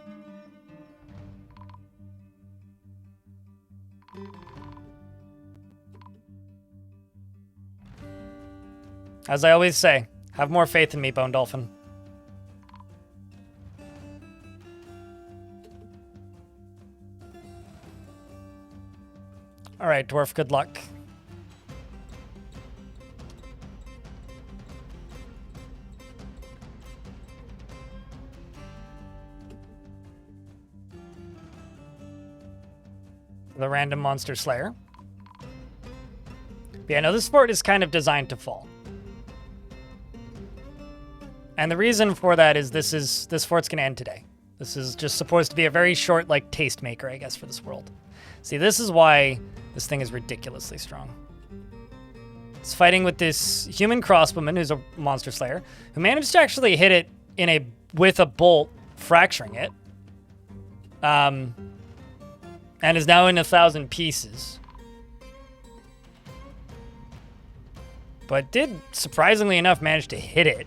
As I always say, have more faith in me, Bone Dolphin. All right, Dwarf, good luck. The random monster slayer. But yeah, no, this fort is kind of designed to fall. And the reason for that is this fort's gonna end today. This is just supposed to be a very short, like, tastemaker, I guess, for this world. See, this is why this thing is ridiculously strong. It's fighting with this human crossbowman who's a monster slayer, who managed to actually hit it with a bolt, fracturing it. And is now in 1,000 pieces. But did, surprisingly enough, manage to hit it.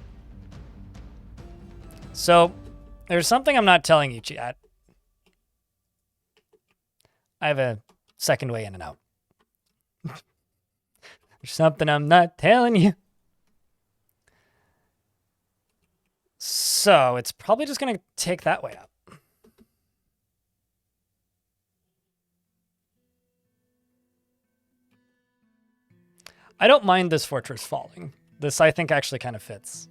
So, there's something I'm not telling you, chat. I have a second way in and out. There's something I'm not telling you. So, it's probably just going to take that way up. I don't mind this fortress falling. This, I think, actually kind of fits.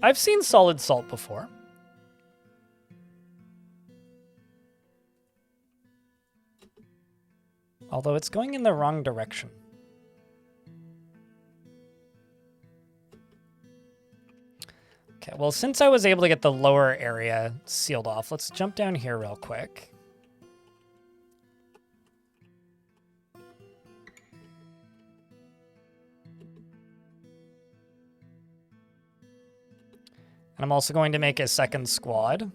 I've seen solid salt before. Although it's going in the wrong direction. Okay, well, since I was able to get the lower area sealed off, let's jump down here real quick. And I'm also going to make a second squad.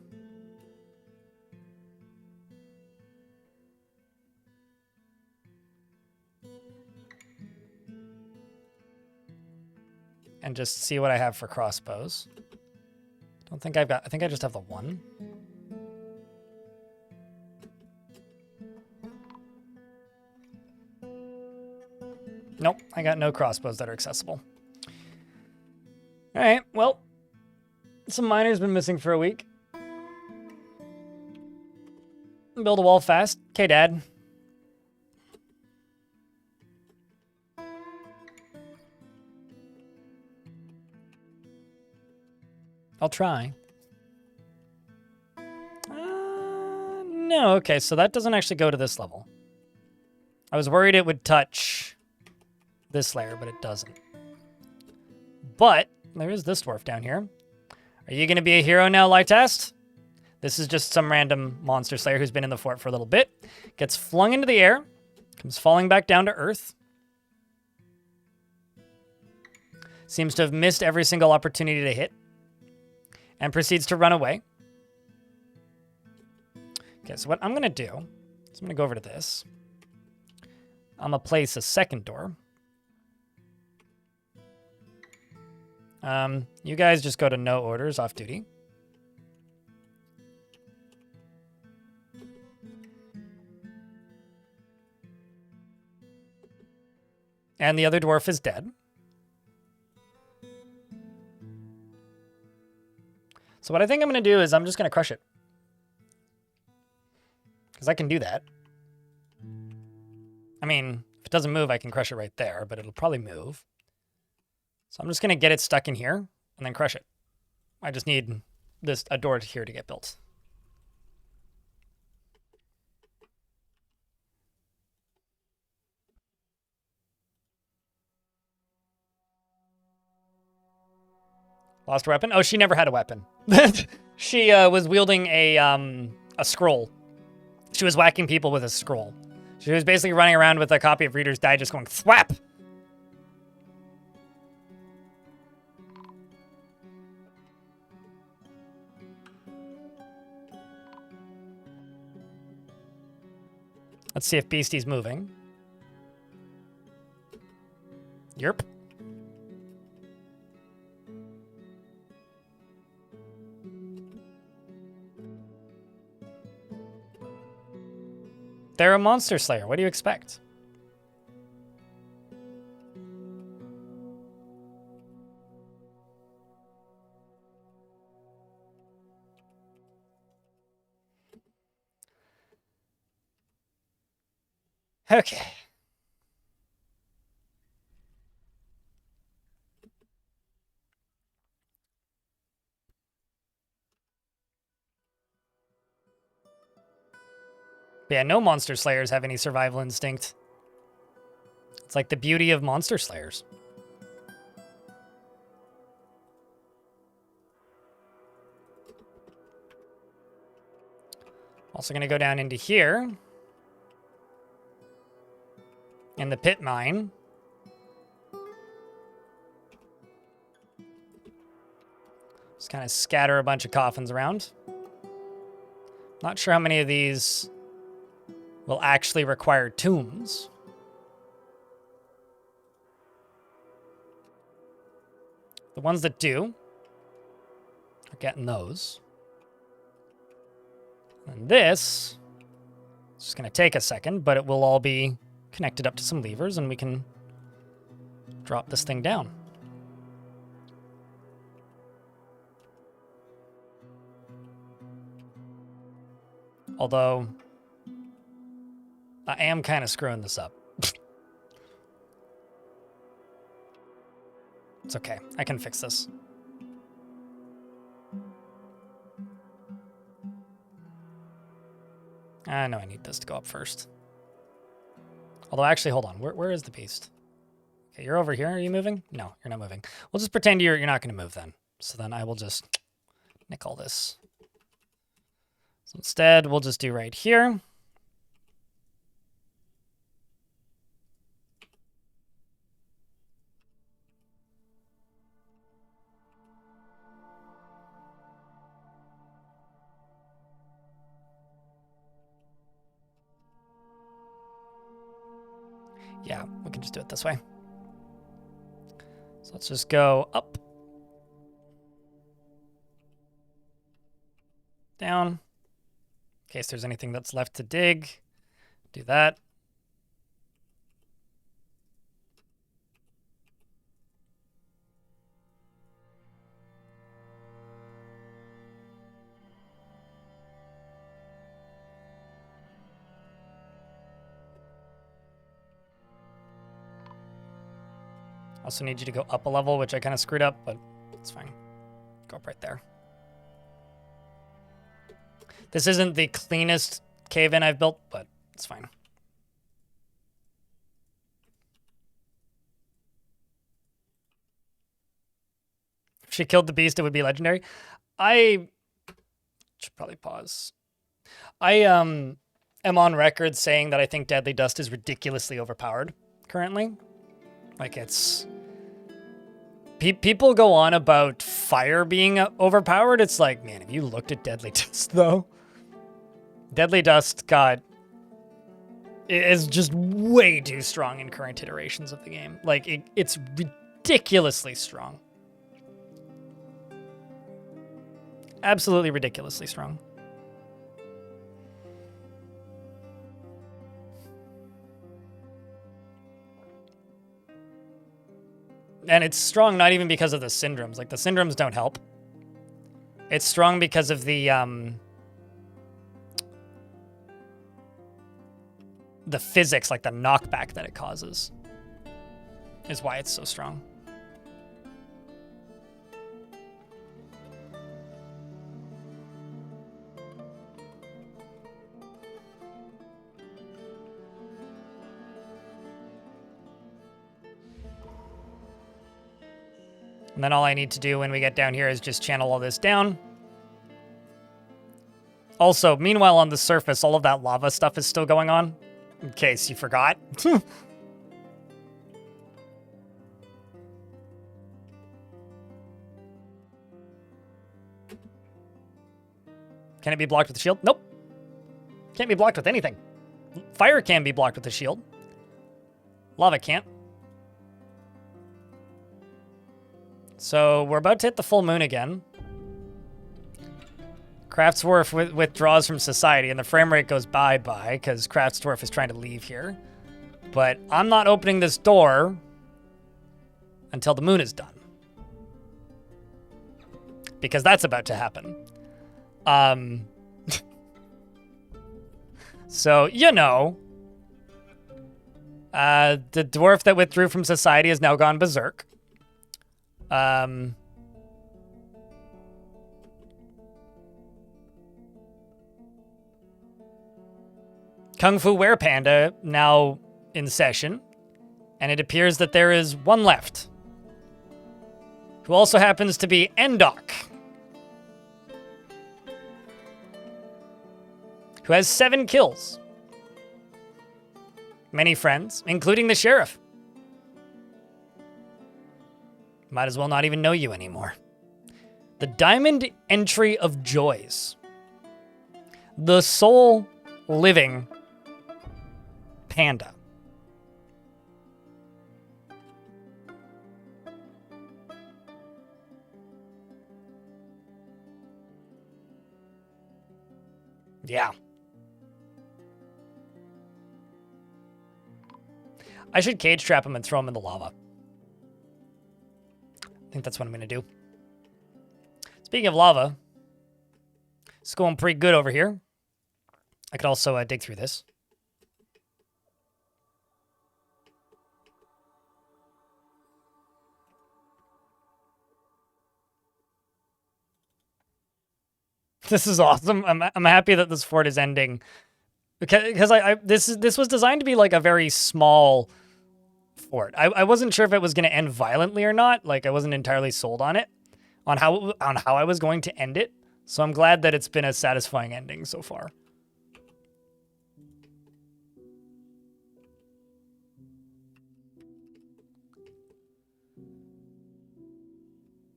And just see what I have for crossbows. I think I just have the one. Nope, I got no crossbows that are accessible. All right, well. Some miners been missing for a week. Build a wall fast. Okay, Dad. I'll try. No, okay, so that doesn't actually go to this level. I was worried it would touch this layer, but it doesn't. But there is this dwarf down here. Are you going to be a hero now, Lytast? This is just some random monster slayer who's been in the fort for a little bit. Gets flung into the air. Comes falling back down to earth. Seems to have missed every single opportunity to hit. And proceeds to run away. Okay, so what I'm going to do is I'm going to go over to this. I'm going to place a second door. You guys just go to no orders, off duty. And the other dwarf is dead. So what I think I'm going to do is I'm just going to crush it. Because I can do that. I mean, if it doesn't move, I can crush it right there, but it'll probably move. So I'm just going to get it stuck in here and then crush it. I just need a door here to get built. Lost her weapon? Oh, she never had a weapon. She was wielding a scroll. She was whacking people with a scroll. She was basically running around with a copy of Reader's Digest going thwap. Let's see if Beastie's moving. Yerp. They're a monster slayer. What do you expect? Okay. But yeah, no Monster Slayers have any survival instinct. It's like the beauty of Monster Slayers. Also going to go down into here. In the pit mine. Just kind of scatter a bunch of coffins around. Not sure how many of these will actually require tombs. The ones that do are getting those. And this is just going to take a second, but it will all be connected up to some levers, and we can drop this thing down. Although, I am kind of screwing this up. It's okay. I can fix this. I know I need this to go up first. Although, actually, hold on. Where is the beast? Okay, you're over here. Are you moving? No, you're not moving. We'll just pretend you're not going to move then. So then I will just nick all this. So instead, we'll just do right here. Yeah, we can just do it this way. So let's just go up. Down. In case there's anything that's left to dig. Do that. Also need you to go up a level, which I kind of screwed up, but it's fine. Go up right there. This isn't the cleanest cave-in I've built, but it's fine. If she killed the beast, it would be legendary. I should probably pause. I am on record saying that I think Deadly Dust is ridiculously overpowered currently. Like, it's... People go on about fire being overpowered. It's like, man, have you looked at Deadly Dust, though? Deadly Dust is just way too strong in current iterations of the game. Like, it's ridiculously strong. Absolutely ridiculously strong. And it's strong not even because of the syndromes. Like, the syndromes don't help. It's strong because of the physics, like the knockback that it causes, is why it's so strong. And then all I need to do when we get down here is just channel all this down. Also, meanwhile on the surface, all of that lava stuff is still going on, in case you forgot. Can it be blocked with a shield? Nope. Can't be blocked with anything. Fire can be blocked with a shield. Lava can't. So we're about to hit the full moon again. Craftsdwarf withdraws from society, and the frame rate goes bye-bye because Craftsdwarf is trying to leave here. But I'm not opening this door until the moon is done, because that's about to happen. So, you know, The dwarf that withdrew from society has now gone berserk. Kung Fu Were Panda now in session, and it appears that there is one left, who also happens to be Endok, who has 7 kills. Many friends, including the sheriff. Might as well not even know you anymore. The Diamond Entry of Joys. The sole living panda. Yeah. I should cage trap him and throw him in the lava. I think that's what I'm going to do. Speaking of lava, it's going pretty good over here. I could also dig through this. This is awesome. I'm happy that this fort is ending because this was designed to be like a very small fort. I wasn't sure if it was going to end violently or not. Like I wasn't entirely sold on it, on how I was going to end it. So I'm glad that it's been a satisfying ending so far.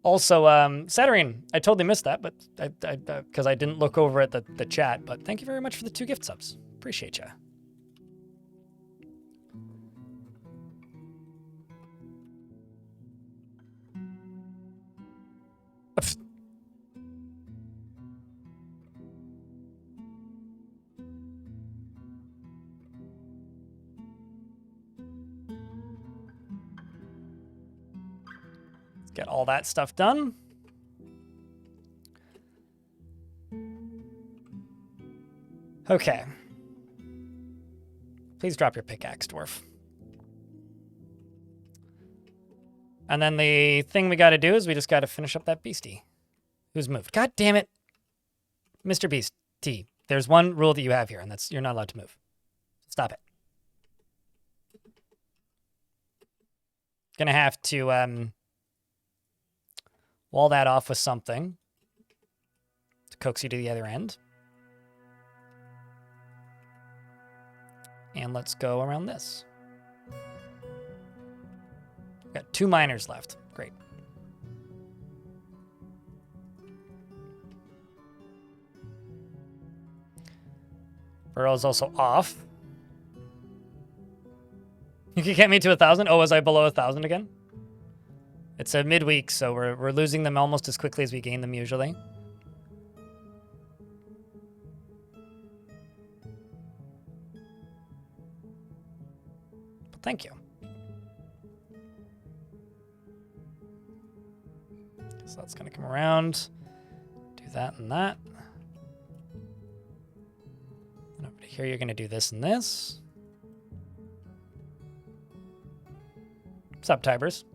Also, Saturnine, I totally missed that, but because I didn't look over at the chat. But thank you very much for the 2 gift subs. Appreciate ya. Get all that stuff done. Okay. Please drop your pickaxe, dwarf. And then the thing we got to do is we just got to finish up that beastie. Who's moved? God damn it. Mr. Beastie, there's one rule that you have here, and that's you're not allowed to move. Stop it. Gonna have to wall that off with something to coax you to the other end. And let's go around this. We've got 2 miners left. Great. Burrow's also off. You can get me to 1,000? Oh, was I below 1,000 again? It's a midweek, so we're losing them almost as quickly as we gain them usually. But thank you. So that's going to come around. Do that and that. And over here, you're going to do this and this. What's up, Tibers?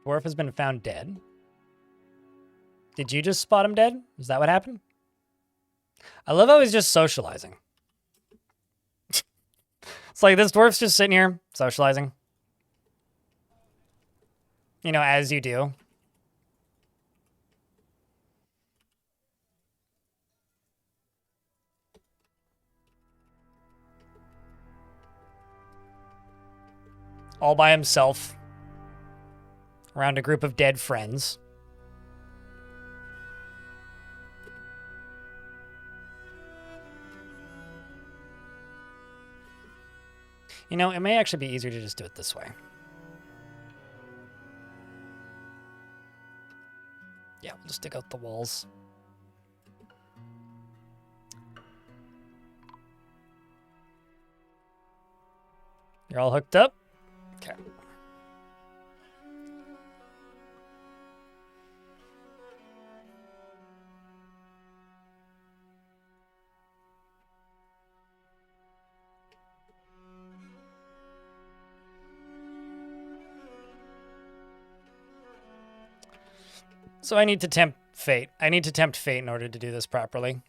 Dwarf has been found dead. Did you just spot him dead? Is that what happened? I love how he's just socializing. It's like this dwarf's just sitting here socializing. You know, as you do. All by himself. Around a group of dead friends. You know, it may actually be easier to just do it this way. Yeah, we'll just dig out the walls. You're all hooked up? Okay. So I need to tempt fate. I need to tempt fate in order to do this properly.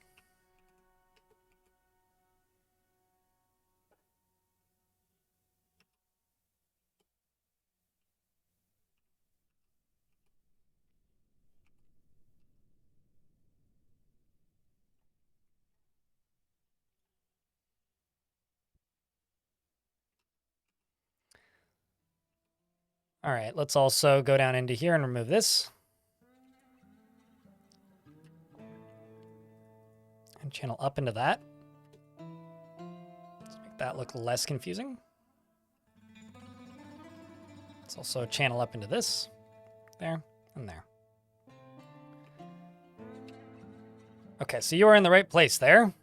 All right, let's also go down into here and remove this. And channel up into that. Let's make that look less confusing. Let's also channel up into this. There and there. Okay, so you are in the right place there.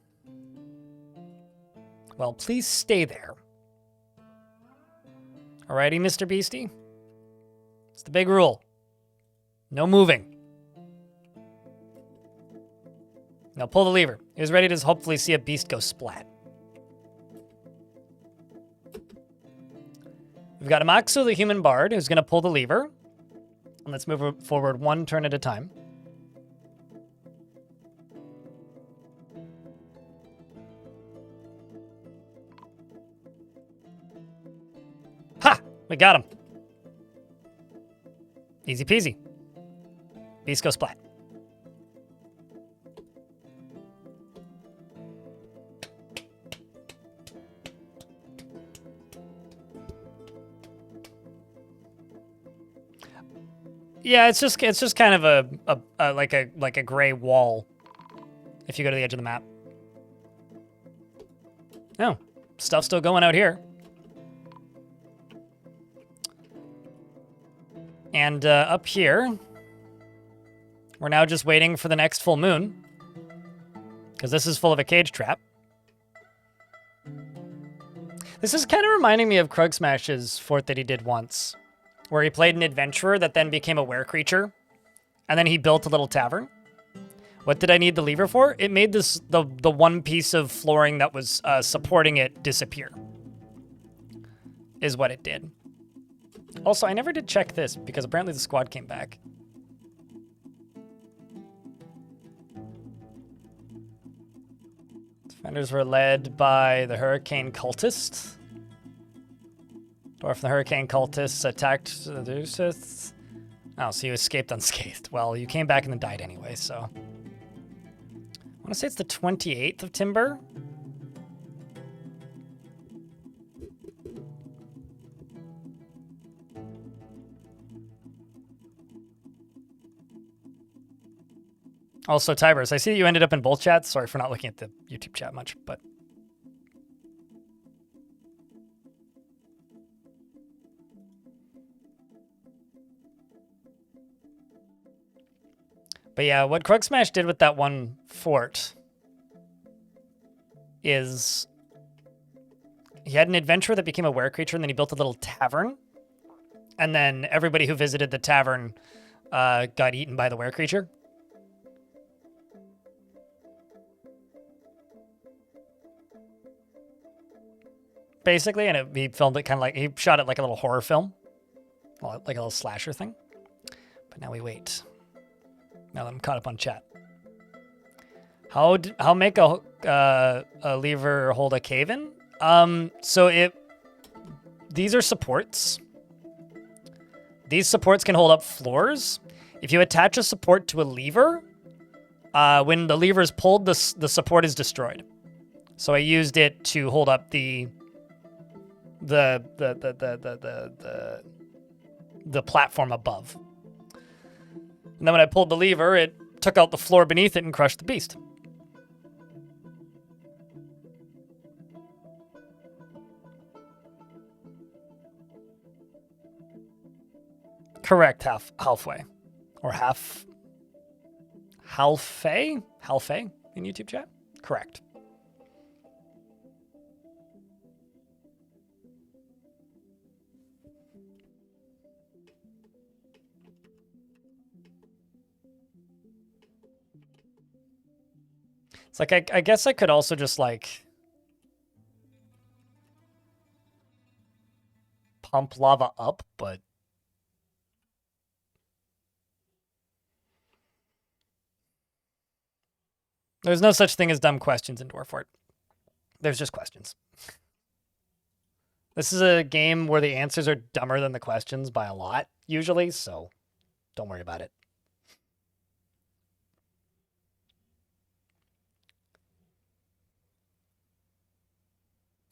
Well, please stay there. Alrighty, Mr. Beastie. It's the big rule. No moving. Now pull the lever. He was ready to hopefully see a beast go splat. We've got Amaxu, the human bard, who's going to pull the lever. And let's move forward one turn at a time. Ha! We got him. Easy peasy. Beast go splat. Yeah, it's just kind of a like a gray wall. If you go to the edge of the map. No, stuff's still going out here. And up here, we're now just waiting for the next full moon. Because this is full of a cage trap. This is kind of reminding me of Krug Smash's fort that he did once. Where he played an adventurer that then became a were-creature. And then he built a little tavern. What did I need the lever for? It made this the one piece of flooring that was supporting it disappear. Is what it did. Also, I never did check this because apparently the squad came back. Defenders were led by the Hurricane Cultist. Dwarf and the Hurricane Cultists attacked the Deuces. Oh, so you escaped unscathed. Well, you came back and then died anyway, so. I want to say it's the 28th of Timber. Also, Tybers, I see that you ended up in both chats. Sorry for not looking at the YouTube chat much, but. But yeah, what Krug Smash did with that one fort is he had an adventurer that became a were-creature, and then he built a little tavern. And then everybody who visited the tavern got eaten by the were-creature. Basically, and he filmed it kind of like, he shot it like a little horror film. Like a little slasher thing. But now we wait. Now that I'm caught up on chat. How make a lever hold a cave-in? These are supports. These supports can hold up floors. If you attach a support to a lever, when the lever is pulled, the support is destroyed. So I used it to hold up the platform above. And then when I pulled the lever, it took out the floor beneath it and crushed the beast. Correct, halfway. Or halfway in YouTube chat? Correct. It's like, I guess I could also just, like, pump lava up, but... There's no such thing as dumb questions in Dwarf Fort. There's just questions. This is a game where the answers are dumber than the questions by a lot, usually, so don't worry about it.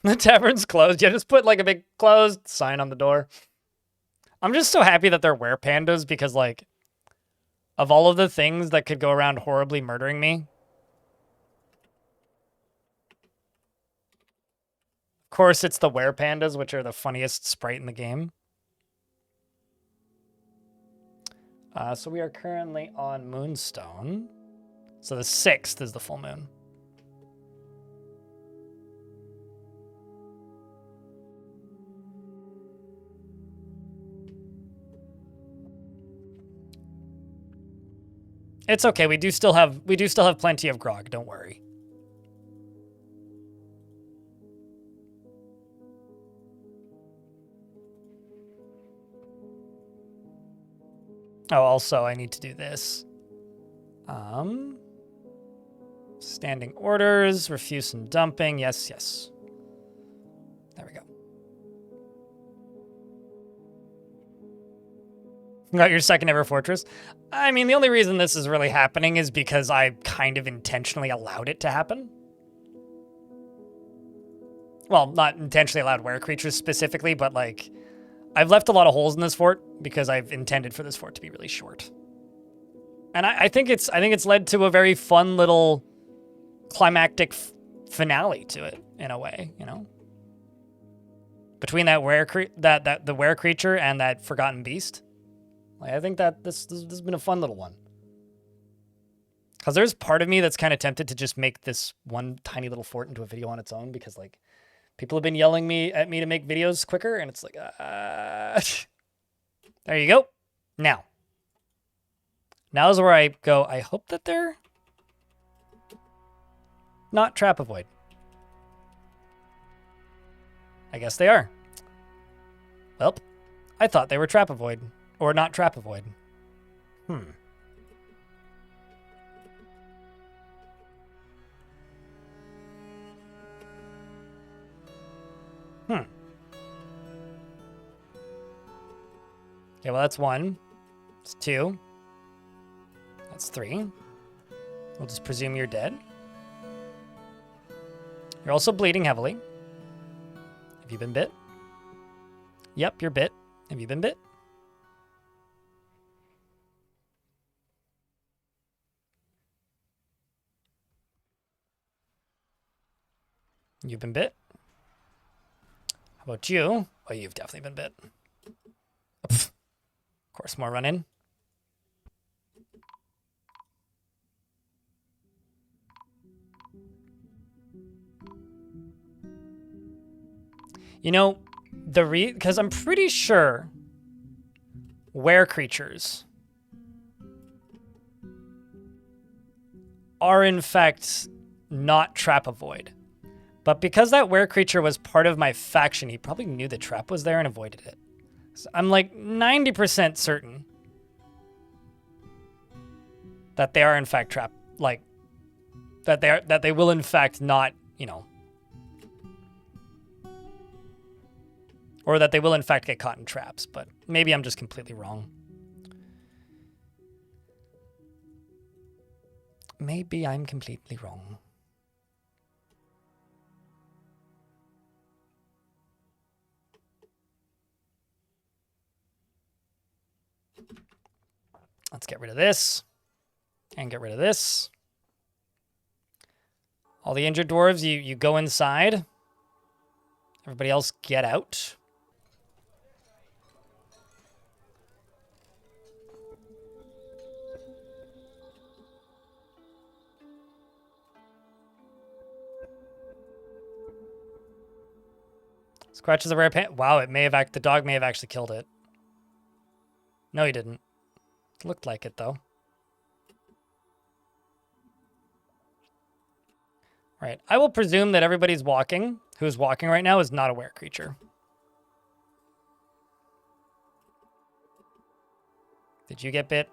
The tavern's closed. Yeah, just put like a big closed sign on the door. I'm just so happy that they're werepandas because, like, of all of the things that could go around horribly murdering me, of course it's the werepandas, which are the funniest sprite in the game. So we are currently on Moonstone. So the 6th is the full moon. It's okay. We do still have plenty of grog. Don't worry. Oh, also I need to do this. Standing orders, refuse some dumping. Yes, yes. There we go. Got your second ever fortress. I mean, the only reason this is really happening is because I kind of intentionally allowed it to happen. Well, not intentionally allowed were creatures specifically, but like I've left a lot of holes in this fort because I've intended for this fort to be really short. And I think it's led to a very fun little climactic finale to it in a way, you know. Between that the were creature and that forgotten beast. Like, I think that this has been a fun little one. Because there's part of me that's kind of tempted to just make this one tiny little fort into a video on its own because, like, people have been yelling at me to make videos quicker, and it's like, there you go. Now is where I go, I hope that they're not trap avoid. I guess they are. Well, I thought they were trap avoid. Or not trap avoid. Hmm. Okay, well, that's 1. That's 2. That's 3. We'll just presume you're dead. You're also bleeding heavily. Have you been bit? Yep, you're bit. Have you been bit? You've been bit. How about you? Oh, you've definitely been bit. Of course, more run in. You know, because I'm pretty sure were creatures are in fact not trap avoid. But because that were creature was part of my faction, he probably knew the trap was there and avoided it. So I'm like 90% certain that they are in fact trap, like that they will in fact not, you know, or that they will in fact get caught in traps, but maybe I'm just completely wrong. Maybe I'm completely wrong. Let's get rid of this. And get rid of this. All the injured dwarves, you go inside. Everybody else get out. Scratches a rare pant. Wow, it may have the dog may have actually killed it. No, he didn't. Looked like it though. Right. I will presume that everybody's walking, who's walking right now, is not a were creature. Did you get bit?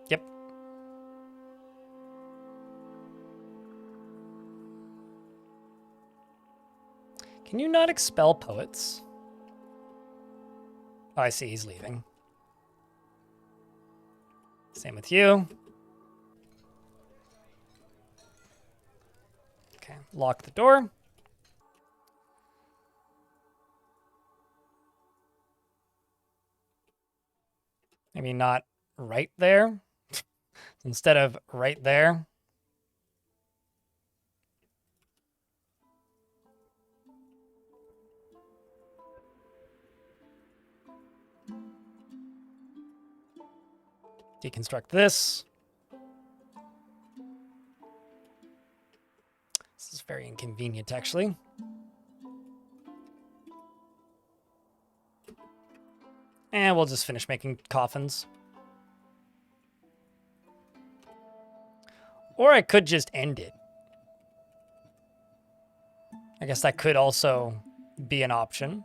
Yep. Can you not expel poets? Oh, I see. He's leaving. Same with you. Okay, lock the door. Maybe not right there. Instead of right there. Deconstruct this. This is very inconvenient, actually. And we'll just finish making coffins. Or I could just end it. I guess that could also be an option.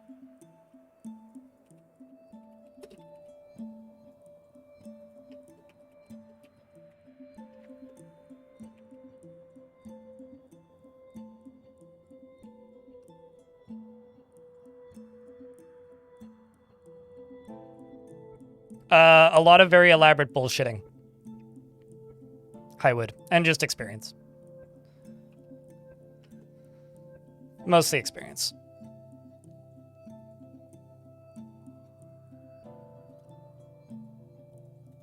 A lot of very elaborate bullshitting. Highwood. And just experience. Mostly experience.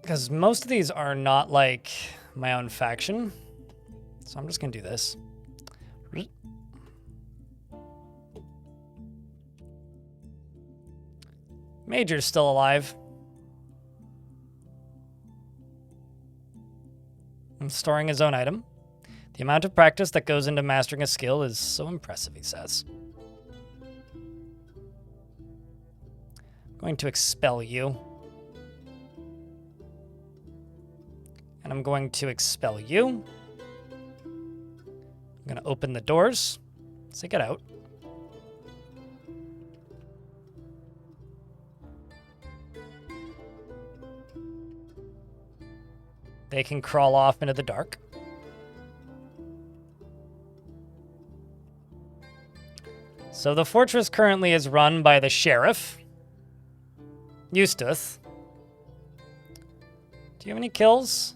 Because most of these are not like my own faction. So I'm just going to do this. Major's still alive. And storing his own item. The amount of practice that goes into mastering a skill is so impressive, he says. I'm going to expel you. And I'm going to expel you. I'm going to open the doors. So get out. They can crawl off into the dark. So the fortress currently is run by the sheriff, Eustace. Do you have any kills?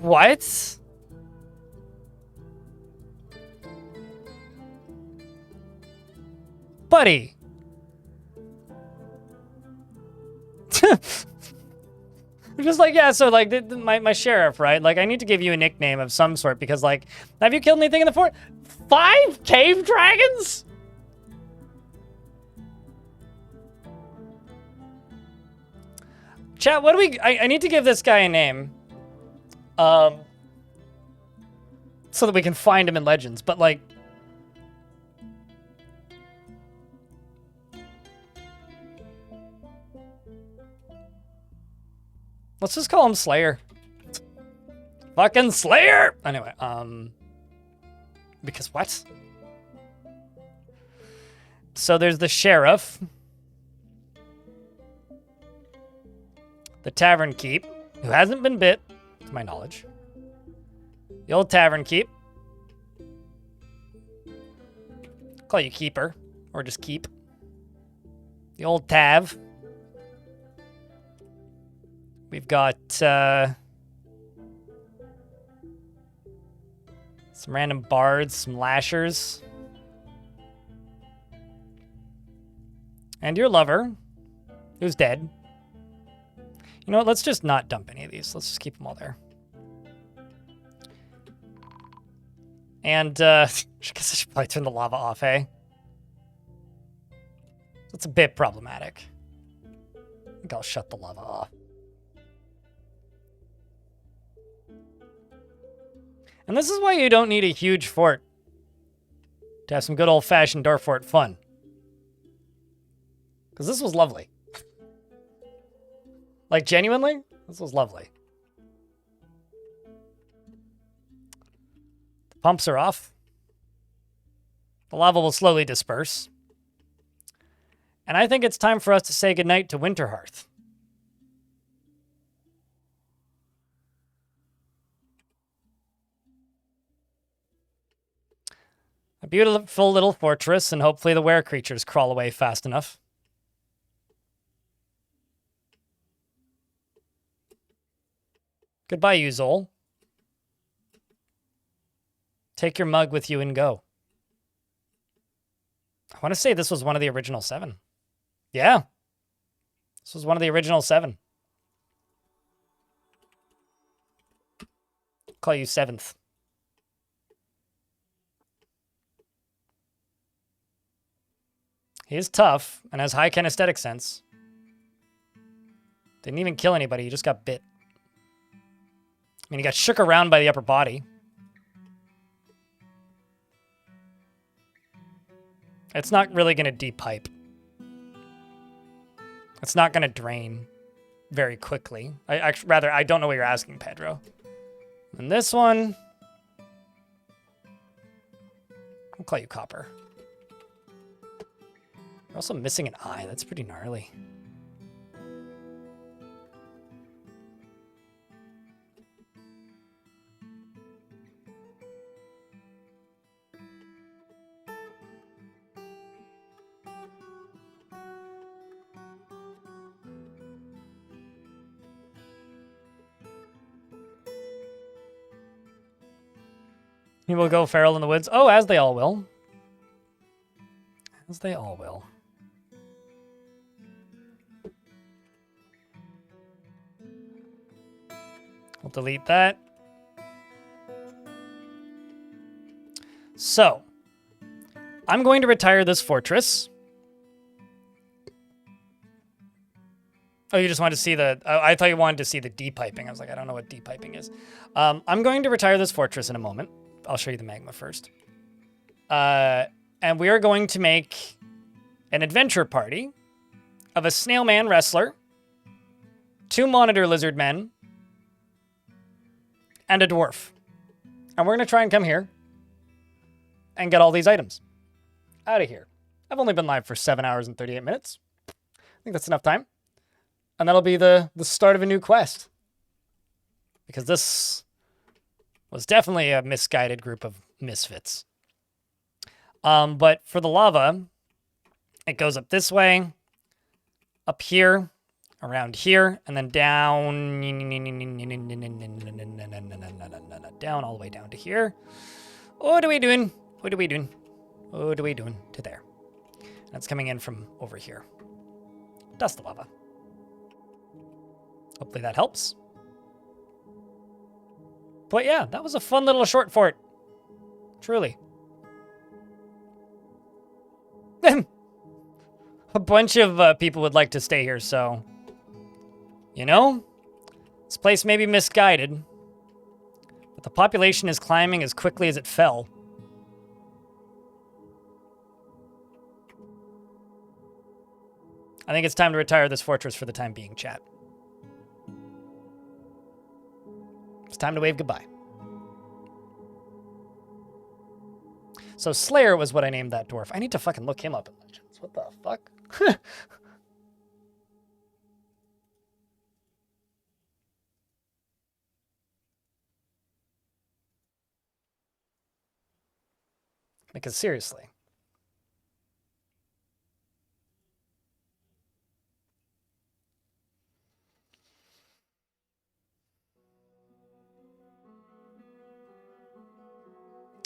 What? Buddy. I'm just like, yeah, so like my sheriff, right? Like I need to give you a nickname of some sort because like, have you killed anything in the fort? 5 cave dragons? Chat, what do we, I need to give this guy a name. So that we can find him in Legends, but like, let's just call him Slayer. Fucking Slayer! Anyway, because what? So there's the sheriff. The tavern keep, who hasn't been bit, to my knowledge. The old tavern keep. Call you keeper, or just keep. The old tav. We've got some random bards, some lashers. And your lover, who's dead. You know what, let's just not dump any of these. Let's just keep them all there. And, I guess I should probably turn the lava off, eh? That's a bit problematic. I think I'll shut the lava off. And this is why you don't need a huge fort to have some good old-fashioned Dwarf fort fun. Because this was lovely. Like, genuinely? This was lovely. The pumps are off. The lava will slowly disperse. And I think it's time for us to say goodnight to Winterhearth. A beautiful little fortress, and hopefully the were creatures crawl away fast enough. Goodbye, Yuzol. Take your mug with you and go. I want to say this was one of the original 7. Yeah. This was one of the original 7. Call you 7th. He is tough and has high kinesthetic sense. Didn't even kill anybody, he just got bit. I mean, he got shook around by the upper body. It's not really going to depipe. It's not going to drain very quickly. I don't know what you're asking, Pedro. And this one, I'll call you Copper. You're also missing an eye. That's pretty gnarly. He will go feral in the woods. Oh, as they all will. As they all will. We'll delete that. So, I'm going to retire this fortress. Oh, you just wanted to see the... I thought you wanted to see the depiping. I was like, I don't know what depiping is. I'm going to retire this fortress in a moment. I'll show you the magma first. And we are going to make an adventure party of a snail man wrestler, 2 monitor lizard men, and a dwarf. And we're going to try and come here and get all these items out of here. I've only been live for 7 hours and 38 minutes. I think that's enough time. And that'll be the start of a new quest. Because this was definitely a misguided group of misfits. But for the lava, it goes up this way, up here, around here, and then down, down all the way down to here. What are we doing? What are we doing? What are we doing to there? That's coming in from over here. Dust the lava. Hopefully that helps. But yeah, that was a fun little short fort. Truly. A bunch of people would like to stay here, so... You know? This place may be misguided. But the population is climbing as quickly as it fell. I think it's time to retire this fortress for the time being, chat. It's time to wave goodbye. So Slayer was what I named that dwarf. I need to fucking look him up in Legends. What the fuck? Because seriously.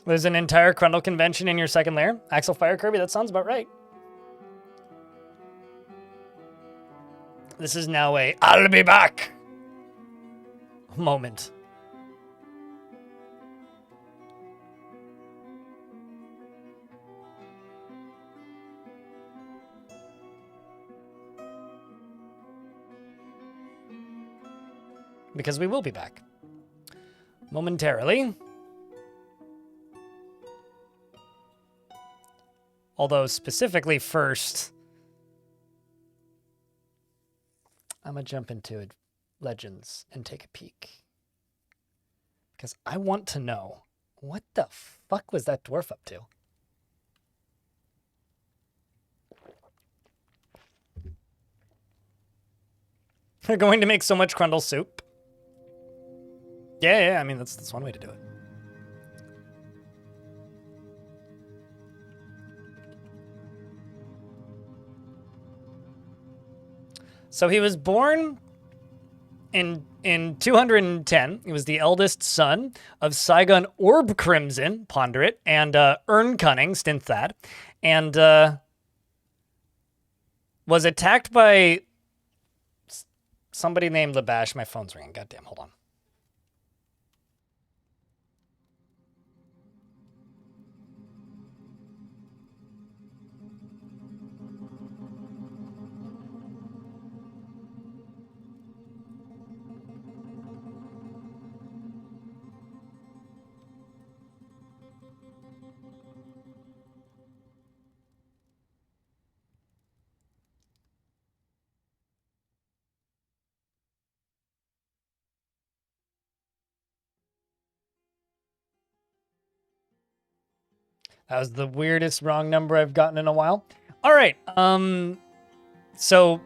There's an entire Grundle convention in your second lair. Axel Fire Kirby, that sounds about right. This is now a I'll be back moment. Because we will be back. Momentarily. Although specifically first, I'm gonna jump into Legends and take a peek. Because I want to know, what the fuck was that dwarf up to? They're going to make so much Crundle soup. Yeah, I mean, that's one way to do it. So he was born in 210. He was the eldest son of Saigon Orb Crimson, Ponderate, and Ern Cunning, Stinthad, and was attacked by somebody named Labash. My phone's ringing. Goddamn, hold on. That was the weirdest wrong number I've gotten in a while. All right. So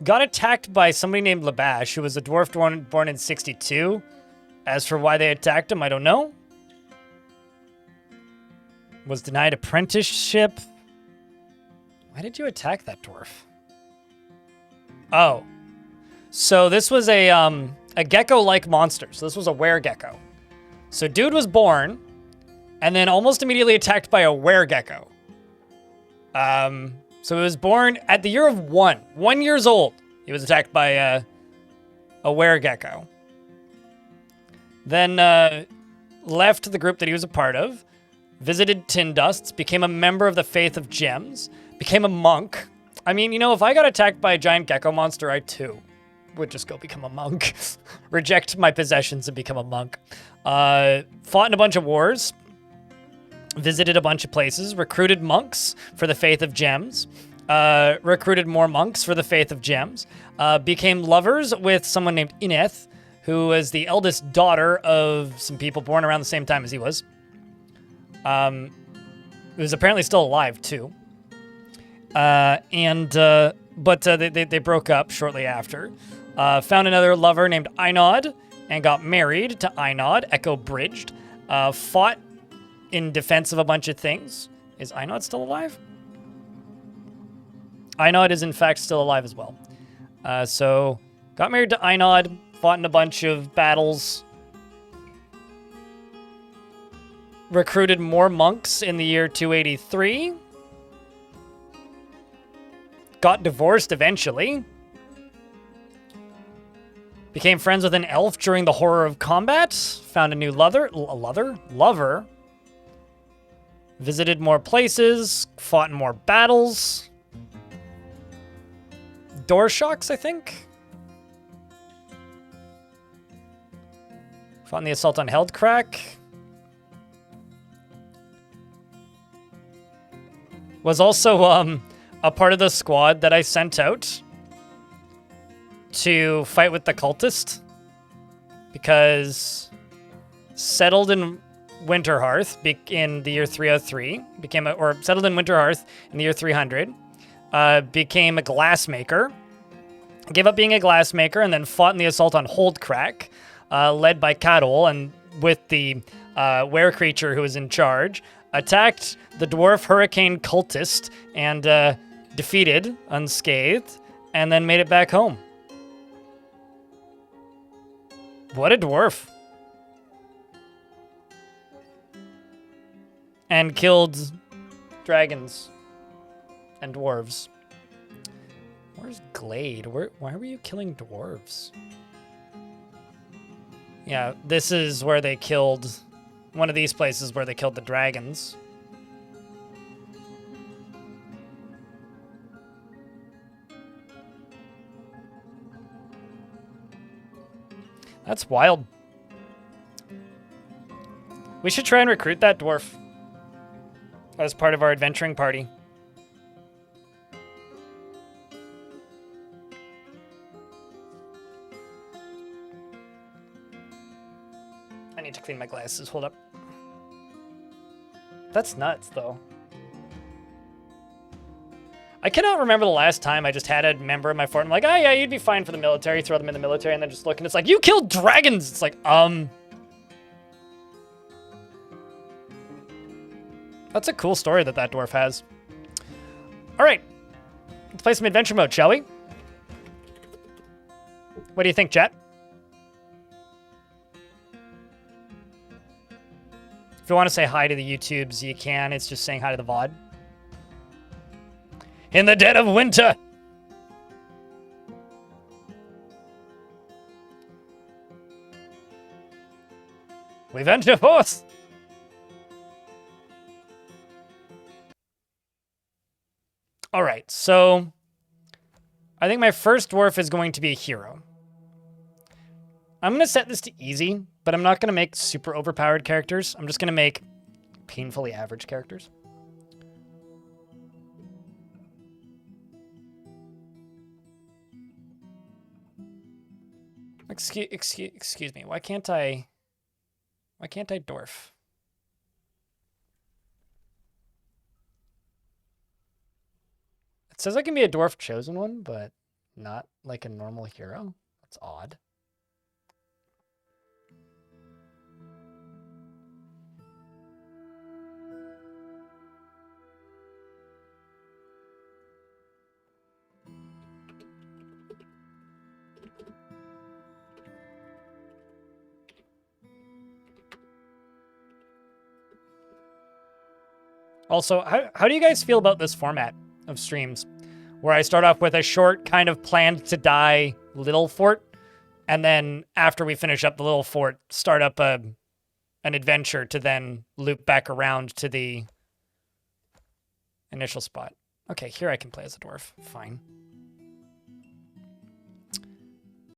got attacked by somebody named Labash, who was a dwarf born in 62. As for why they attacked him, I don't know. Was denied apprenticeship. Why did you attack that dwarf? Oh. So this was a gecko-like monster. So this was a were-gecko. So dude was born and then almost immediately attacked by a were-gecko. So he was born at the year of 1 years old. He was attacked by a were-gecko. Then left the group that he was a part of, visited Tindusts, became a member of the Faith of Gems, became a monk. I mean, you know, if I got attacked by a giant gecko monster, I too would just go become a monk. Reject my possessions and become a monk. Fought in a bunch of wars. Visited a bunch of places, recruited monks for the Faith of Gems, recruited more monks for the Faith of Gems, became lovers with someone named Ineth, who was the eldest daughter of some people born around the same time as he was. He was apparently still alive, too. But they broke up shortly after. Found another lover named Einod and got married to Einod, Echo Bridged. Fought in defense of a bunch of things. Is Einod still alive? Einod is in fact still alive as well. So got married to Einod, fought in a bunch of battles, recruited more monks in the year 283, got divorced eventually, became friends with an elf during the horror of combat, found a new lover, visited more places, fought in more battles. Door shocks, I think. Fought in the assault on Heldcrack. Was also a part of the squad that I sent out to fight with the cultist, because settled in Winterhearth in the year 303, settled in Winterhearth in the year 300, became a glassmaker, gave up being a glassmaker, and then fought in the assault on Holdcrack, led by Cadol, and with the were creature who was in charge, attacked the dwarf hurricane cultist and defeated unscathed, and then made it back home. What a dwarf. And killed dragons and dwarves. Where's Glade? Why were you killing dwarves? Yeah, this is where they killed... one of these places where they killed the dragons. That's wild. We should try and recruit that dwarf as part of our adventuring party. I need to clean my glasses. Hold up. That's nuts, though. I cannot remember the last time I just had a member of my fort. I'm like, oh yeah, you'd be fine for the military. Throw them in the military, and then just look, and it's like, you killed dragons. It's like, That's a cool story that dwarf has. All right, let's play some adventure mode, shall we? What do you think, chat? If you want to say hi to the YouTubes, you can. It's just saying hi to the VOD. In the dead of winter. We venture forth. All right, so I think my first dwarf is going to be a hero. I'm going to set this to easy, but I'm not going to make super overpowered characters. I'm just going to make painfully average characters. Excuse me. Why can't I dwarf? It says I can be a dwarf chosen one, but not like a normal hero. That's odd. Also, how do you guys feel about this format of streams where I start off with a short kind of planned to die little fort, and then after we finish up the little fort, start up an adventure to then loop back around to the initial spot? Okay, here I can play as a dwarf. Fine.